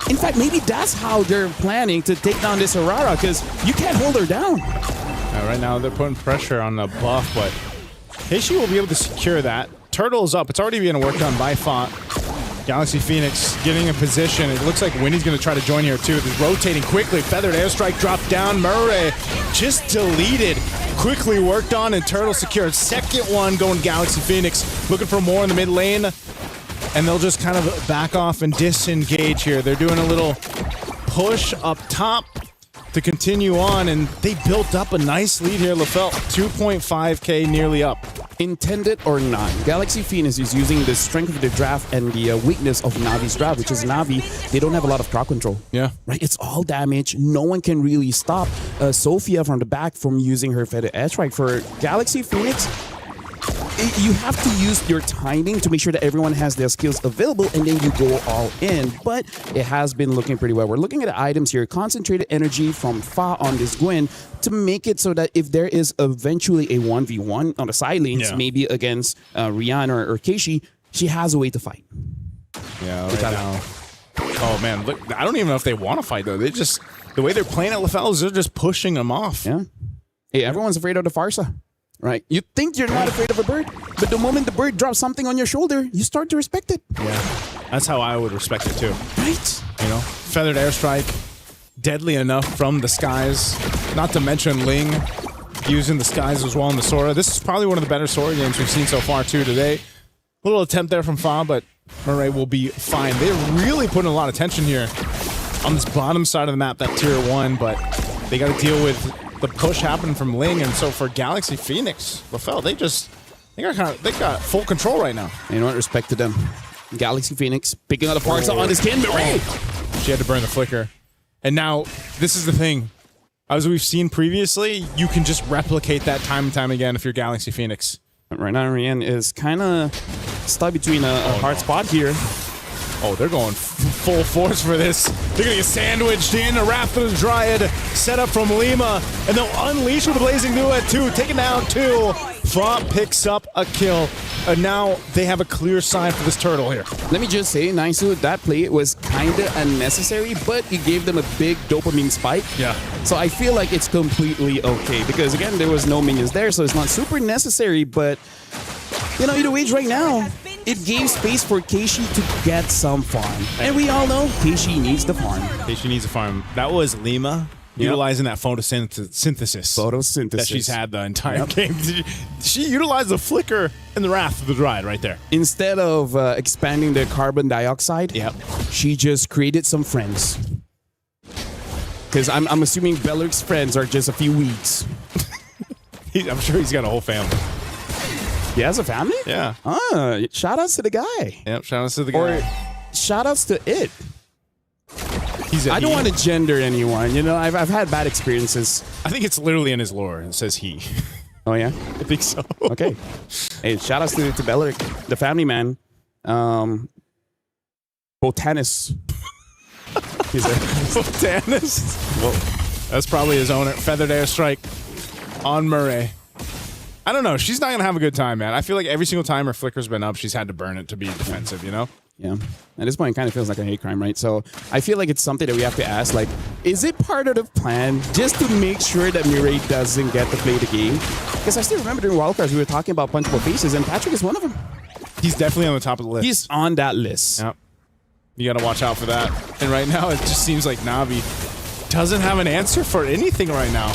T: in fact, maybe that's how they're planning to take down this Aurora, because you can't hold her down.
R: Right now they're putting pressure on the buff, but Keishi will be able to secure that. Turtle's up. It's already being worked on by Font. Galaxy Phoenix getting in position. It looks like Winnie's going to try to join here too. They're rotating quickly. Feathered airstrike dropped down. Murray just deleted. Quickly worked on, and Turtle secured. Second one going Galaxy Phoenix. Looking for more in the mid lane. And they'll just kind of back off and disengage here. They're doing a little push up top to continue on, and they built up a nice lead here. LaFell, 2.5k nearly up.
T: Intended or not, Galaxy Phoenix is using the strength of the draft and the weakness of Navi's draft, which is Navi. They don't have a lot of crowd control.
R: Yeah.
T: Right? It's all damage. No one can really stop Sophia from the back from using her feather airstrike. For Galaxy Phoenix, you have to use your timing to make sure that everyone has their skills available, and then you go all in. But it has been looking pretty well. We're looking at the items here. Concentrated energy from Fa on this Gwen to make it so that if there is eventually a 1v1 on the side lanes, maybe against Rian or Keishi, she has a way to fight.
R: Yeah, right now. Oh, man. Look, I don't even know if they want to fight, though. They just, the way they're playing at LaFell is they're just pushing them off.
T: Yeah. Hey, everyone's afraid of the Farsa. Right? You think you're not afraid of a bird, but the moment the bird drops something on your shoulder, you start to respect it.
R: Yeah. That's how I would respect it, too.
T: Right?
R: You know, feathered airstrike, deadly enough from the skies. Not to mention Ling using the skies as well in the Sora. This is probably one of the better Sora games we've seen so far, too, today. Little attempt there from Fa, but Murray will be fine. They're really putting a lot of tension here on this bottom side of the map, that tier 1, but they got to deal with the push happening from Ling, and so for Galaxy Phoenix, LaFell, they got full control right now.
T: You know what? Respect to them. Galaxy Phoenix picking out the parts on this kid.
R: She had to burn the flicker, and now this is the thing. As we've seen previously, you can just replicate that time and time again if you're Galaxy Phoenix.
T: Right now, Rian is kind of stuck between a hard spot here.
R: Oh, they're going full force for this. They're going to get sandwiched in. A Wrath of the Dryad set up from Lima. And they'll unleash with a Blazing Duet 2. Taking down 2. Fa picks up a kill. And now they have a clear sign for this turtle here.
T: Let me just say, Naisu, that play was kind of unnecessary, but it gave them a big dopamine spike.
R: Yeah.
T: So I feel like it's completely okay. Because, again, there was no minions there, so it's not super necessary. But, you know, either way, right now, it gave space for Keishi to get some farm. And we all know Keishi needs the farm.
R: Keishi needs a farm. That was Lima utilizing that photosynthesis that she's had the entire game. She utilized the flicker and the Wrath of the Dryad right there.
T: Instead of expanding the carbon dioxide, she just created some friends. Because I'm assuming Belleric's friends are just a few weeds.
R: I'm sure he's got a whole family.
T: He has a family?
R: Yeah.
T: Shout outs to the guy.
R: Yep, shout outs to the guy.
T: Or shout outs to it.
R: I
T: don't want to gender anyone. You know, I've had bad experiences.
R: I think it's literally in his lore. It says he.
T: Oh, yeah?
R: I think so.
T: Okay. Hey, shout outs to Belleric, the family man. Botanist.
R: He's a botanist? Well, that's probably his owner. Feathered airstrike on Murray. I don't know. She's not going to have a good time, man. I feel like every single time her flicker's been up, she's had to burn it to be defensive, you know?
T: Yeah. At this point, it kind of feels like a hate crime, right? So I feel like it's something that we have to ask, like, is it part of the plan just to make sure that Mireille doesn't get to play the game? Because I still remember during wildcards, we were talking about punchable faces, and Patrick is one of them.
R: He's definitely on the top of the list.
T: He's on that list.
R: Yep. You got to watch out for that. And right now, it just seems like Na'Vi doesn't have an answer for anything right now.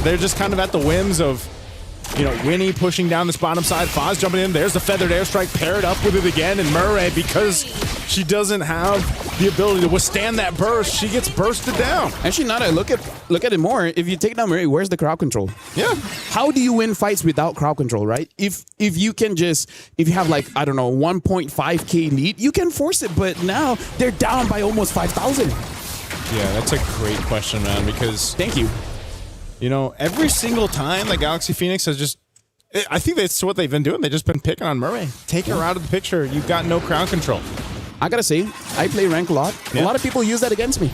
R: They're just kind of at the whims of, you know, Winnie pushing down this bottom side, Foz jumping in. There's the feathered airstrike paired up with it again, and Murray, because she doesn't have the ability to withstand that burst, she gets bursted down.
T: Actually, now that I look at it more, if you take down Murray, where's the crowd control?
R: Yeah.
T: How do you win fights without crowd control, right? If you can just, if you have like, I don't know, 1.5K lead, you can force it, but now they're down by almost 5,000.
R: Yeah, that's a great question, man, because...
T: Thank you.
R: You know, every single time that Galaxy Phoenix has just... I think that's what they've been doing. They've just been picking on Murray. Take her out of the picture. You've got no crowd control.
T: I gotta say, I play rank a lot. Yeah. A lot of people use that against me.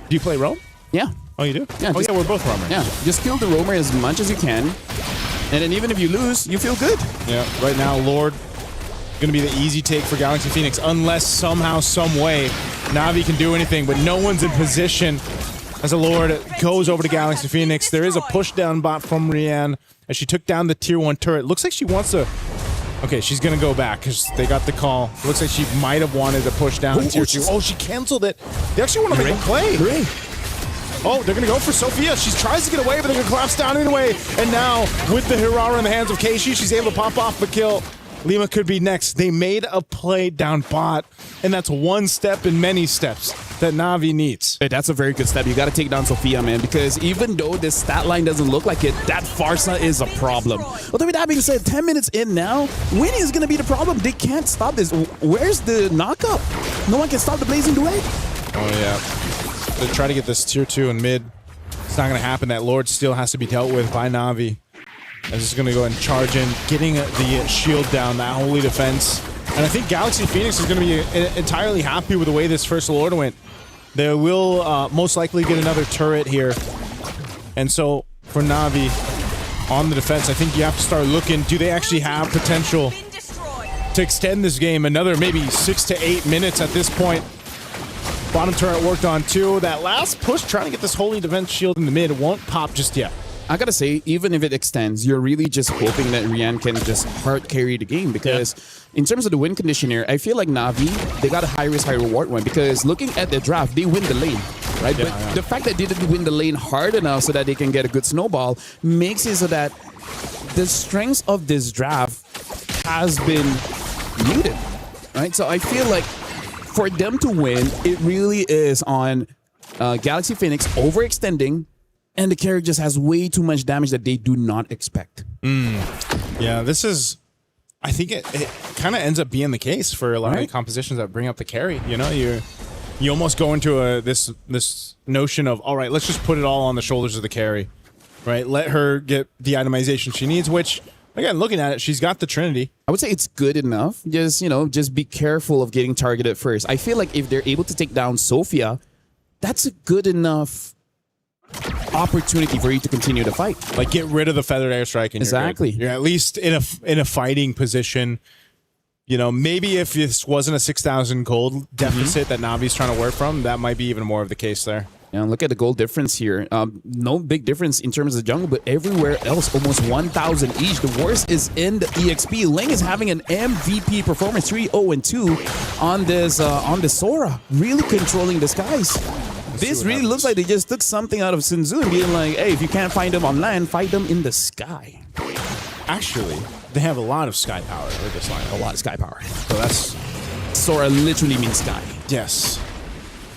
R: Do you play roam?
T: Yeah.
R: Oh, you do?
T: Yeah.
R: Oh, yeah, we're both roamers.
T: Yeah. Just kill the roamer as much as you can. And then even if you lose, you feel good.
R: Yeah. Right now, Lord, going to be the easy take for Galaxy Phoenix, unless somehow, some way, Na'Vi can do anything, but no one's in position. As a Lord goes over to Galaxy Phoenix, there is a push down bot from Rianne as she took down the tier 1 turret. Looks like she wants to... Okay, she's going to go back because they got the call. Looks like she might have wanted to push down tier 2. Oh, she canceled it. They actually want to make a play. Oh, they're going to go for Sophia. She tries to get away, but they're going to collapse down anyway. And now, with the Hirara in the hands of Keishi, she's able to pop off the kill. Lima could be next. They made a play down bot, and that's one step in many steps that Na'Vi needs.
T: Hey, that's a very good step. You got to take down Sophia, man, because even though this stat line doesn't look like it, that Farsa is a problem. Although with that being said, 10 minutes in now, Winnie is going to be the problem. They can't stop this. Where's the knockup? No one can stop the Blazing Duet.
R: Oh, yeah. They try to get this tier 2 in mid. It's not going to happen. That Lord still has to be dealt with by Na'Vi. I'm just going to go ahead and charge in, getting the shield down, that holy defense. And I think Galaxy Phoenix is going to be entirely happy with the way this first Lord went. They will most likely get another turret here. And so for Na'Vi on the defense, I think you have to start looking, do they actually have potential to extend this game another maybe 6 to 8 minutes at this point? Bottom turret worked on too. That last push trying to get this holy defense shield in the mid won't pop just yet.
T: I gotta say, even if it extends, you're really just hoping that Rianne can just hard carry the game because in terms of the win condition here, I feel like Na'Vi, they got a high risk, high reward one because looking at the draft, they win the lane, right? But the fact that they didn't win the lane hard enough so that they can get a good snowball makes it so that the strength of this draft has been muted, right? So I feel like for them to win, it really is on Galaxy Phoenix overextending, and the carry just has way too much damage that they do not expect.
R: Yeah, this is... I think it kind of ends up being the case for a lot of the compositions that bring up the carry. You know, you almost go into this notion of, all right, let's just put it all on the shoulders of the carry, right? Let her get the itemization she needs, which, again, looking at it, she's got the Trinity.
T: I would say it's good enough. Just, you know, just be careful of getting targeted first. I feel like if they're able to take down Sophia, that's a good enough opportunity for you to continue to fight.
R: Like, get rid of the feathered airstrike.
T: Exactly.
R: You're at least in a fighting position. You know, maybe if this wasn't a 6,000 gold deficit that Na'Vi's trying to work from, that might be even more of the case there.
T: Yeah, look at the gold difference here. No big difference in terms of the jungle, but everywhere else, almost 1,000 each. The worst is in the EXP. Ling is having an MVP performance, 3-0-2 on this Sora, really controlling the skies. This really looks like they just took something out of Sun Tzu and being like, hey, if you can't find them on land, fight them in the sky.
R: Actually, they have a lot of sky power with this line.
T: A lot of sky power.
R: So that's...
T: Sora literally means sky.
R: Yes.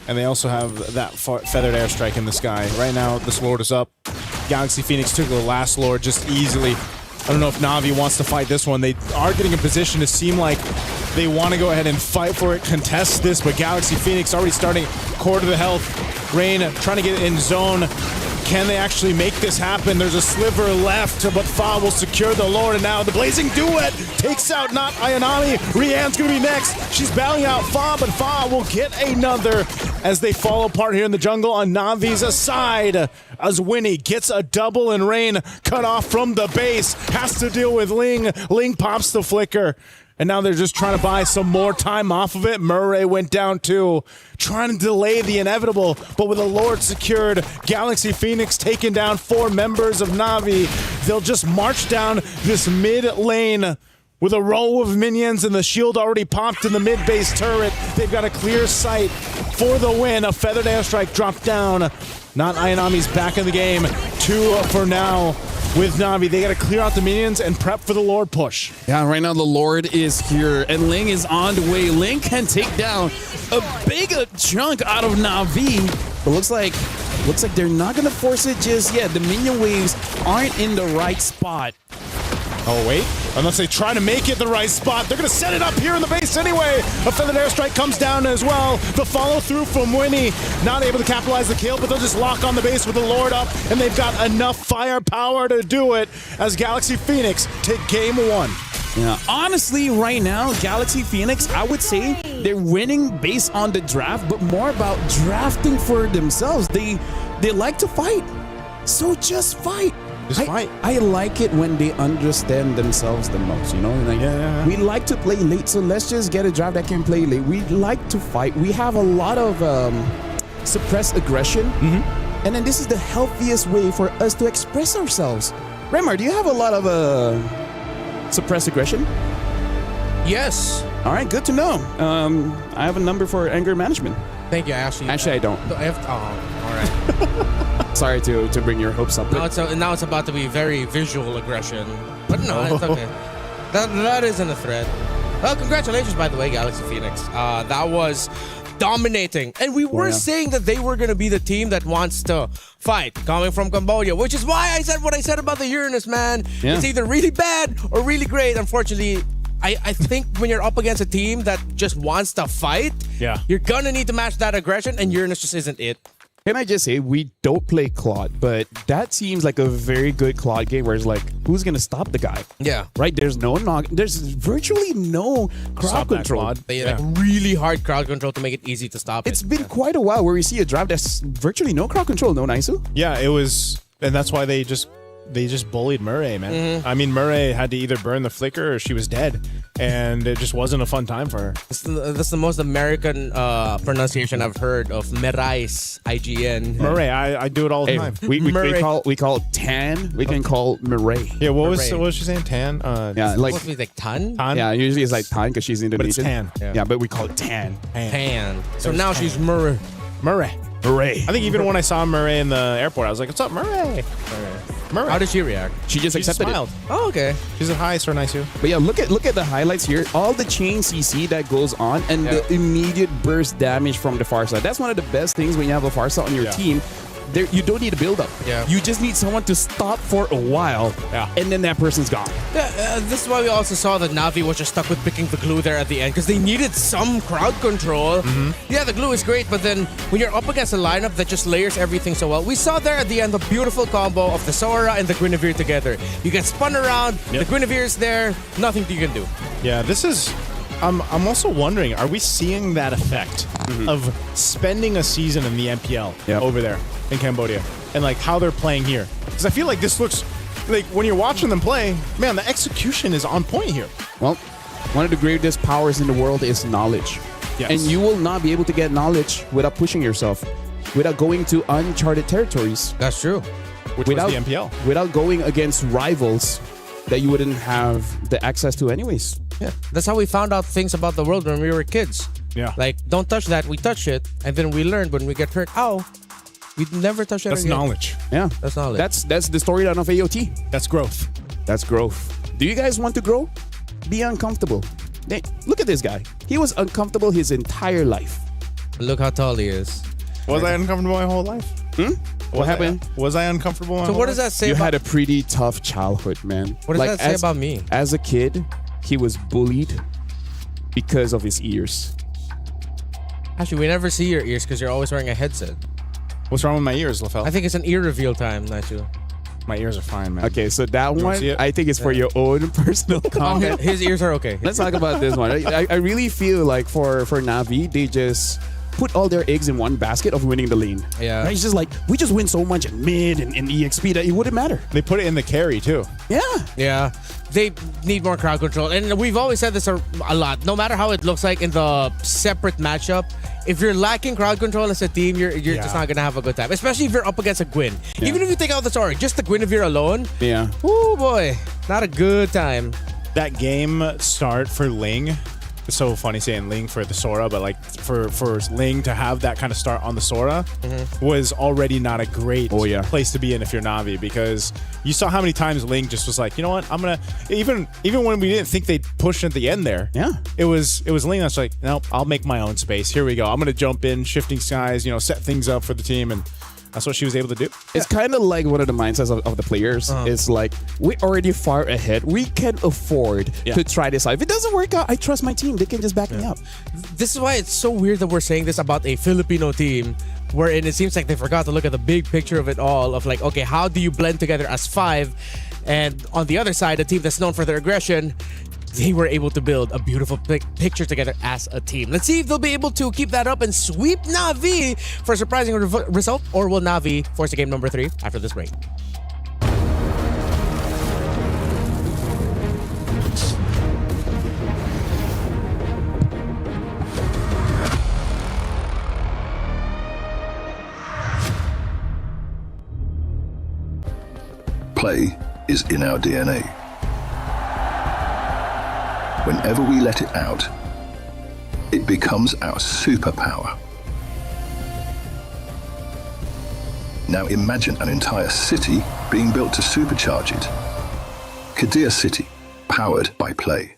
R: And they also have that feathered airstrike in the sky. Right now, this Lord is up. Galaxy Phoenix took the last Lord just easily. I don't know if Na'Vi wants to fight this one. They are getting in position to seem like they want to go ahead and fight for it, contest this, but Galaxy Phoenix already starting core to the health. Rain trying to get in zone. can they actually make this happen? There's a sliver left, but Fa will secure the Lord, and now the Blazing Duet takes out not Ayanami. Rianne's gonna be next. She's battling out Fa, but Fa will get another as they fall apart here in the jungle on Navi's side. As Winnie gets a double and Rain cut off from the base. Has to deal with Ling. Ling pops the flicker. And now they're just trying to buy some more time off of it. Murray went down too, trying to delay the inevitable, but with the Lord secured, Galaxy Phoenix taking down 4 members of Na'Vi. They'll just march down this mid lane with a row of minions and the shield already popped in the mid base turret. They've got a clear sight for the win. A feathered airstrike dropped down. Not Ayanami's back in the game. 2 for now. With Na'Vi, they got to clear out the minions and prep for the Lord push.
T: Yeah, right now the Lord is here, and Ling is on the way. Ling can take down a big chunk out of Na'Vi, but looks like they're not gonna force it just yet. The minion waves aren't in the right spot.
R: Oh, wait. Unless they try to make it the right spot. They're going to set it up here in the base anyway. A feathered airstrike comes down as well. The follow-through from Winnie. Not able to capitalize the kill, but they'll just lock on the base with the Lord up, and they've got enough firepower to do it as Galaxy Phoenix take game 1.
T: Yeah, honestly, right now, Galaxy Phoenix, I would say they're winning based on the draft, but more about drafting for themselves. They like to fight, so just fight. I like it when they understand themselves the most, you know? Like, we like to play late, so let's just get a draft that can play late. We like to fight. We have a lot of suppressed aggression, and then this is the healthiest way for us to express ourselves. Remar, do you have a lot of suppressed aggression?
I: Yes.
T: All right, good to know. I have a number for anger management.
I: Thank you. Actually,
T: I don't.
I: I have, all right.
T: Sorry to bring your hopes up.
I: Now it's about to be very visual aggression. But no, it's okay. That isn't a threat. Well, congratulations, by the way, Galaxy Phoenix. That was dominating. And we were saying that they were going to be the team that wants to fight, coming from Cambodia, which is why I said what I said about the Uranus, man.
T: Yeah.
I: It's either really bad or really great. Unfortunately, I think when you're up against a team that just wants to fight, you're going to need to match that aggression, and Uranus just isn't it.
T: Can I just say, we don't play Claude, but that seems like a very good Claude game where it's like, who's going to stop the guy?
I: Yeah.
T: Right? There's there's virtually no crowd control.
I: Like really hard crowd control to make it easy to stop
T: It's been quite a while where we see a draft that's virtually no crowd control, no Naisu?
R: Yeah, it was, and that's why they just bullied Murray, man. I mean, Murray had to either burn the flicker or she was dead, and it just wasn't a fun time for her.
I: That's the most American pronunciation I've heard of Mirai's IGN.
R: Murray, I do it all the time.
T: We call it Tan. We can call Murray.
R: Yeah, what was she saying? Tan?
T: Yeah, like
I: supposed to be like Tan?
T: Yeah, usually it's like Tan because she's Indonesian.
R: But it's Tan.
T: Yeah, but we call it Tan.
I: Tan. So now she's Murray.
R: Murray.
T: Murray.
R: I think even when I saw Murray in the airport, I was like, "What's up, Murray?" Murray.
I: How did she react?
T: She just accepted
R: smiled.
T: it.
I: Oh, okay.
R: She said, "Hi, Sir Nice."
T: But yeah, look at the highlights here. All the chain CC that goes on and the immediate burst damage from the Farsa. That's one of the best things when you have a Farsa on your team. You don't need a build up.
I: Yeah.
T: You just need someone to stop for a while.
R: Yeah.
T: And then that person's gone.
I: Yeah, this is why we also saw that Na'Vi was just stuck with picking the glue there at the end because they needed some crowd control. Yeah, the glue is great, but then when you're up against a lineup that just layers everything so well, we saw there at the end the beautiful combo of the Sora and the Guinevere together. You get spun around, the Guinevere's there, nothing you can do.
R: Yeah, this is... I'm also wondering, are we seeing that effect of spending a season in the MPL over there in Cambodia and like how they're playing here? Because I feel like this looks like when you're watching them play, man, the execution is on point here.
T: Well, one of the greatest powers in the world is knowledge. Yes. And you will not be able to get knowledge without pushing yourself, without going to uncharted territories.
I: That's true.
R: Which was the MPL.
T: Without going against rivals that you wouldn't have the access to anyways.
I: Yeah, that's how we found out things about the world when we were kids.
R: Yeah.
I: Like, don't touch that, we touch it, and then we learned when we get hurt, ow, we'd never touch it
R: That's
I: again.
R: knowledge.
T: Yeah.
I: That's knowledge.
T: That's the storyline of AOT.
R: That's growth.
T: That's growth. Do you guys want to grow? Be uncomfortable. Hey, look at this guy. He was uncomfortable his entire life.
I: Look how tall he is.
R: Was I uncomfortable my whole life?
T: What happened?
R: Was I uncomfortable my
I: So
R: whole
I: what does
R: life?
I: that say
T: You
I: about...
T: had a pretty tough childhood, man.
I: What does that say about me?
T: As a kid, he was bullied because of his ears.
I: Actually, we never see your ears because you're always wearing a headset.
E: What's wrong with my ears, LaFell?
I: I think it's an ear reveal time, Nacho.
E: My ears are fine, man.
G: Okay, so that one, I think is for your own personal comment.
I: His ears are okay.
G: Let's talk about this one. I really feel like for Na'Vi, they just put all their eggs in one basket of winning the lane.
I: Yeah.
G: Right? It's just like, we just win so much in mid and in EXP that it wouldn't matter.
E: They put it in the carry, too.
G: Yeah.
I: Yeah. They need more crowd control. And we've always said this a lot. No matter how it looks like in the separate matchup, if you're lacking crowd control as a team, you're just not going to have a good time. Especially if you're up against a Gwyn. Yeah. Even if you take out the Sora, just the Guinevere alone.
G: Yeah.
I: Oh boy. Not a good time.
E: That game start for Ling. It's so funny saying Ling for the Sora, but like for Ling to have that kind of start on the Sora was already not a great place to be in if you're Na'Vi, because you saw how many times Ling just was like, you know what, I'm gonna even when we didn't think they'd push at the end there.
G: Yeah.
E: It was Ling that's like, nope, I'll make my own space. Here we go. I'm gonna jump in, shifting skies, set things up for the team, and that's what she was able to do.
G: It's kind of like one of the mindsets of the players. It's like, we're already far ahead. We can afford to try this out. If it doesn't work out, I trust my team. They can just back me up.
I: This is why it's so weird that we're saying this about a Filipino team, wherein it seems like they forgot to look at the big picture of it all, of like, okay, how do you blend together as five? And on the other side, a team that's known for their aggression, they were able to build a beautiful picture together as a team. Let's see if they'll be able to keep that up and sweep Na'Vi for a surprising result, or will Na'Vi force a game number 3 after this break?
K: Play is in our DNA. Whenever we let it out, it becomes our superpower. Now imagine an entire city being built to supercharge it. Kadir City, powered by play.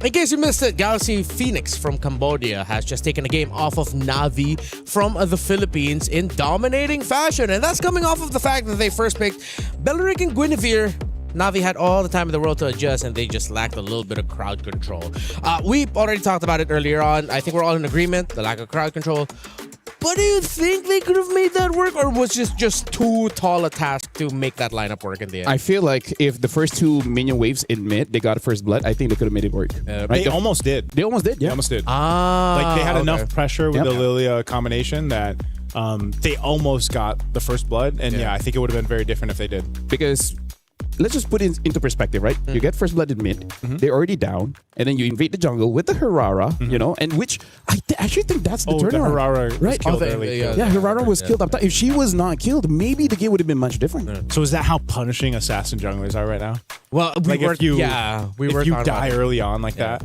I: In case you missed it, Galaxy Phoenix from Cambodia has just taken a game off of Na'Vi from the Philippines in dominating fashion. And that's coming off of the fact that they first picked Belleric and Guinevere. Na'Vi had all the time in the world to adjust, and they just lacked a little bit of crowd control. We already talked about it earlier on. I think we're all in agreement, the lack of crowd control. But do you think they could have made that work, or was it just too tall a task to make that lineup work in the end?
G: I feel like if the first 2 minion waves in mid, they got first blood, I think they could have made it work.
E: Right? They almost did.
G: They almost did, yeah.
E: They almost did.
I: Like
E: they had enough pressure with the Lilia combination that they almost got the first blood. And I think it would have been very different if they did.
G: Because let's just put it into perspective, right? You get first blood in mid, they're already down, and then you invade the jungle with the Herrera, and which I actually think that's the turnaround.
E: The Herrera was killed early.
G: Herrera was killed up top. If she was not killed, maybe the game would have been much different.
E: So is that how punishing assassin junglers are right now?
I: Well,
E: if you die early on like that.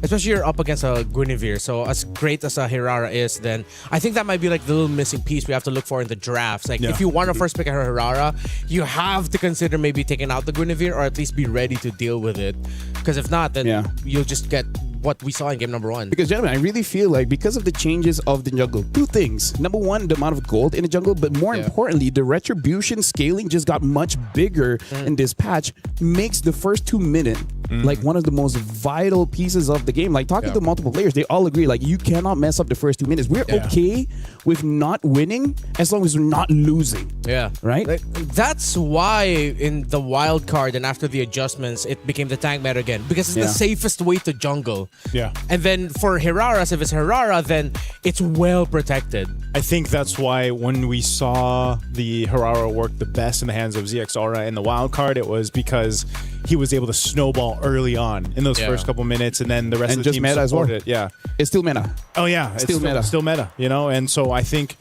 I: Especially you're up against a Guinevere, so as great as a Herrera is, then I think that might be like the little missing piece we have to look for in the drafts. Like if you want to first pick a Herrera, you have to consider maybe taking out the Guinevere, or at least be ready to deal with it. Because if not, then you'll just get what we saw in game number 1.
G: Because gentlemen, I really feel like because of the changes of the jungle, 2 things. Number 1, the amount of gold in the jungle, but more importantly, the retribution scaling just got much bigger in this patch, makes the first 2 minutes like one of the most vital pieces of the game. Like talking to multiple players, they all agree like you cannot mess up the first 2 minutes. We're okay with not winning as long as we're not losing.
I: Yeah.
G: Right?
I: That's why in the wild card and after the adjustments, it became the tank meta again. Because it's the safest way to jungle.
E: Yeah.
I: And then for Hiraras, if it's Hirara, then it's well protected.
E: I think that's why when we saw the Hirara work the best in the hands of ZXaura in the wild card, it was because he was able to snowball early on in those first couple minutes, and then the rest
G: And
E: of the
G: just
E: team
G: meta as well.
E: supported it. Yeah.
G: It's still meta.
E: Oh yeah, it's
G: Still meta.
E: Still meta, you know? And so I think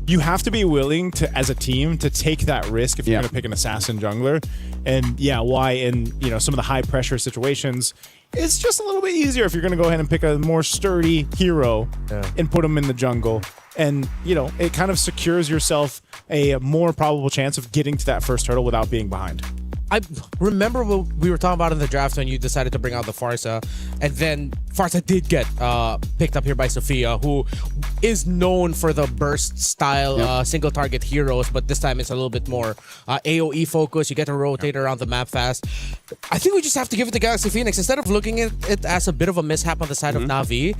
E: you have to be willing to, as a team, to take that risk if you're going to pick an assassin jungler. And why in some of the high pressure situations, it's just a little bit easier if you're going to go ahead and pick a more sturdy hero and put him in the jungle. And, it kind of secures yourself a more probable chance of getting to that first hurdle without being behind.
I: I remember what we were talking about in the draft when you decided to bring out the Farsa, and then Farsa did get picked up here by Sophia, who is known for the burst style single target heroes, but this time it's a little bit more AoE focused. You get to rotate around the map fast. I think we just have to give it to Galaxy Phoenix. Instead of looking at it as a bit of a mishap on the side of Na'Vi,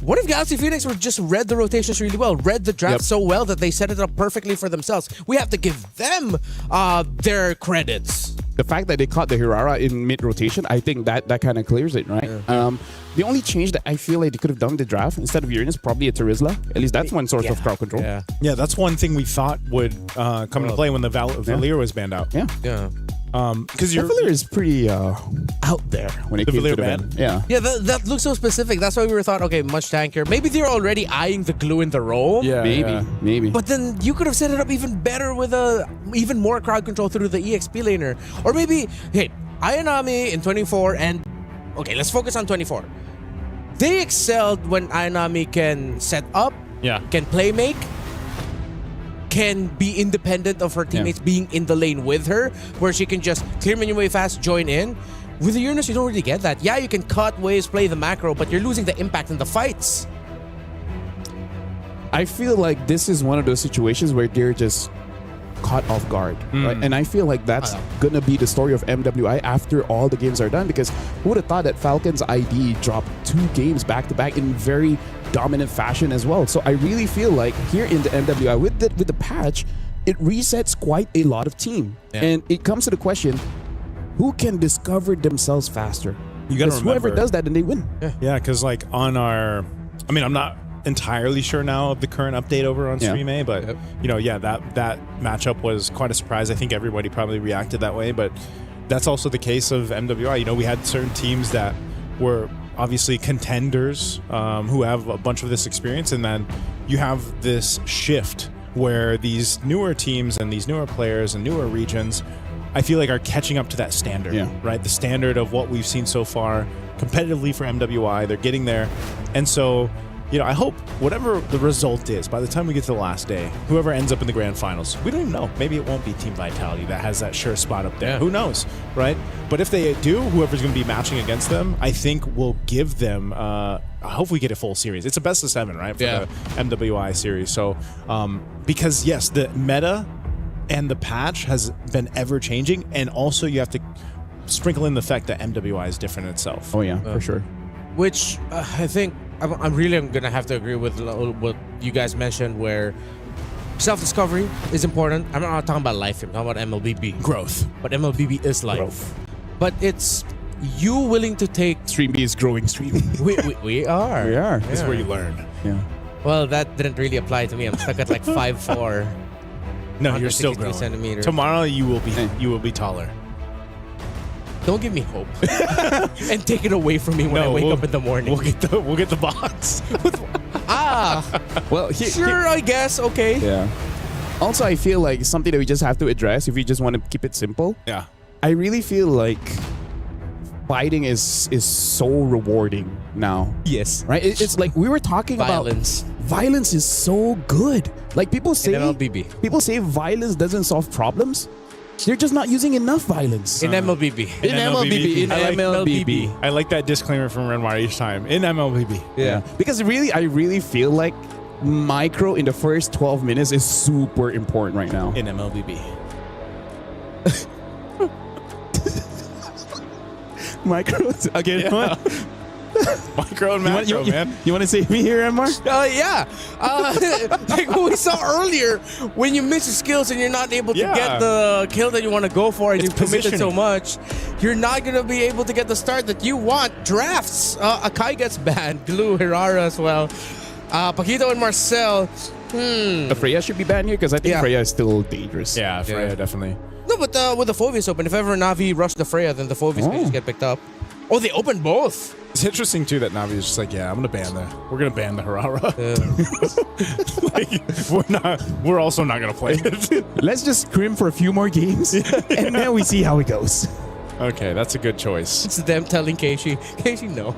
I: what if Galaxy Phoenix were just read the rotations really well, read the draft so well that they set it up perfectly for themselves? We have to give them their credits.
G: The fact that they caught the Hirara in mid-rotation, I think that kind of clears it, right? The only change that I feel like they could have done in the draft, instead of Uranus, probably a Terizla. At least that's one source of crowd control.
E: Yeah, that's one thing we thought would come into play when the Valir was banned out.
G: Yeah.
E: Because
G: Valir is pretty out there when it came to the ban. Yeah.
I: Yeah, that looks so specific. That's why we were thought, okay, much tankier. Maybe they're already eyeing the glue in the role.
G: Yeah, maybe.
I: But then you could have set it up even better with even more crowd control through the EXP laner. Or maybe, hey, Ayanami in 24 and... Okay, let's focus on 24. They excelled when Ayanami can set up, can play make, can be independent of her teammates being in the lane with her, where she can just clear minion wave fast, join in. With the Uranus, you don't really get that. Yeah, you can cut waves, play the macro, but you're losing the impact in the fights.
G: I feel like this is one of those situations where they're just caught off guard, right? And I feel like that's gonna be the story of MWI after all the games are done, because who would have thought that Falcon's ID dropped 2 games back-to-back in very dominant fashion as well. So I really feel like here in the MWI with the patch, it resets quite a lot of team. And it comes to the question, who can discover themselves faster?
E: You gotta remember,
G: whoever does that, then they win.
E: Yeah, because like on our... I mean, I'm not entirely sure now of the current update over on Stream A, but that matchup was quite a surprise. I think everybody probably reacted that way, but that's also the case of MWI. We had certain teams that were obviously contenders who have a bunch of this experience, and then you have this shift where these newer teams and these newer players and newer regions, I feel like, are catching up to that standard, right? The standard of what we've seen so far competitively for MWI. They're getting there, and so I hope whatever the result is, by the time we get to the last day, whoever ends up in the grand finals, we don't even know. Maybe it won't be Team Vitality that has that sure spot up there. Who knows, right? But if they do, whoever's going to be matching against them, I think will give them, hopefully get a full series. It's a best of 7, right? For the MWI series. So, because yes, the meta and the patch has been ever changing, and also you have to sprinkle in the fact that MWI is different itself.
G: Oh yeah, for sure.
I: Which I think I'm gonna have to agree with what you guys mentioned, where self-discovery is important. I'm not talking about life here, I'm talking about MLBB
E: growth.
I: But MLBB is life. But it's you willing to take...
G: Stream B is growing Stream.
I: We are.
G: We are.
E: This is where you learn.
G: Yeah.
I: Well, that didn't really apply to me. I'm stuck at like 5'4".
E: No, you're still growing.
I: Centimeters.
E: Tomorrow you will be taller.
I: Don't give me hope and take it away from me when I wake up in the morning.
E: We'll get the box.
G: Well,
I: I guess. Okay.
G: Yeah. Also, I feel like something that we just have to address if we just want to keep it simple.
E: Yeah.
G: I really feel like fighting is so rewarding now.
I: Yes.
G: Right? It's like we were talking
I: violence.
G: about violence is so good. Like people say
I: MLBB.
G: Violence doesn't solve problems. They're just not using enough violence.
I: In MLBB.
G: In MLBB.
E: I like that disclaimer from Renmar each time. In MLBB.
G: Yeah. Because I really feel like micro in the first 12 minutes is super important right now.
E: In MLBB.
G: Micros again.
E: Yeah. Micro and macro, man.
G: You want to save me here, Emar?
I: Yeah. Like what we saw earlier, when you miss your skills and you're not able to get the kill that you want to go for and you've committed so much, you're not going to be able to get the start that you want. Drafts. Akai gets banned. Glue, Hirara as well. Paquito and Marcel.
G: The Freya should be banned here because I think Freya is still dangerous.
E: Yeah, Freya definitely.
I: No, but with the Phoveus open, if ever Navi rushed the Freya, then the Phoveus may just get picked up. Oh, they opened both.
E: It's interesting too that Navi is just like, yeah, we're gonna ban the Hirara. We're also not gonna play it.
G: Let's just scrim for a few more games, and then we see how it goes.
E: Okay, that's a good choice.
I: It's them telling Keishi, no.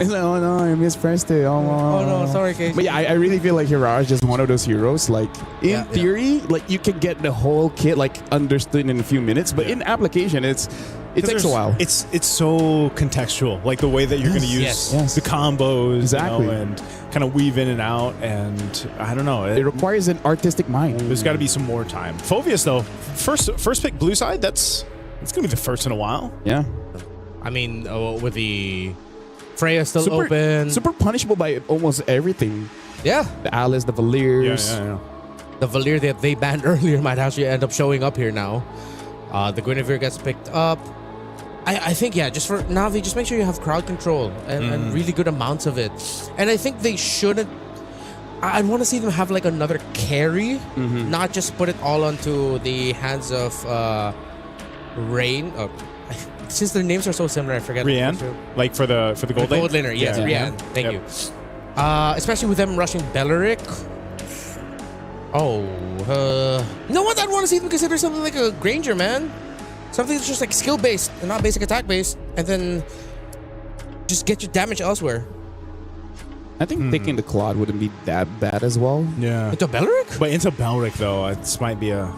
G: Oh no, I mispressed it. Oh
I: no, sorry, Casey.
G: But yeah, I really feel like Hirara is just one of those heroes. Like in theory, like you can get the whole kit like understood in a few minutes, but in application, it takes a while.
E: It's so contextual, like the way that you're going to use the combos, and kind of weave in and out. And I don't know,
G: it requires an artistic mind.
E: There's got to be some more time. Phoveus though, first pick blue side. It's going to be the first in a while.
G: Yeah,
I: I mean with the Freya still open.
G: Super punishable by almost everything.
I: Yeah.
G: The Alice, the Valiers.
E: Yeah.
I: The Valier that they banned earlier might actually end up showing up here now. The Guinevere gets picked up. I think, just for Navi, just make sure you have crowd control and really good amounts of it. And I think they shouldn't. I want to see them have like another carry, not just put it all onto the hands of Rain. Since their names are so similar, I forget.
E: Rian, like for the gold lane?
I: Gold laner, yes, Rian. Thank you. Especially with them rushing Belleric. No one I'd want to see them consider something like a Granger, man. Something that's just like skill based and not basic attack based, and then just get your damage elsewhere.
G: I think taking the Claude wouldn't be that bad as well.
E: Yeah.
I: Into Belleric?
E: But into Belleric though, this might be a.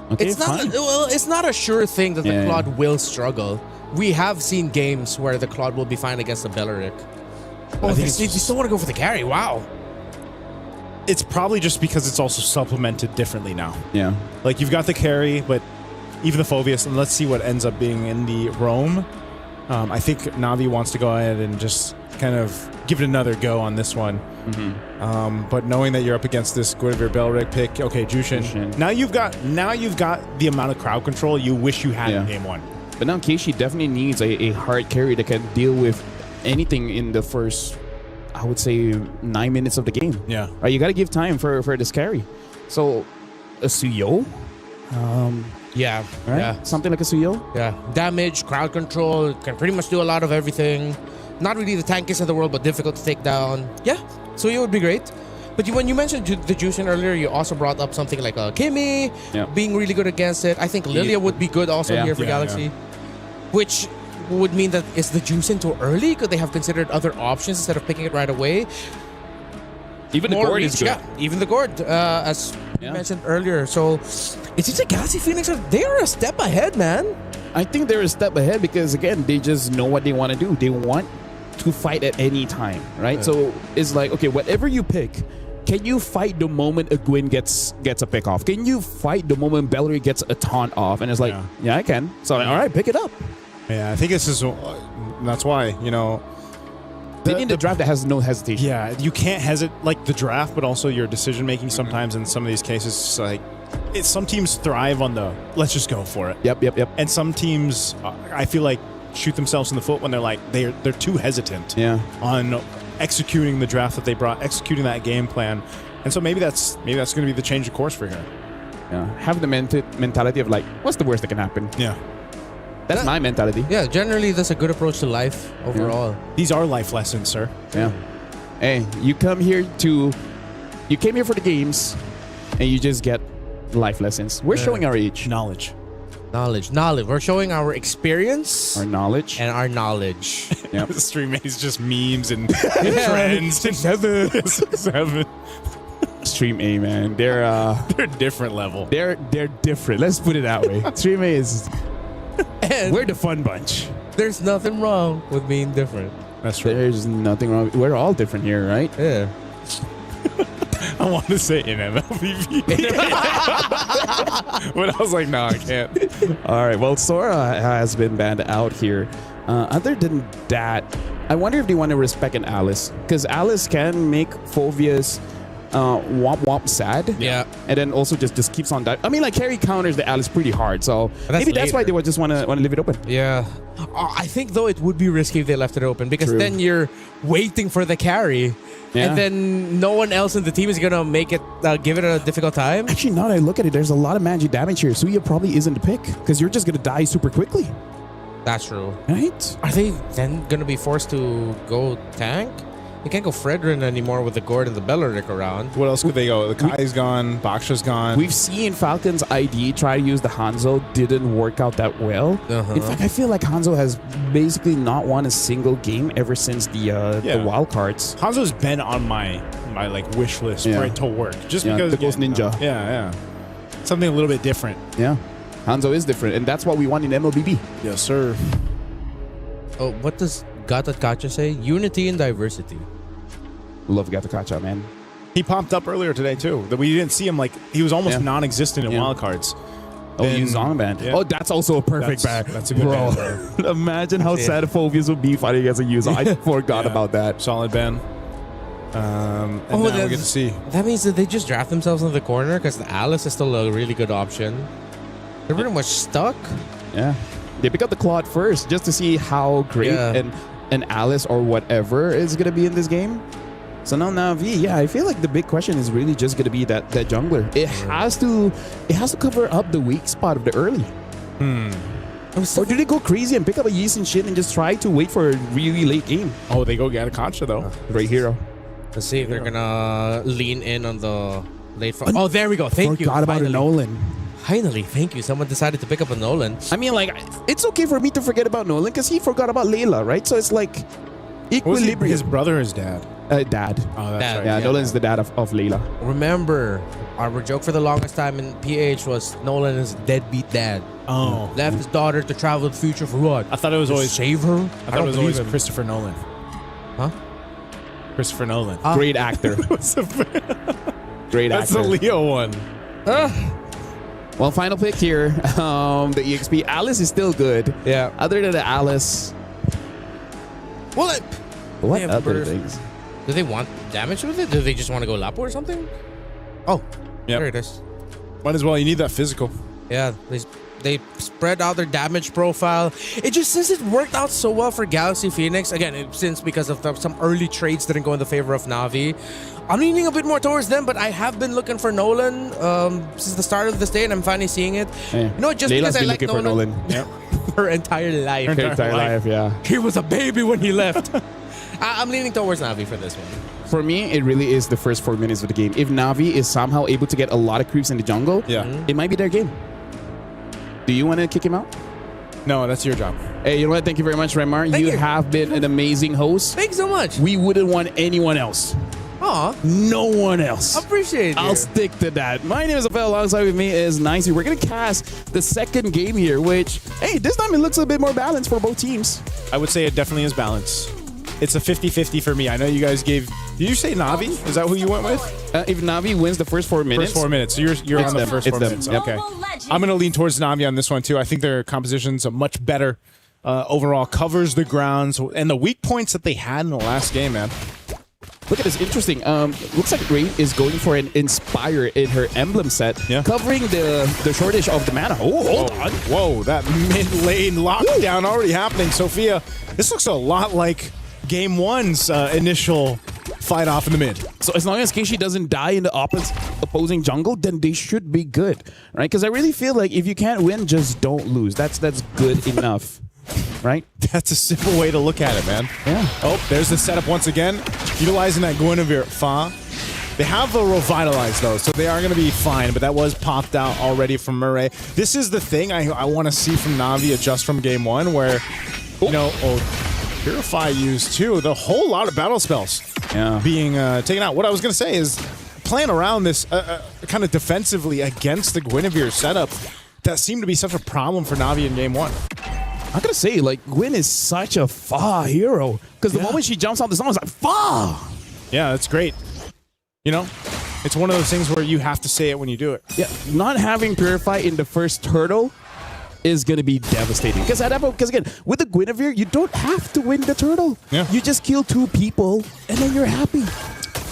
G: Okay,
I: it's not a sure thing that the Claude will struggle. We have seen games where the Claude will be fine against the Belleric. Oh, they still want to go for the carry. Wow.
E: It's probably just because it's also supplemented differently now.
G: Yeah.
E: Like you've got the carry, but even the Phoveus, and let's see what ends up being in the roam. I think Navi wants to go ahead and just kind of give it another go on this one. But knowing that you're up against this Guinevere Belleric pick, okay, Jushin. Now you've got the amount of crowd control you wish you had in game one.
G: But now Keishi definitely needs a hard carry that can deal with anything in the first, I would say, 9 minutes of the game.
E: Yeah.
G: Right, you got to give time for this carry. So a Suyo. Right? Something like a Suyo.
I: Yeah. Damage, crowd control, can pretty much do a lot of everything. Not really the tankiest in the world, but difficult to take down. Yeah, Suyo would be great. But when you mentioned the Jushin earlier, you also brought up something like Kimmy being really good against it. I think Lilia would be good also here for Galaxy. Which would mean that is the Jushin too early? Could they have considered other options instead of picking it right away?
G: Even the Gord is good.
I: Yeah, even the Gord, as you mentioned earlier. So it seems like Galaxy Phoenix, they are a step ahead, man.
G: I think they're a step ahead because, again, they just know what they want to do. They want to fight at any time, right? So it's like, okay, whatever you pick, can you fight the moment a Gwyn gets a pick off? Can you fight the moment Belleric gets a taunt off? And it's like, yeah I can. So, all right, pick it up.
E: Yeah, I think this is, that's why,
G: they need a draft that has no hesitation.
E: Yeah, you can't hesitate, like the draft, but also your decision making sometimes in some of these cases, like, some teams thrive on the, let's just go for it.
G: Yep.
E: And some teams, I feel like, shoot themselves in the foot when they're like, they're too hesitant on executing the draft that they brought, executing that game plan. And so maybe that's going to be the change of course for here.
G: Yeah, have the mentality of like, what's the worst that can happen?
E: Yeah.
G: That's my mentality.
I: Yeah, generally that's a good approach to life overall.
E: Yeah. These are life lessons, sir.
G: Yeah. Hey, you came here for the games, and you just get life lessons. We're showing our age.
E: Knowledge.
I: We're showing our experience.
G: Our knowledge.
I: And our knowledge.
E: Yep. The stream is just memes and trends. 6-7.
G: Stream A, man. They're
E: a different level.
G: They're different. Let's put it that way. Stream A is...
I: And
G: we're the fun bunch.
I: There's nothing wrong with being different.
E: That's right.
G: There's nothing wrong. We're all different here, right?
I: Yeah.
E: I want to say in MLBB.
R: But I was like, no, I can't.
G: All right. Well, Sora has been banned out here. Other than that, I wonder if they want to respect an Alice, because Alice can make Phovia's womp womp sad.
I: Yeah.
G: And then also just keeps on dying. I mean, like, carry counters the Alice pretty hard, so maybe that's why they would just want to leave it open.
I: Yeah. I think, though, it would be risky if they left it open, because then you're waiting for the carry.
G: Yeah.
I: And then no one else in the team is going to make it, give it a difficult time.
G: Actually, now that I look at it, there's a lot of magic damage here. Suya probably isn't the pick, because you're just going to die super quickly.
I: That's true.
G: Right?
I: Are they then going to be forced to go tank? They can't go Fredrin anymore with the Gord and the Belleric around.
E: What else could they go? The Kai's gone. Baksha's gone.
G: We've seen Falcon's ID try to use the Hanzo. Didn't work out that well. In fact, I feel like Hanzo has basically not won a single game ever since the wild cards.
E: Hanzo's been on my like wish list for it to work. Just because
G: the Ghost Ninja.
E: Yeah. Something a little bit different.
G: Yeah. Hanzo is different, and that's what we want in MLBB.
E: Yes, sir.
I: Oh, what does Gatakacha say? Unity and diversity.
G: Love Gatakacha, man.
E: He popped up earlier today, too. That we didn't see him, like, he was almost non-existent in wild cards.
G: Oh, you Zong band. Yeah. Oh, that's also a perfect band.
E: That's a good band.
G: Imagine how sad Phobias would be fighting against a Yuza. I forgot about that.
E: Solid band. And now we get to see.
I: That means that they just draft themselves in the corner, because the Alice is still a really good option. They're pretty much stuck.
G: Yeah. They pick up the Claude first just to see how great an Alice or whatever is going to be in this game. So now Na'Vi, I feel like the big question is really just going to be that jungler. It has to cover up the weak spot of the early. Or do they go crazy and pick up a Yeast and shit and just try to wait for a really late game?
E: Oh, they go get a Concha though.
G: Great hero.
I: Let's see if they're going to lean in on the late front. Oh, there we go. Thank you.
G: Forgot about a Nolan.
I: Finally, thank you. Someone decided to pick up a Nolan.
G: I mean, like, it's okay for me to forget about Nolan because he forgot about Layla, right? So it's like equilibrium.
E: His brother or his dad?
G: Dad.
E: Oh, that's
I: Dad.
E: right.
G: Yeah, Nolan's the dad of Layla.
I: Remember, our joke for the longest time in PH was Nolan is deadbeat dad.
E: Oh.
I: Left his daughter to travel the future for what?
E: I thought it was always
I: save her.
E: I thought it was always Christopher Nolan.
I: Huh?
E: Christopher Nolan.
G: Great actor. Great
E: That's
G: actor.
E: the Leo one.
G: Well, final pick here. The EXP. Alice is still good.
I: Yeah.
G: Other than the Alice.
I: What
G: other
I: burst.
G: things?
I: Do they want damage with it? Do they just want to go Lapo or something? Oh, there it is.
E: Might as well. You need that physical.
I: Yeah, they spread out their damage profile. It just since it worked out so well for Galaxy Phoenix, again, since because of some early trades didn't go in the favor of Na'Vi, I'm leaning a bit more towards them, but I have been looking for Nolan since the start of this day, and I'm finally seeing it.
G: Hey,
I: You know, just
G: Layla's
I: because I
G: been
I: like
G: looking
I: Nolan,
G: for Nolan.
I: her entire life.
G: Her entire life, yeah.
I: He was a baby when he left. I'm leaning towards Na'Vi for this one.
G: For me, it really is the first 4 minutes of the game. If Na'Vi is somehow able to get a lot of creeps in the jungle, it might be their game. Do you want to kick him out?
E: No, that's your job.
G: Hey, you know what? Thank you very much, Remar. You have been an amazing host.
I: Thanks so much.
G: We wouldn't want anyone else.
I: Aw.
G: No one else.
I: Appreciate it.
G: I'll stick to that. My name is Afel. Alongside with me is Nicey. We're going to cast the second game here, which, hey, this time it looks a bit more balanced for both teams.
E: I would say it definitely is balanced. It's a 50-50 for me. I know you guys gave... Did you say Na'Vi? Is that who you went with?
G: If Na'Vi wins the first 4 minutes...
E: First 4 minutes. So you're on the first 4 minutes. Okay. I'm going to lean towards Na'Vi on this one, too. I think their composition's a much better overall. Covers the grounds. And the weak points that they had in the last game, man.
G: Look at this. Interesting. Looks like Rain is going for an Inspire in her emblem set, covering the shortage of the mana. Oh, hold on.
E: Whoa, that mid-lane lockdown already happening. Sophia, this looks a lot like Game 1's initial fight off in the mid.
G: So as long as Keishi doesn't die in the opposing jungle, then they should be good, right? Because I really feel like if you can't win, just don't lose. That's good enough, right?
E: That's a simple way to look at it, man.
G: Yeah.
E: Oh, there's the setup once again. Utilizing that Guinevere Fa. They have a Revitalize, though, so they are going to be fine, but that was popped out already from Murray. This is the thing I want to see from Na'Vi adjust from Game 1, where, you know... Purify used too. The whole lot of battle spells being taken out. What I was going to say is playing around this kind of defensively against the Guinevere setup that seemed to be such a problem for Na'Vi in Game 1.
G: I gotta say, like, Gwyn is such a Fa hero because the moment she jumps out the zone, it's like Fa.
E: Yeah, that's great. You know, It's one of those things where you have to say it when you do it.
G: Yeah, not having Purify in the first turtle is going to be devastating. Because again, with the Guinevere, you don't have to win the turtle.
E: Yeah.
G: You just kill 2 people, and then you're happy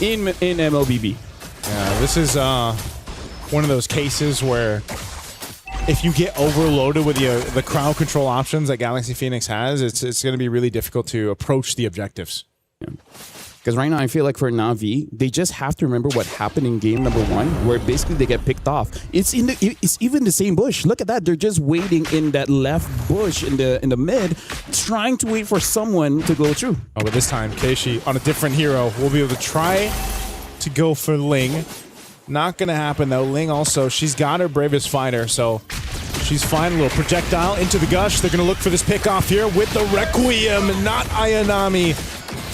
G: in MLBB.
E: Yeah, this is one of those cases where if you get overloaded with the crowd control options that Galaxy Phoenix has, it's going to be really difficult to approach the objectives.
G: Because right now, I feel like for Na'Vi, they just have to remember what happened in game number 1, where basically they get picked off. It's even the same bush. Look at that. They're just waiting in that left bush in the mid, trying to wait for someone to go through.
E: Oh, but this time, Keishi on a different hero will be able to try to go for Ling. Not going to happen, though. Ling also, she's got her bravest fighter, so she's fine. A little projectile into the gush. They're going to look for this pick off here with the Requiem, not Ayanami.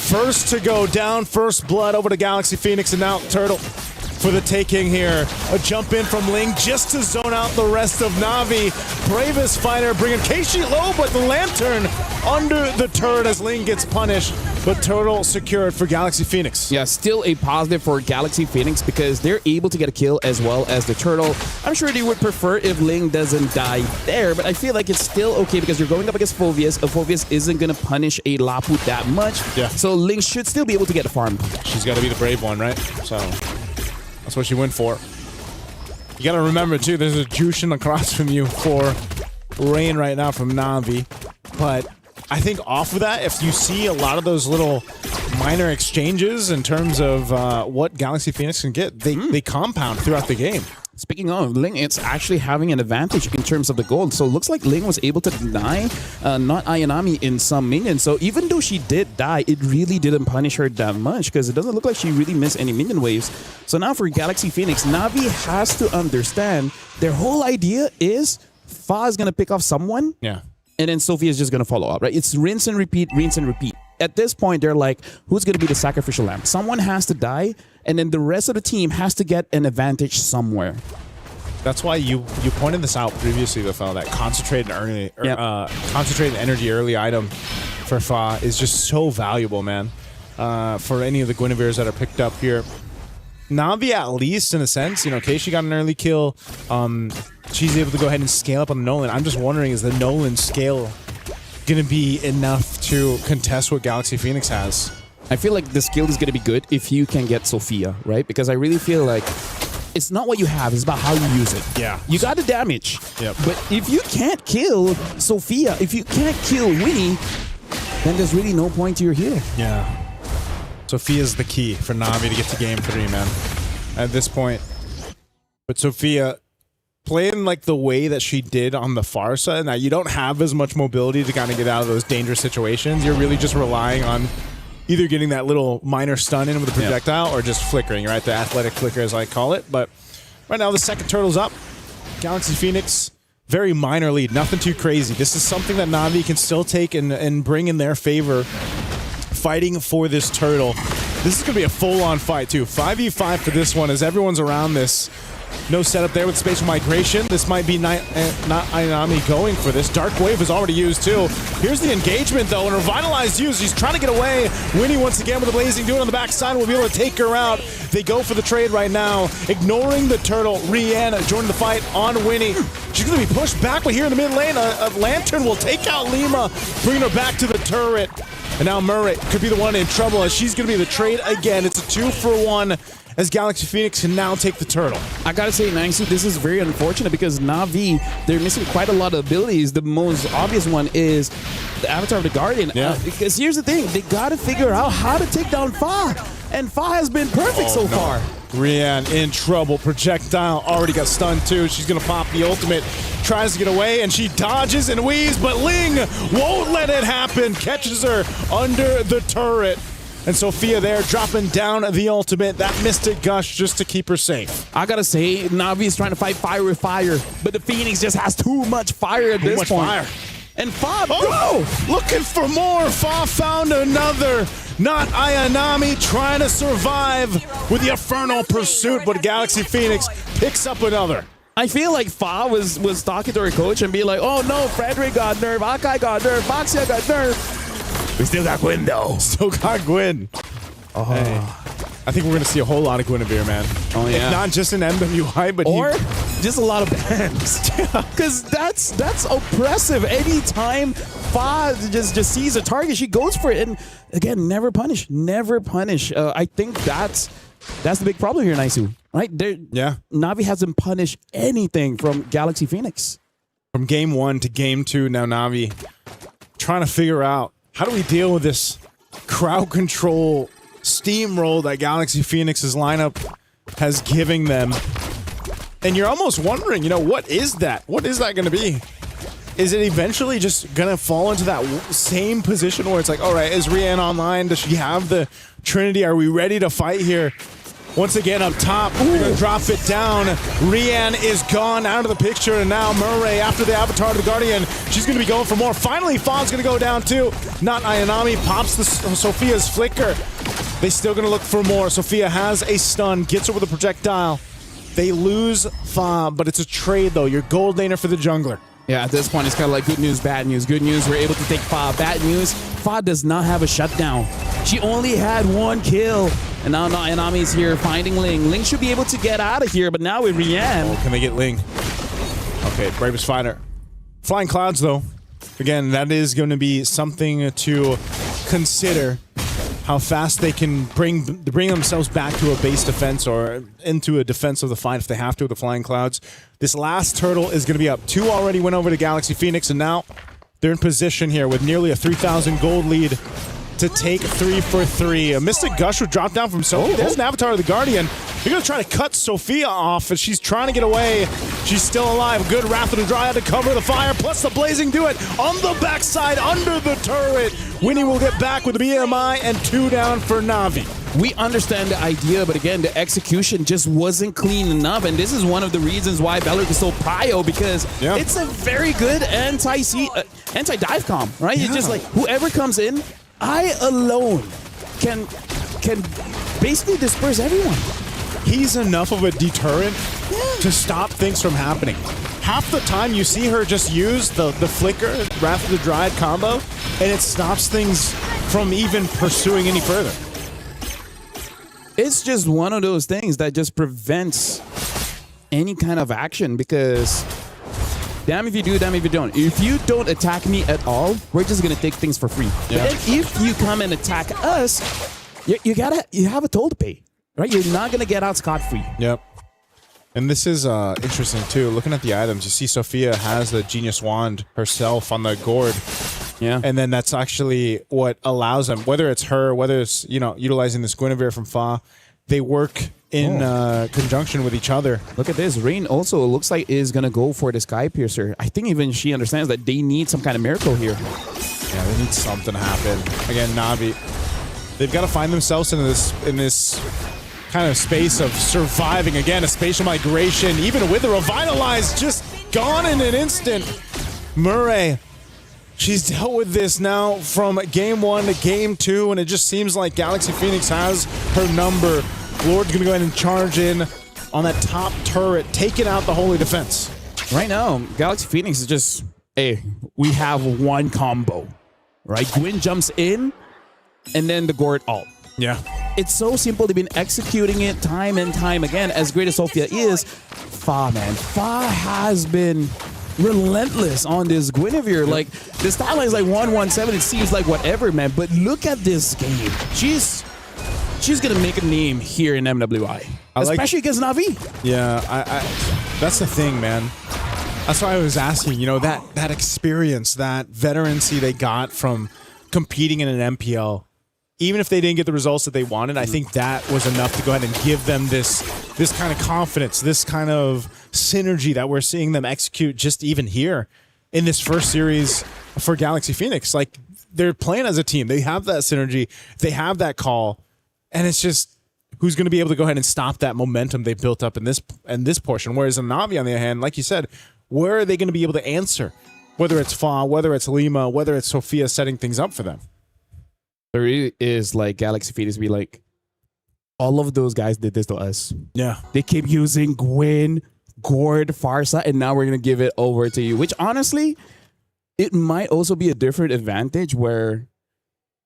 E: First to go down, first blood over to Galaxy Phoenix, and now Turtle for the taking here. A jump in from Ling just to zone out the rest of Na'Vi. Bravest fighter bringing Keishi low, but the Lantern under the turret as Ling gets punished. But Turtle secured for Galaxy Phoenix.
G: Yeah, still a positive for Galaxy Phoenix because they're able to get a kill as well as the Turtle. I'm sure they would prefer if Ling doesn't die there, but I feel like it's still okay because you're going up against Phoveus. Phoveus isn't going to punish a Lapu that much.
E: Yeah.
G: So Ling should still be able to get a farm.
E: She's got to be the brave one, right? So that's what she went for. You got to remember, too, there's a Jushin across from you for Rain right now from Na'Vi. But I think off of that, if you see a lot of those little minor exchanges in terms of what Galaxy Phoenix can get, they compound throughout the game.
G: Speaking of, Ling, it's actually having an advantage in terms of the gold. So it looks like Ling was able to deny not Ayanami in some minions. So even though she did die, it really didn't punish her that much because it doesn't look like she really missed any minion waves. So now for Galaxy Phoenix, Na'Vi has to understand their whole idea is Fa is going to pick off someone.
E: Yeah.
G: And then Sophia is just going to follow up, right? It's rinse and repeat, rinse and repeat. At this point, they're like, who's going to be the sacrificial lamb? Someone has to die, and then the rest of the team has to get an advantage somewhere.
E: That's why you pointed this out previously, though, Fa, that concentrated energy early item for Fa is just so valuable, man. For any of the Guineveres that are picked up here. Na'Vi, at least, in a sense, you know, Keishi got an early kill. She's able to go ahead and scale up on the Nolan. I'm just wondering, is the Nolan scale going to be enough to contest what Galaxy Phoenix has?
G: I feel like the skill is going to be good if you can get Sophia, right? Because I really feel like it's not what you have, it's about how you use it.
E: Yeah.
G: You got the damage.
E: Yep.
G: But if you can't kill Sophia, if you can't kill Winnie, then there's really no point to your hero.
E: Yeah. Sophia's the key for Na'Vi to get to game 3, man. At this point. But Sophia, playing like the way that she did on the far side, now you don't have as much mobility to kind of get out of those dangerous situations. You're really just relying on either getting that little minor stun in with a projectile or just flickering, right? The athletic flicker, as I call it. But right now, the second turtle's up. Galaxy Phoenix, very minor lead. Nothing too crazy. This is something that Na'Vi can still take and bring in their favor. Fighting for this turtle. This is going to be a full-on fight, too. 5v5 for this one as everyone's around this. No setup there with spatial migration. This might be not Ayanami going for this. Dark Wave is already used, too. Here's the engagement, though, and Revitalized used. He's trying to get away. Winnie, once again, with the Blazing Dude on the backside, will be able to take her out. They go for the trade right now, ignoring the turtle. Rihanna joining the fight on Winnie. She's going to be pushed back, but here in the mid lane, a Lantern will take out Lima, bringing her back to the turret. And now Murray could be the one in trouble as she's going to be the trade again. It's a 2-for-1 as Galaxy Phoenix can now take the turtle.
G: I gotta say, Nancy, this is very unfortunate because Na'Vi, they're missing quite a lot of abilities. The most obvious one is the Avatar of the Guardian.
E: Yeah.
G: Because here's the thing, they gotta figure out how to take down Fa. And Fa has been perfect so far.
E: Rian in trouble. Projectile already got stunned too. She's going to pop the ultimate. Tries to get away and she dodges and weaves, but Ling won't let it happen. Catches her under the turret. And Sophia there dropping down the ultimate. That Mystic Gush just to keep her safe.
G: I gotta say, Na'Vi is trying to fight fire with fire, but the Phoenix just has too much fire at this point.
E: Fire.
G: And Fa,
E: looking for more. Fa found another. Not Ayanami trying to survive with the Infernal Pursuit, but Galaxy Phoenix picks up another.
G: I feel like Fa was talking to her coach and being like, oh no, Frederick got nerfed, Akai got nerfed, Boxia got nerfed. We still got Gwyn though.
E: Still got Gwyn.
G: Oh.
E: Hey. I think we're going to see a whole lot of Guinevere, man.
G: Oh, yeah.
E: If not just in MWI, but
G: or just a lot of bans. Because that's oppressive. Anytime Fa just sees a target, she goes for it. And again, never punish. Never punish. I think that's the big problem here, Naisu. Right? Navi hasn't punished anything from Galaxy Phoenix.
E: From game 1 to game 2, now Navi trying to figure out how do we deal with this crowd control steamroll that Galaxy Phoenix's lineup has given them. And you're almost wondering, what is that? What is that going to be? Is it eventually just going to fall into that same position where it's like, all right, is Rian online? Does she have the Trinity? Are we ready to fight here? Once again up top, we're going to drop it down. Rian is gone out of the picture, and now Murray, after the Avatar of the Guardian, she's going to be going for more. Finally, Fa's going to go down too. Not Ayanami, pops the Sophia's flicker. They're still going to look for more. Sophia has a stun, gets her with a projectile. They lose Fa, but it's a trade though. You're gold laner for the jungler.
G: Yeah, at this point, it's kind of like good news, bad news. Good news, we're able to take Fa. Bad news, Fa does not have a shutdown. She only had 1 kill. And now Ayanami's here finding Ling. Ling should be able to get out of here, but now with Rian.
E: Oh, can they get Ling? Okay, Bravest Fighter. Flying Clouds, though. Again, that is going to be something to consider. How fast they can bring themselves back to a base defense or into a defense of the fight if they have to with the Flying Clouds. This last turtle is going to be up. 2 already went over to Galaxy Phoenix, and now they're in position here with nearly a 3,000 gold lead to take 3 for 3. A Mystic Gush would drop down from Sophia. There's an Avatar of the Guardian. They're going to try to cut Sophia off as she's trying to get away. She's still alive. Good Wrath of the Dryad to cover the fire, plus the Blazing Duet on the backside under the turret. Winnie will get back with the BMI and 2 down for Navi.
G: We understand the idea, but again, the execution just wasn't clean enough, and this is one of the reasons why Beleric is so prio, because it's a very good anti-dive comp, right? It's just like, whoever comes in, I alone can basically disperse everyone.
E: He's enough of a deterrent to stop things from happening. Half the time you see her just use the flicker, Wrath of the Dryad combo, and it stops things from even pursuing any further.
G: It's just one of those things that just prevents any kind of action, because damn if you do, damn if you don't. If you don't attack me at all, we're just gonna take things for free. Yeah. But then if you come and attack us, you have a toll to pay, right? You're not gonna get out scot-free.
E: Yep. And this is interesting too. Looking at the items, you see Sophia has the Genius Wand herself on the gourd.
G: Yeah.
E: And then that's actually what allows them, whether it's her, whether it's, utilizing this Guinevere from Fa, they work in conjunction with each other.
G: Look at this. Rain also looks like is going to go for the Sky Piercer. I think even she understands that they need some kind of miracle here.
E: Yeah, they need something to happen. Again, Navi, they've got to find themselves in this kind of space of surviving. Again, a spatial migration, even with the Revitalize, just gone in an instant. Murray, she's dealt with this now from game 1 to game 2, and it just seems like Galaxy Phoenix has her number. Lord's gonna go ahead and charge in on that top turret, taking out the Holy Defense.
G: Right now, Galaxy Phoenix is just, hey, we have one combo, right? Gwyn jumps in, and then the Gourd ult.
E: Yeah.
G: It's so simple. They've been executing it time and time again. As great as Sophia is, Fa has been relentless on this Guinevere. Like, the stat line is like 117. It seems like whatever, man. But look at this game. She's gonna make a name here in MWI, especially against Navi.
E: Yeah, that's the thing, man. That's why I was asking. That experience, that veterancy they got from competing in an MPL. Even if they didn't get the results that they wanted, I think that was enough to go ahead and give them this kind of confidence, this kind of synergy that we're seeing them execute just even here in this first series for Galaxy Phoenix. Like, they're playing as a team. They have that synergy. They have that call. And it's just who's going to be able to go ahead and stop that momentum they built up in this portion. Whereas in Navi, on the other hand, like you said, where are they going to be able to answer? Whether it's Fa, whether it's Lima, whether it's Sophia setting things up for them.
G: There is like Galaxy Phoenix be like, all of those guys did this to us.
E: Yeah.
G: They keep using Gwyn, Gourd, Farsa, and now we're going to give it over to you. Which honestly, it might also be a different advantage where,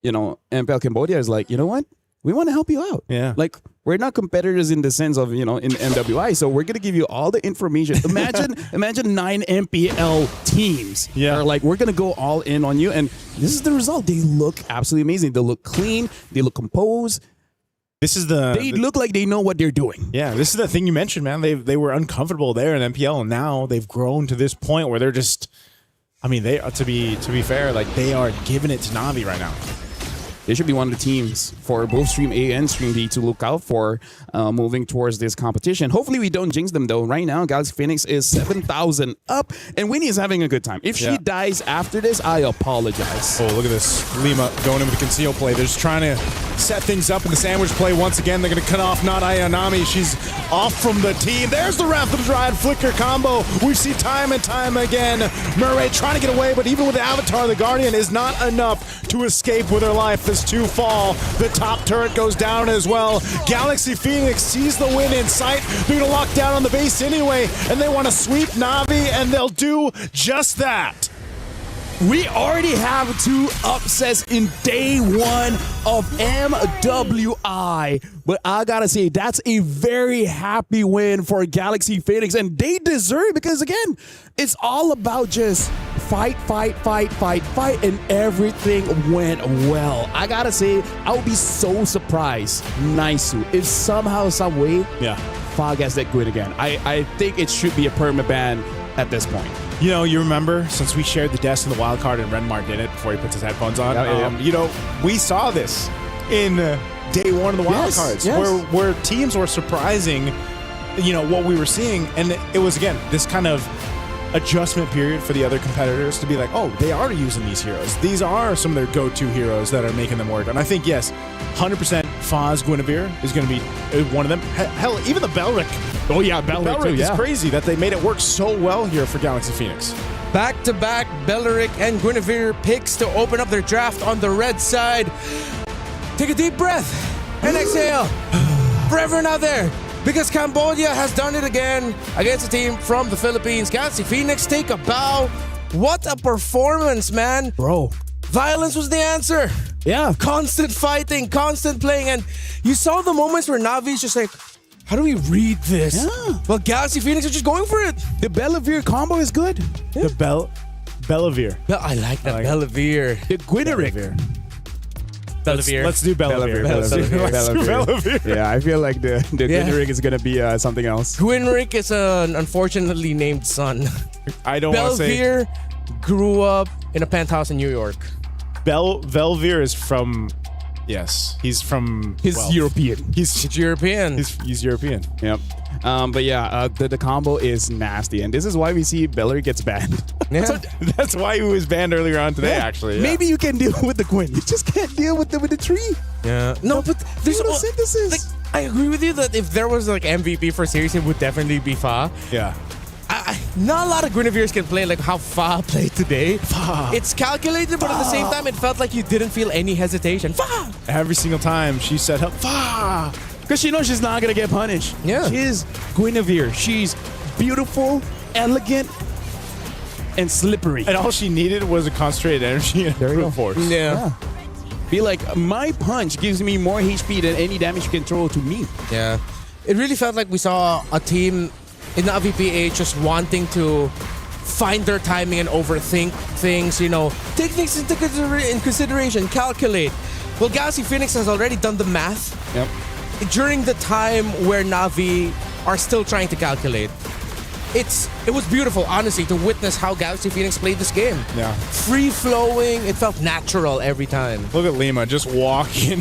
G: MPL Cambodia is like, you know what? we want to help you out.
E: Yeah.
G: Like, we're not competitors in the sense of, in MWI, so we're going to give you all the information. Imagine 9 MPL teams.
E: Yeah.
G: Are like, we're going to go all in on you, and this is the result. They look absolutely amazing. They look clean. They look composed. They look like they know what they're doing.
E: Yeah, this is the thing you mentioned, man. They were uncomfortable there in MPL, and now they've grown to this point where they're just, they to be fair, like they are giving it to Na'Vi right now.
G: They should be one of the teams for both Stream A and Stream B to look out for moving towards this competition. Hopefully we don't jinx them though. Right now, Galaxy Phoenix is 7,000 up, and Winnie is having a good time. If she dies after this, I apologize.
E: Oh, look at this. Lima going in with the conceal play. They're just trying to set things up in the sandwich play once again. They're going to cut off not Ayanami. She's off from the team. There's the Wrath of the Dryad flicker combo. We see time and time again. Murray trying to get away, but even with the Avatar, the Guardian is not enough to escape with her life. As 2 fall, the top turret goes down as well. Galaxy Phoenix sees the win in sight. They're going to lock down on the base anyway, and they want to sweep Na'Vi, and they'll do just that.
G: We already have 2 upsets in day 1 of MWI. But I gotta say, that's a very happy win for Galaxy Phoenix. And they deserve it because, again, it's all about just fight, and everything went well. I gotta say, I would be so surprised, Naisu, if somehow, some way, Fa gets that good again. I think it should be a perma ban at this point.
E: You remember, since we shared the desk in the wild card and Renmar did it before he puts his headphones on, we saw this in day 1 of the wild cards where teams were surprising, what we were seeing. And it was, again, this kind of adjustment period for the other competitors to be like, oh, they are using these heroes. These are some of their go-to heroes that are making them work. And I think, yes, 100% Faz Guinevere is going to be one of them. Hell, even the Belric.
G: Oh, yeah, Belric too,
E: is crazy that they made it work so well here for Galaxy Phoenix.
I: Back-to-back Belric and Guinevere picks to open up their draft on the red side. Take a deep breath and exhale for everyone out there. Because Cambodia has done it again against a team from the Philippines. Galaxy Phoenix take a bow. What a performance, man.
G: Bro.
I: Violence was the answer.
G: Yeah.
I: Constant fighting, constant playing. And you saw the moments where Na'Vi's just like, how do we read this?
G: Yeah.
I: Well, Galaxy Phoenix are just going for it.
G: The Bellavere combo is good.
E: Yeah. The Bellavere.
I: I like that Bellavere.
G: The Guineric.
I: Bellavere.
E: Let's do Bellavere.
G: Bellavere. Yeah, I feel like the Guineric is going to be something else.
I: Guineric is an unfortunately named son.
E: I don't want to say.
I: Bellavere grew up in a penthouse in New York.
E: Bellavere is from... Yes, he's from...
G: He's European.
I: He's European.
E: He's European.
G: Yep. But yeah, the combo is nasty. And this is why we see Bellery gets banned.
I: Yeah.
E: So that's why he was banned earlier on today, actually. Yeah.
G: Maybe you can deal with the Gwyn. You just can't deal with the tree.
I: Yeah. No, but there's
G: photosynthesis.
I: Like, I agree with you that if there was like MVP for series, it would definitely be Fa.
E: Yeah.
I: Not a lot of Guineveres can play like how Fa played today.
E: Fa.
I: It's calculated, but at the same time, it felt like you didn't feel any hesitation. Fa!
E: Every single time she said, Fa!
G: Because she knows she's not going to get punished.
I: Yeah.
G: She's Guinevere. She's beautiful, elegant, and slippery.
E: And all she needed was a concentrated energy and brute force.
I: Yeah.
G: Be like, my punch gives me more HP than any damage control to me.
I: Yeah. It really felt like we saw a team in the VPA just wanting to find their timing and overthink things, take things into consideration, calculate. Well, Galaxy Phoenix has already done the math.
G: Yep.
I: During the time where Na'Vi are still trying to calculate. It was beautiful, honestly, to witness how Galaxy Phoenix played this game.
E: Yeah.
I: Free-flowing, it felt natural every time.
E: Look at Lima just walking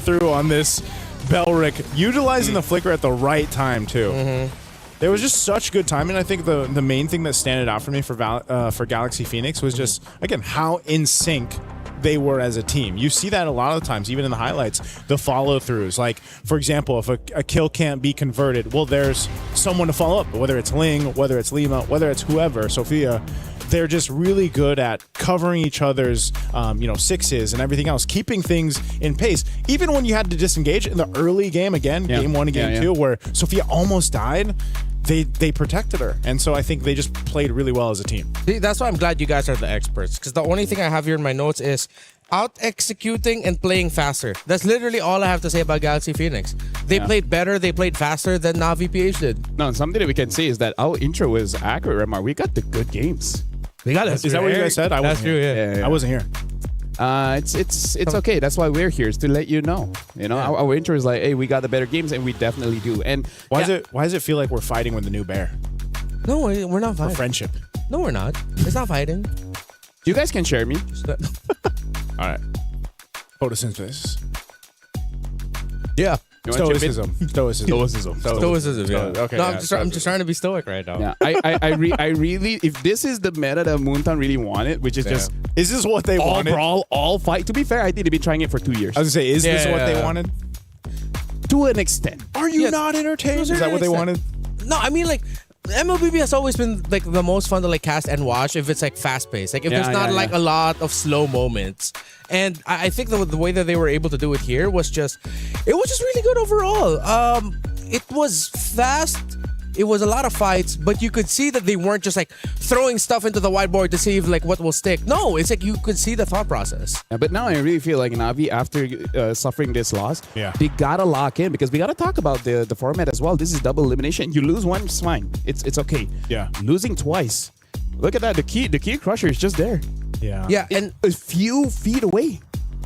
E: through on this Belric, utilizing the flicker at the right time, too.
I: Mm-hmm.
E: There was just such good timing. I think the main thing that stood out for me for Galaxy Phoenix was just, again, how in sync they were as a team. You see that a lot of the times, even in the highlights, the follow-throughs. Like, for example, if a kill can't be converted, well, there's someone to follow up, whether it's Ling, whether it's Lima, whether it's whoever, Sophia. They're just really good at covering each other's, sixes and everything else, keeping things in pace. Even when you had to disengage in the early game, game 1 and game 2, where Sophia almost died, they protected her. And so I think they just played really well as a team.
I: See, that's why I'm glad you guys are the experts. Because the only thing I have here in my notes is out-executing and playing faster. That's literally all I have to say about Galaxy Phoenix. They played better, they played faster than Navi PH did.
G: No, something that we can say is that our intro was accurate, Remar. We got the good games.
I: We got it.
E: Is that what you guys said? I wasn't here.
G: Yeah.
E: I wasn't here.
G: It's okay. That's why we're here, is to let you know. You know, our intro is like, hey, we got the better games, and we definitely do. And
E: why does it feel like we're fighting with the new bear?
I: No, we're not fighting.
E: For friendship.
I: No, we're not. It's not fighting.
G: You guys can share me.
E: All right. Photosynthesis.
I: Yeah.
E: Stoicism.
I: Stoicism. Yeah.
E: Okay.
I: No,
E: yeah,
I: I'm just trying to be stoic right now.
G: Yeah, I really, if this is the meta that Moontown really wanted, which is just,
E: is this what they
G: all
E: wanted?
G: brawl, all fight? To be fair, I think they've been trying it for 2 years.
E: I was gonna say, is this what they wanted?
G: To an extent.
E: Are you not entertained? Is that what they wanted?
I: No, I mean, like, MLBB has always been like the most fun to like cast and watch if it's like fast paced. Like if there's not like a lot of slow moments. And I think the way that they were able to do it here was just really good overall. It was fast. It was a lot of fights, but you could see that they weren't just like throwing stuff into the whiteboard to see if like what will stick. No, it's like you could see the thought process.
G: Yeah, but now I really feel like Navi, after suffering this loss, they gotta lock in, because we gotta talk about the format as well. This is double elimination. You lose one, it's fine. It's okay.
E: Yeah.
G: Losing twice. Look at that. The key crusher is just there.
E: Yeah.
I: Yeah, and
G: a few feet away.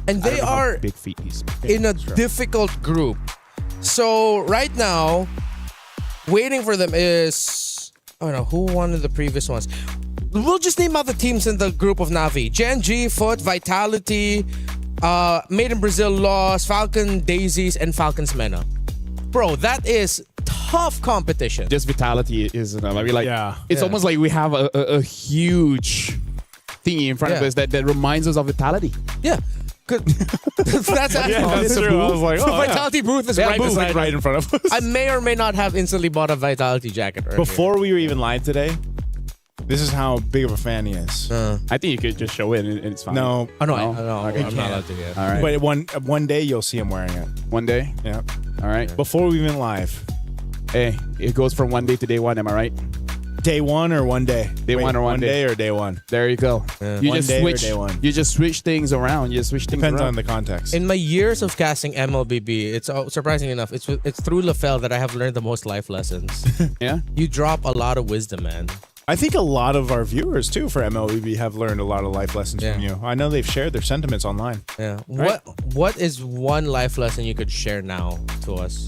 I: And they are
G: big feet is.
I: In a difficult group. So right now, waiting for them is, I don't know, who won the previous ones? We'll just name out the teams in the group of Navi. Gen G, Foot, Vitality, Made in Brazil Lost, Falcon Daisies, and Falcons Mena. Bro, that is tough competition.
G: Just Vitality is, I mean, like, it's almost like we have a huge thingy in front of us that reminds us of Vitality.
I: Yeah. That's actually
E: that's true. I was like,
I: the Vitality booth is right beside
E: right in front of us.
I: I may or may not have instantly bought a Vitality jacket earlier.
E: Before we were even live today, this is how big of a fan he is.
G: I think you could just show it and it's fine.
E: No.
I: Oh, no.
G: Okay.
I: I'm not allowed to yet.
G: All right.
E: But one day you'll see him wearing it.
G: One day?
E: Yeah.
G: All right.
E: Before we went live.
G: Hey, it goes from one day to day one, am I right?
E: Day one or one day?
G: Day one or one day?
E: or day one?
G: There you go.
E: Yeah.
G: You
E: One
G: just
E: day or
G: switch.
E: day one.
G: You just switch things around. You just switch things
E: Depends
G: around.
E: on the context.
I: In my years of casting MLBB, it's surprisingly enough, it's through LaFell that I have learned the most life lessons.
G: Yeah?
I: You drop a lot of wisdom, man.
E: I think a lot of our viewers too for MLBB have learned a lot of life lessons from you. I know they've shared their sentiments online.
I: Yeah.
E: Right?
I: What is one life lesson you could share now to us?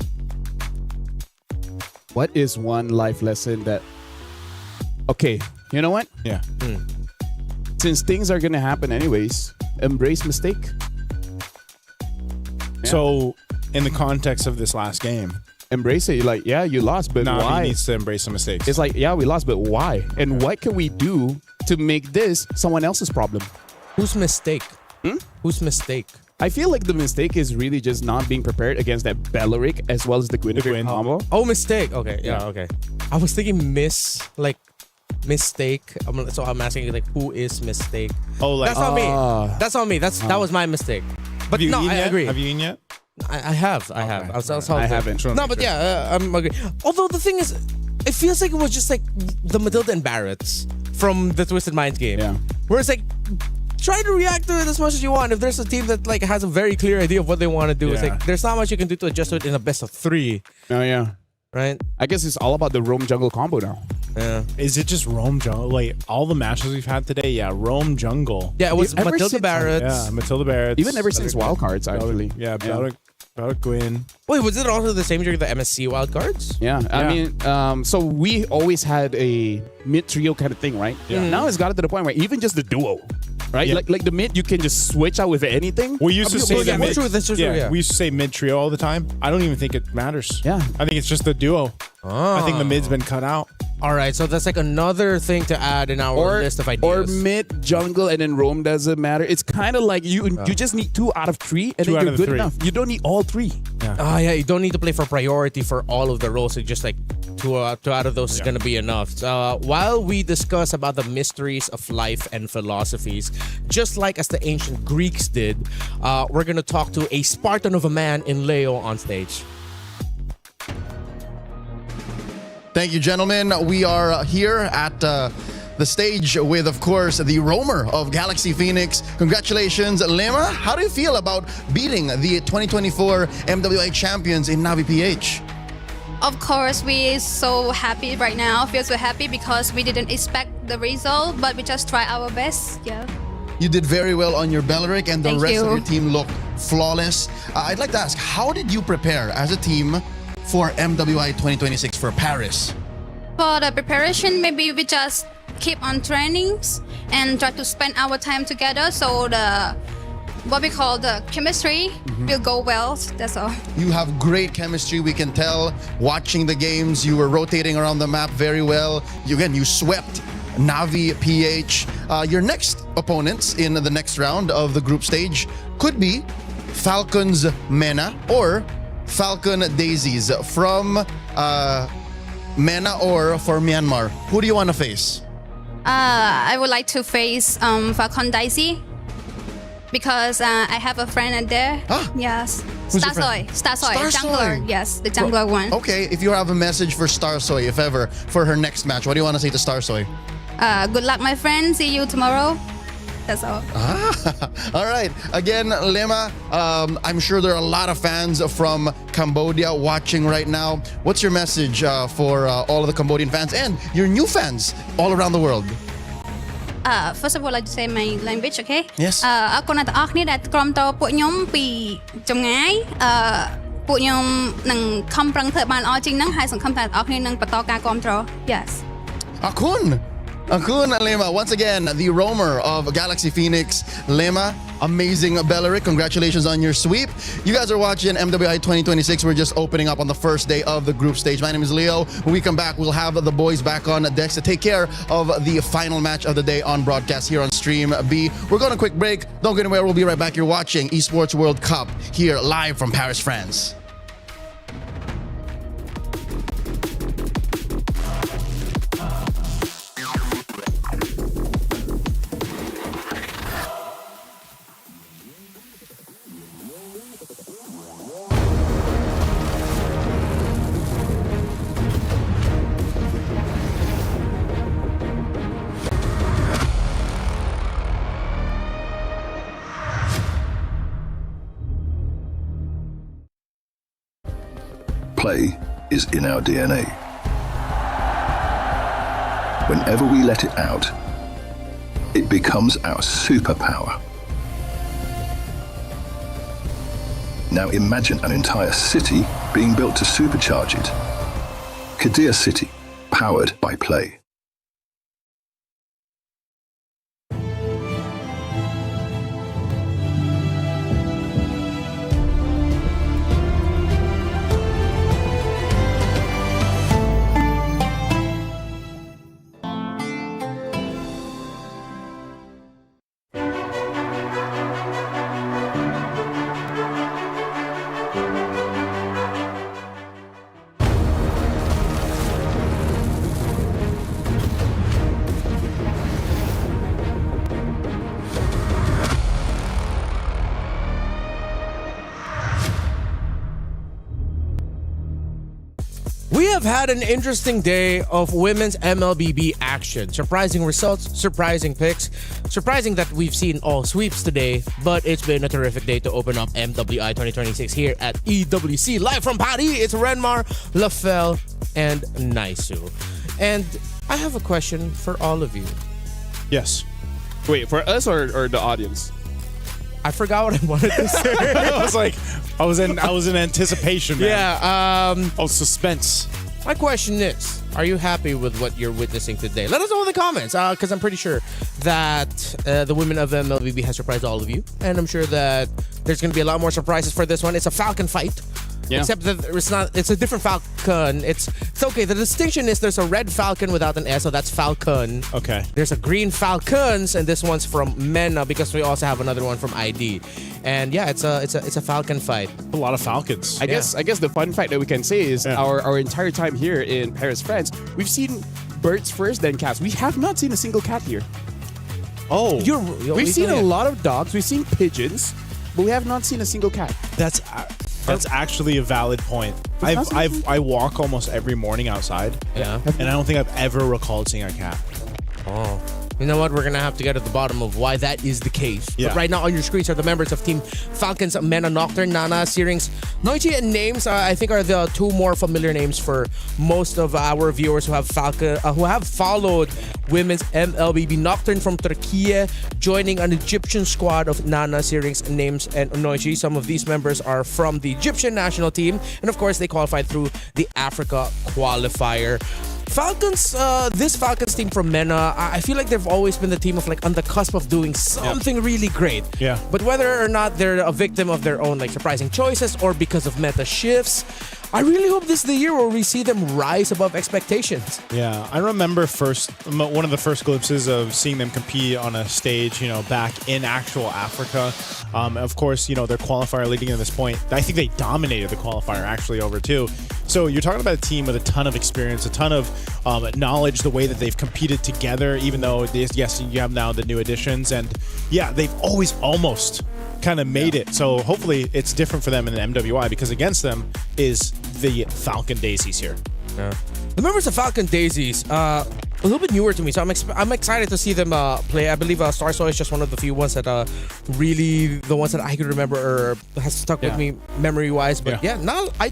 G: What is one life lesson that... Okay, you know what?
E: Yeah.
G: Since things are going to happen anyways, embrace mistake. Yeah.
E: So, in the context of this last game,
G: embrace it. You're like, yeah, you lost, but
E: Navi
G: why?
E: needs to embrace some mistakes.
G: It's like, yeah, we lost, but why? And what can we do to make this someone else's problem?
I: Whose mistake? Whose mistake?
G: I feel like the mistake is really just not being prepared against that Belleric as well as the Gwyn combo.
I: Oh, mistake. Okay, yeah, okay. I was thinking mistake. So I'm asking you, like, who is mistake?
E: Oh, like
I: that's not me. That's not me. That was my mistake. But no, I agree.
E: Have you eaten yet?
I: I have. I
G: haven't.
I: No, but yeah, I'm agree. Although the thing is, it feels like it was just like the Matilda and Barretts from the Twisted Minds game.
G: Yeah.
I: Where it's like, try to react to it as much as you want. If there's a team that like has a very clear idea of what they want to do, it's like there's not much you can do to adjust to it in a best of 3.
G: Oh yeah.
I: Right?
G: I guess it's all about the roam jungle combo now.
I: Yeah.
E: Is it just roam jungle? Like all the matches we've had today, roam jungle.
I: Yeah, it was Matilda Barretts.
E: Yeah, Matilda Barretts.
G: Even ever since wildcards, actually.
E: Yeah, Belleric Gwyn.
I: Wait, was it also the same during the MSC wildcards?
G: Yeah, I mean, so we always had a mid trio kind of thing, right?
E: Yeah.
G: Now it's got to the point where even just the duo, right?
E: Yeah.
G: Like the mid, you can just switch out with anything.
E: We used to say
I: that mid. That's true. Yeah,
E: we used to say mid trio all the time. I don't even think it matters.
G: Yeah,
E: I think it's just the duo. I think the mid's been cut out.
I: All right, so that's like another thing to add in our list of ideas.
G: Or mid jungle and then roam doesn't matter. It's kind of like you just need 2 out of 3 and then you're good enough. You don't need all 3.
I: Yeah. Yeah, you don't need to play for priority for all of the roles. It's just like two out of those is going to be enough. While we discuss about the mysteries of life and philosophies, just like as the ancient Greeks did, we're going to talk to a Spartan of a man in Leo on stage.
J: Thank you, gentlemen. We are here at the stage with, of course, the roamer of Galaxy Phoenix. Congratulations, Lema. How do you feel about beating the 2024 MWI champions in Navi PH?
C: Of course, we're so happy right now. Feel so happy because we didn't expect the result, but we just try our best. Yeah.
J: You did very well on your Belleric, and the
C: Thank
J: rest
C: you.
J: of your team looked flawless. I'd like to ask, how did you prepare as a team for MWI 2026 for Paris?
C: For the preparation, maybe we just keep on trainings and try to spend our time together, so the what we call the chemistry will go well. That's all.
J: You have great chemistry, we can tell. Watching the games, you were rotating around the map very well. You swept Navi PH. Your next opponents in the next round of the group stage could be Falcons MENA or Falcon Daisies from MENA or for Myanmar. Who do you want to face?
C: I would like to face Falcon Daisy because I have a friend in there. Yes.
J: Who's your friend?
C: Starsoy,
J: Starsoy.
C: jungler. Yes, the jungler one.
J: Okay, if you have a message for Starsoy, if ever, for her next match, what do you want to say to Starsoy?
C: Good luck, my friend. See you tomorrow. That's all.
J: All right. Again, Lema, I'm sure there are a lot of fans from Cambodia watching right now. What's your message for all of the Cambodian fans and your new fans all around the world?
C: First of all, I'd like to say my language, okay?
J: Yes.
C: អរគុណអ្នកទាំងអស់គ្នាដែលក្រុមតពួកខ្ញុំពីចម្ងាយពួកខ្ញុំនឹងខំប្រឹងធ្វើបានល្អជាងហ្នឹងហើយសង្ឃឹមថាអ្នកទាំងអស់គ្នានឹងបន្តការគាំទ្រ Yes.
J: Akun Lema, once again, the roamer of Galaxy Phoenix. Lema, amazing Belleric. Congratulations on your sweep. You guys are watching MWI 2026. We're just opening up on the first day of the group stage. My name is Leo. When we come back, we'll have the boys back on decks to take care of the final match of the day on broadcast here on Stream B. We're going on a quick break. Don't go anywhere. We'll be right back. You're watching Esports World Cup here live from Paris, France.
K: Play is in our DNA. Whenever we let it out, it becomes our superpower. Now imagine an entire city being built to supercharge it. Kadir City, powered by play.
I: We have had an interesting day of women's MLBB action. Surprising results, surprising picks, surprising that we've seen all sweeps today, but it's been a terrific day to open up MWI 2026 here at EWC. Live from Paris, it's Renmar, Lafel, and Naisu. And I have a question for all of you.
R: Yes. Wait, for us or the audience?
I: I forgot what I wanted to say.
E: I was in anticipation, man.
I: Yeah.
E: Suspense.
I: My question is, are you happy with what you're witnessing today? Let us know in the comments, because I'm pretty sure that the women of MLBB has surprised all of you. And I'm sure that there's going to be a lot more surprises for this one. It's a Falcon fight. Yeah. Except that it's a different Falcon. It's okay. The distinction is there's a red Falcon without an S, so that's Falcon.
E: Okay.
I: There's a green Falcons, and this one's from MENA because we also have another one from ID. And yeah, it's a Falcon fight.
E: A lot of Falcons.
R: I guess the fun fact that we can say is our entire time here in Paris, France, we've seen birds first, then cats. We have not seen a single cat here.
E: Oh,
R: we've seen a lot of dogs. We've seen pigeons, but we have not seen a single cat.
E: That's actually a valid point. I walk almost every morning outside.
I: Yeah.
E: And I don't think I've ever recalled seeing a cat.
I: Oh. You know what? We're going to have to get at the bottom of why that is the case.
R: Yeah.
I: But right now on your screens are the members of Team Falcons, Mena, Nocturne, Nana, Searings, Noichi, and Names. I think are the two more familiar names for most of our viewers who have followed women's MLBB. Nocturne from Turkey, joining an Egyptian squad of Nana, Searings, Names, and Noichi. Some of these members are from the Egyptian national team. And of course, they qualified through the Africa qualifier. Falcons, this Falcons team from Mena, I feel like they've always been the team of like on the cusp of doing something really great.
R: Yeah.
I: But whether or not they're a victim of their own like surprising choices or because of meta shifts, I really hope this is the year where we see them rise above expectations.
R: Yeah, I remember one of the first glimpses of seeing them compete on a stage, back in actual Africa. Of course, their qualifier leading to this point, I think they dominated the qualifier actually over two. So you're talking about a team with a ton of experience, a ton of knowledge, the way that they've competed together, even though, yes, you have now the new additions. And yeah, they've always almost kind of made it. So hopefully it's different for them in the MWI, because against them is the Falcon Daisies here.
I: Yeah. The members of Falcon Daisies, a little bit newer to me, so I'm excited to see them play. I believe Star Soy is just one of the few ones that really the ones that I can remember or has stuck with me memory-wise. But now I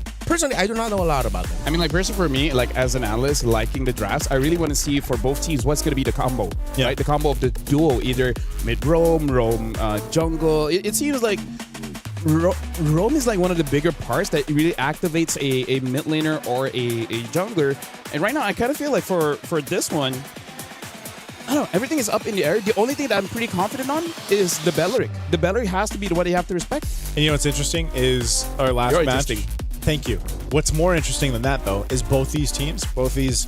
I: do not know a lot about them.
G: I mean, like personally for me, like as an analyst, liking the drafts, I really want to see for both teams what's going to be the combo, right? The combo of the duo, either mid-roam, jungle. It seems like roam is like one of the bigger parts that really activates a mid laner or a jungler. And right now, I kind of feel like for this one, I don't know, everything is up in the air. The only thing that I'm pretty confident on is the Belleric. The Belleric has to be the one you have to respect.
R: And what's interesting is our last match. Thank you. What's more interesting than that, though, is both these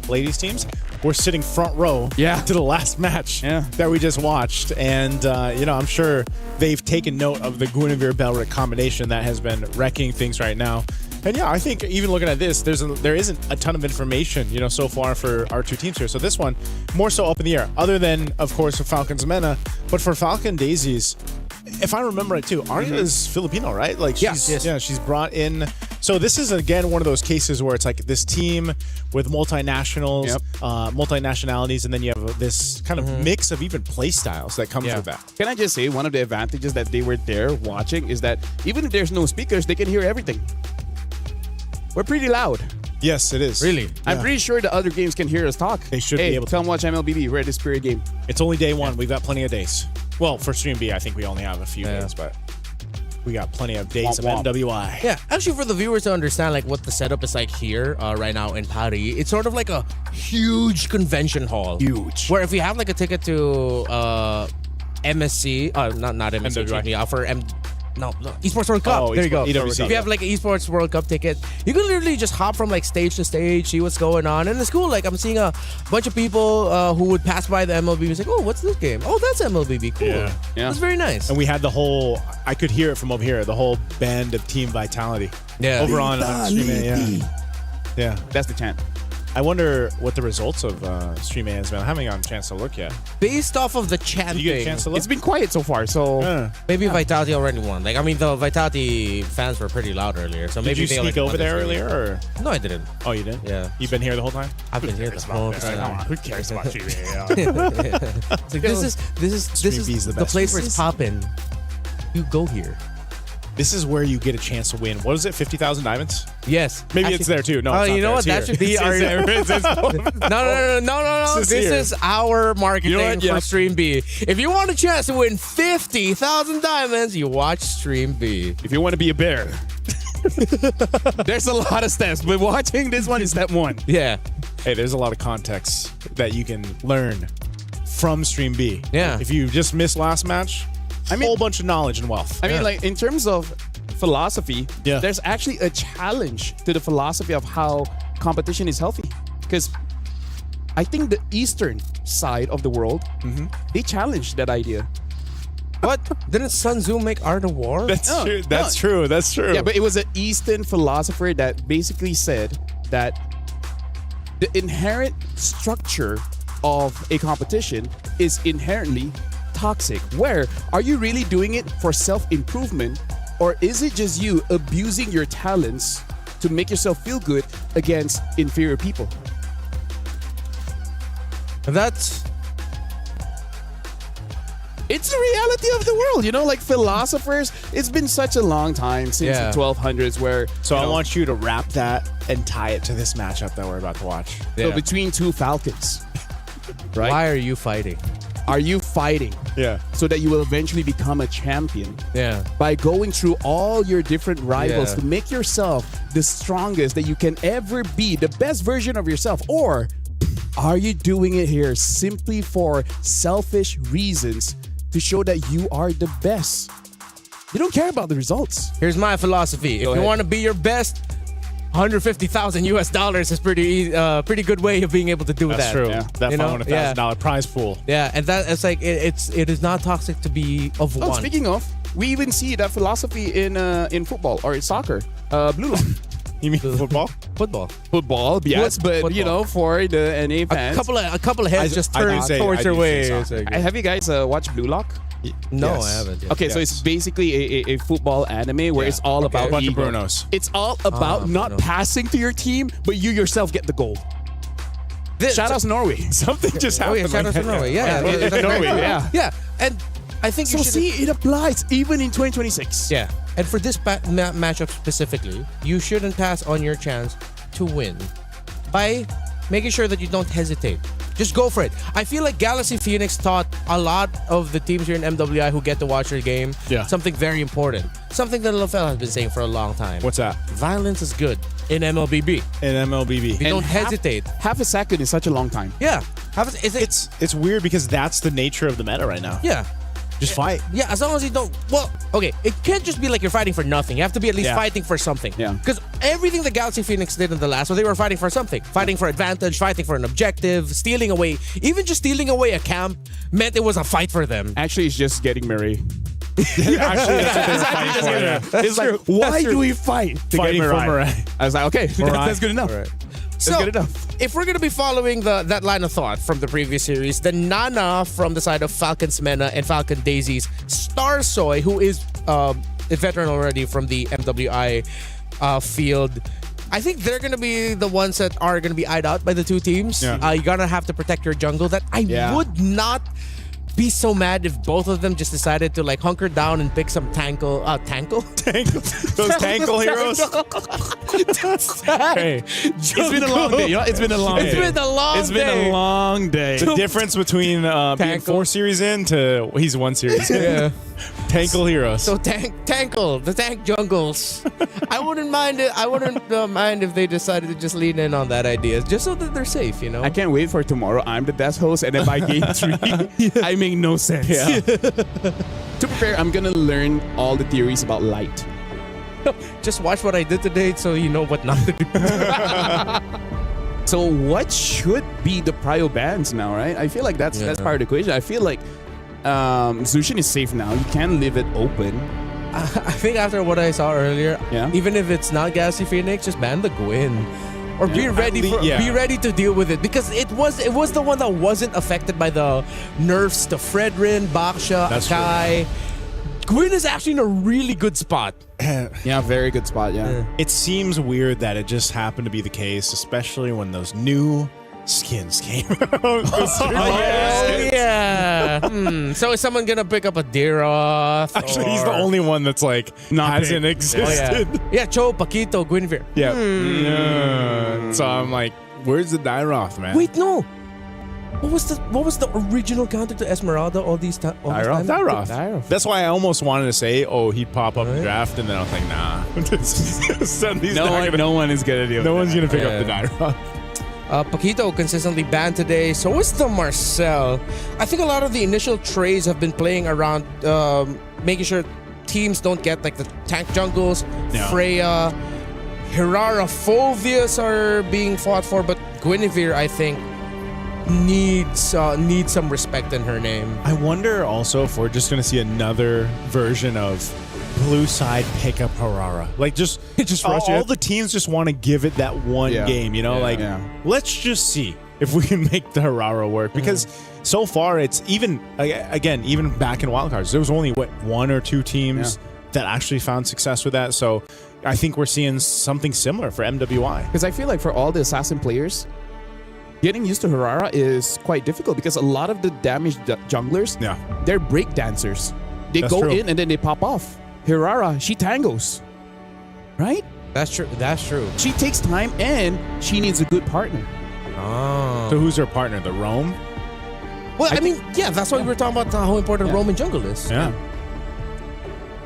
R: ladies' teams, were sitting front row to the last match that we just watched. And, I'm sure they've taken note of the Guinevere-Belleric combination that has been wrecking things right now. And yeah, I think even looking at this, there isn't a ton of information, so far for our two teams here. So this one, more so up in the air, other than, of course, for Falcons Mena. But for Falcon Daisies, if I remember right too, Arya is Filipino, right? Like she's brought in. So this is again one of those cases where it's like this team with multinationals, multinationalities, and then you have this kind of mix of even play styles that comes with that.
G: Can I just say one of the advantages that they were there watching is that even if there's no speakers, they can hear everything. We're pretty loud.
R: Yes, it is.
I: Really?
G: I'm pretty sure the other games can hear us talk.
R: They should be able to.
G: Tell them watch MLBB. We're at this period game.
R: It's only day one. We've got plenty of days. Well, for Stream B, I think we only have a few days, but we got plenty of days of MWI.
I: Yeah, actually, for the viewers to understand like what the setup is like here right now in Paris, it's sort of like a huge convention hall.
R: Huge.
I: Where if you have like a ticket to MSC, not MSC, for Esports World Cup.
R: Oh,
I: there you go.
R: EWC.
I: If you have like an Esports World Cup ticket, you can literally just hop from like stage to stage, see what's going on. And it's cool. Like I'm seeing a bunch of people who would pass by the MLBB and say, oh, what's this game? Oh, that's MLBB. Cool. Yeah. That's very nice.
R: And we had the whole, I could hear it from over here, the whole band of Team Vitality.
I: Yeah.
R: Over on Stream A, yeah.
G: That's the chant.
R: I wonder what the results of Stream A has been. I haven't gotten a chance to look yet.
I: Based off of the chanting,
R: Did you get a chance to look?
G: It's been quiet so far, so
I: maybe Vitality already won. Like, I mean, the Vitality fans were pretty loud earlier, so maybe
R: Did you sneak over there earlier, or?
I: No, I didn't.
R: Oh, you didn't?
I: Yeah.
R: You've been here the whole time?
I: I've been here the whole time.
R: Who cares about Stream A?
I: This is the place where it's popping. You go here.
R: This is where you get a chance to win. What is it? 50,000 diamonds?
I: Yes.
R: Maybe it's there too. No,
I: you know what? That should be our. No. This is our marketing for Stream B. If you want a chance to win 50,000 diamonds, you watch Stream B.
G: If you want to be a bear, there's a lot of steps, but watching this one is step one.
I: Yeah.
R: Hey, there's a lot of context that you can learn from Stream B.
I: Yeah.
R: If you just missed last match, a whole bunch of knowledge and wealth.
G: I mean, like in terms of philosophy, there's actually a challenge to the philosophy of how competition is healthy. Because I think the eastern side of the world, they challenged that idea.
I: What? Didn't Sun Tzu make Art of War?
R: That's true. That's true. That's true.
G: Yeah, but it was an Eastern philosopher that basically said that the inherent structure of a competition is inherently toxic. Where are you really doing it for self-improvement, or is it just you abusing your talents to make yourself feel good against inferior people?
I: That's
G: it's the reality of the world, you know, like philosophers. It's been such a long time since the 1200s where.
E: So I want you to wrap that and tie it to this matchup that we're about to watch.
G: So between two Falcons, right?
I: Why are you fighting?
G: Are you fighting?
E: Yeah.
G: So that you will eventually become a champion.
I: Yeah.
G: By going through all your different rivals
I: Yeah.
G: to make yourself the strongest that you can ever be, the best version of yourself, or are you doing it here simply for selfish reasons to show that you are the best? You don't care about the results.
I: Here's my philosophy. If you want to be your best, $150,000 is pretty good way of being able to do that.
E: That's true.
I: Yeah.
E: That $500,000 prize pool.
I: Yeah, and that it's like it is not toxic to be of one.
G: Speaking of, we even see that philosophy in football or in soccer. Blue Lock.
E: You mean football?
G: Football, yes, but you know, for the NA fans,
I: a couple of heads just turned towards your way.
G: Have you guys watched Blue Lock?
I: No, I haven't yet.
G: Okay, so it's basically a football anime where it's all about
E: bunch of
G: ego.
E: Brunos.
G: It's all about not passing to your team, but you yourself get the goal. Shout out to Norway.
E: Something just happened.
I: Shout out to Norway. Yeah,
G: Norway. Yeah.
I: Yeah, and I think
G: So
I: you should.
G: see, it applies even in 2026.
I: Yeah, and for this matchup specifically, you shouldn't pass on your chance to win by making sure that you don't hesitate. Just go for it. I feel like Galaxy Phoenix taught a lot of the teams here in MWI who get to watch their game something very important. Something that LaFell has been saying for a long time.
E: What's that?
I: Violence is good in MLBB.
E: In MLBB.
I: You don't hesitate.
G: Half a second is such a long time.
I: Yeah.
E: It's weird because that's the nature of the meta right now.
I: Yeah.
E: Just fight.
I: Yeah, as long as you don't. Well, okay, it can't just be like you're fighting for nothing. You have to be at least fighting for something.
G: Yeah.
I: Because everything the Galaxy Phoenix did in the last one, they were fighting for something. Fighting for advantage, fighting for an objective, stealing away. Even just stealing away a camp meant it was a fight for them.
G: Actually, it's just getting Marie.
E: Actually, that's what they were fighting for. Yeah.
G: It's like, why do we fight to
E: Fighting
G: get
E: for
G: Mirai?
E: Mirai.
G: I was like, okay, that's good enough.
I: Right.
G: That's
I: So,
G: good enough.
I: if we're going to be following that line of thought from the previous series, then Nana from the side of Falcons Mena and Falcon Daisies, Star Soy, who is a veteran already from the MWI field, I think they're going to be the ones that are going to be eyed out by the two teams.
E: Yeah.
I: You're going to have to protect your jungle. That I would not be so mad if both of them just decided to like hunker down and pick some tankle.
E: Those tankle heroes.
G: Hey, it's been a long day. You know, it's been a long day.
I: It's been a long
G: It's been
I: day.
G: a long day.
E: The difference between being 4 series in to he's 1 series in.
I: Yeah.
E: Tankle heroes.
I: So tankle, the tank jungles. I wouldn't mind it. I wouldn't mind if they decided to just lean in on that idea, just so that they're safe. You know.
G: I can't wait for tomorrow. I'm the best host, and then by game 3, I make no sense.
E: Yeah.
G: To prepare, I'm gonna learn all the theories about light.
I: Just watch what I did today, so you know what not to do.
G: So what should be the prio bans now, right? I feel like that's part of the equation. I feel like Zushin is safe now. You can leave it open.
I: I think after what I saw earlier, even if it's not Galaxy Phoenix, just ban the Gwyn. Or be ready be ready to deal with it, because it was the one that wasn't affected by the nerfs to Fredrin, Baksha, Akai. Gwyn is actually in a really good spot.
G: Yeah, very good spot, yeah.
E: It seems weird that it just happened to be the case, especially when those new skins came out.
I: So is someone gonna pick up a Deeroth?
E: Actually, he's the only one that's like hasn't existed.
I: Yeah, Cho, Paquito, Guinevere.
E: Yeah. So I'm like, where's the Dyroth, man?
I: Wait, no. What was the original counter to Esmeralda all these times?
E: Dyroth. That's why I almost wanted to say, he'd pop up in the draft, and then I was like, nah.
G: No one is gonna do it.
E: No one's gonna pick up the Dyroth.
I: Paquito consistently banned today. So is the Marcel. I think a lot of the initial trays have been playing around making sure teams don't get like the tank jungles.
E: Yeah.
I: Freya, Hirara, Phovius are being fought for, but Guinevere, I think, needs some respect in her name.
E: I wonder also if we're just gonna see another version of blue side pick up Harara. Like just
G: rush
E: all
G: it.
E: the teams just want to give it that one game, you know? Let's just see if we can make the Harara work, because so far it's even back in wildcards, there was only 1 or 2 teams that actually found success with that. So I think we're seeing something similar for MWI.
G: Because I feel like for all the assassin players, getting used to Hirara is quite difficult because a lot of the damaged junglers, they're break dancers. They
E: That's
G: go
E: true.
G: in and then they pop off. Hirara, she tangos, right?
I: That's true. That's true.
G: She takes time and she needs a good partner.
I: Oh.
E: So who's her partner? The Roam?
I: Well, I mean, yeah, that's why we were talking about how important Roam in jungle is.
E: Yeah.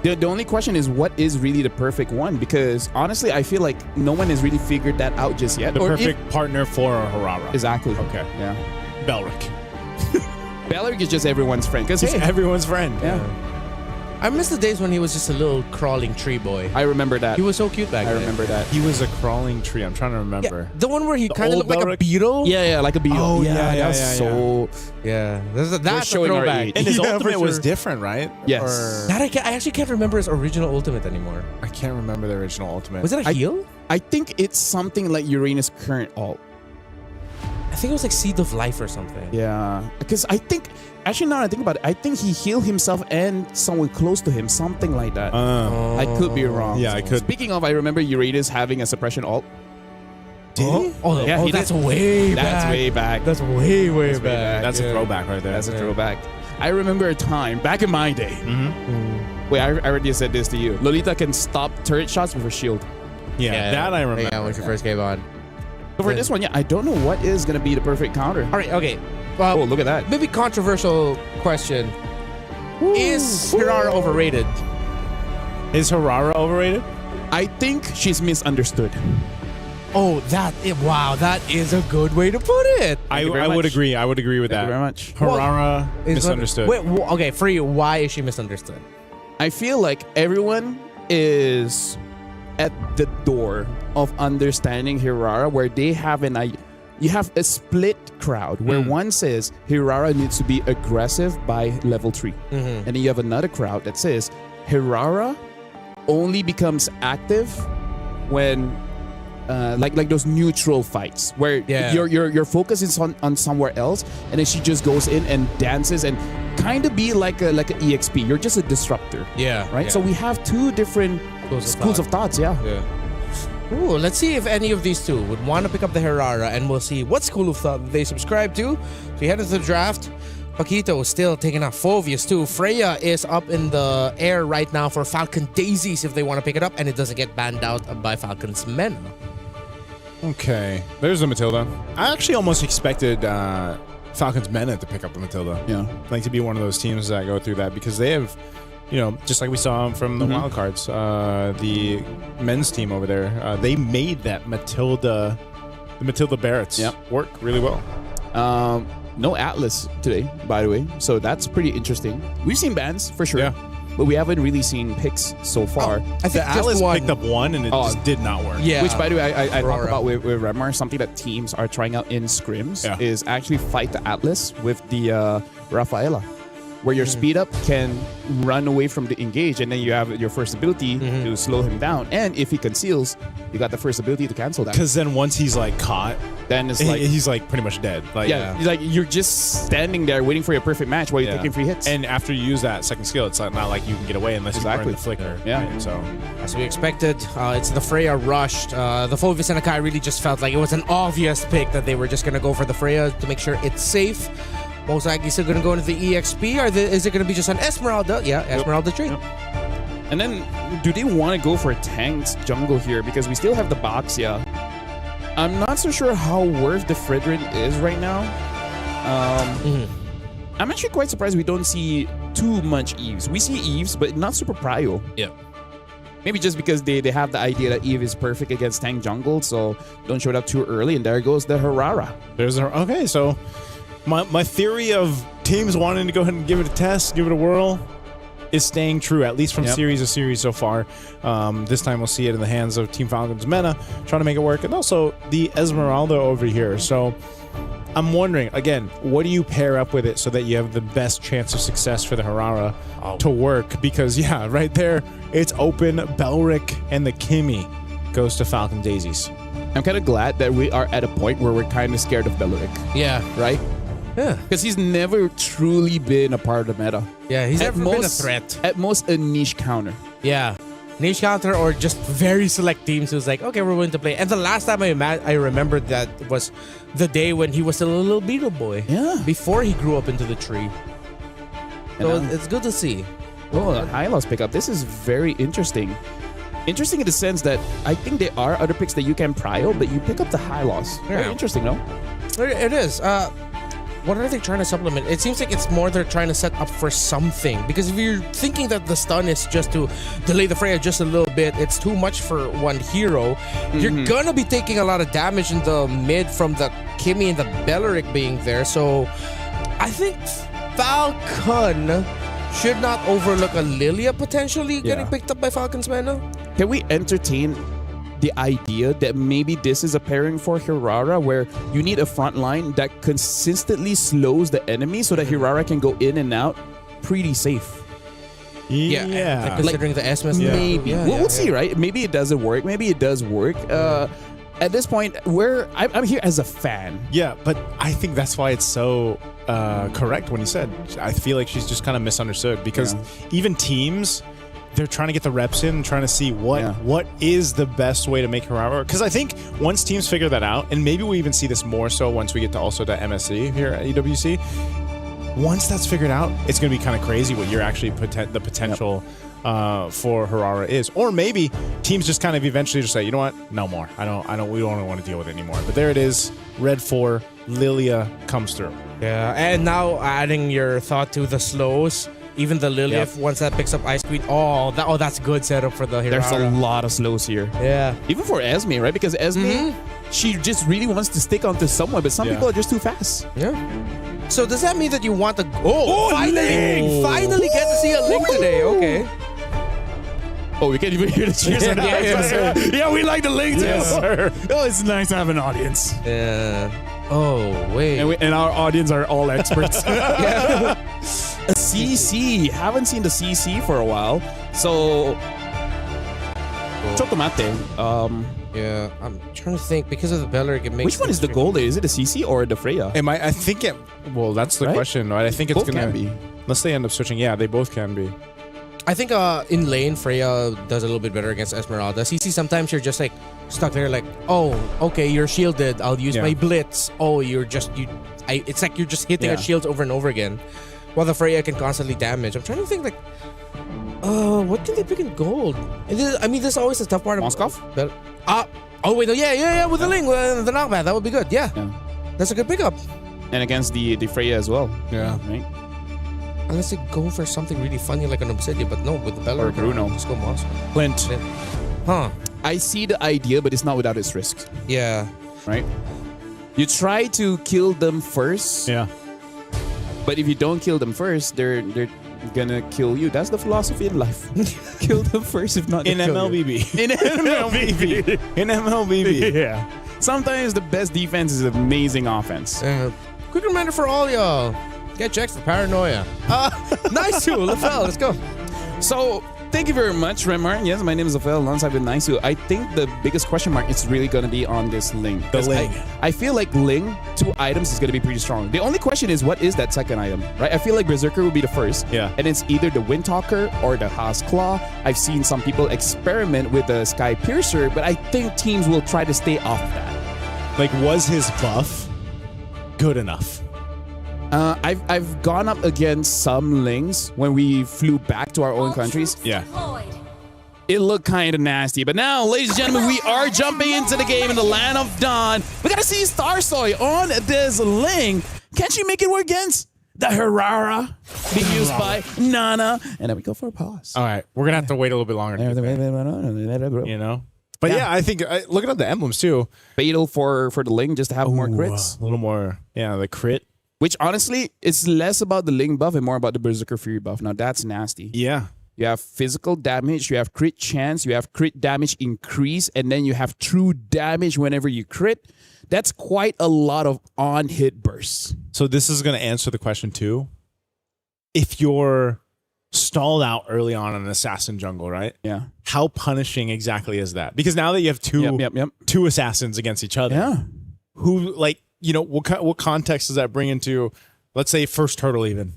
G: The only question is what is really the perfect one? Because honestly, I feel like no one has really figured that out just yet.
E: The
G: Or
E: perfect partner for Harara.
G: Exactly.
E: Okay.
G: Yeah.
E: Belric.
G: Belric is just everyone's friend. Because
E: He's everyone's friend.
G: Yeah.
I: I miss the days when he was just a little crawling tree boy.
G: I remember that.
I: He was so cute back then.
G: I remember that.
E: He was a crawling tree. I'm trying to remember.
I: The one where he
E: The
I: kind of
E: old
I: looked like a
E: Belric?
I: beetle.
G: Yeah, like a beetle.
E: Oh, yeah,
G: that
E: yeah,
G: was
E: yeah,
G: so.
I: Yeah, that's
G: We're
I: a
G: showing our
I: throwback.
G: age.
E: And his
G: Yeah, for
E: ultimate was
G: sure.
E: different, right?
G: Yes.
E: Or-
I: That I actually can't remember his original ultimate anymore.
E: I can't remember the original ultimate.
I: Was it a heal?
G: I think it's something like Uranus' current ult.
I: I think it was like Seed of Life or something.
G: Yeah, because I think actually now that I think about it, I think he healed himself and someone close to him, something like that. I could be wrong.
E: Yeah, I could.
G: Speaking of, I remember Uranus having a suppression ult.
E: Did he?
I: Oh,
G: Yeah, he
I: that's
G: did.
I: way back.
G: That's way back.
I: That's way back.
E: That's a throwback right there.
G: That's a throwback. I remember a time back in my day. Wait, I already said this to you. Lolita can stop turret shots with her shield.
E: Yeah, that I remember.
I: Yeah, when she first came on.
G: So for this one, yeah, I don't know what is gonna be the perfect counter.
I: All right, okay.
G: Oh, look at that.
I: Maybe controversial question. Is Hirara overrated?
E: Is Harara overrated?
G: I think she's misunderstood.
I: Oh, wow, that is a good way to put it.
E: I
G: you very
E: would
G: much.
E: agree. I would agree with
G: Thank
E: that.
G: you very much.
E: Harara
I: Is
E: misunderstood.
I: Wait, okay, for you, why is she misunderstood?
G: I feel like everyone is at the door of understanding Hirara, where they have you have a split crowd where one says Hirara needs to be aggressive by level 3. And then you have another crowd that says Hirara only becomes active when like those neutral fights where your focus is on somewhere else, and then she just goes in and dances and kind of be like a EXP. You're just a disruptor.
I: Yeah.
G: Right?
I: yeah.
G: So we have two different schools of thoughts, yeah.
I: Ooh, let's see if any of these two would want to pick up the Hirara, and we'll see what school of thought they subscribe to. So we head into the draft. Paquito is still taking out Phovius too. Freya is up in the air right now for Falcon Daisies if they want to pick it up, and it doesn't get banned out by Falcon's men.
E: Okay, there's the Matilda. I actually almost expected Falcons Mena to pick up the Matilda.
G: Yeah.
E: Like to be one of those teams that go through that because they have, just like we saw from the wild cards, the men's team over there, they made that the Matilda Barretts work really well.
G: No Atlas today, by the way. So that's pretty interesting. We've seen bans for sure. But we haven't really seen picks so far.
E: I think Atlas picked up one and it just did not work.
I: Yeah.
G: Which, by the way, I talked about with Remar, something that teams are trying out in scrims is actually fight the Atlas with the Rafaela, where your speed up can run away from the engage, and then you have your first ability to slow him down. And if he conceals, you got the first ability to cancel that.
E: Because then once he's like caught,
G: then it's like
E: he's like pretty much dead. Like
G: he's like you're just standing there waiting for your perfect match while you're taking free hits.
E: And after you use that second skill, it's not like you can get away unless you burn the flicker.
G: Yeah.
E: Right? So
I: as we expected, it's the Freya rushed. The Phovius and Akai really just felt like it was an obvious pick that they were just gonna go for the Freya to make sure it's safe. Most likely still going to go into the EXP, or is it going to be just an Esmeralda? Yeah, Esmeralda tree.
G: And then, do they want to go for Tank's jungle here? Because we still have the Baxia. I'm not so sure how worth the Fredrin is right now. I'm actually quite surprised we don't see too much Eves. We see Eves, but not super prio.
I: Yeah.
G: Maybe just because they have the idea that Eve is perfect against tank jungle, so don't show it up too early, and there goes the Hirara.
E: Okay, so my theory of teams wanting to go ahead and give it a test, give it a whirl, is staying true, at least from series to series so far. This time we'll see it in the hands of Team Falcons Mena, trying to make it work, and also the Esmeralda over here. So I'm wondering, again, what do you pair up with it so that you have the best chance of success for the Hirara to work? Because, right there, it's open. Belric and the Kimmy goes to Falcon Daisies.
G: I'm kind of glad that we are at a point where we're kind of scared of Belric.
I: Yeah.
G: Right?
I: Yeah.
G: Because he's never truly been a part of the meta.
I: Yeah, he's never been a threat.
G: At most, a niche counter.
I: Yeah. niche counter or just very select teams who's like, okay, we're willing to play. And the last time I remembered that was the day when he was still a little beetle boy.
G: Yeah.
I: Before he grew up into the tree. So it's good to see.
G: Oh, the high loss pickup. This is very interesting. Interesting in the sense that I think there are other picks that you can prio, but you pick up the high loss. Very interesting, no?
I: It is. What are they trying to supplement? It seems like it's more they're trying to set up for something. Because if you're thinking that the stun is just to delay the Freya just a little bit, it's too much for one hero. You're gonna be taking a lot of damage in the mid from the Kimmy and the Belleric being there. So I think Falcon should not overlook a Lilia potentially getting picked up by Falcon's Mana.
G: Can we entertain the idea that maybe this is a pairing for Hirara where you need a front line that consistently slows the enemy so that Hirara can go in and out pretty safe?
I: Yeah. Considering the Esmus.
G: Maybe. We'll see, right? Maybe it doesn't work. Maybe it does work. At this point, I'm here as a fan.
E: Yeah, but I think that's why it's so correct when you said, I feel like she's just kind of misunderstood because even teams, they're trying to get the reps in and trying to see what is the best way to make Hirara. Because I think once teams figure that out, and maybe we even see this more so once we get to also to MSC here at EWC, once that's figured out, it's going to be kind of crazy what you're actually the potential for Hirara is. Or maybe teams just kind of eventually just say, you know what, no more. We don't want to deal with it anymore. But there it is, Red 4, Lilia comes through.
I: Yeah, and now adding your thought to the slows. Even the Lilia, once that picks up Ice Queen, that's good setup for the Hirara.
G: There's a lot of slows here.
I: Yeah.
G: Even for Esme, right? Because Esme, she just really wants to stick onto someone, but some people are just too fast.
I: Yeah. So does that mean that you want to... finally get to see a Link today. Okay.
G: Oh, we can't even hear the cheers.
R: Yeah, we like the Link too.
G: Yes, sir.
R: Oh, it's nice to have an audience.
I: Yeah. Oh, wait.
R: And our audience are all experts.
G: A CC. Haven't seen the CC for a while. So, Chotomate.
I: Yeah, I'm trying to think. Because of the Belleric, it makes...
G: Which one is the gold? Is it the CC or the Freya?
E: I think it... Well, that's the question, right? I think it's
G: going to
E: be. Unless they end up switching. Yeah, they both can be.
I: I think in lane, Freya does a little bit better against Esmeralda. CC, sometimes you're just like stuck there like, oh, okay, you're shielded. I'll use my blitz. Oh, it's like you're just hitting at shields over and over again. While the Freya can constantly damage. I'm trying to think like, what can they pick in gold? This is always a tough part of
G: Moskov?
I: Oh wait, yeah, with the Ling, the knockback, that would be good. Yeah. That's a good pickup.
G: And against the Freya as well.
E: Yeah.
G: Right?
I: Unless they go for something really funny like an Obsidian, but no, with the Belleric.
G: Or Bruno.
I: Just go Moskov.
G: Clint.
I: Huh.
G: I see the idea, but it's not without its risks.
I: Yeah.
G: Right? You try to kill them first.
E: Yeah.
G: But if you don't kill them first, they're gonna kill you. That's the philosophy in life. Kill them first, if not
E: in MLBB.
G: In MLBB.
E: In MLBB.
G: Yeah. Sometimes the best defense is amazing offense.
I: Quick reminder for all y'all. Get checked for paranoia. Nice too, Lafel, let's go.
G: So, thank you very much, Remar. Yes, my name is Lafel, alongside with Nice. I think the biggest question mark is really going to be on this Ling.
E: The Ling.
G: I feel like Ling, 2 items is going to be pretty strong. The only question is, what is that second item, right? I feel like Berserker will be the first.
E: Yeah.
G: And it's either the Windtalker or the Haas Claw. I've seen some people experiment with the Sky Piercer, but I think teams will try to stay off that.
E: Like, was his buff good enough?
G: I've gone up against some Lings when we flew back to our own countries.
E: Yeah.
G: It looked kind of nasty. But now, ladies and gentlemen, we are jumping into the game in the Land of Dawn. We got to see Starsoy on this Ling. Can she make it work against the Hirara being used by Nana? And then we go for a pause.
E: All right. We're going to have to wait a little bit longer. You know? But yeah, I think, looking at the emblems too.
G: Fatal for the Ling just to have more crits.
E: A little more, the crit.
G: Which honestly, it's less about the Ling buff and more about the Berserker Fury buff. Now that's nasty.
E: Yeah.
G: You have physical damage, you have crit chance, you have crit damage increase, and then you have true damage whenever you crit. That's quite a lot of on-hit bursts.
E: So this is going to answer the question too. If you're stalled out early on in an assassin jungle, right?
G: Yeah.
E: How punishing exactly is that? Because now that you have two assassins against each other, who what context does that bring into, let's say, first turtle even?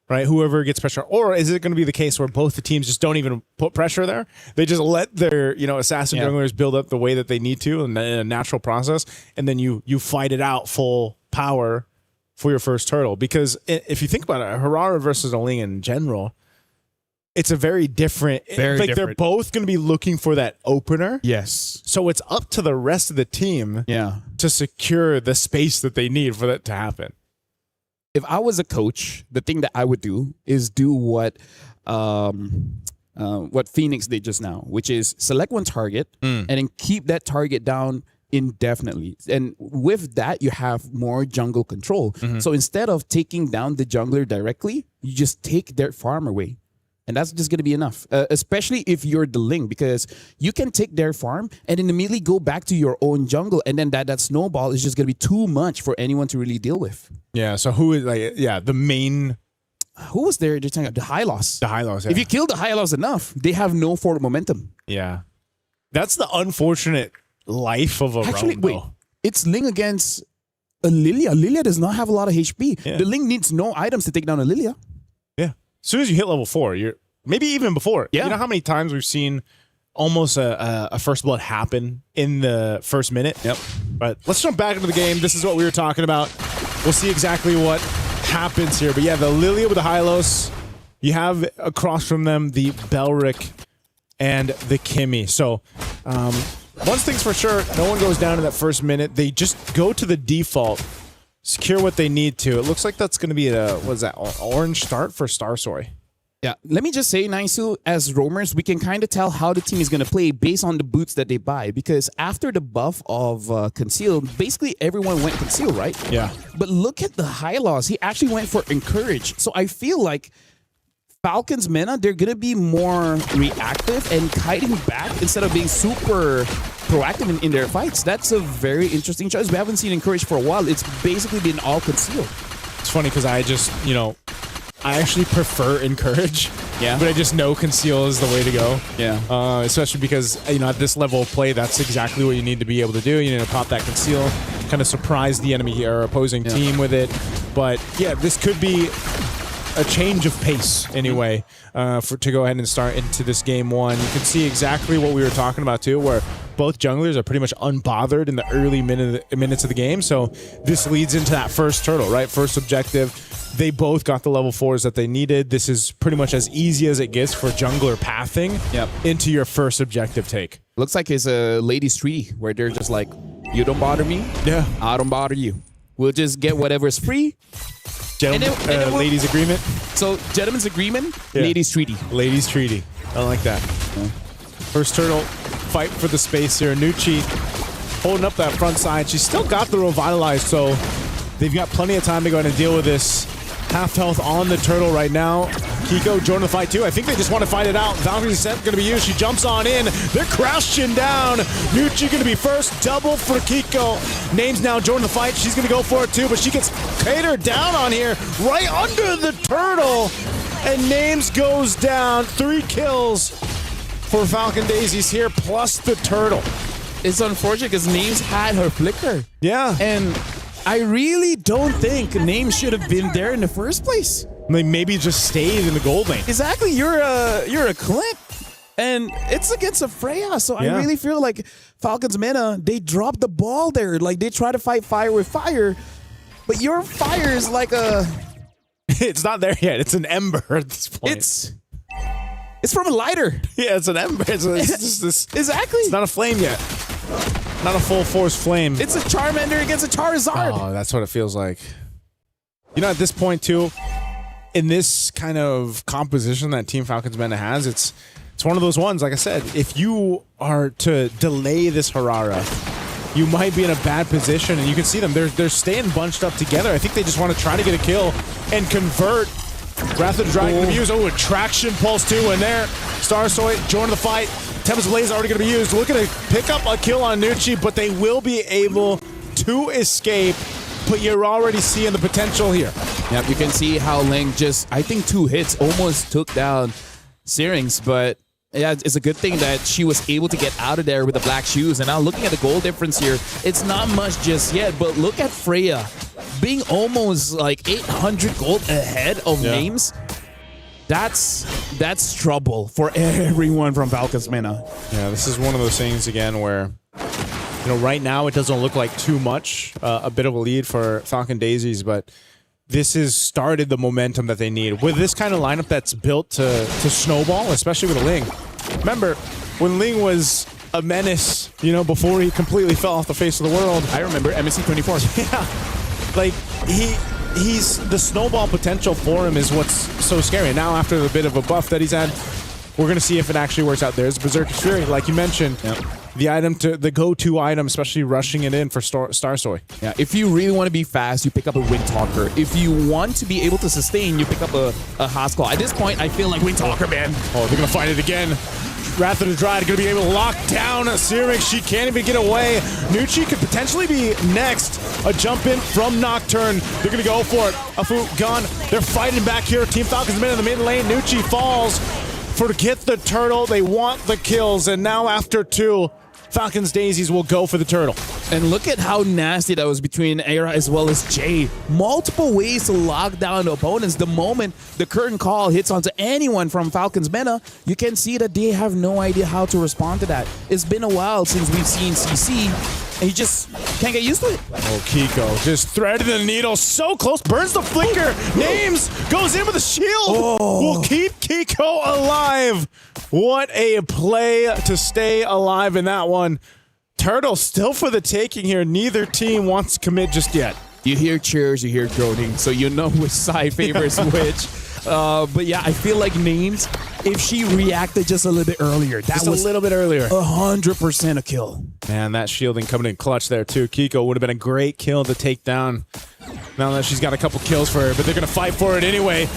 E: right? Whoever gets pressure. Or is it going to be the case where both the teams just don't even put pressure there? They just let their, assassin junglers build up the way that they need to in a natural process, and then you fight it out full power for your first turtle. Because if you think about it, Harara versus a Ling in general, it's a very different. They're both going to be looking for that opener.
G: Yes.
E: So it's up to the rest of the team to secure the space that they need for that to happen.
G: If I was a coach, the thing that I would do is do what Phoenix did just now, which is select one target and then keep that target down indefinitely. And with that, you have more jungle control. So instead of taking down the jungler directly, you just take their farm away. And that's just going to be enough, especially if you're the Ling, because you can take their farm and then immediately go back to your own jungle. And then that snowball is just going to be too much for anyone to really deal with.
E: Yeah. So who is the main...
G: Who was there? The Hylos.
E: The Hylos, yeah.
G: If you kill the Hylos enough, they have no forward momentum.
E: Yeah. That's the unfortunate life of a
G: Actually,
E: roam,
G: wait.
E: though.
G: It's Ling against a Lilia. Lilia does not have a lot of HP.
E: Yeah.
G: The Ling needs no items to take down a Lilia.
E: Yeah. As soon as you hit level 4, you're maybe even before.
G: Yeah.
E: You know how many times we've seen almost a first blood happen in the first minute?
G: Yep.
E: But let's jump back into the game. This is what we were talking about. We'll see exactly what happens here. But yeah, the Lilia with the Hylos. You have across from them the Belric and the Kimmy. So one thing's for sure, no one goes down in that first minute. They just go to the default, secure what they need to. It looks like that's going to be orange start for Starsoy.
G: Yeah, let me just say, Naisu, as roamers, we can kind of tell how the team is going to play based on the boots that they buy. Because after the buff of Conceal, basically everyone went Conceal, right?
E: Yeah.
G: But look at the Hylos. He actually went for Encourage. So I feel like Falcon's Mena, they're going to be more reactive and kiting back instead of being super proactive in their fights. That's a very interesting choice. We haven't seen Encourage for a while. It's basically been all Conceal.
E: It's funny because I just, I actually prefer Encourage.
G: Yeah.
E: But I just know Conceal is the way to go.
G: Yeah.
E: Especially because, at this level of play, that's exactly what you need to be able to do. You need to pop that Conceal, kind of surprise the enemy or opposing team with it. But yeah, this could be a change of pace anyway to go ahead and start into this game one. You can see exactly what we were talking about too, where both junglers are pretty much unbothered in the early minutes of the game. So this leads into that first turtle, right? First objective. They both got the level 4s that they needed. This is pretty much as easy as it gets for jungler pathing into your first objective take.
G: Looks like it's a ladies' tree where they're just like, you don't bother me, I don't bother you. We'll just get whatever's free.
E: Ladies' agreement.
G: So, gentlemen's agreement, ladies' treaty.
E: Ladies' treaty. I like that. First turtle, fight for the space here. Nucci holding up that front side. She's still got the Revitalize, so they've got plenty of time to go ahead and deal with this. Half health on the turtle right now. Kiko joining the fight too. I think they just want to fight it out. Valkyrie's set going to be used. She jumps on in. They're crashing down. Nucci going to be first. Double for Kiko. Name's now joining the fight. She's going to go for it too, but she gets catered down on here right under the turtle. And Names goes down. 3 kills for Falcon Daisies here, plus the turtle.
G: It's unfortunate because Names had her flicker.
E: Yeah.
G: And I really don't think Names should have been there in the first place.
E: Maybe just stayed in the gold lane.
G: Exactly. You're a Clint. And it's against a Freya. So I really feel like Falcon's Mena, they dropped the ball there. Like they try to fight fire with fire. But your fire is like a...
E: It's not there yet. It's an ember at this point.
G: It's from a lighter.
E: Yeah, it's an ember. It's just this.
G: Exactly.
E: It's not a flame yet. Not a full force flame.
G: It's a Charmander against a Charizard.
E: Oh, that's what it feels like. At this point too, in this kind of composition that Team Falcons Mena has, it's one of those ones, like I said, if you are to delay this Harara, you might be in a bad position, and you can see them. They're staying bunched up together. I think they just want to try to get a kill and convert. Wrath of the Dragon to be used. Oh, Attraction Pulse too in there. Starsoy joining the fight. Tempest Blaze already going to be used. Looking to pick up a kill on Nucci, but they will be able to escape. But you're already seeing the potential here.
G: Yep, you can see how Ling just, I think 2 hits almost took down Syrinx, but yeah, it's a good thing that she was able to get out of there with the black shoes. And now looking at the goal difference here, it's not much just yet, but look at Freya. being almost like 800 gold ahead of names, that's trouble for everyone from Falcons Mena.
E: Yeah, this is one of those things again where, right now it doesn't look like too much, a bit of a lead for Falcon Daisies, but this has started the momentum that they need. With this kind of lineup that's built to snowball, especially with Ling. Remember, when Ling was a menace, before he completely fell off the face of the world.
G: I remember MSC 24.
E: Yeah, like he's the snowball potential for him is what's so scary. Now after the bit of a buff that he's had, we're gonna see if it actually works out. There's Berserker Fury, like you mentioned, the go-to item, especially rushing it in for Star Soy.
G: Yeah, if you really want to be fast, you pick up a Wind Talker. If you want to be able to sustain, you pick up a Haskell. At this point, I feel like Wind Talker, man.
E: Oh, they're gonna find it again. Wrath of the Dryad going to be able to lock down Syrinx. She can't even get away. Nucci could potentially be next. A jump in from Nocturne. They're going to go for it. Afu gone. They're fighting back here. Team Falcons in the mid lane. Nucci falls. Forget the turtle. They want the kills. And now after 2, Falcons Daisies will go for the turtle.
G: And look at how nasty that was between Era as well as Jay. Multiple ways to lock down the opponents. The moment the curtain call hits onto anyone from Falcons Mena, you can see that they have no idea how to respond to that. It's been a while since we've seen CC, and you just can't get used to it.
E: Oh, Kiko just threaded the needle so close. Burns the flicker. Names goes in with a shield. Will keep Kiko alive. What a play to stay alive in that one. Turtle still for the taking here. Neither team wants to commit just yet.
G: You hear cheers, you hear groaning, so you know which side favors which. But yeah, I feel like Names, if she reacted just a little bit earlier, that
E: just
G: was
E: a little bit earlier.
G: 100% a kill.
E: Man, that shielding coming in clutch there too. Kiko would have been a great kill to take down. Now that she's got a couple kills for her, but they're going to fight for it anyway.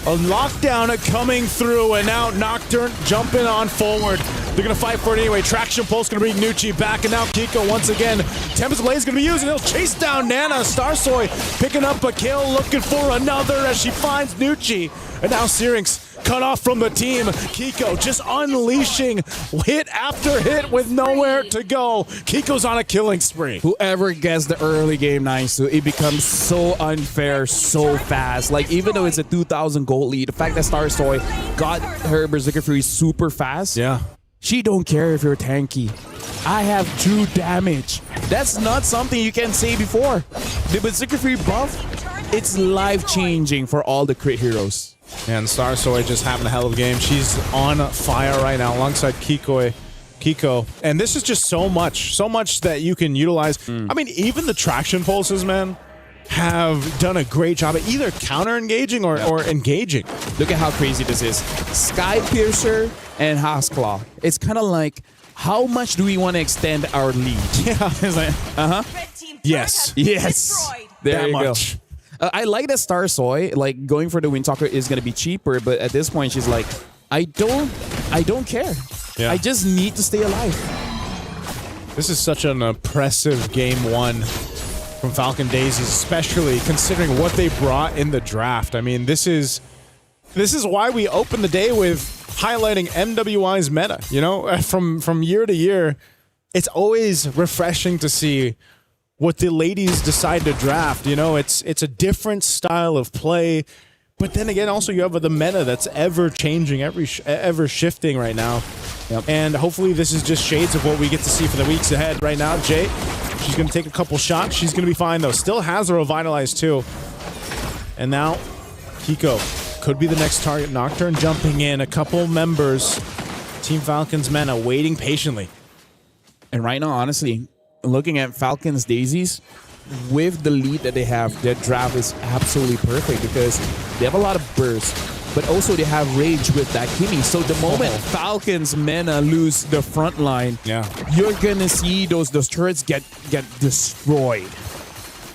E: A lockdown coming through, and now Nocturne jumping on forward. They're going to fight for it anyway. Traction Pulse going to bring Nucci back, and now Kiko once again. Tempest Blaze going to be used, and he'll chase down Nana. Starsoy picking up a kill, looking for another as she finds Nucci. And now Syrinx cut off from the team. Kiko just unleashing hit after hit with nowhere to go. Kiko's on a killing spree.
G: Whoever gets the early game nice, it becomes so unfair so fast. Like, even though it's a 2,000 gold lead, the fact that Starsoy got her Berserker Fury super fast, she don't care if you're tanky. I have 2 damage. That's not something you can say before. The Berserker Fury buff, it's life-changing for all the crit heroes.
E: And Starsoy just having a hell of a game. She's on fire right now alongside Kiko. And this is just so much that you can utilize. I mean, even the traction pulses, man, have done a great job at either counter-engaging or engaging.
G: Look at how crazy this is. Sky Piercer and Haskell. It's kind of like, how much do we want to extend our lead?
E: Yeah.
G: It's like,
E: Yes.
G: Yes. There you go. I like that Starsoy, like, going for the Wind Talker is going to be cheaper, but at this point she's like, I don't care.
E: Yeah.
G: I just need to stay alive.
E: This is such an impressive game 1 from Falcon Daisies, especially considering what they brought in the draft. I mean, this is why we open the day with highlighting MWI's meta. From year to year, it's always refreshing to see what the ladies decide to draft. It's a different style of play, but then again, also you have the meta that's ever changing, ever shifting right now. And hopefully this is just shades of what we get to see for the weeks ahead. Right now, Jay, she's going to take a couple shots. She's going to be fine though. Still has a Revitalize too. And now Kiko could be the next target. Nocturne jumping in. A couple members, Team Falcons Mena, waiting patiently.
G: And right now, honestly, looking at Falcons Daisies, with the lead that they have, their draft is absolutely perfect because they have a lot of burst, but also they have range with that Kimi. So the moment Falcons Mena lose the front line, you're gonna see those turrets get destroyed.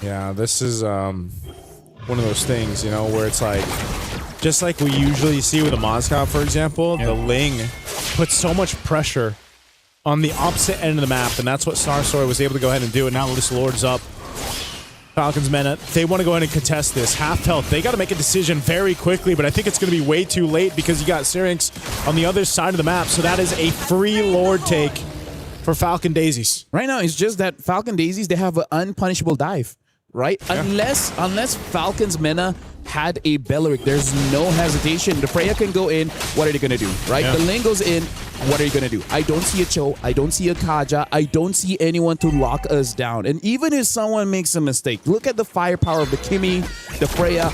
E: Yeah, this is one of those things, where it's like, just like we usually see with a Moscow, for example, the Ling puts so much pressure on the opposite end of the map, and that's what Starsoy was able to go ahead and do. And now this Lord's up. Falcons Mena, they want to go ahead and contest this. Half health. They got to make a decision very quickly, but I think it's going to be way too late because you got Syrinx on the other side of the map. So that is a free Lord take for Falcon Daisies.
G: Right now, it's just that Falcon Daisies, they have an unpunishable dive. right? Yeah. Unless Falcons Mena had a Belleric, there's no hesitation. The Freya can go in. What are they going to do, right? The Ling goes in. What are you going to do? I don't see a Cho. I don't see a Kaja. I don't see anyone to lock us down. And even if someone makes a mistake, look at the firepower of the Kimmy, the Freya,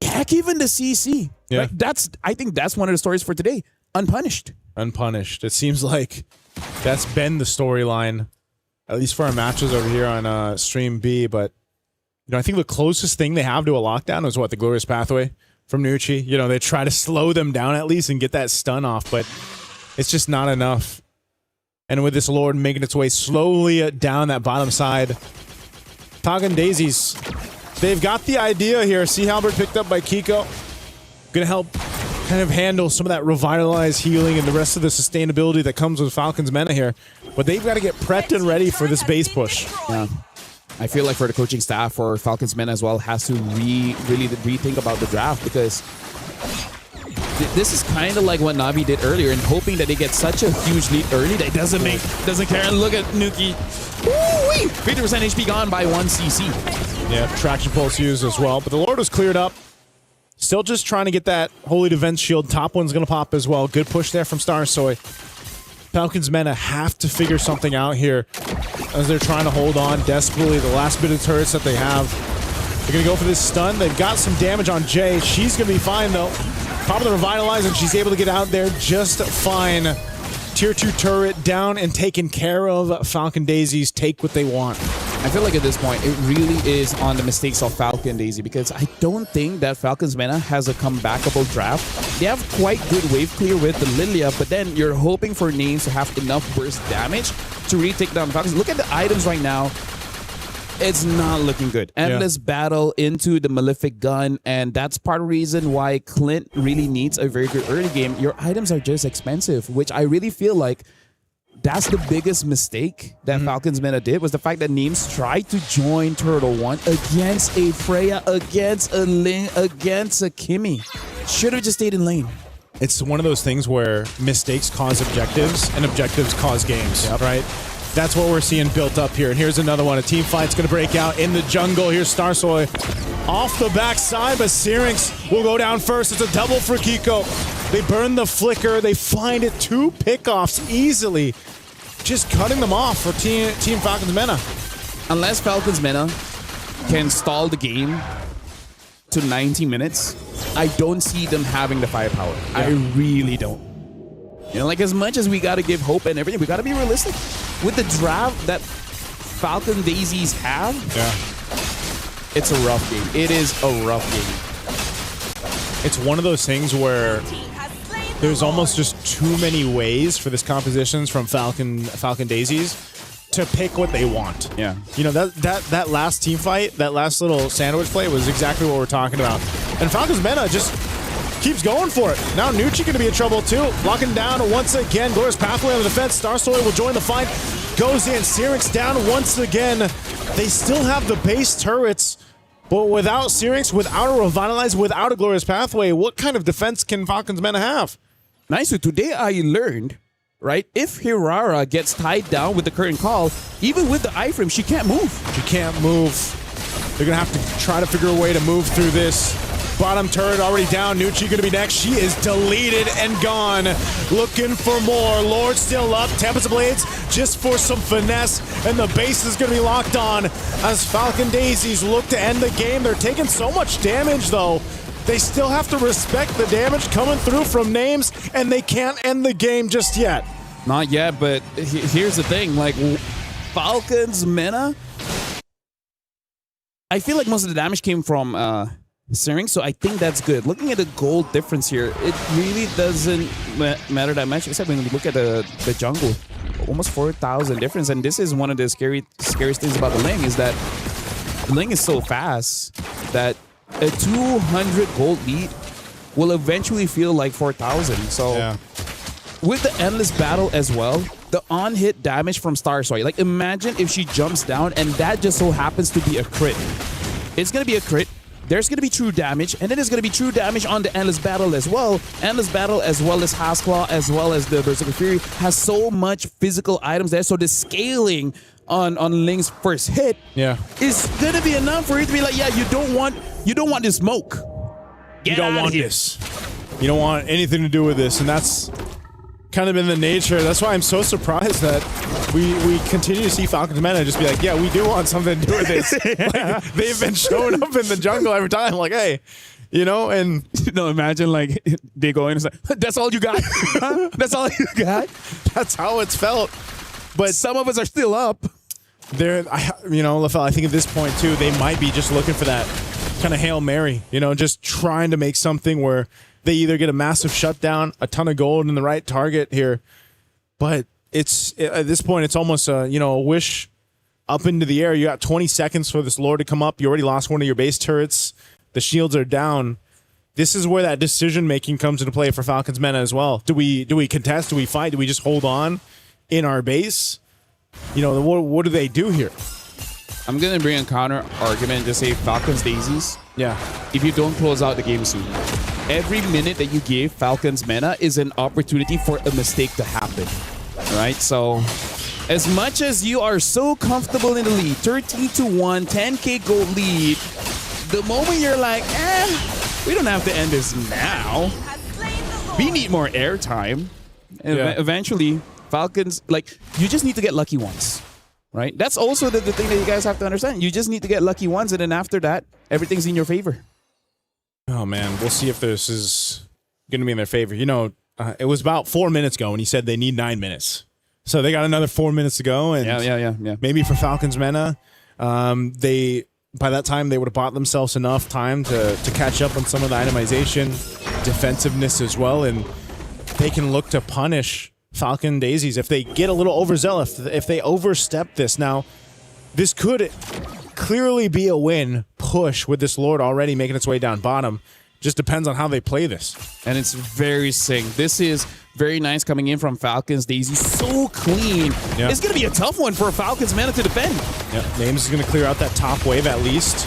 G: heck, even the CC.
E: Yeah.
G: Right? I think that's one of the stories for today. Unpunished.
E: Unpunished. It seems like that's been the storyline, at least for our matches over here on Stream B. But I think the closest thing they have to a lockdown was the Glorious Pathway from Nucci. They try to slow them down at least and get that stun off, but it's just not enough. And with this Lord making its way slowly down that bottom side, Falcon Daisies, they've got the idea here. Sea Halberd picked up by Kiko. Gonna help kind of handle some of that revitalized healing and the rest of the sustainability that comes with Falcons Mena here. But they've got to get prepped and ready for this base push.
G: Yeah. I feel like for the coaching staff or Falcons Mena as well has to really rethink about the draft, because this is kind of like what Navi did earlier, and hoping that they get such a huge lead early that it doesn't care. And look at Nuki. Woo-wee! 50% HP gone by 1 CC.
E: Yeah, traction pulse used as well. But the Lord was cleared up. Still just trying to get that Holy Defense Shield. Top one's going to pop as well. Good push there from Starsoy. Falcons Mena have to figure something out here as they're trying to hold on desperately. The last bit of turrets that they have. They're going to go for this stun. They've got some damage on Jay. She's going to be fine, though. Pop of the Revitalize, and she's able to get out there just fine. Tier 2 turret down and taken care of. Falcon Daisies take what they want.
G: I feel like at this point, it really is on the mistakes of Falcon Daisy, because I don't think that Falcons Mena has a comebackable draft. They have quite good wave clear with the Lilia, but then you're hoping for names to have enough burst damage to really take down the Falcons. Look at the items right now. It's not looking good. Endless battle into the Malefic Gun, and that's part of the reason why Clint really needs a very good early game. Your items are just expensive, which I really feel like that's the biggest mistake that Falcons Mena did, was the fact that Neems tried to join Turtle 1 against a Freya, against a Ling, against a Kimmy. Should have just stayed in lane.
E: It's one of those things where mistakes cause objectives and objectives cause games, right? That's what we're seeing built up here. And here's another one. A team fight's going to break out in the jungle. Here's Starsoy off the backside, but Syrinx will go down first. It's a double for Kiko. They burn the flicker. They find it. 2 pickoffs easily. Just cutting them off for Team Falcons Mena.
G: Unless Falcons Mena can stall the game to 90 minutes, I don't see them having the firepower. Yeah. I really don't. Like, as much as we got to give hope and everything, we got to be realistic. With the draft that Falcon Daisies have, it's a rough game. It is a rough game.
E: It's one of those things where there's almost just too many ways for this compositions from Falcon Daisies to pick what they want.
G: Yeah.
E: That last team fight, that last little sandwich play was exactly what we're talking about. And Falcons Mena just keeps going for it. Now Nucci going to be in trouble too. Locking down once again. Glorious Pathway on the defense. Starsoy will join the fight. Goes in. Syrinx down once again. They still have the base turrets, but without Syrinx, without a Revitalize, without a Glorious Pathway, what kind of defense can Falcons Mena have?
G: Nice. So today I learned, right, if Hirara gets tied down with the current call, even with the iframe, she can't move.
E: She can't move. They're going to have to try to figure a way to move through this. Bottom turret already down. Nucci going to be next. She is deleted and gone. Looking for more. Lord still up. Tempest Blades just for some finesse. And the base is going to be locked on as Falcon Daisies look to end the game. They're taking so much damage, though. They still have to respect the damage coming through from names, and they can't end the game just yet.
G: Not yet, but here's the thing. Like, Falcons Mena, I feel like most of the damage came from Syrinx, so I think that's good. Looking at the gold difference here, it really doesn't matter that much, except when you look at the jungle. Almost 4,000 difference, and this is one of the scariest things about the Ling, is that the Ling is so fast that a 200 gold lead will eventually feel like 4,000. So with the endless battle as well, the on-hit damage from Starsoy, like, imagine if she jumps down and that just so happens to be a crit. It's going to be a crit. There's going to be true damage, and then there's going to be true damage on the Endless Battle as well. Endless Battle, as well as Hasclaw, as well as the Berserker Fury, has so much physical items there, so the scaling on Ling's first hit, is gonna be enough for it to be like, yeah, you don't want this smoke.
E: You don't want this. You don't want anything to do with this, and that's kind of been the nature. That's why I'm so surprised that we continue to see Falcons Meta just be like, yeah, we do want something to do with this. Like, they've been showing up in the jungle every time, like, hey, you know, and
G: imagine like they go in and say, that's all you got? That's all you got?
E: That's how it's felt. But
G: some of us are still up.
E: LaFell, I think at this point too, they might be just looking for that kind of Hail Mary, just trying to make something where they either get a massive shutdown, a ton of gold in the right target here. But at this point, it's almost a wish up into the air. You got 20 seconds for this Lord to come up. You already lost one of your base turrets. The shields are down. This is where that decision making comes into play for Falcons Meta as well. Do we contest? Do we fight? Do we just hold on in our base? What do they do here?
G: I'm gonna bring a counter argument to say Falcons Daisies.
E: Yeah.
G: If you don't close out the game soon, every minute that you give Falcons Meta is an opportunity for a mistake to happen. Right? So as much as you are so comfortable in the lead, 13-1, 10k gold lead, the moment you're like, we don't have to end this now. We need more airtime. And eventually, Falcons, you just need to get lucky once. Right? That's also the thing that you guys have to understand. You just need to get lucky once, and then after that, everything's in your favor.
E: Oh, man. We'll see if this is going to be in their favor. It was about 4 minutes ago when he said they need 9 minutes. So they got another 4 minutes to go. And
G: yeah.
E: Maybe for Falcons Meta, by that time, they would have bought themselves enough time to catch up on some of the itemization, defensiveness as well, and they can look to punish Falcon Daisies if they get a little overzealous, if they overstep this. Now, this could clearly be a win push with this Lord already making its way down bottom. Just depends on how they play this.
G: And it's very sick. This is very nice coming in from Falcons Daisy. So clean.
E: Yeah.
G: It's going to be a tough one for Falcons Meta to defend.
E: Yeah, Names is going to clear out that top wave at least.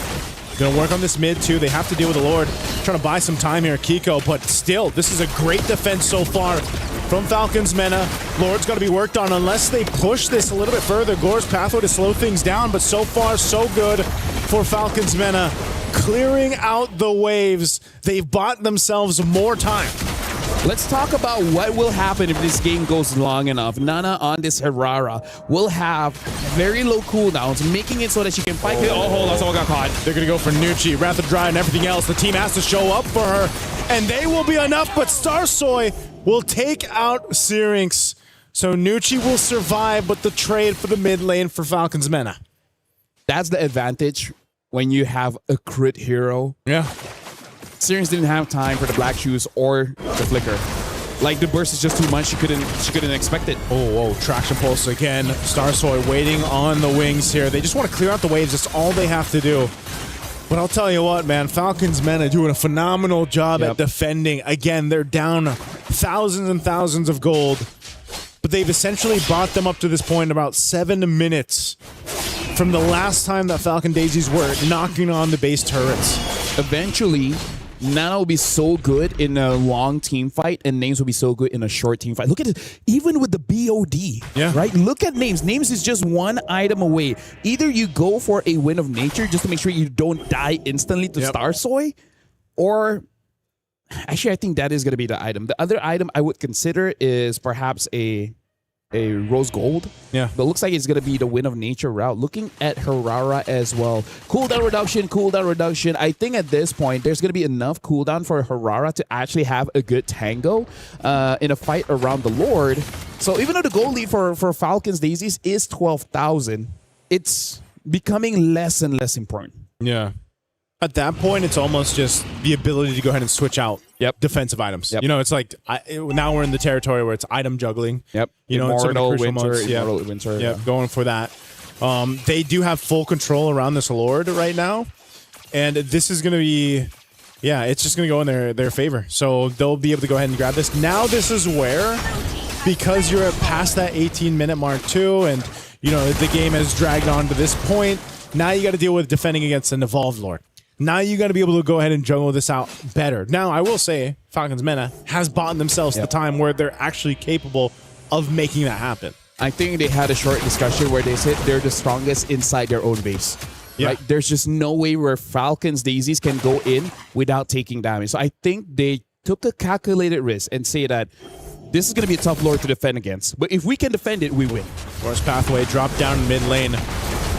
E: Going to work on this mid too. They have to deal with the Lord. Trying to buy some time here, Kiko. But still, this is a great defense so far from Falcons Meta. Lord's got to be worked on unless they push this a little bit further. Gore's pathway to slow things down. But so far, so good for Falcons Meta. Clearing out the waves. They've bought themselves more time.
G: Let's talk about what will happen if this game goes long enough. Nana on this Herrera will have very low cooldowns, making it so that she can fight. Oh, hold on, someone got caught.
E: They're going to go for Nucci, Wrath of Dry, and everything else. The team has to show up for her, and they will be enough, but Starsoy will take out Syrinx. So Nucci will survive, but the trade for the mid lane for Falcons Meta.
G: That's the advantage when you have a crit hero.
E: Yeah.
G: Syrinx didn't have time for the black shoes or the flicker. Like, the burst is just too much. She couldn't expect it.
E: Oh, traction pulse again. Starsoy waiting on the wings here. They just want to clear out the waves. That's all they have to do. But I'll tell you what, man, Falcons Meta doing a phenomenal job at defending. Again, they're down thousands and thousands of gold, but they've essentially brought them up to this point in about 7 minutes from the last time that Falcon Daisies were knocking on the base turrets.
G: Eventually, Nana will be so good in a long team fight, and Names will be so good in a short team fight. Look at it, even with the BOD, right? Look at Names. Names is just one item away. Either you go for a win of nature just to make sure you don't die instantly to Starsoy, or actually, I think that is going to be the item. The other item I would consider is perhaps a rose gold.
E: Yeah.
G: But it looks like it's going to be the win of nature route. Looking at Herrera as well. Cooldown reduction. I think at this point, there's going to be enough cooldown for Herrera to actually have a good tango in a fight around the Lord. So even though the goal lead for Falcons Daisies is 12,000, it's becoming less and less important.
E: Yeah. At that point, it's almost just the ability to go ahead and switch out defensive items. It's like now we're in the territory where it's item juggling.
G: Immortal
E: Winter.
G: Winter.
E: Going for that. They do have full control around this Lord right now, and this is going to be, it's just going to go in their favor. So they'll be able to go ahead and grab this. Now this is where, because you're past that 18-minute mark too, and the game has dragged on to this point. Now you got to deal with defending against an evolved Lord. Now you got to be able to go ahead and juggle this out better. Now, I will say, Falcons Meta has bought themselves the time where they're actually capable of making that happen.
G: I think they had a short discussion where they said they're the strongest inside their own base.
E: Yeah.
G: Right? There's just no way where Falcons Daisies can go in without taking damage. So I think they took a calculated risk and say that this is going to be a tough lord to defend against. But if we can defend it, we win.
E: Forest Pathway drop down in mid lane.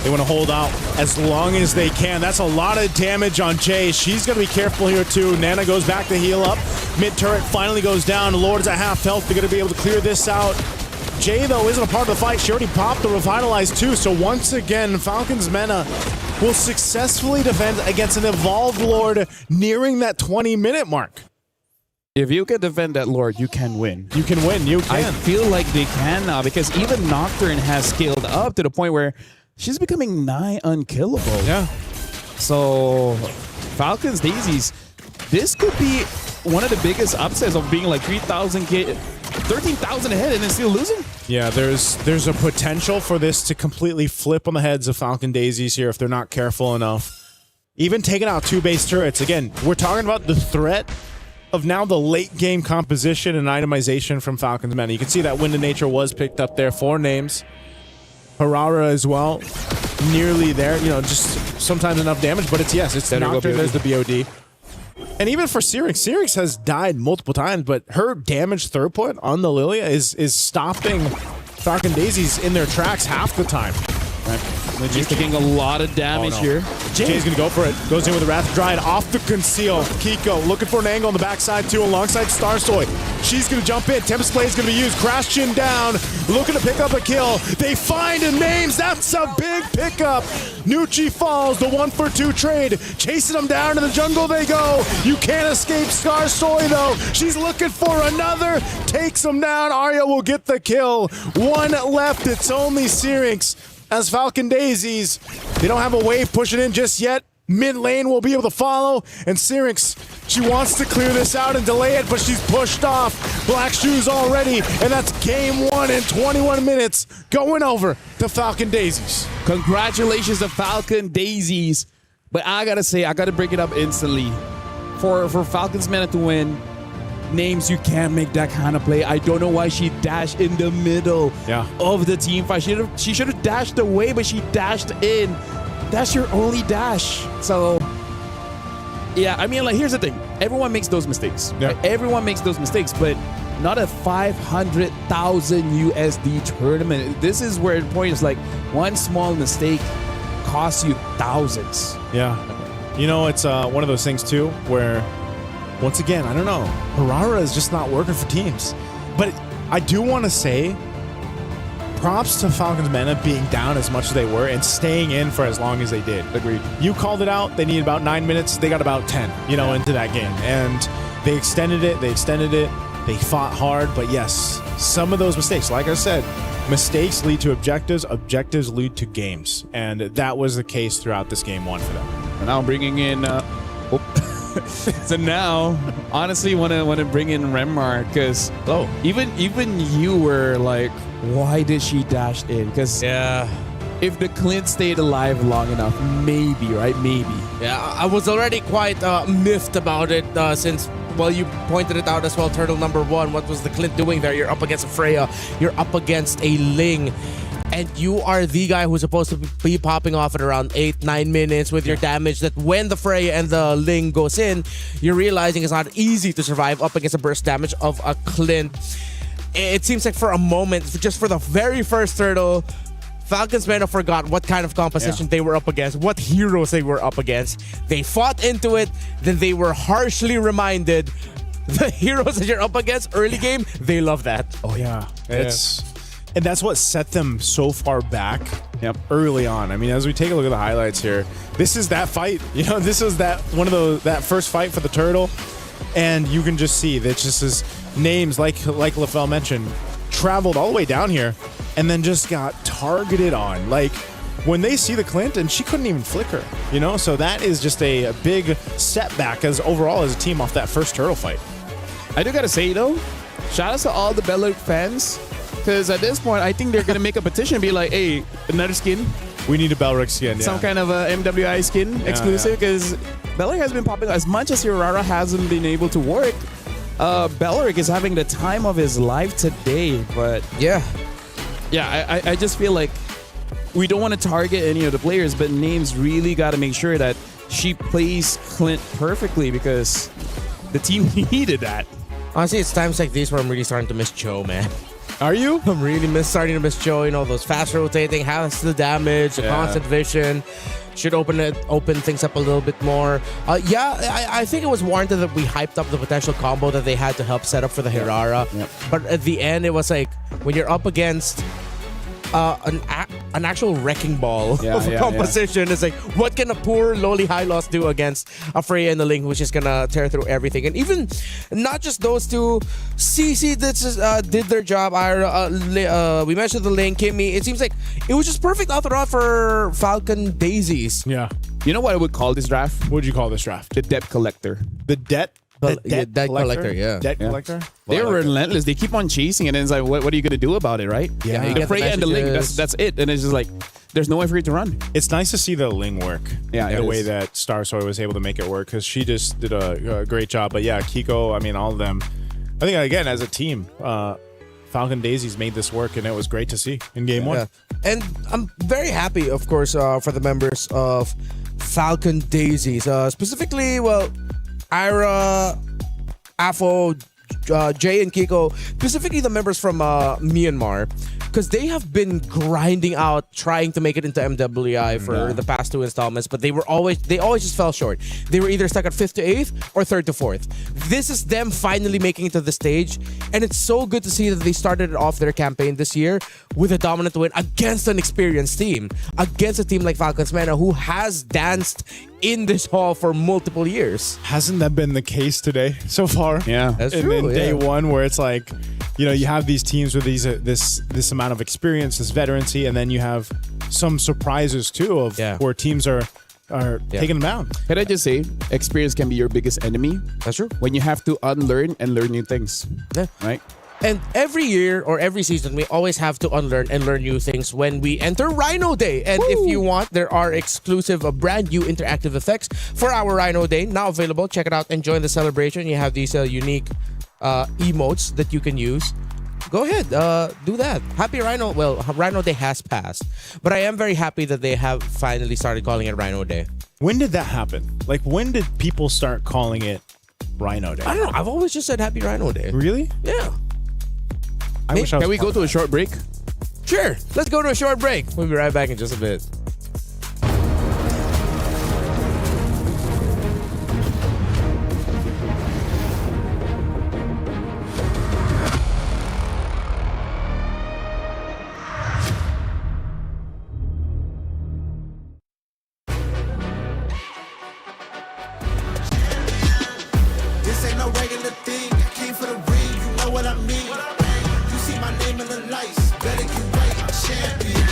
E: They want to hold out as long as they can. That's a lot of damage on Jay. She's going to be careful here too. Nana goes back to heal up. Mid turret finally goes down. Lord's at half health. They're going to be able to clear this out. Jay, though, isn't a part of the fight. She already popped the Revitalize too. So once again, Falcons Mena will successfully defend against an Evolved Lord nearing that 20-minute mark.
G: If you can defend that Lord, you can win.
E: You can win. You can.
G: I feel like they can now because even Nocturne has scaled up to the point where she's becoming nigh unkillable.
E: Yeah.
G: So Falcons Daisies, this could be one of the biggest upsets of being like 13,000 ahead and then still losing.
E: Yeah, there's a potential for this to completely flip on the heads of Falcon Daisies here if they're not careful enough. Even taking out 2 base turrets. Again, we're talking about the threat of now the late game composition and itemization from Falcons Mena. You can see that Wind of Nature was picked up there. 4 names. Harara as well. Nearly there. You know, just sometimes enough damage, but it's Nocturne. There's the BOD. And even for Syrinx has died multiple times, but her damage throughput on the Lilia is stopping Falcon Daisies in their tracks half the time.
G: Right. She's taking a lot of damage here.
E: Jay's gonna go for it. Goes in with the Wrath Dryad off the conceal. Kiko looking for an angle on the backside too, alongside Starsoy. She's gonna jump in. Tempest Blade is gonna be used. Crash Chin down, looking to pick up a kill. They find a names. That's a big pickup. Nucci falls. The 1-for-2 trade. Chasing them down in the jungle they go. You can't escape Starsoy though. She's looking for another. Takes them down. Arya will get the kill. 1 left. It's only Syrinx. As Falcon Daisies, they don't have a wave pushing in just yet. Mid lane will be able to follow, and Syrinx, she wants to clear this out and delay it, but she's pushed off. Black Shoes already, and that's game 1 in 21 minutes, going over to Falcon Daisies.
G: Congratulations to Falcon Daisies, but I gotta say, I gotta bring it up instantly. For Falcons Mena to win, names, you can't make that kind of play. I don't know why she dashed in the middle of the team fight. She should have dashed away, but she dashed in. That's your only dash. So, yeah, I mean, like, here's the thing. Everyone makes those mistakes.
E: Yeah.
G: Right? Everyone makes those mistakes, but not a 500,000 USD tournament. This is where the point is like one small mistake costs you thousands.
E: Yeah. You know, it's one of those things, too, where once again, I don't know. Harara is just not working for teams. But I do want to say props to Falcons Mena being down as much as they were and staying in for as long as they did.
G: Agreed.
E: You called it out. They needed about 9 minutes. They got about 10, into that game. And they extended it. They fought hard. But yes, some of those mistakes, like I said, mistakes lead to objectives. Objectives lead to games. And that was the case throughout this game 1 for them.
G: And now I'm bringing in... So now, honestly, want to bring in Remar because even you were like, why did she dash in? Because if the Clint stayed alive long enough, maybe, right? Maybe.
I: Yeah, I was already quite miffed about it since, well, you pointed it out as well, Turtle number 1. What was the Clint doing there? You're up against a Freya. You're up against a Ling. And you are the guy who's supposed to be popping off at around 8-9 minutes with your damage that when the Freya and the Ling goes in, you're realizing it's not easy to survive up against a burst damage of a Clint. It seems like for a moment, just for the very first Turtle, Falcons Mena forgot what kind of composition they were up against, what heroes they were up against. They fought into it, then they were harshly reminded the heroes that you're up against early game, they love that.
E: Oh yeah. And that's what set them so far back early on. I mean, as we take a look at the highlights here, this is that fight. This is that first fight for the Turtle. And you can just see that just as names, like LaFell mentioned, traveled all the way down here and then just got targeted on. Like, when they see the Clint, and she couldn't even flicker, So that is just a big setback as overall as a team off that first Turtle fight.
G: I do got to say, though, shout out to all the Beleric fans. Because at this point, I think they're going to make a petition and be like, hey, another skin.
E: We need a Beleric skin,
G: Some kind of a MWI skin exclusive. Because Beleric has been popping as much as Urara hasn't been able to work. Beleric is having the time of his life today. But
I: yeah,
G: Yeah, I just feel like we don't want to target any of the players, but Names really got to make sure that she plays Clint perfectly because the team needed that.
I: Honestly, it's times like these where I'm really starting to miss Joe, man.
E: Are you?
I: I'm really starting to miss Joe. You know, those fast rotating, has the damage, the constant vision. Should open things up a little bit more. I think it was warranted that we hyped up the potential combo that they had to help set up for the Hirara.
G: Yep.
I: But at the end, it was like when you're up against an actual wrecking ball of a composition. It's like, what can a poor lowly high loss do against a Freya and the Ling, which is gonna tear through everything? And even not just those two, CC did their job. We mentioned the Ling, Kimmy. It seems like it was just perfect out the route for Falcon Daisies.
E: Yeah.
G: You know what I would call this draft?
E: What would you call this draft?
G: The debt collector.
E: The debt?
I: Debt collector, yeah.
E: Debt collector?
G: They're relentless. They keep on chasing it, and it's like, what are you going to do about it, right?
E: Yeah.
G: The Freya and the Ling, that's it. And it's just like, there's no way for it to run.
E: It's nice to see the Ling work.
G: Yeah,
E: in a way that Star Soy was able to make it work because she just did a great job. But yeah, Kiko, I mean, all of them. I think, again, as a team, Falcon Daisies made this work, and it was great to see in game one.
I: And I'm very happy, of course, for the members of Falcon Daisies. Specifically, well, Ira, Afo, Jay, and Kiko, specifically the members from Myanmar, because they have been grinding out, trying to make it into MWI for the past two installments, but they always just fell short. They were either stuck at 5th to 8th or 3rd to 4th. This is them finally making it to the stage, and it's so good to see that they started off their campaign this year with a dominant win against an experienced team, against a team like Falcons Mena, who has danced in this hall for multiple years.
E: Hasn't that been the case today so far?
G: Yeah,
I: that's
E: true.
I: true.
E: In day one, where it's like, you know, you have these teams with this amount of experience, this veterancy, and then you have some surprises too of where teams are taking them down.
G: Can I just say, experience can be your biggest enemy.
I: That's true.
G: When you have to unlearn and learn new things.
I: Yeah.
G: Right?
I: And every year or every season, we always have to unlearn and learn new things when we enter Rhino Day. And if you want, there are exclusive brand new interactive effects for our Rhino Day now available. Check it out and join the celebration. You have these unique emotes that you can use. Go ahead, do that. Happy Rhino. Well, Rhino Day has passed, but I am very happy that they have finally started calling it Rhino Day.
E: When did that happen? Like, when did people start calling it Rhino Day?
I: I don't know. I've always just said Happy Rhino Day.
E: Really?
I: Yeah.
G: Can we go to a short break?
I: Sure. Let's go to a short break. We'll be right back in just a bit.
M: This ain't no regular thing. I came for the ring, you know what I mean. You see my name in the lights, better get right, I'm champion.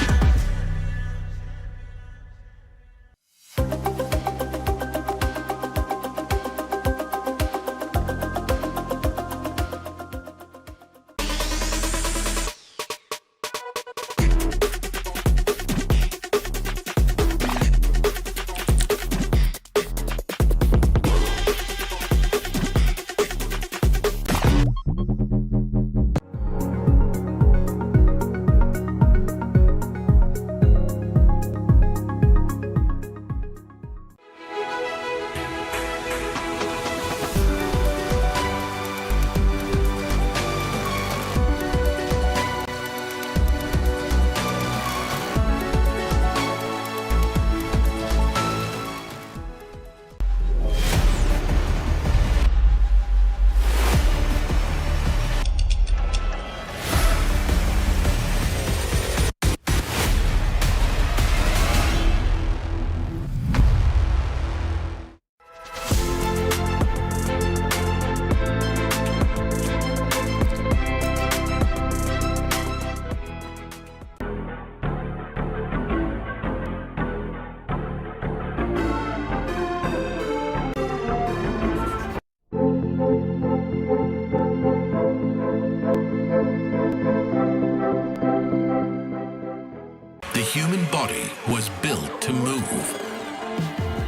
F: The human body was built to move.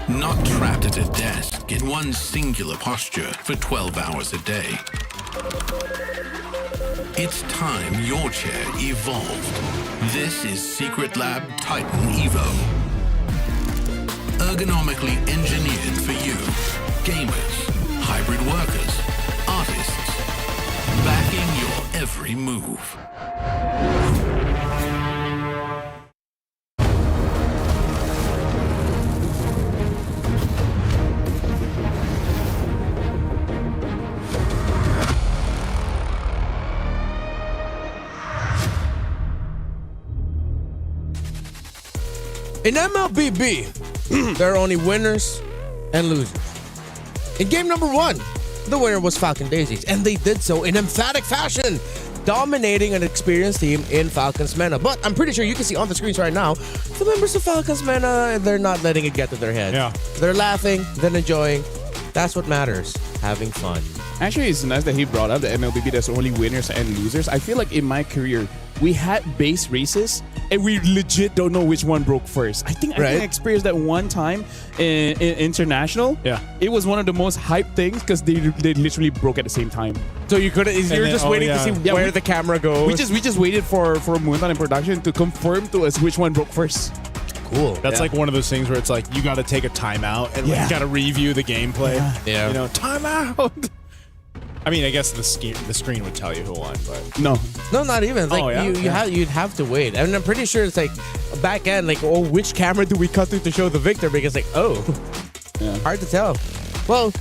F: Not trapped at a desk in one singular posture for 12 hours a day. It's time your chair evolved. This is Secret Lab Titan Evo. Ergonomically engineered for you, gamers, hybrid workers, artists, backing your every move.
I: In MLBB, there are only winners and losers. In game number 1, the winner was Falcon Daisies, and they did so in emphatic fashion, dominating an experienced team in Falcons Mena. But I'm pretty sure you can see on the screens right now, the members of Falcons Mena, they're not letting it get to their head.
E: Yeah.
I: They're laughing, they're enjoying. That's what matters, having fun.
G: Actually, it's nice that he brought up the MLBB there's only winners and losers. I feel like in my career, we had base races and we legit don't know which one broke first. I think I experienced that one time in international.
E: Yeah.
G: It was one of the most hyped things because they literally broke at the same time.
I: So you couldn't, you're just waiting to see where the camera goes.
G: We just waited for Moonton in production to confirm to us which one broke first.
I: Cool.
E: That's like one of those things where it's like you got to take a timeout and like, you got to review the gameplay.
I: Yeah.
E: You know, timeout. I mean, I guess the screen would tell you who won, but
G: no,
I: not even. Like you'd have to wait. And I'm pretty sure it's like back end, like, oh, which camera do we cut to show the victor? Because like, hard to tell. Well,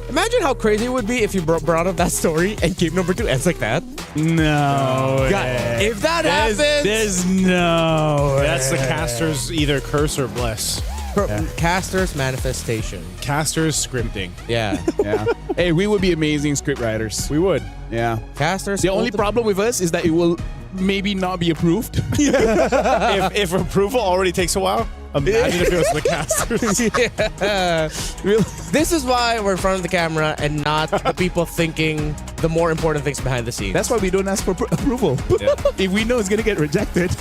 I: imagine how crazy it would be if you brought up that story and game number 2 ends like that.
G: No.
I: God, if that happens,
G: there's no.
E: That's the caster's either curse or bless.
I: Caster's manifestation.
E: Caster's scripting.
I: Yeah.
G: Yeah. Hey, we would be amazing script writers.
E: We would.
G: Yeah.
I: Caster's.
G: The only problem with us is that it will maybe not be approved.
E: if approval already takes a while, imagine if it was the casters.
I: This is why we're in front of the camera and not the people thinking the more important things behind the scenes.
G: That's why we don't ask for approval. Yeah. If we know it's gonna get rejected,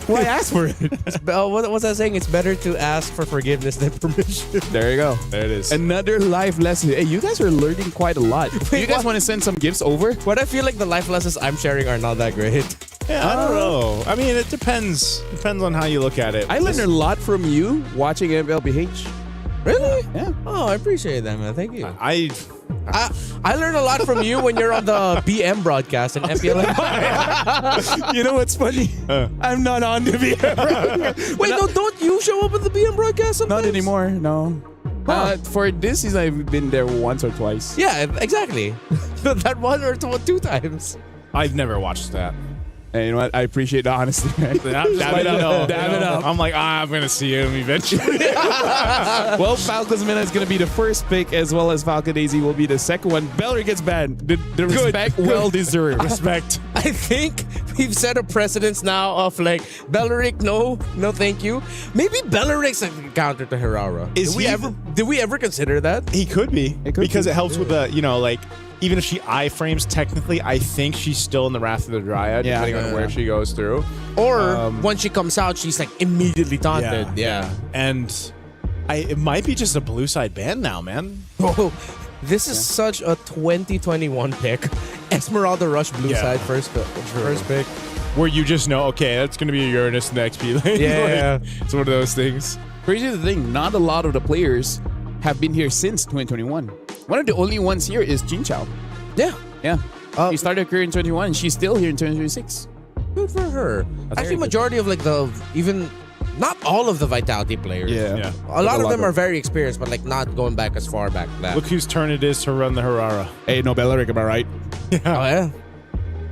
G: why ask for it?
I: What's that saying? It's better to ask for forgiveness than permission.
G: There you go.
E: There it is.
G: Another life lesson. Hey, you guys are learning quite a lot. You guys want to send some gifts over?
I: But I feel like the life lessons I'm sharing are not that great.
E: Yeah, I don't know. I mean, it depends. Depends on how you look at it.
G: I learned a lot from you watching MLBH.
I: Really?
G: Yeah.
I: Oh, I appreciate that, man. Thank you.
E: I
I: learned a lot from you when you're on the BM broadcast in MPLM.
G: You know what's funny? I'm not on the BM broadcast.
I: Wait, no, don't you show up at the BM broadcast sometimes?
G: Not anymore, no. For this season, I've been there once or twice.
I: Yeah, exactly. That one or two times.
E: I've never watched that.
G: And you know what? I appreciate the honesty.
E: I'm just
G: Damn it up.
E: Damn it up. I'm like, I'm going to see him eventually.
G: Well, Falcons Mena is going to be the first pick, as well as Falcon Daisy will be the second one. Bellary gets banned. The respect, well deserved.
E: Respect.
I: I think we've set a precedence now of like, Bellaric, no thank you. Maybe Bellaric's a counter to Hirara. Did we ever consider that?
E: He could be. Because it helps with the, like, even if she iframes, technically, I think she's still in the Wrath of the Dryad, depending on where she goes through.
I: Or when she comes out, she's like immediately taunted. Yeah.
E: And it might be just a blue side ban now, man.
I: Oh, this is such a 2021 pick. Esmeralda Rush blue side first pick.
E: Where you just know, okay, that's going to be a Uranus in the XP lane.
I: Yeah.
E: It's one of those things.
G: Crazy the thing, not a lot of the players have been here since 2021. One of the only ones here is Jin Chao.
I: Yeah.
G: Yeah. She started her career in 2021 and she's still here in 2026.
I: Good for her. Actually, majority of like not all of the Vitality players.
G: Yeah.
I: A lot of them are very experienced, but like not going back as far back that.
E: Look whose turn it is to run the Hirara.
G: Hey, no Bellaric, am I right?
I: Yeah. Oh, yeah.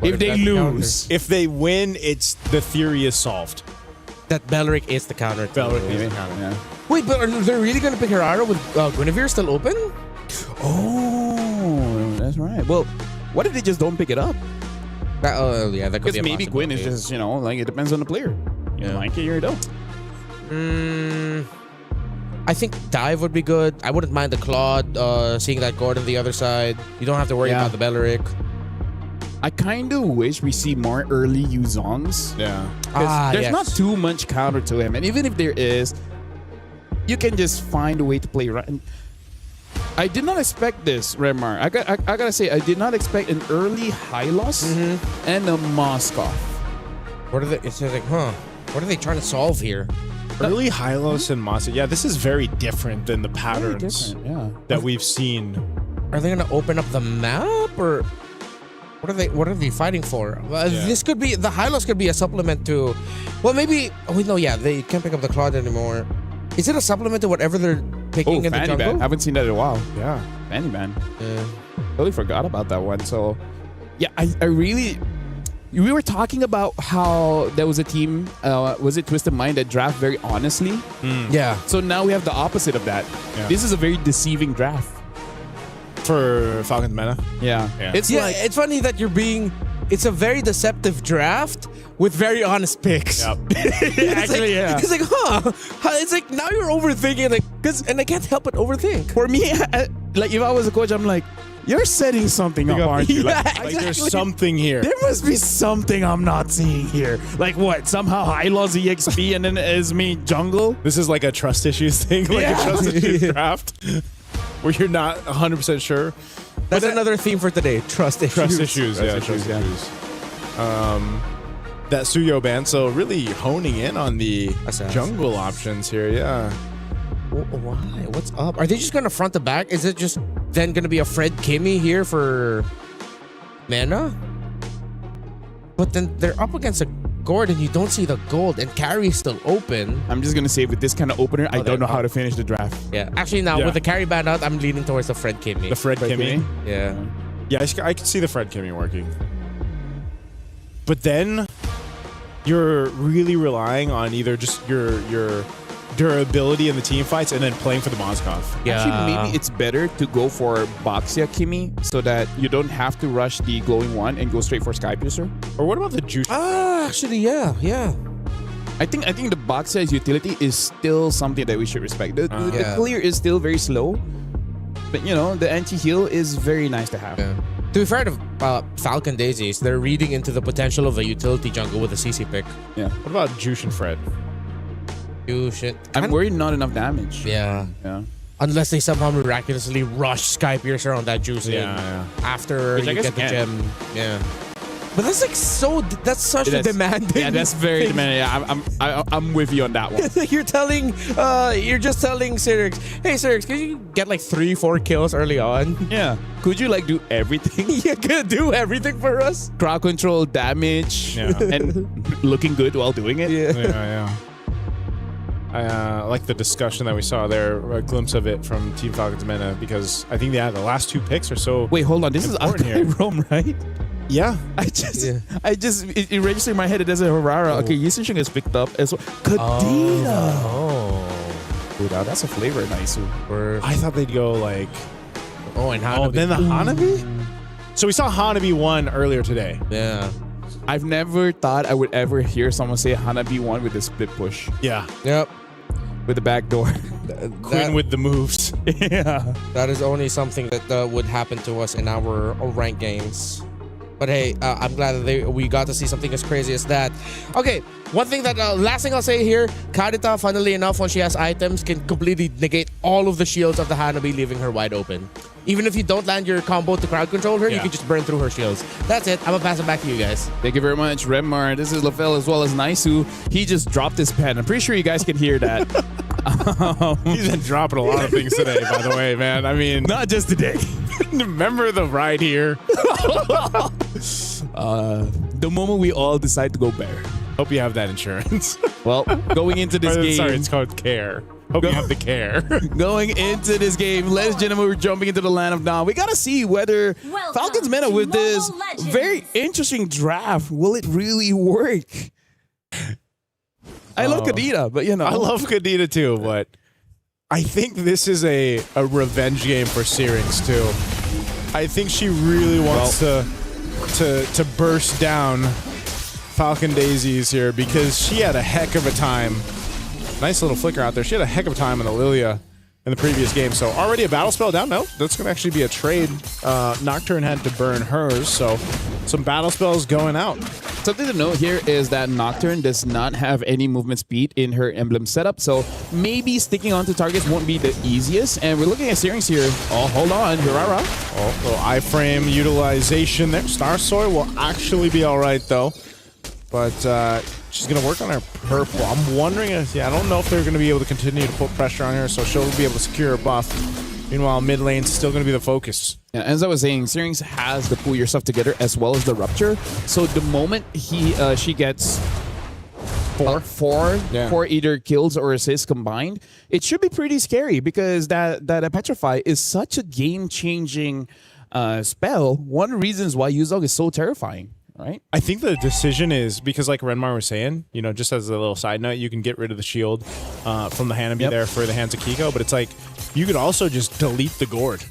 G: If they lose.
E: If they win, the theory is solved.
I: That Bellaric is the counter.
E: Bellaric is the counter.
G: Yeah.
I: Wait, but are they really going to pick Hirara with Guinevere still open?
G: Oh, that's right. Well, what if they just don't pick it up?
I: That could be a
G: Because maybe Gwyn is just, like it depends on the player. You like it or you don't.
I: I think dive would be good. I wouldn't mind the Claude, seeing that Gordon the other side. You don't have to worry about the Bellaric.
G: I kind of wish we see more early Yuzongs.
E: Yeah.
G: Because there's not too much counter to him. And even if there is, you can just find a way to play right. I did not expect this, Remar. I gotta say, I did not expect an early Hylos and a Moskov.
I: What are they? It's like, what are they trying to solve here?
E: Early Hylos and Moskov. Yeah, this is very different than the patterns that we've seen.
I: Are they going to open up the map, or what are they fighting for? This could be the Hylos could be a supplement to. Well, maybe. They can't pick up the Claude anymore. Is it a supplement to whatever they're picking in the jungle?
G: Ban. I haven't seen that in a while.
E: Yeah,
G: Fanny Ban. Totally forgot about that one. So, yeah, I really. We were talking about how there was a team, was it Twisted Mind, that draft very honestly?
I: Yeah.
G: So now we have the opposite of that.
E: Yeah.
G: This is a very deceiving draft.
E: For Falcons meta?
G: Yeah.
I: It's funny that it's a very deceptive draft with very honest picks.
E: Yep.
G: Actually, yeah.
I: It's like, it's like now you're overthinking, and I can't help but overthink.
G: For me, like if I was a coach, I'm like, you're setting something up, aren't you?
E: Like there's something here.
G: There must be something I'm not seeing here. Like what? Somehow I lost EXP and then it's me jungle?
E: This is like a trust issues thing, like a trust issues draft, where you're not 100% sure.
I: That's another theme for today. Trust issues.
E: Trust issues. That Suyo ban, so really honing in on the jungle options here, yeah.
I: Why? What's up? Are they just going to front to back? Is it just then going to be a Fred Kimmy here for mana? But then they're up against a Gord and you don't see the gold and carry is still open.
G: I'm just going to say with this kind of opener, I don't know how to finish the draft.
I: Yeah. Actually, now with the carry ban out, I'm leaning towards the Fred Kimmy.
E: The Fred Kimmy?
I: Yeah.
E: Yeah, I can see the Fred Kimmy working. But then you're really relying on either just your durability in the team fights and then playing for the Moskov.
G: Yeah. Actually, maybe it's better to go for Boxia Kimmy so that you don't have to rush the glowing one and go straight for Sky Piercer.
E: Or what about the Juice?
I: Actually, yeah.
G: I think the Boxia's utility is still something that we should respect. The clear is still very slow, but the anti-heal is very nice to have.
I: Yeah. To be fair to Falcon Daisies, they're reading into the potential of a utility jungle with a CC pick.
G: Yeah.
E: What about Juice and Fred?
G: I'm worried not enough damage.
I: Yeah. Unless they somehow miraculously rush Sky Piercer on that Juice after you get the gem. Yeah. But that's like that's a demanding.
G: Yeah, that's very demanding. Yeah, I'm with you on that one.
I: You're just telling Cyrix, hey Cyrix, can you get like 3-4 kills early on?
G: Yeah. Could you like do everything?
I: You could do everything for us.
G: Crowd control, damage, and looking good while doing it.
E: Yeah. I like the discussion that we saw there, a glimpse of it from Team Falcons Meta, because I think the last 2 picks are so.
G: Wait, hold on. This is
E: here.
G: Rome, right?
E: Yeah.
G: It registered in my head. It does a Harara. Okay, Yisushing is picked up as well. Kadena. Dude, that's a flavor, Naisu.
E: I thought they'd go like.
I: And Hanabi.
E: Then the Hanabi? So we saw Hanabi 1 earlier today.
I: Yeah.
G: I've never thought I would ever hear someone say Hanabi 1 with a split push.
E: Yeah.
I: Yep.
G: With the back door.
E: Quinn with the moves.
G: Yeah.
I: That is only something that would happen to us in our ranked games. But hey, I'm glad that we got to see something as crazy as that. Okay, one thing last thing I'll say here, Karita, funnily enough, when she has items, can completely negate all of the shields of the Hanabi, leaving her wide open. Even if you don't land your combo to crowd control her, you can just burn through her shields. That's it. I'm gonna pass it back to you guys.
G: Thank you very much, Remar. This is Lafel as well as Naisu. He just dropped his pen. I'm pretty sure you guys can hear that.
E: He's been dropping a lot of things today, by the way, man. I mean,
G: not just today.
E: Remember the ride here?
G: The moment we all decide to go bear.
E: Hope you have that insurance.
G: Well, going into this game.
E: Sorry, it's called care. Hope you have the care.
G: Going into this game, ladies and gentlemen, we're jumping into the land of Dawn. We gotta see whether Falcons Meta with this very interesting draft, will it really work? I love Kadena, but
E: I love Kadena too, but I think this is a revenge game for Syrinx too. I think she really wants to burst down Falcon Daisies here because she had a heck of a time. Nice little flicker out there. She had a heck of a time in the Lilia in the previous game. So already a battle spell down? No, that's going to actually be a trade. Nocturne had to burn hers, so some battle spells going out.
G: Something to note here is that Nocturne does not have any movement speed in her emblem setup, so maybe sticking onto targets won't be the easiest. And we're looking at Searings here. Oh, hold on, Hirara.
E: Oh, little iframe utilization there. Star Sword will actually be all right, though. But she's going to work on her purple. I'm wondering if, I don't know if they're going to be able to continue to put pressure on her, so she'll be able to secure her buff. Meanwhile, mid lane's still going to be the focus.
G: Yeah, as I was saying, Searings has the pull yourself together as well as the rupture. So the moment she gets four either kills or assists combined, it should be pretty scary because that Petrify is such a game-changing spell. One of the reasons why Yuzog is so terrifying. Right?
E: I think the decision is because, like Renmar was saying, just as a little side note, you can get rid of the shield from the Hanabi there for the hands of Kiko, but it's like you could also just delete the gourd.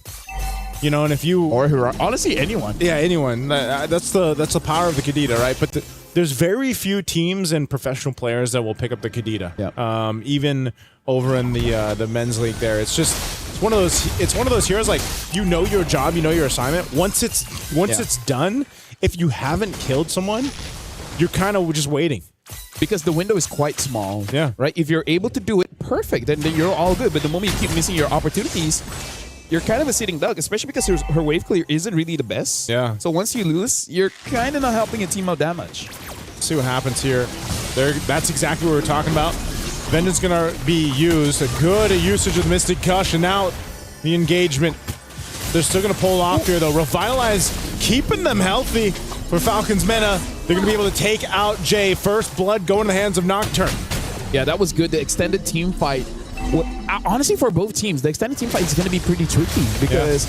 E: And if you
G: honestly anyone,
E: anyone. That's the power of the Kadita, right? But there's very few teams and professional players that will pick up the Kadita.
G: Yeah.
E: Even over in the men's league, there, it's one of those heroes. Like your job, your assignment. Once it's done. If you haven't killed someone, you're kind of just waiting.
G: Because the window is quite small.
E: Yeah.
G: Right? If you're able to do it, perfect. Then you're all good. But the moment you keep missing your opportunities, you're kind of a sitting duck, especially because her wave clear isn't really the best.
E: Yeah.
G: So once you lose, you're kind of not helping a team out that much.
E: Let's see what happens here. That's exactly what we're talking about. Vengeance going to be used. A good usage of the Mystic Gush. And now the engagement. They're still going to pull off here, though. Revitalize, keeping them healthy for Falcons Mena. They're going to be able to take out Jay. First blood going in the hands of Nocturne.
G: Yeah, that was good. The extended team fight. Honestly, for both teams, the extended team fight is going to be pretty tricky because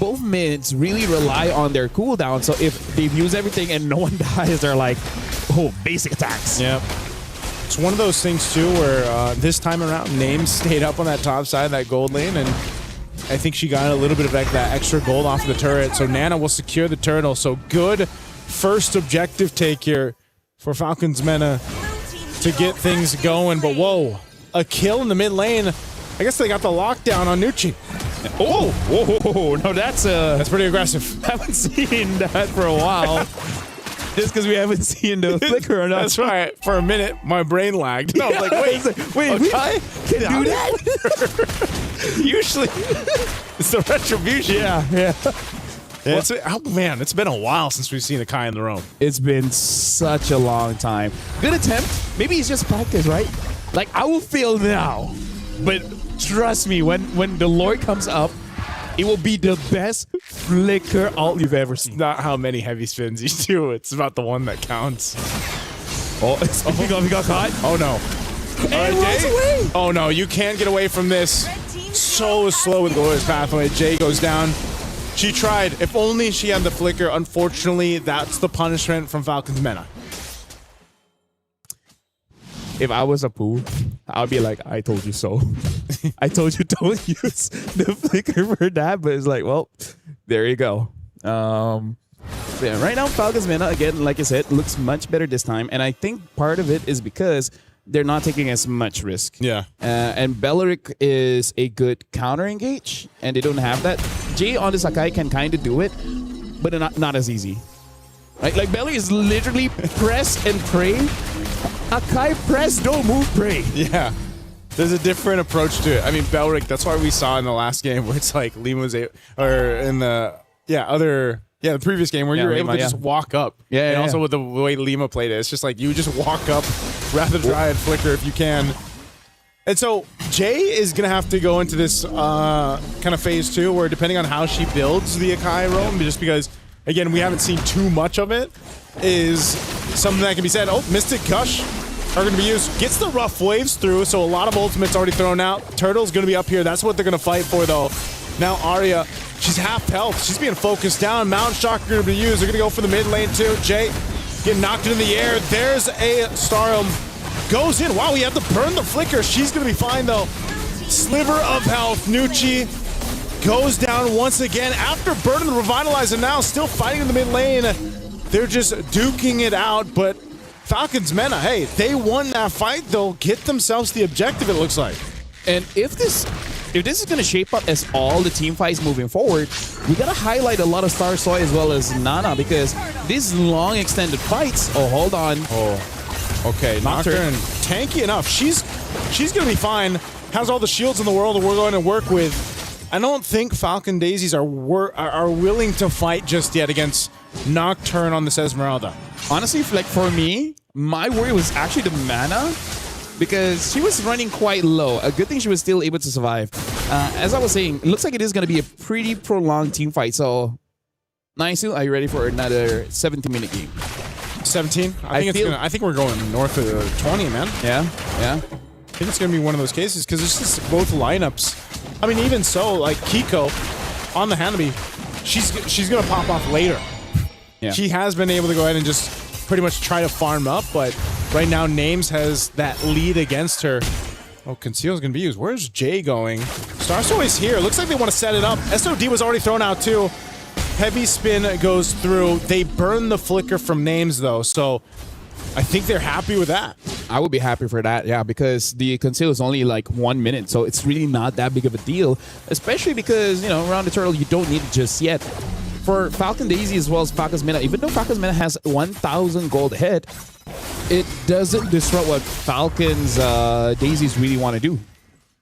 G: both mids really rely on their cooldown. So if they've used everything and no one dies, they're like, basic attacks.
E: Yep. It's one of those things, too, where this time around, Name stayed up on that top side of that gold lane, and I think she got a little bit of that extra gold off of the turret. So Nana will secure the turtle. So good first objective take here for Falcons Mena to get things going. But whoa, a kill in the mid lane. I guess they got the lockdown on Nucci.
G: Whoa, no, that's
E: pretty aggressive.
G: Haven't seen that for a while. Just because we haven't seen the flicker or not.
E: That's right. For a minute, my brain lagged. No, I was like, wait,
G: we can do that?
E: Usually, it's the retribution.
G: Yeah.
E: It's been a while since we've seen a Kai in the roam.
G: It's been such a long time. Good attempt. Maybe he's just practice, right? Like, I will fail now, but trust me, when the Lord comes up, it will be the best flicker ult you've ever seen.
E: Not how many heavy spins you do. It's about the one that counts.
G: He got caught.
E: Oh, no.
G: And runs away.
E: Oh, no. You can't get away from this. So slow with Glorious Pathway. Jay goes down. She tried. If only she had the flicker. Unfortunately, that's the punishment from Falcons Mena.
G: If I was a Pooh, I'd be like, I told you so. I told you don't use the flicker for that, but it's like, well, there you go. Yeah, right now, Falcons Mena, again, like I said, looks much better this time, and I think part of it is because they're not taking as much risk.
E: Yeah.
G: And Belleric is a good counter engage, and they don't have that. Jay on the Sakai can kind of do it, but not as easy. Like Belleric is literally press and pray. Akai press, don't move, pray.
E: Yeah. There's a different approach to it. I mean, Belleric, that's why we saw in the last game where it's like Lima was the previous game where you were able to just walk up.
G: Yeah,
E: and also with the way Lima played it, it's just like you just walk up, rather try and flicker if you can. And so Jay is going to have to go into this kind of phase 2 where depending on how she builds the Akai roam, just because, again, we haven't seen too much of it, is something that can be said. Oh, Mystic Gush are going to be used. Gets the rough waves through, so a lot of ultimates already thrown out. Turtle's going to be up here. That's what they're going to fight for, though. Now Arya, she's half health. She's being focused down. Mount Shock are going to be used. They're going to go for the mid lane, too. Jay getting knocked into the air. There's a Stardom. Goes in. Wow, he had to burn the flicker. She's going to be fine, though. Sliver of health. Nucci goes down once again after burning the Revitalizer. Now still fighting in the mid lane. They're just duking it out, but Falcons Mena, hey, they won that fight. They'll get themselves the objective, it looks like.
G: And if this if this is going to shape up as all the team fights moving forward, we got to highlight a lot of Star Soy as well as Nana, because these long extended fights. Oh, hold on.
E: Oh, okay. Nocturne, tanky enough. She's going to be fine. Has all the shields in the world that we're going to work with. I don't think Falcon Daisies are willing to fight just yet against Nocturne on this Esmeralda.
G: Honestly, like for me, my worry was actually the mana, because she was running quite low. A good thing she was still able to survive. As I was saying, it looks like it is going to be a pretty prolonged team fight. So, Naisu, are you ready for another 17-minute game?
E: 17? I think we're going north of 20, man.
G: Yeah.
E: I think it's going to be one of those cases because it's just both lineups. I mean, even so, like Kiko on the Hanabi, she's going to pop off later.
G: Yeah.
E: She has been able to go ahead and just pretty much try to farm up, but right now Names has that lead against her. Oh, Conceal's going to be used. Where's Jay going? Starsoy's here. Looks like they want to set it up. SOD was already thrown out too. Heavy spin goes through. They burn the flicker from Names though, so I think they're happy with that.
G: I would be happy for that, yeah, because the conceal is only like 1 minute, so it's really not that big of a deal, especially because, you know, around the turtle, you don't need it just yet. For Falcon Daisy as well as Falcon's Mena, even though Falcon's Mena has 1,000 gold ahead, it doesn't disrupt what Falcon's Daisies really want to do,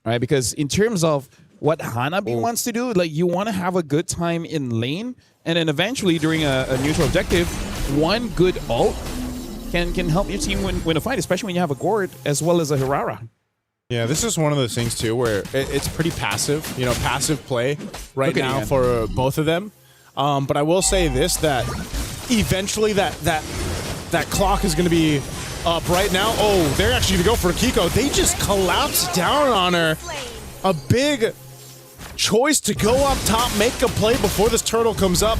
G: right? Because in terms of what Hanabi wants to do, like, you want to have a good time in lane, and then eventually during a neutral objective, one good ult can help your team win a fight, especially when you have a Gord as well as a Hirara.
E: Yeah, this is one of those things too where it's pretty passive, you know, passive play right now for both of them. But I will say this, that eventually that clock is going to be up right now. Oh, they're actually going to go for a Kiko. They just collapsed down on her. A big choice to go up top, make a play before this turtle comes up.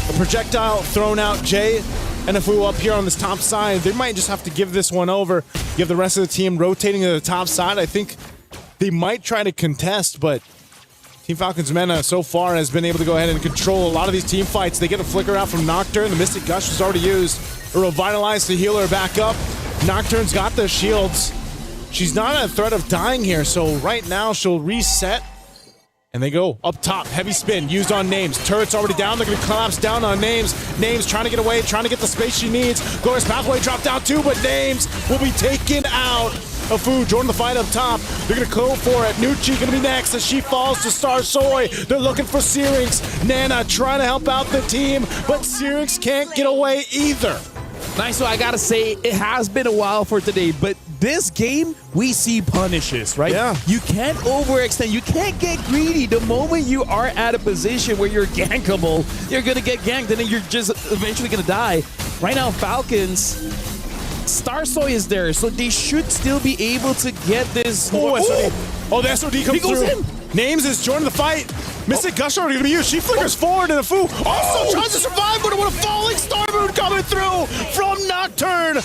E: A projectile thrown out, Jay. And if we were up here on this top side, they might just have to give this one over. Give the rest of the team rotating to the top side. I think they might try to contest, but Team Falcon's Mena so far has been able to go ahead and control a lot of these team fights. They get a flicker out from Nocturne. The Mystic Gush was already used. A Revitalize to heal her back up. Nocturne's got the shields. She's not at a threat of dying here, so right now she'll reset. And they go up top. Heavy spin used on Names. Turret's already down. They're going to collapse down on Names. Names trying to get away, trying to get the space she needs. Glorious Pathway dropped down too, but Names will be taken out. Afu joining the fight up top. They're going to go for it. Nucci going to be next as she falls to Star Soy. They're looking for Syrinx. Nana trying to help out the team, but Syrinx can't get away either.
G: Nice, so I gotta say, it has been a while for today, but this game, we see punishes, right?
E: Yeah.
G: You can't overextend. You can't get greedy. The moment you are at a position where you're gankable, you're gonna get ganked, and then you're just eventually gonna die. Right now, Falcons, Star Soy is there, so they should still be able to get this.
E: Oh, SOD. Oh, the SOD comes
G: goes
E: through.
G: in.
E: Names is joining the fight. Mystic Gush already going to be used. She flickers forward, and Afu also tries to survive, but with a falling Star Moon coming through from Nocturne.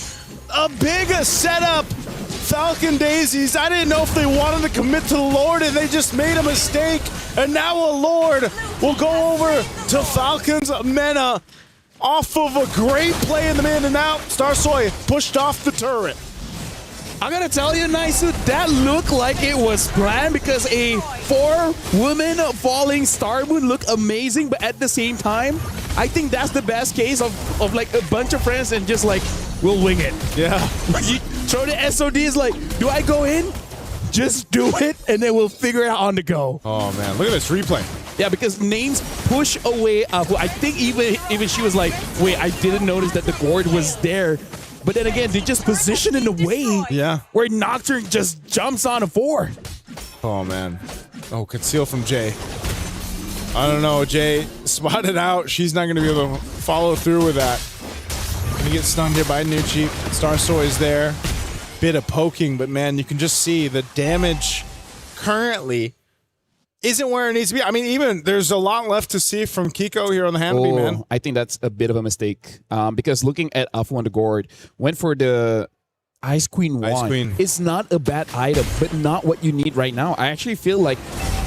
E: A big setup. Falcon Daisies. I didn't know if they wanted to commit to the Lord, and they just made a mistake. And now a Lord will go over to Falcon's Mena off of a great play in the in and out. Star Soy pushed off the turret.
G: I gotta tell you, Naisu, that looked like it was planned, because a 4-woman falling Star Moon looked amazing, but at the same time, I think that's the best case of like a bunch of friends and just like, we'll wing it.
E: Yeah.
G: You throw the SODs like, do I go in? Just do it, and then we'll figure it out on the go.
E: Oh man, look at this replay.
G: Yeah, because Names push away. I think even she was like, wait, I didn't notice that the Gord was there. But then again, they just position in a way where Nocturne just jumps on a 4.
E: Oh, man. Oh, conceal from Jay. I don't know. Jay spotted out. She's not going to be able to follow through with that. Going to get stunned here by Nucci. Star Soy is there. Bit of poking, but man, you can just see the damage currently isn't where it needs to be. I mean, even there's a lot left to see from Kiko here on the Hanabi, man.
G: I think that's a bit of a mistake, because looking at Afu on the Gord, went for the Ice Queen wand.
E: Ice Queen.
G: It's not a bad item, but not what you need right now. I actually feel like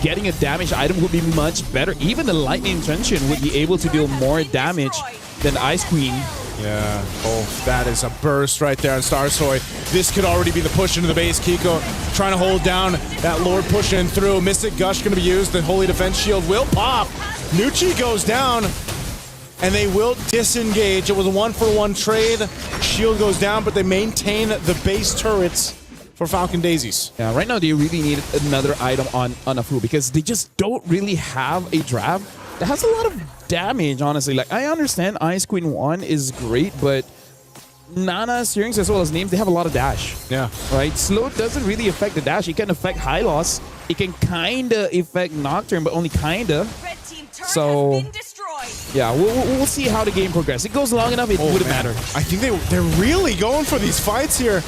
G: getting a damage item would be much better. Even the Lightning Intention would be able to deal more damage than Ice Queen.
E: Yeah. Oh, that is a burst right there on Starsoy. This could already be the push into the base. Kiko trying to hold down that Lord pushing through. Mystic Gush going to be used. The Holy Defense Shield will pop. Nucci goes down, and they will disengage. It was a 1-for-1 trade. Shield goes down, but they maintain the base turrets for Falcon Daisies.
G: Yeah, right now they really need another item on Afu because they just don't really have a draft that has a lot of damage, honestly. Like, I understand Ice Queen 1 is great, but Nana, Syrinx, as well as Names, they have a lot of dash.
E: Yeah.
G: Right? Slow doesn't really affect the dash. It can affect high loss. It can kinda affect Nocturne, but only kinda. So, yeah, we'll see how the game progresses. It goes long enough, it wouldn't matter.
E: I think they're really going for these fights here.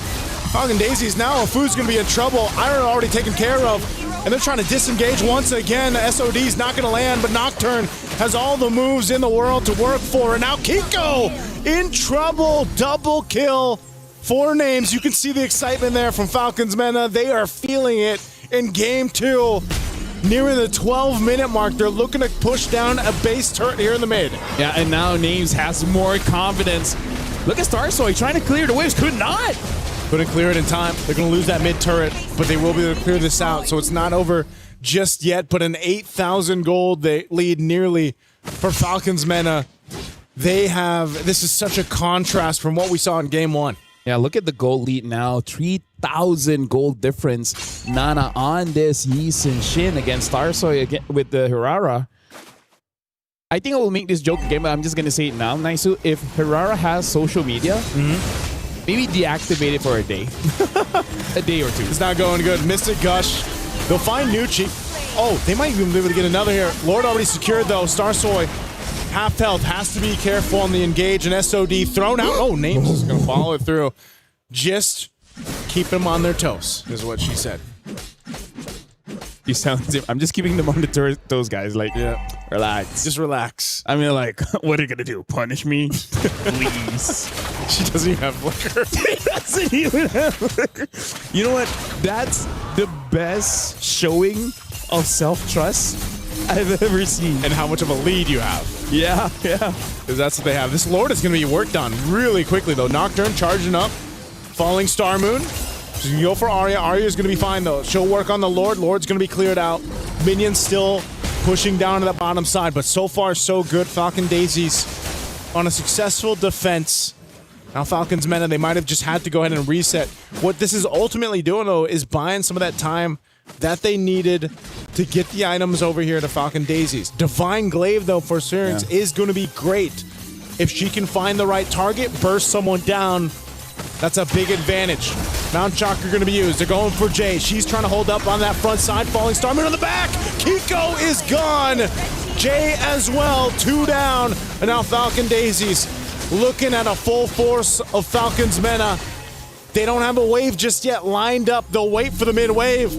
E: Falcon Daisies now, Afu's going to be in trouble. Iron already taken care of, and they're trying to disengage once again. SOD's not going to land, but Nocturne has all the moves in the world to work for. And now Kiko in trouble. Double kill. 4 names. You can see the excitement there from Falcons Mena. They are feeling it in game 2. Nearing the 12-minute mark, they're looking to push down a base turret here in the mid.
G: Yeah, and now Names has more confidence. Look at Starsoy trying to clear the waves. Could not.
E: Couldn't clear it in time. They're going to lose that mid turret, but they will be able to clear this out. So it's not over just yet, but an 8,000 gold lead nearly for Falcons Mena. This is such a contrast from what we saw in game 1.
G: Yeah, look at the gold lead now. 3,000 gold difference. Nana on this Yi Sin Shin against Starsoy again with the Hirara. I think I will make this joke again, but I'm just going to say it now, Naisu. If Hirara has social media, maybe deactivate it for a day. A day or 2.
E: It's not going good. Mystic Gush. They'll find Nucci. Oh, they might even be able to get another here. Lord already secured, though. Starsoy, half health, has to be careful on the engage. And SOD thrown out. Oh, Names is going to follow it through. Just keep them on their toes, is what she said.
G: You sound. I'm just keeping them on the toes, guys. Like,
E: yeah,
G: relax.
E: Just relax.
G: I mean, like, what are you gonna do? Punish me, please?
E: She doesn't even have flicker.
G: She doesn't even have flicker. You know what? That's the best showing of self-trust I've ever seen.
E: And how much of a lead you have.
G: Yeah.
E: Because that's what they have. This Lord is going to be worked on really quickly, though. Nocturne charging up. Falling Star Moon. She's going to go for Arya. Arya's going to be fine, though. She'll work on the Lord. Lord's going to be cleared out. Minions still pushing down to the bottom side, but so far, so good. Falcon Daisies on a successful defense. Now Falcons Mena, they might have just had to go ahead and reset. What this is ultimately doing, though, is buying some of that time that they needed to get the items over here to Falcon Daisies. Divine Glaive, though, for Syrinx is going to be great. If she can find the right target, burst someone down, that's a big advantage. Mount Chakra going to be used. They're going for Jay. She's trying to hold up on that front side. Falling Star Moon on the back. Kiko is gone. Jay as well. 2 down. And now Falcon Daisies looking at a full force of Falcons Mena. They don't have a wave just yet lined up. They'll wait for the mid wave.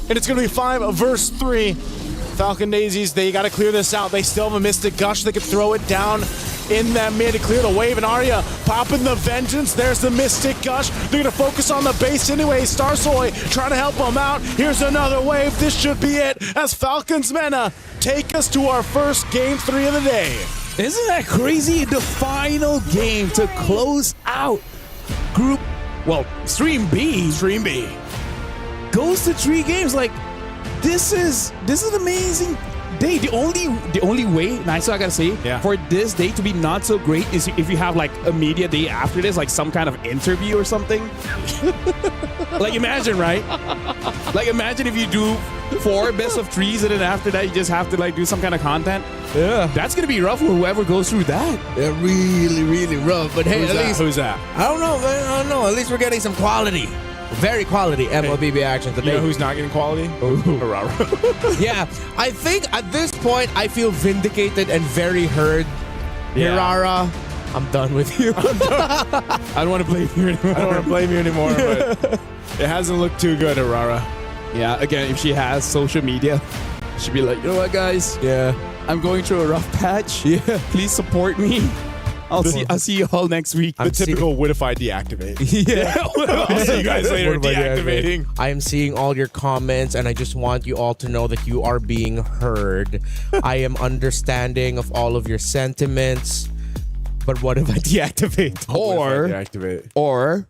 E: And it's going to be 5 versus 3. Falcon Daisies, they got to clear this out. They still have a Mystic Gush. They could throw it down in that mid to clear the wave. And Arya popping the Vengeance. There's the Mystic Gush. They're going to focus on the base anyway. Starsoy trying to help them out. Here's another wave. This should be it as Falcons Mena take us to our first game 3 of the day.
G: Isn't that crazy? The final game to close out Stream B.
E: Stream B
G: goes to 3 games. Like, this is an amazing day. The only way, nice, I gotta say, for this day to be not so great is if you have like a media day after this, like some kind of interview or something. Like, imagine, right? Like, imagine if you do 4 best of 3s and then after that you just have to like do some kind of content. Yeah, that's gonna be rough for whoever goes through that.
D: They're really rough. But hey,
E: who's that?
D: I don't know, man. I don't know. At least we're getting some quality. Very quality MLBB action today.
E: You know who's not getting quality? Hirara.
D: Yeah, I think at this point I feel vindicated and very heard.
E: Yeah.
D: Hirara, I'm done with you.
E: I don't want to blame you anymore. But it hasn't looked too good, Hirara.
G: Yeah, again, if she has social media, she'd be like, you know what, guys? Yeah, I'm going through a rough patch. Yeah, please support me. I'll see you all next week.
E: The typical what if I deactivate?
G: Yeah.
E: I'll see you guys later deactivating.
D: I am seeing all your comments and I just want you all to know that you are being heard. I am understanding of all of your sentiments. But what if I deactivate?
G: Or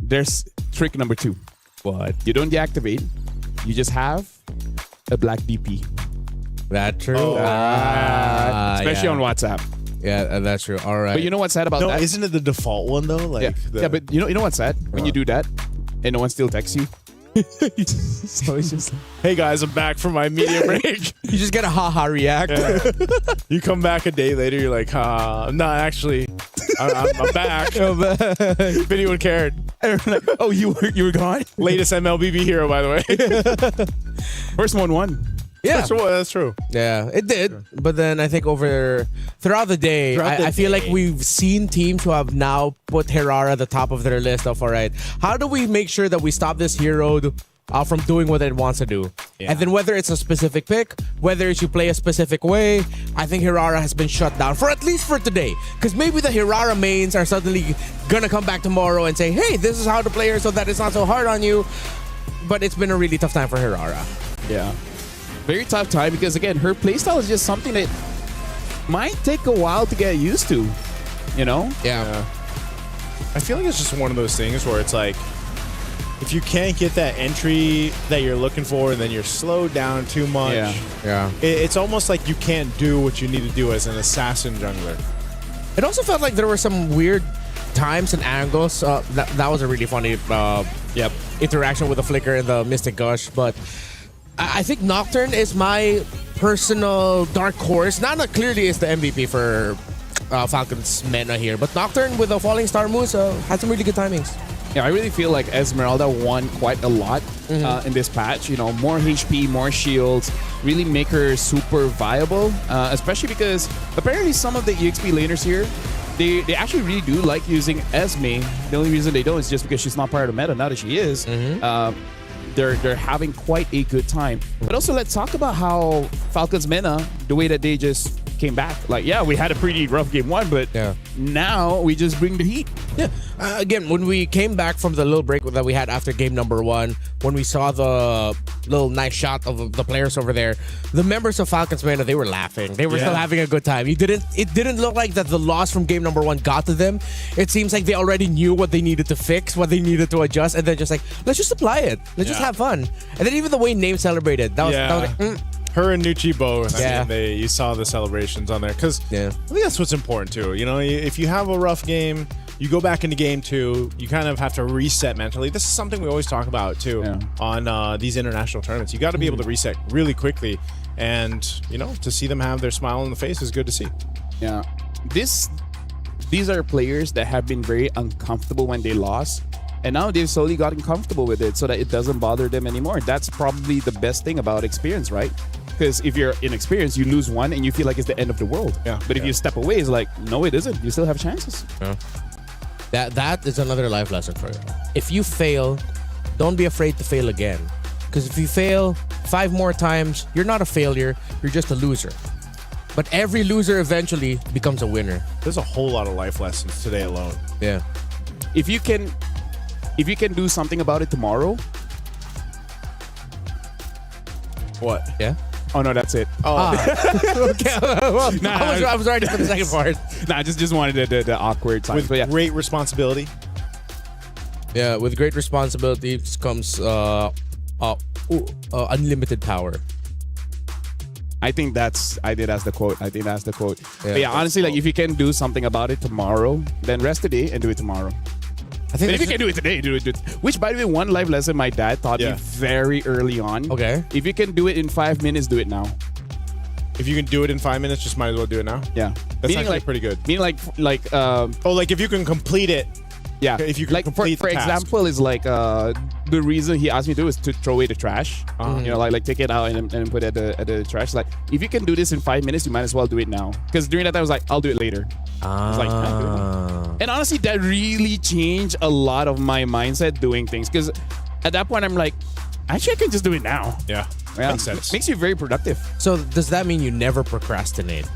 G: there's trick number 2.
D: What?
G: You don't deactivate. You just have a black DP.
D: That true?
G: Especially on WhatsApp.
D: Yeah, that's true. All right.
G: But you know what's sad about
E: No,
G: that?
E: isn't it the default one though? Like
G: Yeah, but you know what's sad? When you do that and no one still texts you.
E: so it's just hey guys, I'm back from my media break.
D: You just get a haha react.
E: Yeah. You come back a day later, you're like, I'm not actually. I'm back. If anyone cared.
G: Oh, you were gone?
E: Latest MLBB hero, by the way.
G: First one won.
D: Yeah,
E: that's true.
D: Yeah, it did. But then I think throughout the day, I feel like we've seen teams who have now put Herrera at the top of their list of, all right, how do we make sure that we stop this hero from doing what it wants to do? Yeah. And then whether it's a specific pick, whether it's you play a specific way, I think Herrera has been shut down for at least for today. Because maybe the Herrera mains are suddenly going to come back tomorrow and say, hey, this is how to play her so that it's not so hard on you. But it's been a really tough time for Herrera.
G: Yeah. Very tough time because, again, her playstyle is just something that might take a while to get used to, you know?
D: Yeah.
E: I feel like it's just one of those things where it's like, if you can't get that entry that you're looking for and then you're slowed down too much, it's almost like you can't do what you need to do as an assassin jungler.
D: It also felt like there were some weird times and angles. That was a really funny interaction with the Flicker and the Mystic Gush, but I think Nocturne is my personal dark horse. Nana clearly is the MVP for Falcons Mena here, but Nocturne with the Falling Star moves had some really good timings.
G: Yeah, I really feel like Esmeralda won quite a lot in this patch. You know, more HP, more shields, really make her super viable, especially because apparently some of the EXP laners here, they actually really do like using Esme. The only reason they don't is just because she's not part of the meta. Now that she is, they're having quite a good time. But also, let's talk about how Falcons Mena, the way that they just came back. Like, yeah, we had a pretty rough game 1, but now we just bring the heat.
D: Yeah. Again, when we came back from the little break that we had after game number 1, when we saw the little nice shot of the players over there, the members of Falcons Mena, they were laughing. They were still having a good time. It didn't look like that the loss from game number 1 got to them. It seems like they already knew what they needed to fix, what they needed to adjust, and then just like, let's just apply it. Let's just have fun. And then even the way Name celebrated, that was like,
E: Her and Nucci both. I mean, you saw the celebrations on there because I think that's what's important too. You know, if you have a rough game, you go back into game 2, you kind of have to reset mentally. This is something we always talk about too on these international tournaments. You got to be able to reset really quickly, and you know, to see them have their smile on the face is good to see.
G: Yeah, these are players that have been very uncomfortable when they lost. And now they've slowly gotten comfortable with it so that it doesn't bother them anymore. That's probably the best thing about experience, right? Because if you're inexperienced, you lose one and you feel like it's the end of the world. Yeah. But if you step away, it's like, no, it isn't. You still have chances.
D: Yeah. That is another life lesson for you. If you fail, don't be afraid to fail again. Because if you fail 5 more times, you're not a failure. You're just a loser. But every loser eventually becomes a winner.
E: There's a whole lot of life lessons today alone.
D: Yeah.
G: If you can do something about it tomorrow.
E: What?
D: Yeah?
G: Oh, no, that's it.
D: Oh. Okay. Well, I was ready for the second part.
G: Nah, just wanted the awkward time.
E: With great responsibility.
D: Yeah, with great responsibility comes unlimited power.
G: I think that's the quote.
D: Yeah,
G: But yeah, honestly, like if you can do something about it tomorrow, then rest today and do it tomorrow.
D: I think
G: if you can do it today, do it. Which, by the way, one life lesson my dad taught me very early on.
D: Okay.
G: If you can do it in 5 minutes, do it now.
E: If you can do it in 5 minutes, just might as well do it now.
G: Yeah.
E: That's
G: Meaning
E: actually
G: like,
E: pretty good.
G: Meaning like
E: like if you can complete it.
G: Yeah.
E: If you can
G: like
E: complete
G: for
E: the task.
G: example, is like the reason he asked me to do is to throw away the trash. You know, like take it out and put it at the trash. Like if you can do this in 5 minutes, you might as well do it now. Because during that time I was like, I'll do it later. I was like, can I do it now? And honestly, that really changed a lot of my mindset doing things. Because at that point, I'm like, actually, I can just do it now.
E: Yeah.
G: Makes sense. Makes you very productive.
D: So does that mean you never procrastinate?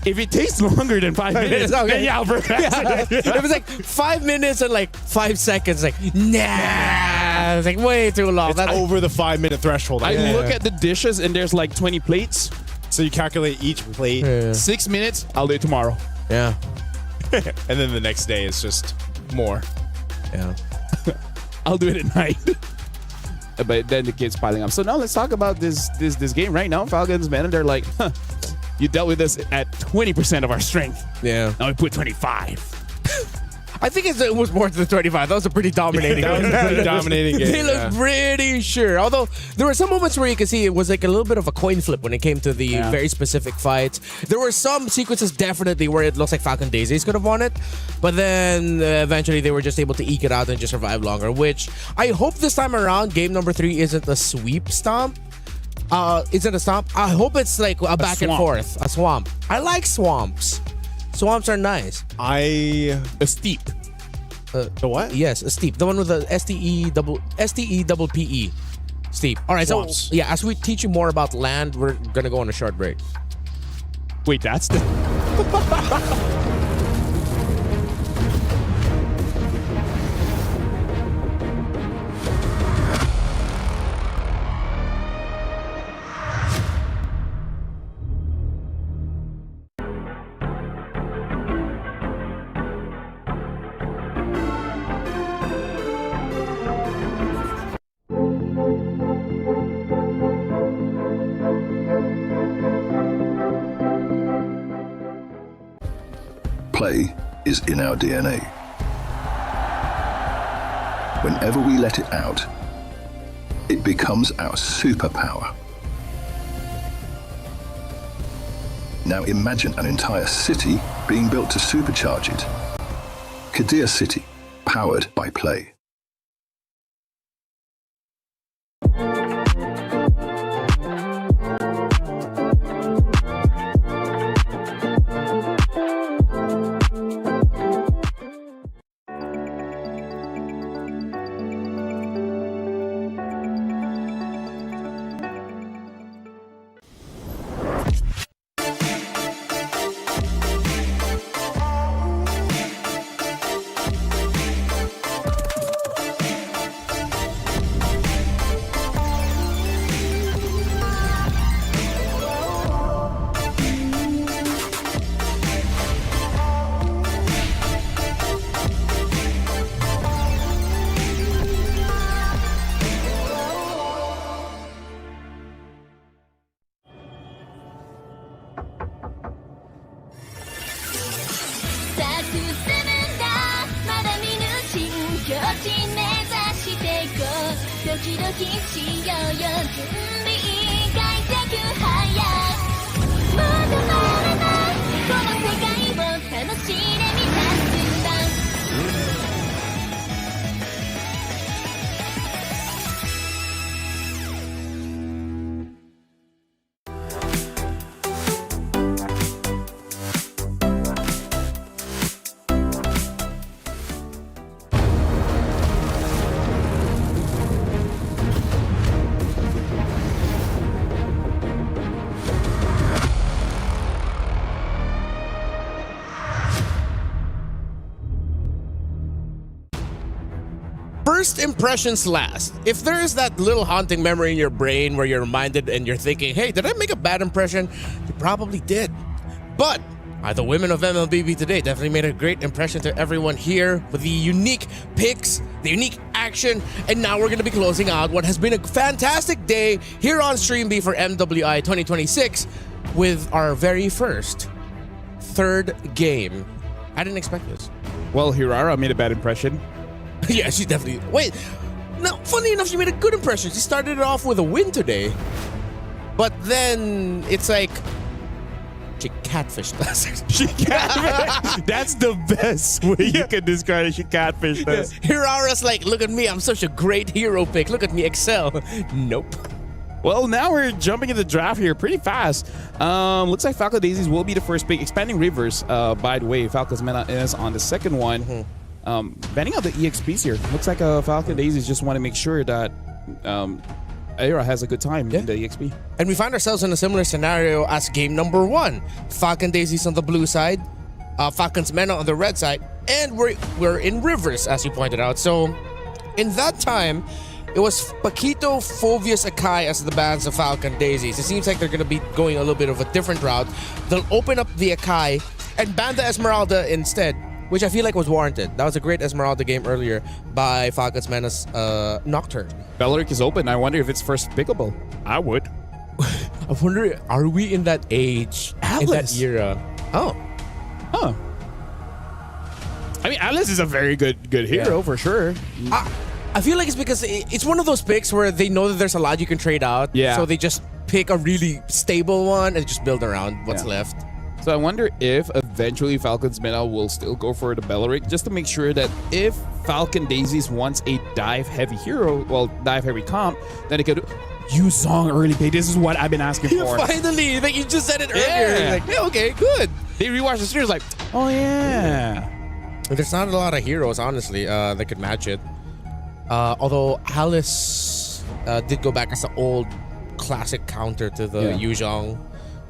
G: If it takes longer than 5 minutes, then yeah, I'll procrastinate.
D: If it's like 5 minutes and like 5 seconds, like, nah. It's like way too long.
E: It's over the 5 minute threshold.
G: I look at the dishes and there's like 20 plates.
E: So you calculate each plate.
G: 6 minutes, I'll do it tomorrow.
D: Yeah.
E: And then the next day is just more.
D: Yeah.
G: I'll do it at night. But then the kids piling up. So now let's talk about this game right now. Falcons, man, and they're like, huh, you dealt with us at 20% of our strength.
D: Yeah.
G: Now we put 25.
D: I think it was more than 25. That was a pretty dominating
E: That was a pretty dominating game.
D: They looked pretty sure. Although there were some moments where you could see it was like a little bit of a coin flip when it came to the very specific fights. There were some sequences definitely where it looks like Falcon Daisies could have won it. But then eventually they were just able to eke it out and just survive longer, which I hope this time around, game number 3 isn't a sweep stomp. Isn't a stomp? I hope it's like a back and forth. A swamp. I like swamps. Swamps are nice.
G: A steep.
E: The what?
D: Yes, a steep. The one with the STE-double-PE. Steep. All right,
E: Swamps.
D: so yeah, as we teach you more about land, we're going to go on a short break.
G: Wait, that's the...
K: Play is in our DNA. Whenever we let it out, it becomes our superpower. Now imagine an entire city being built to supercharge it. Kadir City, powered by play.
D: First impressions last. If there is that little haunting memory in your brain where you're reminded and you're thinking, hey, did I make a bad impression? You probably did. But the women of MLBB today definitely made a great impression to everyone here with the unique picks, the unique action, and now we're going to be closing out what has been a fantastic day here on Stream B for MWI 2026 with our very first third game. I didn't expect this.
G: Well, Hirara made a bad impression.
D: Yeah, she definitely... Wait, no, funny enough, she made a good impression. She started it off with a win today. But then it's like... She catfished us.
G: She catfished. That's the best way you can describe it. She catfished us.
D: Hirara's like, look at me, I'm such a great hero pick. Look at me excel. Nope.
G: Well, now we're jumping into the draft here pretty fast. Looks like Falcon Daisies will be the first pick. Expanding Rivers, by the way, Falcons Mena is on the second one. Banning out the EXPs here. Looks like Falcon Daisies just want to make sure that Aira has a good time in the EXP.
D: And we find ourselves in a similar scenario as game number 1. Falcon Daisies on the blue side, Falcons Mena on the red side, and we're in Rivers, as you pointed out. So in that time,
I: It was Paquito, Fovius, Akai as the bans of Falcon Daisies. It seems like they're going to be going a little bit of a different route. They'll open up the Akai and ban the Esmeralda instead, which I feel like was warranted. That was a great Esmeralda game earlier by Falcons Menace Nocturne.
G: Belleric is open. I wonder if it's first pickable.
R: I would.
I: I wonder, are we in that age, in that era? Oh.
G: Huh. I mean, Alice is a very good hero for sure.
I: I feel like it's because it's one of those picks where they know that there's a lot you can trade out.
G: Yeah.
I: So they just pick a really stable one and just build around what's left.
G: So I wonder if eventually Falcons Meta will still go for the Belleric just to make sure that if Falcon Daisies wants a dive heavy hero, well, dive heavy comp, then it could use Song early pick. This is what I've been asking for.
I: Finally, like you just said it earlier.
G: Yeah.
I: Like, yeah, okay, good.
G: They rewatched the series like, oh yeah.
I: There's not a lot of heroes, honestly, that could match it. Although Alice did go back as an old classic counter to the Yu Zhong.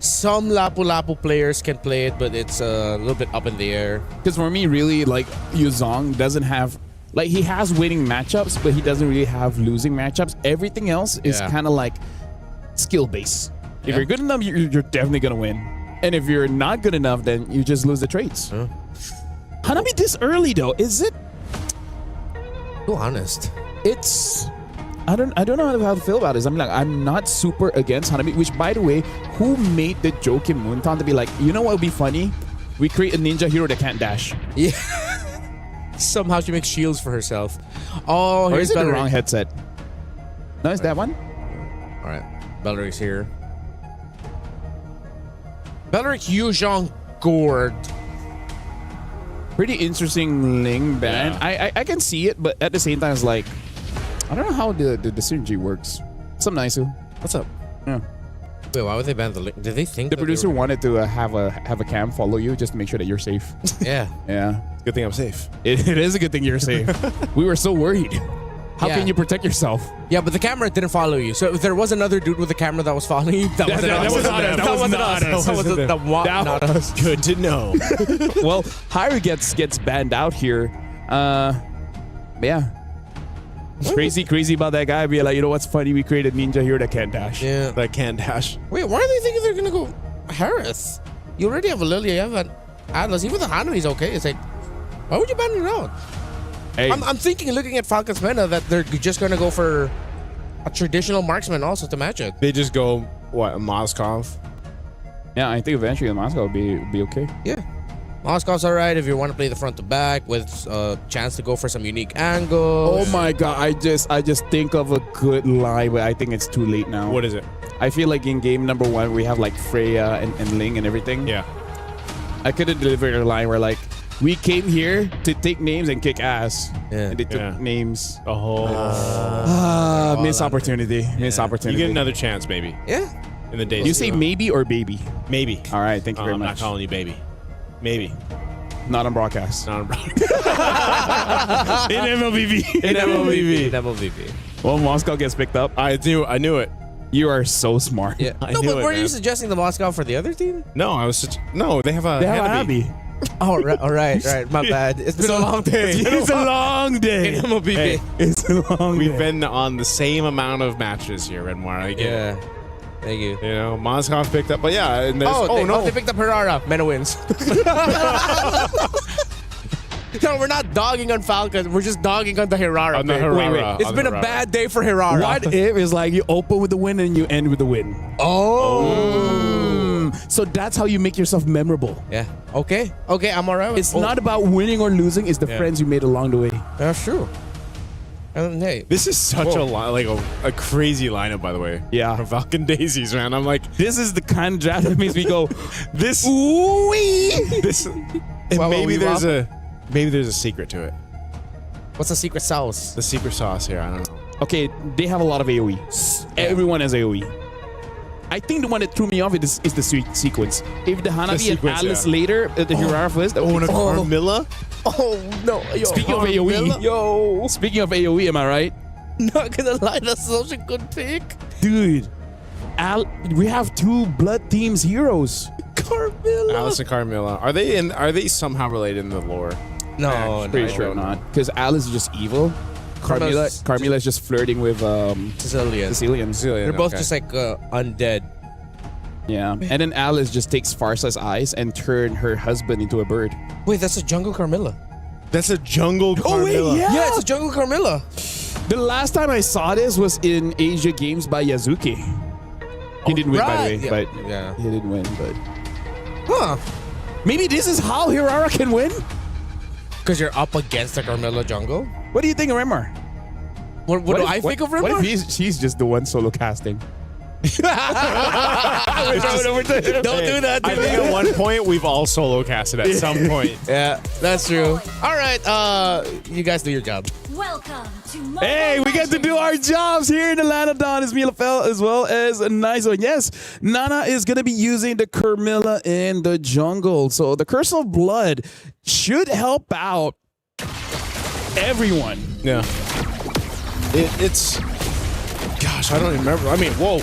I: Some Lapu-Lapu players can play it, but it's a little bit up in the air.
G: Because for me, really, like, Yuzong doesn't have... Like, he has winning matchups, but he doesn't really have losing matchups. Everything else is kind of like skill-based. If you're good enough, you're definitely going to win. And if you're not good enough, then you just lose the trades. Hanabi this early, though, is it?
I: Be honest.
G: It's... I don't know how to feel about this. I mean, like, I'm not super against Hanabi, which, by the way, who made the joke in Moonton to be like, you know what would be funny? We create a ninja hero that can't dash.
I: Yeah. Somehow she makes shields for herself. Oh,
G: or is it the wrong headset? No, it's that one?
I: All right. Belleric's here. Belleric Yu Zhong Gord.
G: Pretty interesting Ling ban. I can see it, but at the same time, it's like, I don't know how the synergy works. What's up, Naisu?
I: What's up?
G: Yeah.
I: Wait, why would they ban the link? Did they think
G: the producer wanted to have a cam follow you just to make sure that you're safe?
I: Yeah.
G: Yeah.
R: It's a good thing I'm safe.
G: It is a good thing you're safe. We were so worried. How can you protect yourself?
I: Yeah, but the camera didn't follow you. So if there was another dude with a camera that was following you, that wasn't us. That was not us.
R: Good to know.
G: Well, Haru gets banned out here. Yeah. Crazy about that guy. Be like, you know what's funny? We created ninja here that can't dash.
I: Yeah.
R: That can't dash.
I: Wait, why are they thinking they're gonna go Harris? You already have a Lily, you have an Atlas. Even the Hanabi's okay. It's like, why would you ban it out?
G: Hey.
I: I'm thinking, looking at Falcons Meta, that they're just gonna go for a traditional marksman also to match it.
R: They just go, what, Moskov?
G: Yeah, I think eventually the Moskov will be okay.
I: Yeah. Moscow's alright if you want to play the front to back with a chance to go for some unique angles.
G: Oh my god, I just think of a good line, but I think it's too late now.
R: What is it?
G: I feel like in game number 1 we have like Freya and Ling and everything.
R: Yeah.
G: I could have delivered a line where like, we came here to take names and kick ass.
I: Yeah.
G: And they took names.
R: Oh.
G: Missed opportunity. Missed opportunity.
R: You get another chance, maybe.
I: Yeah.
R: In the days.
G: You say maybe or baby?
R: Maybe.
G: All right, thank you very
R: I'm
G: much.
R: not calling you baby. Maybe.
G: Not on broadcast.
R: Not on broadcast. In MLBB.
G: In MLBB.
I: MLBB.
G: Well, Moscow gets picked up.
R: I knew it.
G: You are so smart.
I: Yeah.
R: I
I: No,
R: knew
I: but
R: it,
I: were
R: man.
I: you suggesting the Moscow for the other team?
R: No, they have a
G: Hanabi.
I: Oh, right. My bad. It's been a long day.
G: It's a long day.
I: In MLBB.
R: Hey,
G: it's a long
R: We've
G: day.
R: been on the same amount of matches here, Redmar. I get it.
I: Yeah. Thank you.
R: You know, Moskov picked up, but yeah, and there's
I: They picked up Herrera. Mena wins. No, we're not dogging on Falcons. We're just dogging on the Herrera.
R: On the
I: pick.
R: Herrera.
I: Wait. It's been a bad day for Herrera.
G: What if it's like you open with the win and you end with the win?
I: Oh.
G: So that's how you make yourself memorable.
I: Yeah. Okay, I'm alright with
G: It's not about winning or losing. It's the friends you made along the way.
I: That's true. And hey,
R: This is such a crazy lineup, by the way.
G: Yeah.
R: From Falcon Daisies, man. I'm like,
G: This is the kind of draft that makes me go,
R: this.
G: ooh-wee.
R: This. And maybe there's a secret to it.
I: What's the secret sauce?
R: The secret sauce here. I don't know.
G: Okay, they have a lot of AoE. Everyone has AoE. I think the one that threw me off is the sequence. If the Hanabi and Alice later at the Hirara first,
R: Carmilla?
I: Oh no! Yo,
G: Speaking of AoE, Speaking of AoE, am I right?
I: Not gonna lie, that's such a good pick,
G: dude. We have 2 blood teams heroes.
I: Carmilla.
R: Alice and Carmilla. Are they somehow related in the lore?
I: No,
G: Pretty sure not. Because Alice is just evil. Carmilla's just flirting with
D: Sicilian. They're both just like undead.
G: Yeah. And then Alice just takes Farsa's eyes and turn her husband into a bird.
D: Wait, that's a jungle Carmilla.
R: That's a jungle Carmilla.
G: yeah.
D: It's a jungle Carmilla.
G: The last time I saw this was in Asia Games by Yazuki. He didn't win, by the way. But he didn't win, but...
D: Huh.
G: Maybe this is how Hirara can win?
D: Because you're up against the Carmilla jungle?
G: What do you think of Remar?
D: What do I think of Remar?
G: What if she's just the one solo casting?
D: Don't do that.
R: I think at one point we've all solo casted at some point.
D: Yeah, that's true. All right, you guys do your job.
S: Welcome to
G: Hey, we get to do our jobs here in Atlanta. Don is Milafel as well as a nice one. Yes, Nana is going to be using the Carmilla in the jungle. So the Curse of Blood should help out everyone.
R: Yeah. It's... Gosh, I don't even remember. I mean, whoa.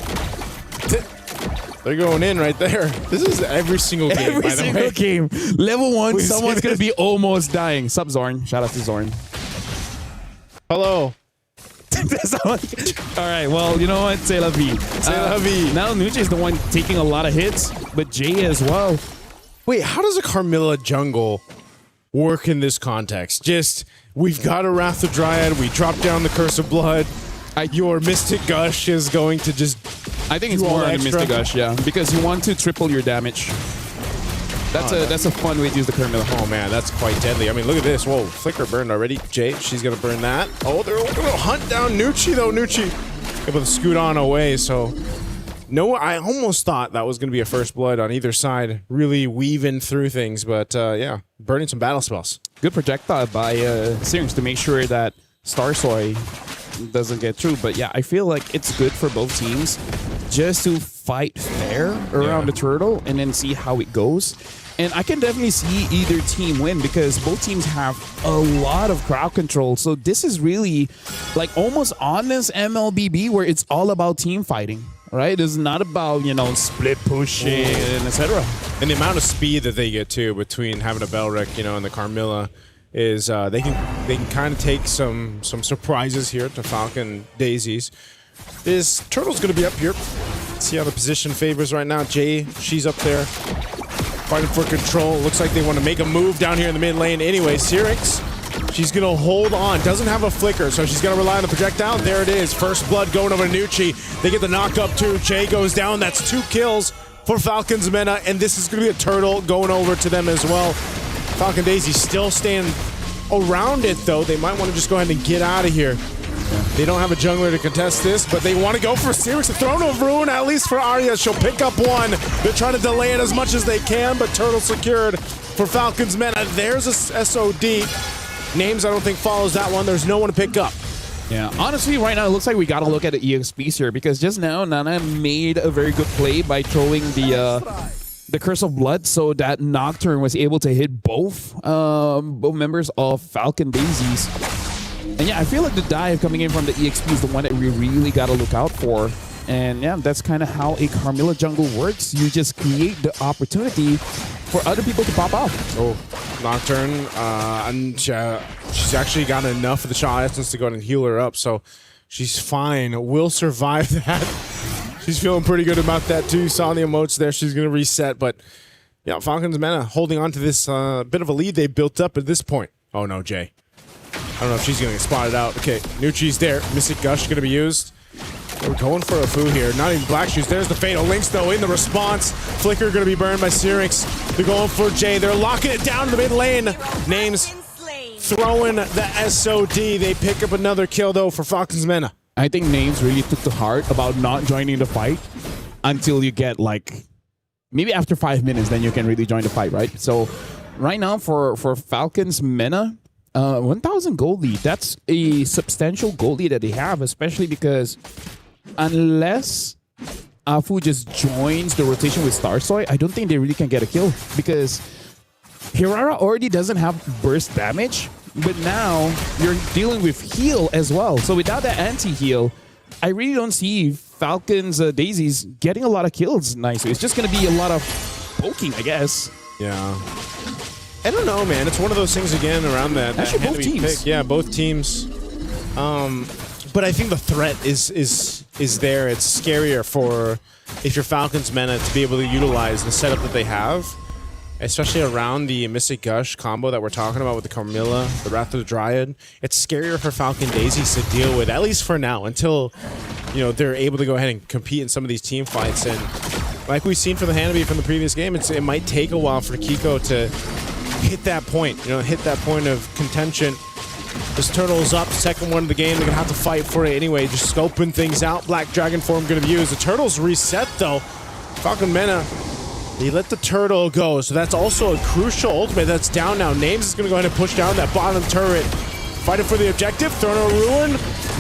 R: They're going in right there. This is every single game,
G: Every
R: by the
G: single
R: way.
G: game. Level 1,
R: We've
G: someone's
R: seen
G: going to
R: this.
G: be almost dying. Sup, Zorn. Shout out to Zorn.
R: Hello.
G: All right, well, you know what? C'est la vie.
R: C'est la vie.
G: Now Nuche is the one taking a lot of hits, but Jay as well.
R: Wait, how does a Carmilla jungle work in this context? Just, we've got a Wrath of Dryad, we drop down the Curse of Blood, your Mystic Gush is going to just
G: I think it's
R: do all
G: more
R: the
G: on the
R: extra.
G: Mystic Gush, yeah, because you want to triple your damage. That's a fun way to use the Carmilla.
R: Oh man, that's quite deadly. I mean, look at this. Whoa, Flicker burned already. Jay, she's gonna burn that. Oh, they're gonna hunt down Nucci though. Nucci able to scoot on away. So, no, I almost thought that was gonna be a first blood on either side, really weaving through things. But yeah, burning some battle spells.
G: Good projectile by Syrinx to make sure that Starsoy doesn't get through. But yeah, I feel like it's good for both teams just to fight fair around the turtle and then see how it goes. And I can definitely see either team win because both teams have a lot of crowd control. So this is really like almost honest MLBB where it's all about team fighting, right? It's not about, you know, split pushing and etc.
R: And the amount of speed that they get too between having a Belric, you know, and the Carmilla is they can kind of take some surprises here to Falcon Daisies. This turtle's going to be up here. See how the position favors right now. Jay, she's up there. Fighting for control. Looks like they want to make a move down here in the mid lane. Anyway, Syrinx, she's going to hold on. Doesn't have a flicker, so she's going to rely on the projectile. There it is. First blood going over to Nucci. They get the knock up too. Jay goes down. That's 2 kills for Falcon's Mena, and this is going to be a turtle going over to them as well. Falcon Daisy still staying around it, though. They might want to just go ahead and get out of here. They don't have a jungler to contest this, but they want to go for Syrinx. The Throne of Ruin, at least for Arya. She'll pick up one. They're trying to delay it as much as they can, but Turtle secured for Falcon's Mena. There's a SOD. Names, I don't think, follows that one. There's no one to pick up.
G: Yeah, honestly, right now, it looks like we got to look at the EXPs here because just now, Nana made a very good play by throwing the Curse of Blood so that Nocturne was able to hit both members of Falcon Daisies. And yeah, I feel like the dive coming in from the EXP is the one that we really got to look out for. And yeah, that's kind of how a Carmilla jungle works. You just create the opportunity for other people to pop off.
R: Oh, Nocturne, and she's actually got enough of the Shaw Essence to go ahead and heal her up, so she's fine. Will survive that. She's feeling pretty good about that too. Saw the emotes there. She's going to reset, but yeah, Falcon's Mena holding on to this bit of a lead they built up at this point. Oh no, Jay. I don't know if she's going to get spotted out. Okay, Nucci's there. Mystic Gush going to be used. We're going for a foo here. Not even Black Shoes. There's the Fatal Links, though, in the response. Flicker going to be burned by Syrinx. They're going for Jay. They're locking it down in the mid lane. Names throwing the SOD. They pick up another kill, though, for Falcon's Mena.
G: I think Names really took to heart about not joining the fight until you get, like, maybe after 5 minutes, then you can really join the fight, right? So right now for Falcon's Mena, 1,000 gold lead. That's a substantial gold lead that they have, especially because unless Afu just joins the rotation with Starsoy, I don't think they really can get a kill because Hirara already doesn't have burst damage, but now you're dealing with heal as well. So without that anti-heal, I really don't see Falcon's Daisies getting a lot of kills nicely. It's just going to be a lot of poking, I guess.
R: Yeah. I don't know, man. It's one of those things again around that.
G: Actually, both teams.
R: Yeah, both teams But I think the threat is there. It's scarier for if you're Falcons Mena to be able to utilize the setup that they have, especially around the Mystic Gush combo that we're talking about with the Carmilla, the Wrath of the Dryad. It's scarier for Falcon Daisies to deal with, at least for now, until they're able to go ahead and compete in some of these team fights. And like we've seen from the Hanabi from the previous game, it might take a while for Kiko to hit that point, hit that point of contention. This Turtle's up, second one of the game. They're going to have to fight for it anyway, just scoping things out. Black Dragon form going to be used. The Turtle's reset, though. Falcon Mena, they let the Turtle go, so that's also a crucial ultimate that's down now. Names is going to go ahead and push down that bottom turret. Fighting for the objective. Throwing a Ruin.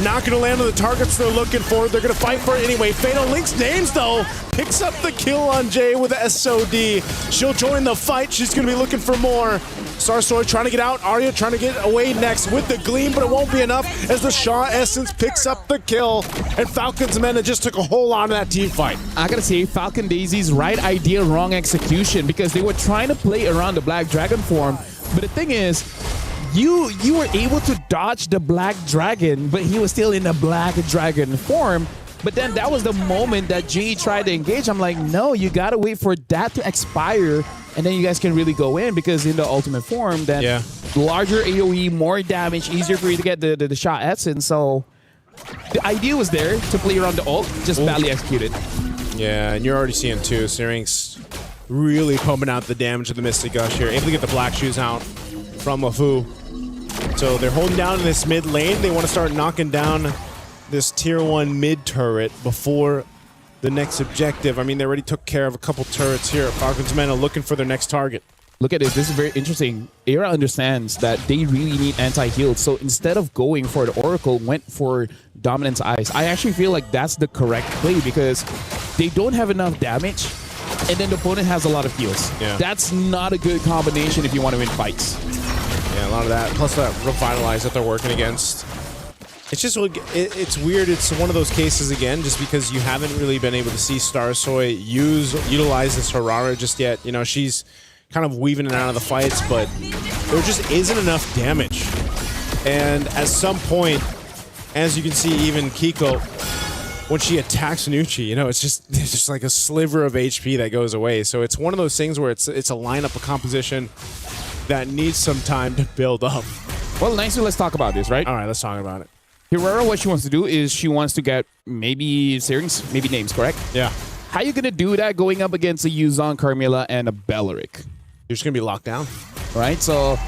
R: Not going to land on the targets they're looking for. They're going to fight for it anyway. Fatal Links. Names, though, picks up the kill on Jay with the SOD. She'll join the fight. She's going to be looking for more. Starstoy trying to get out. Arya trying to get away next with the Gleam, but it won't be enough as the Shaw Essence picks up the kill. And Falcons Mena just took a whole lot of that team fight.
G: I gotta say, Falcon Daisy's right idea, wrong execution, because they were trying to play around the Black Dragon form. But the thing is, you were able to dodge the Black Dragon, but he was still in the Black Dragon form. But then that was the moment that Jay tried to engage. I'm like, no, you gotta wait for that to expire, and then you guys can really go in, because in the ultimate form, then larger AoE, more damage, easier for you to get the shot essence. So the idea was there to play around the ult, just badly executed.
R: Yeah, and you're already seeing too, Syrinx really pumping out the damage of the Mystic Gush here, able to get the Black Shoes out from LeFou. So they're holding down in this mid lane. They want to start knocking down this tier 1 mid turret before the next objective. I mean, they already took care of a couple turrets here. Falcons Mena looking for their next target.
G: Look at it. This is very interesting. Era understands that they really need anti-heal. So instead of going for the Oracle, went for Dominance Eyes. I actually feel like that's the correct play, because they don't have enough damage, and then the opponent has a lot of heals.
R: Yeah.
G: That's not a good combination if you want to win fights.
R: Yeah, a lot of that. Plus that Revitalize that they're working against. It's just, it's weird. It's one of those cases again, just because you haven't really been able to see Starsoy utilize this Harara just yet. She's kind of weaving in and out of the fights, but there just isn't enough damage. And at some point, as you can see, even Kiko, when she attacks Nucci, it's just like a sliver of HP that goes away. So it's one of those things where it's a lineup, a composition that needs some time to build up.
G: Well, nicely, let's talk about this, right?
R: All right, let's talk about it.
G: Hirara, what she wants to do is she wants to get maybe Syrinx, maybe Names, correct?
R: Yeah.
G: How you going to do that going up against a Yuzong, Carmilla, and a Belleric?
R: You're just going to be locked down.
G: Right? So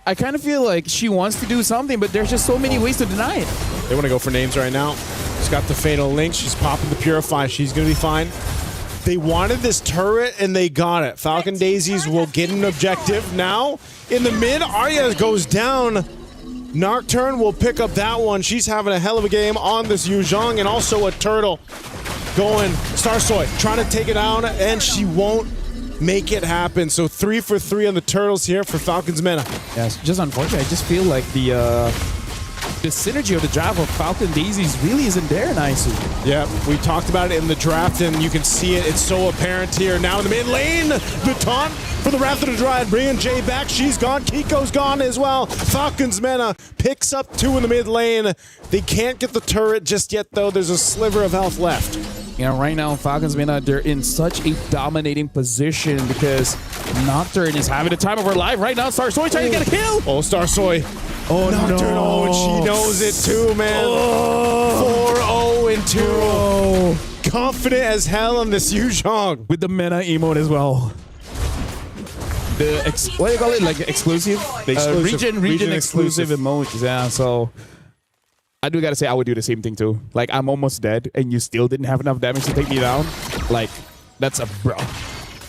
G: I kind of feel like she wants to do something, but there's just so many ways to deny it.
R: They want to go for Names right now. She's got the Fatal Link. She's popping the Purify. She's going to be fine. They wanted this turret, and they got it. Falcon Daisies will get an objective now. In the mid, Arya goes down. Nocturne will pick up that one. She's having a hell of a game on this Yuzhong, and also a Turtle going. Starsoy trying to take it down, and she won't make it happen. So 3 for 3 on the Turtles here for Falcons Mena.
G: Yeah, it's just unfortunate. I just feel like the synergy of the draft of Falcon Daisies really isn't there in ISU.
R: Yeah, we talked about it in the draft, and you can see it. It's so apparent here. Now in the mid lane, the taunt for the Wrath of the Dryad, bringing Jay back. She's gone. Kiko's gone as well. Falcons Mena picks up 2 in the mid lane. They can't get the turret just yet, though. There's a sliver of health left.
G: Right now, Falcons Mena, they're in such a dominating position because Nocturne is having the time of her life right now. Starsoy trying to get a kill.
R: Oh, Starsoy. Oh, Nocturne. No. Oh, and she knows it too, man. 4-0 and 2. Oh. Confident as hell on this Yuzhong.
G: With the Mena emote as well. The what do you call it? Like exclusive? Region exclusive emotes. Yeah, so I do gotta say I would do the same thing too. Like, I'm almost dead and you still didn't have enough damage to take me down. Like, that's a bro.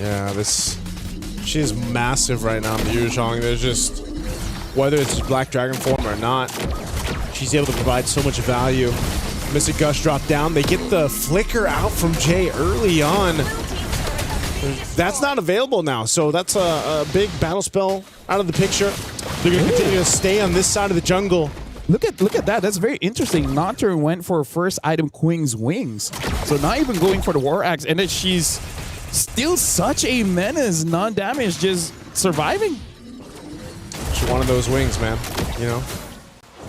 R: Yeah, she is massive right now in the Yuzhong. There's just, whether it's Black Dragon form or not, she's able to provide so much value. Mystic Gush dropped down. They get the flicker out from Jay early on. That's not available now, so that's a big battle spell out of the picture. They're going to continue to stay on this side of the jungle.
G: Look at that. That's very interesting. Nocturne went for first item Queen's Wings. So not even going for the War Axe, and then she's still such a menace, non-damage, just surviving.
R: She wanted those wings, man.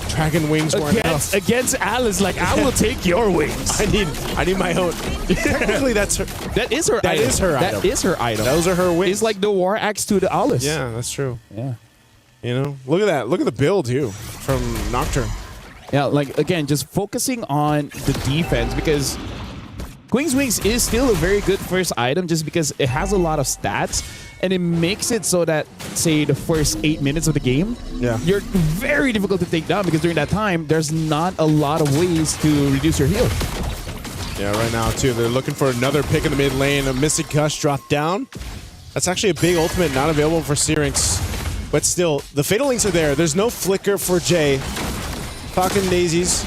R: Dragon wings weren't enough.
G: Against Alice, like, I will take your wings.
R: I need my own. Technically, that's her.
G: That is her
R: That
G: item.
R: is her item.
G: That is her item.
R: Those are her wings.
G: It's like the war axe to the Alice.
R: Yeah, that's true.
G: Yeah.
R: You know, look at that. Look at the build, too, from Nocturne.
G: Yeah, like, again, just focusing on the defense because Queen's Wings is still a very good first item just because it has a lot of stats and it makes it so that, say, the first 8 minutes of the game, you're very difficult to take down because during that time, there's not a lot of ways to reduce your heal.
R: Yeah, right now, too. They're looking for another pick in the mid lane. A Mystic Gush dropped down. That's actually a big ultimate, not available for Syrinx. But still, the Fatal Links are there. There's no flicker for Jay. Falcon Daisies,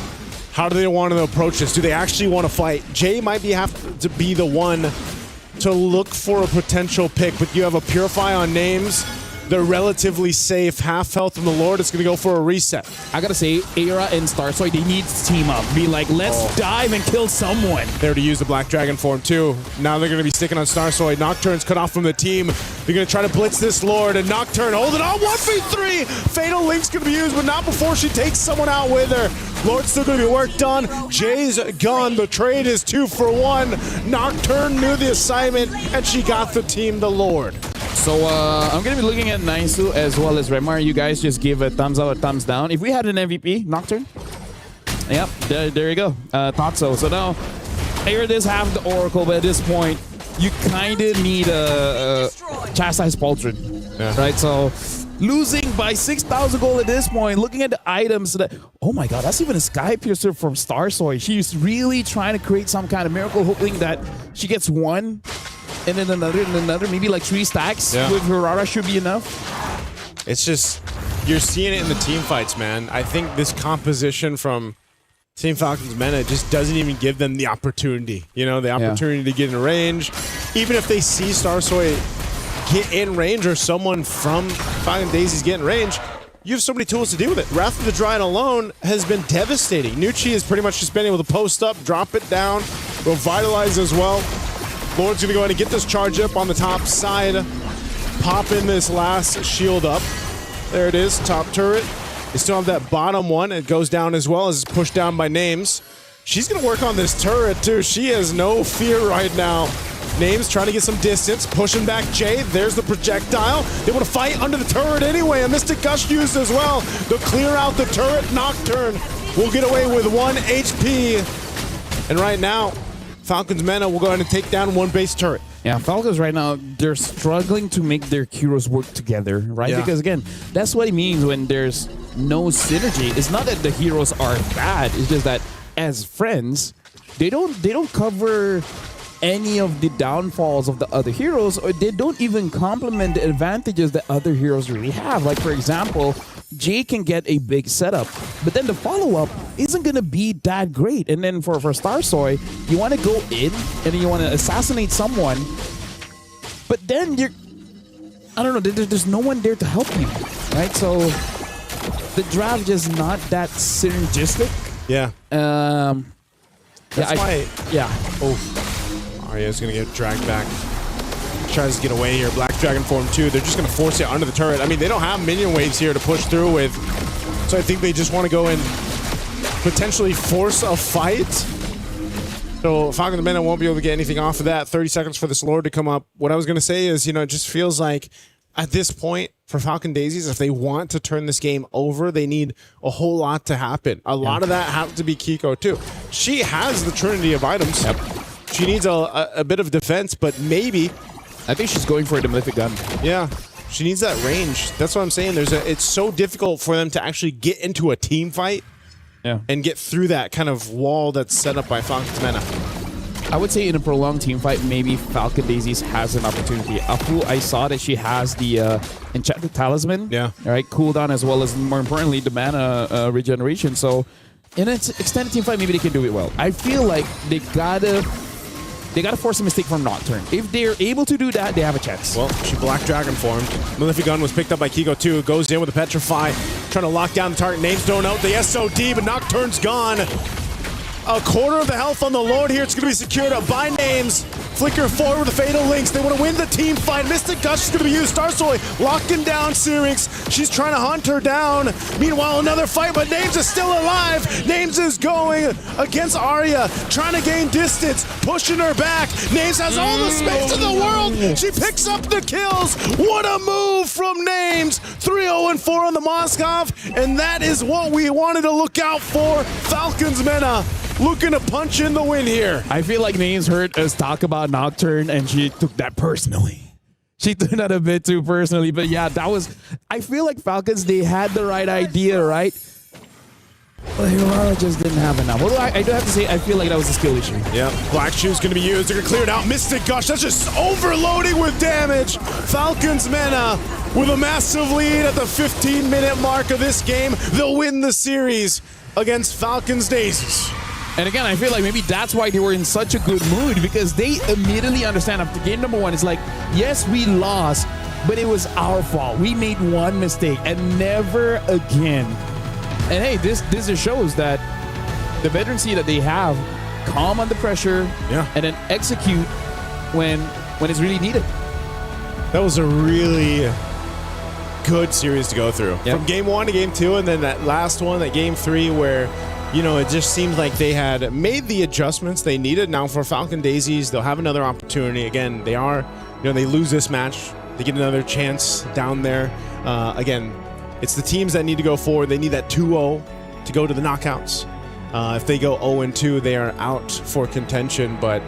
R: how do they want to approach this? Do they actually want to fight? Jay might have to be the one to look for a potential pick, but you have a Purify on names. They're relatively safe. Half health from the Lord. It's going to go for a reset.
G: I got to say, Aira and Starsoy, they need to team up. Be like, let's dive and kill someone.
R: There to use the Black Dragon form, too. Now they're going to be sticking on Starsoy. Nocturne's cut off from the team. They're going to try to blitz this Lord, and Nocturne holding on. 1v3! Fatal Link's going to be used, but not before she takes someone out with her. Lord's still going to be worked on. Jay's gone. The trade is 2 for 1. Nocturne knew the assignment, and she got the team the Lord.
G: So I'm going to be looking at Naisu as well as Remar. You guys just give a thumbs up or thumbs down. If we had an MVP, Nocturne. Yep, there you go. Thought so. So now, Aira does have the Oracle, but at this point, you kind of need a Chastise Pauldron. Yeah. Right? So losing by 6,000 gold at this point, looking at the items that, oh my god, that's even a Sky Piercer from Starsoy. She's really trying to create some kind of miracle, hoping that she gets one. And then another, maybe like 3 stacks with Hirara should be enough.
R: It's just, you're seeing it in the team fights, man. I think this composition from Team Falcon's Mena just doesn't even give them the opportunity. You know, the opportunity to get in range. Even if they see Starsoy get in range or someone from Falcon Daisy's get in range, you have so many tools to deal with it. Wrath of the Dryad alone has been devastating. Nucci is pretty much just been able to post up, drop it down, revitalize as well. Lord's gonna go ahead and get this charge up on the top side. Pop in this last shield up. There it is, top turret. They still have that bottom one. It goes down as well as it's pushed down by Names. She's gonna work on this turret too. She has no fear right now. Names trying to get some distance, pushing back Jay. There's the projectile. They want to fight under the turret anyway. A Mystic Gush used as well. They'll clear out the turret. Nocturne will get away with 1 HP. And right now, Falcon's Mena will go ahead and take down 1 base turret.
G: Yeah, Falcons right now, they're struggling to make their heroes work together, right?
R: Yeah.
G: Because again, that's what it means when there's no synergy. It's not that the heroes are bad, it's just that as friends, they don't cover any of the downfalls of the other heroes, or they don't even complement the advantages that other heroes really have. Like, for example, Jay can get a big setup, but then the follow-up isn't going to be that great. And then for Starsoy, you want to go in and you want to assassinate someone, but then I don't know, there's no one there to help you, right? So the draft just not that synergistic.
R: Yeah.
G: That's
R: why.
G: Yeah.
R: Oh, Arya's going to get dragged back. Tries to get away here. Black Dragon form 2. They're just going to force it under the turret. I mean, they don't have minion waves here to push through with. So I think they just want to go and potentially force a fight. So Falcon the Mena won't be able to get anything off of that. 30 seconds for this Lord to come up. What I was going to say is, you know, it just feels like at this point for Falcon Daisies, if they want to turn this game over, they need a whole lot to happen. A lot of that has to be Kiko too. She has the trinity of items.
G: Yep.
R: She needs a bit of defense, but maybe.
G: I think she's going for the Malefic Gun.
R: Yeah, she needs that range. That's what I'm saying. It's so difficult for them to actually get into a team fight and get through that kind of wall that's set up by Falcon's Mena.
G: I would say in a prolonged team fight, maybe Falcon Daisies has an opportunity. Apu, I saw that she has the Enchanted Talisman.
R: Yeah.
G: All right, cooldown as well as, more importantly, the mana regeneration. So in an extended team fight, maybe they can do it well. I feel like they gotta force a mistake from Nocturne. If they're able to do that, they have a chance.
R: Well, she Black Dragon formed. Malefic Gun was picked up by Kiko too. Goes in with a Petrify, trying to lock down the target. Names thrown out the SOD, but Nocturne's gone.
B: a quarter of the health on the Lord here. It's going to be secured up by Names. Flicker forward with the Fatal Links. They want to win the team fight. Mystic Gush is going to be used. Starsoy locking down Syrinx. She's trying to hunt her down. Meanwhile, another fight, but Names is still alive. Names is going against Arya, trying to gain distance, pushing her back. Names has all the space in the world. She picks up the kills. What a move from Names. 3-0-4 on the Moskov, and that is what we wanted to look out for. Falcons Mena looking to punch in the win here.
G: I feel like Names heard us talk about Nocturne and she took that personally. She took that a bit too personally, but yeah, that was, I feel like Falcons, they had the right idea, right? But Hirara just didn't have enough. Although I do have to say, I feel like that was a skill issue.
B: Yep, Black Shoe's going to be used. They're going to clear it out. Mystic Gush, that's just overloading with damage. Falcons Mena with a massive lead at the 15-minute mark of this game. They'll win the series against Falcons Daisies.
G: And again, I feel like maybe that's why they were in such a good mood, because they immediately understand after game number one, it's like, yes, we lost, but it was our fault. We made one mistake and never again. And hey, this just shows that the veterancy that they have, calm under pressure, and then execute when it's really needed.
B: That was a really good series to go through. From game one to game two, and then that last one, that game three, where it just seems like they had made the adjustments they needed. Now for Falcon Daisies, they'll have another opportunity. Again, they are, they lose this match, they get another chance down there. Again, it's the teams that need to go forward. They need that 2-0 to go to the knockouts. If they go 0-2, they are out for contention. But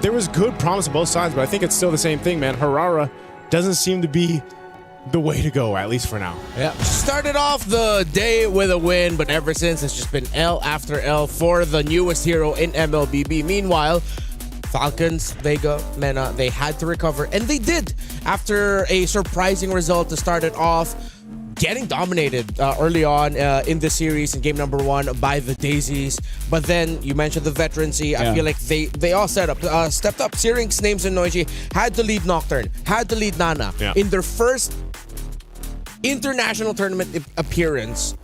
B: there was good promise on both sides, but I think it's still the same thing, man. Hirara doesn't seem to be the way to go, at least for now.
I: Yeah, started off the day with a win, but ever since it's just been L after L for the newest hero in MLBB. Meanwhile, Falcons, Vega, Mena, they had to recover, and they did after a surprising result to start it off, getting dominated early on in the series in game number one by the Daisies. But then you mentioned the veterancy. I feel like they all stepped up. Syrinx, Names, and Noiji had to lead Nocturne, had to lead Nana in their first international tournament appearance,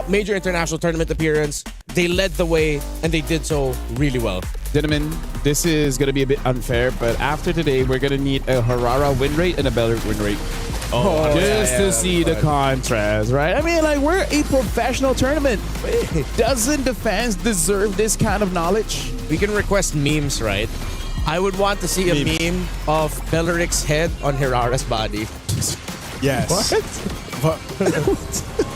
I: major international tournament appearance. They led the way, and they did so really well.
G: Gentlemen, this is going to be a bit unfair, but after today, we're going to need a Hirara win rate and a Belleric win rate. Just to see the contrast, right? I mean, like, we're a professional tournament. Doesn't the fans deserve this kind of knowledge?
I: We can request memes, right? I would want to see a meme of Belleric's head on Hirara's body.
B: Yes.
G: What?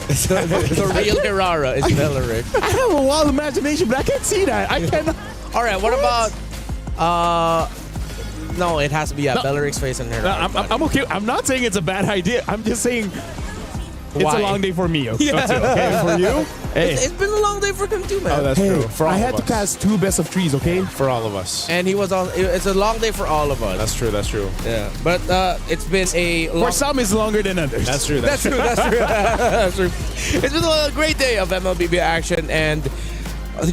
I: The real Hirara is Belleric.
G: I have a wild imagination, but I can't see that. I cannot.
I: All right, what about... No, it has to be Belleric's face on Hirara.
G: I'm okay. I'm not saying it's a bad idea. I'm just saying it's a long day for me. Okay, for you? Hey.
I: It's been a long day for him too, man.
B: Oh, that's true. For all
G: I
B: of
G: had
B: us.
G: to cast 2 best of 3s, okay?
B: For all of us.
I: And he was on. It's a long day for all of us.
B: That's true. That's true.
I: Yeah, but it's been a long...
G: For some, it's longer than others.
B: That's true.
I: That's true. That's true. It's been a great day of MLBB action, and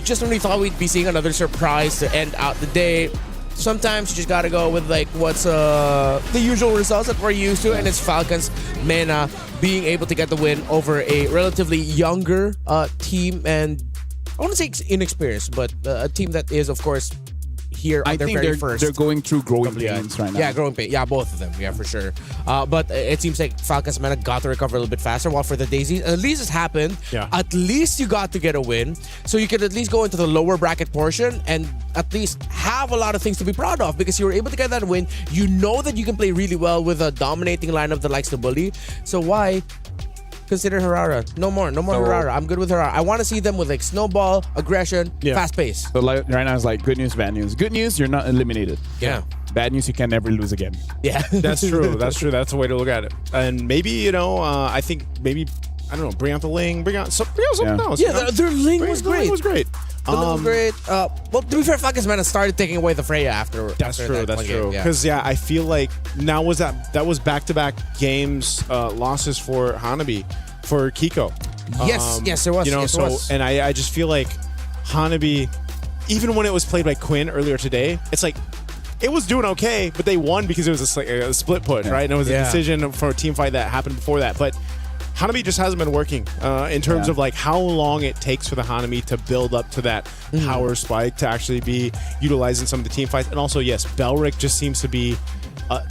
I: just when we thought we'd be seeing another surprise to end out the day, sometimes you just gotta go with like what's the usual results that we're used to, and it's Falcons Mena being able to get the win over a relatively younger team, and I want to say inexperienced, but a team that is, of course, here on their very first.
G: They're going through growing pains right now.
I: Yeah, growing pains. Yeah, both of them. Yeah, for sure. But it seems like Falcons Mena got to recover a little bit faster. While for the Daisies, at least it's happened.
B: Yeah.
I: At least you got to get a win. So you could at least go into the lower bracket portion and at least have a lot of things to be proud of, because you were able to get that win. You know that you can play really well with a dominating lineup that likes to bully. So why consider Hirara? No more Hirara. I'm good with Hirara. I want to see them with like snowball, aggression, fast pace.
G: So like, right now it's like good news, bad news. Good news, you're not eliminated.
I: Yeah.
G: Bad news, you can never lose again.
I: Yeah.
B: That's true. That's true. That's the way to look at it. And maybe, I think maybe, I don't know, bring out the Ling, bring out something else.
I: Yeah, their Ling was great.
B: Ling was great.
I: The Ling was great. Well, to be fair, Falcons Mena started taking away the Freya after.
B: That's true. That's true.
I: Yeah.
B: Because I feel like now that was back-to-back games losses for Hanabi, for Kiko.
I: Yes, it was. Yes, it was.
B: And I just feel like Hanabi, even when it was played by Quinn earlier today, it's like it was doing okay, but they won because it was a split put, right? And it was a decision for a team fight that happened before that. But
R: Hanabi just hasn't been working in terms of like how long it takes for the Hanami to build up to that power spike to actually be utilized in some of the team fights. And also, yes, Belric just seems to be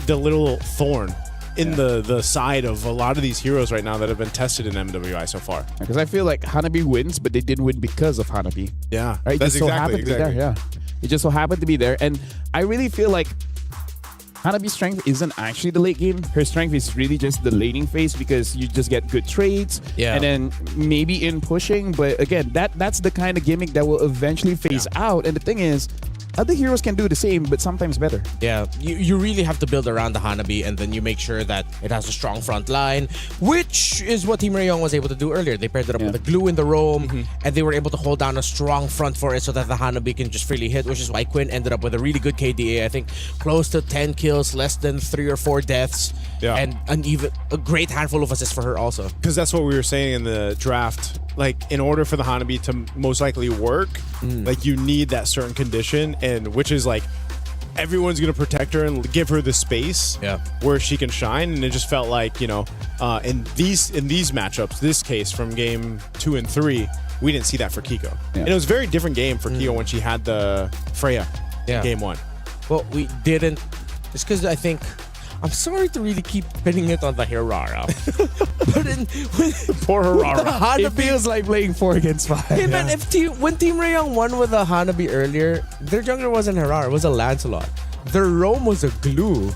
R: the little thorn in the side of a lot of these heroes right now that have been tested in MWI so far.
G: Because I feel like Hanabi wins, but they didn't win because of Hanabi.
R: Yeah,
G: right.
R: That's
G: It just so happened to be there. Yeah, it just so happened to be there, and I really feel like Hanabi's strength isn't actually the late game. Her strength is really just the laning phase because you just get good trades.
I: Yeah.
G: And then maybe in pushing, but again, that's the kind of gimmick that will eventually phase out. And the thing is, other heroes can do the same, but sometimes better.
I: Yeah, you really have to build around the Hanabi, and then you make sure that it has a strong front line, which is what Team Rayong was able to do earlier. They paired it up with the glue in the roam, and they were able to hold down a strong front for it so that the Hanabi can just freely hit, which is why Quinn ended up with a really good KDA. I think close to 10 kills, less than 3 or 4 deaths, and a great handful of assists for her also.
R: Because that's what we were saying in the draft. Like, in order for the Hanabi to most likely work, like, you need that certain condition, and which is like everyone's gonna protect her and give her the space where she can shine. And it just felt like, you know, in these matchups, this case from game 2 and 3, we didn't see that for Kiko. And it was a very different game for Kiko when she had the Freya in game 1.
I: Well, we didn't. It's because I think I'm sorry to really keep pinning it on the Hirara. But
R: poor Hirara.
G: It feels like playing 4 against 5.
I: Hey man, when Team Rayong won with a Hanabi earlier, their jungler wasn't Hirara, it was a Lancelot. Their roam was a glue.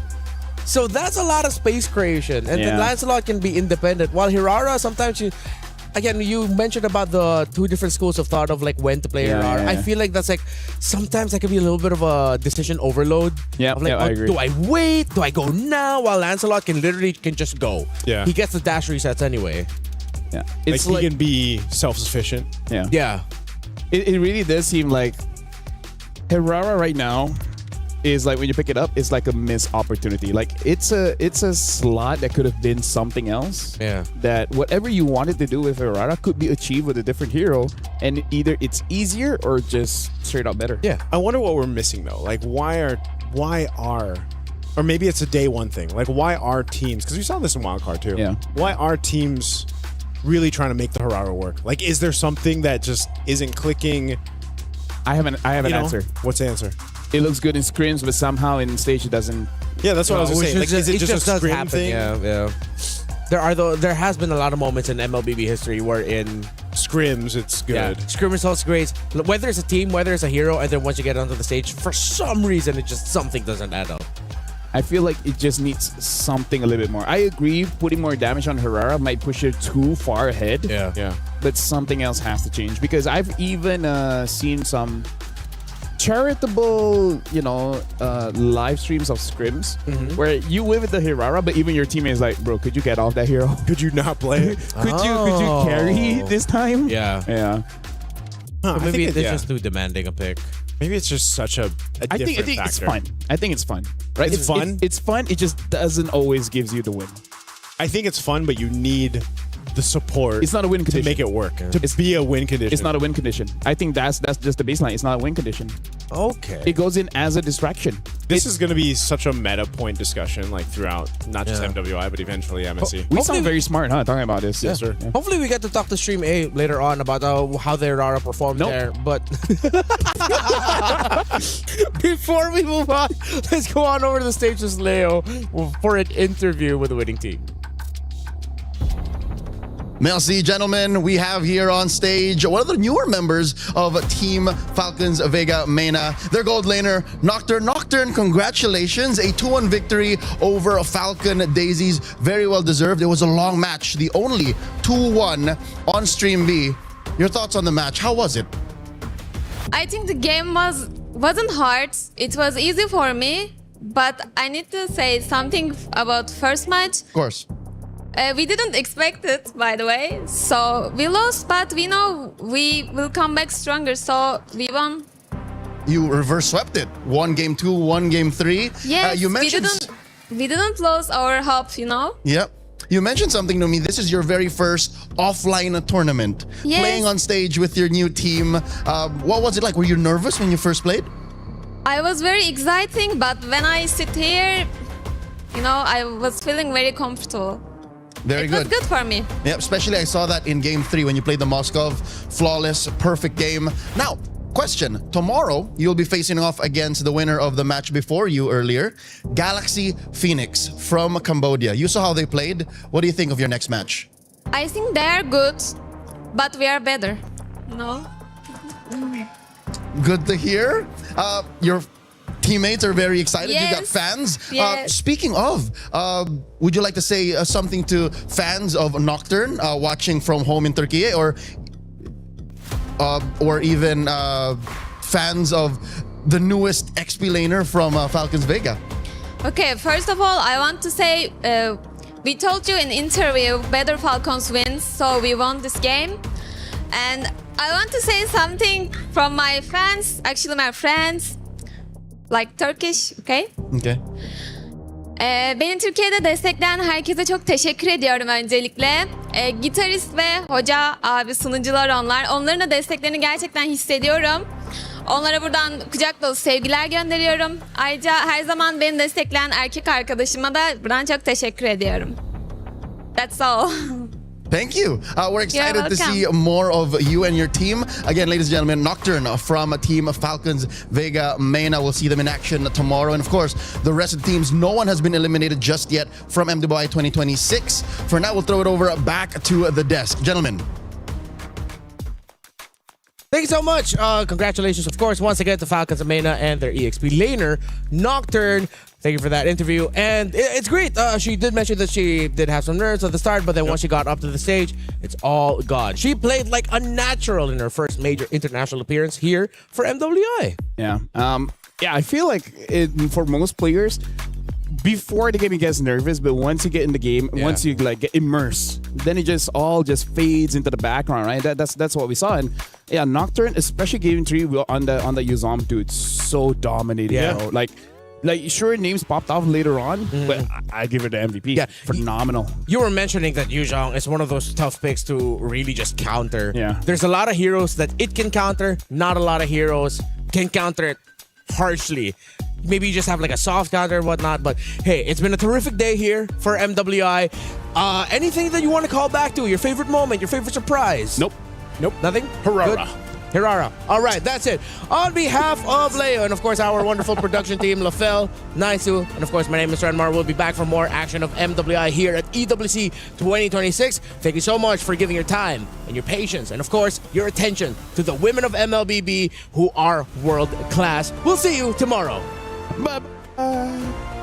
I: So that's a lot of space creation. And then Lancelot can be independent. While Hirara, sometimes again, you mentioned about the 2 different schools of thought of like when to play Hirara. I feel like that's like sometimes that can be a little bit of a decision overload.
G: Yeah,
I: like,
G: I agree.
I: Do I wait? Do I go now? While Lancelot can just go.
R: Yeah,
I: he gets the dash resets anyway.
G: Yeah,
R: it's like he can be self-sufficient.
G: Yeah. It really does seem like Hirara right now is like when you pick it up, it's like a missed opportunity. Like it's a slot that could have been something else.
I: Yeah.
G: That whatever you wanted to do with Hirara could be achieved with a different hero, and either it's easier or just straight up better.
R: Yeah. I wonder what we're missing though. Like why are or maybe it's a day one thing. Like why are teams, because we saw this in Wildcard too.
G: Yeah.
R: Why are teams really trying to make the Hirara work? Like is there something that just isn't clicking?
G: I have an answer.
R: What's the answer?
G: It looks good in scrims, but somehow in stage it doesn't.
R: Yeah, that's what I was going to say. Like, is it just a scrim
I: happen.
R: thing?
I: Yeah. There has been a lot of moments in MLBB history where in
R: scrims it's good.
I: Yeah, scrim results great. Whether it's a team, whether it's a hero, and then once you get onto the stage, for some reason something doesn't add up.
G: I feel like it just needs something a little bit more. I agree, putting more damage on Hirara might push her too far ahead.
R: Yeah.
G: But something else has to change, because I've even seen some charitable, live streams of scrims where you win with the Hirara, but even your teammate is like, bro, could you get off that hero?
R: Could you not play it?
G: Could you carry this time?
I: Yeah.
R: Huh,
I: maybe they're just too demanding a pick.
R: Maybe it's just such a
G: I think
R: different
G: it's
R: factor.
G: fun. I think it's fun. Right?
R: It's fun?
G: It's fun. It just doesn't always gives you the win.
R: I think it's fun, but you need the support.
G: It's not a win condition
R: to make it work. To be a win condition.
G: It's not a win condition. I think that's just the baseline. It's not a win condition.
I: Okay.
G: It goes in as a distraction.
R: This is going to be such a meta point discussion, like throughout not just MWI, but eventually MSC.
G: We sound very smart, huh? Talking about this.
R: Yes, sir.
G: Yeah.
I: Hopefully we get to talk to Stream A later on about how the Hirara performed there. But before we move on, let's go on over to the stage with Leo for an interview with the winning team.
J: Merci, gentlemen. We have here on stage one of the newer members of Team Falcons Vega Mena, their gold laner, Nocturne. Nocturne, congratulations. A 2-1 victory over Falcon Daisies. Very well deserved. It was a long match. The only 2-1 on Stream B. Your thoughts on the match? How was it?
H: I think the game wasn't hard. It was easy for me. But I need to say something about first match.
J: Of course.
H: We didn't expect it, by the way. So we lost, but we know we will come back stronger. So we won.
J: You reverse swept it. 1 game 2, 1 game 3.
H: Yes,
J: you mentioned
H: we didn't lose our hope,
J: Yep. You mentioned something to me. This is your very first offline tournament.
H: Yes.
J: Playing on stage with your new team. What was it like? Were you nervous when you first played?
H: I was very exciting, but when I sit here, I was feeling very comfortable.
J: Very
H: it
J: good.
H: was good for me.
J: Yeah, especially I saw that in Game 3 when you played the Moscow. Flawless, perfect game. Now, question. Tomorrow, you'll be facing off against the winner of the match before you earlier, Galaxy Phoenix from Cambodia. You saw how they played. What do you think of your next match?
H: I think they are good, but we are better. No?
J: Good to hear. Your teammates are very excited.
H: Yes.
J: You got fans.
H: Yes.
J: Speaking of, would you like to say something to fans of Nocturne watching from home in Turkey, or even fans of the newest XP laner from Falcons Vega?
H: Okay, first of all, I want to say we told you in interview better Falcons wins, so we won this game. And I want to say something from my fans, actually my friends, like Turkish, okay?
J: Okay.
H: Beni Türkiye'de destekleyen herkese çok teşekkür ediyorum öncelikle. Gitarist ve hoca, abi, sunucular onlar. Onların da desteklerini gerçekten hissediyorum. Onlara buradan kucak dolusu sevgiler gönderiyorum. Ayrıca her zaman beni destekleyen erkek arkadaşıma da buradan çok teşekkür ediyorum. That's all.
J: Thank you. We're excited to
H: welcome.
J: see more of you and your team. Again, ladies and gentlemen, Nocturne from Team Falcons Vega Mena. We'll see them in action tomorrow. And of course, the rest of the teams, no one has been eliminated just yet from MWI 2026. For now, we'll throw it over back to the desk. Gentlemen.
I: Thank you so much. Congratulations, of course, once again to Falcons of Mena and their EXP laner, Nocturne. Thank you for that interview. And it's great. She did mention that she did have some nerves at the start, but then once she got up to the stage, it's all gone. She played like a natural in her first major international appearance here for MWI.
G: Yeah. I feel like for most players, before the game you get nervous, but once you get in the game, once you like get immersed, then it just all fades into the background, right? That's what we saw. And yeah, Nocturne, especially game 3 on the Yuzom dude, so dominating.
I: Yeah.
G: You know? Like sure, names popped off later on, but I give it the MVP.
I: Yeah,
G: phenomenal.
I: You were mentioning that Yuzhong is one of those tough picks to really just counter.
G: Yeah.
I: There's a lot of heroes that it can counter. Not a lot of heroes can counter it harshly. Maybe you just have like a soft counter and whatnot. But hey, it's been a terrific day here for MWI. Anything that you want to call back to? Your favorite moment? Your favorite surprise?
G: Nope.
I: Nothing?
R: Harara.
I: Hirara. All right, that's it. On behalf of Leo and, of course, our wonderful production team, Lafel, Naisu, and, of course, my name is Ranmar. We'll be back for more action of MWI here at EWC 2026. Thank you so much for giving your time and your patience and, of course, your attention to the women of MLBB who are world class. We'll see you tomorrow. Bye-bye.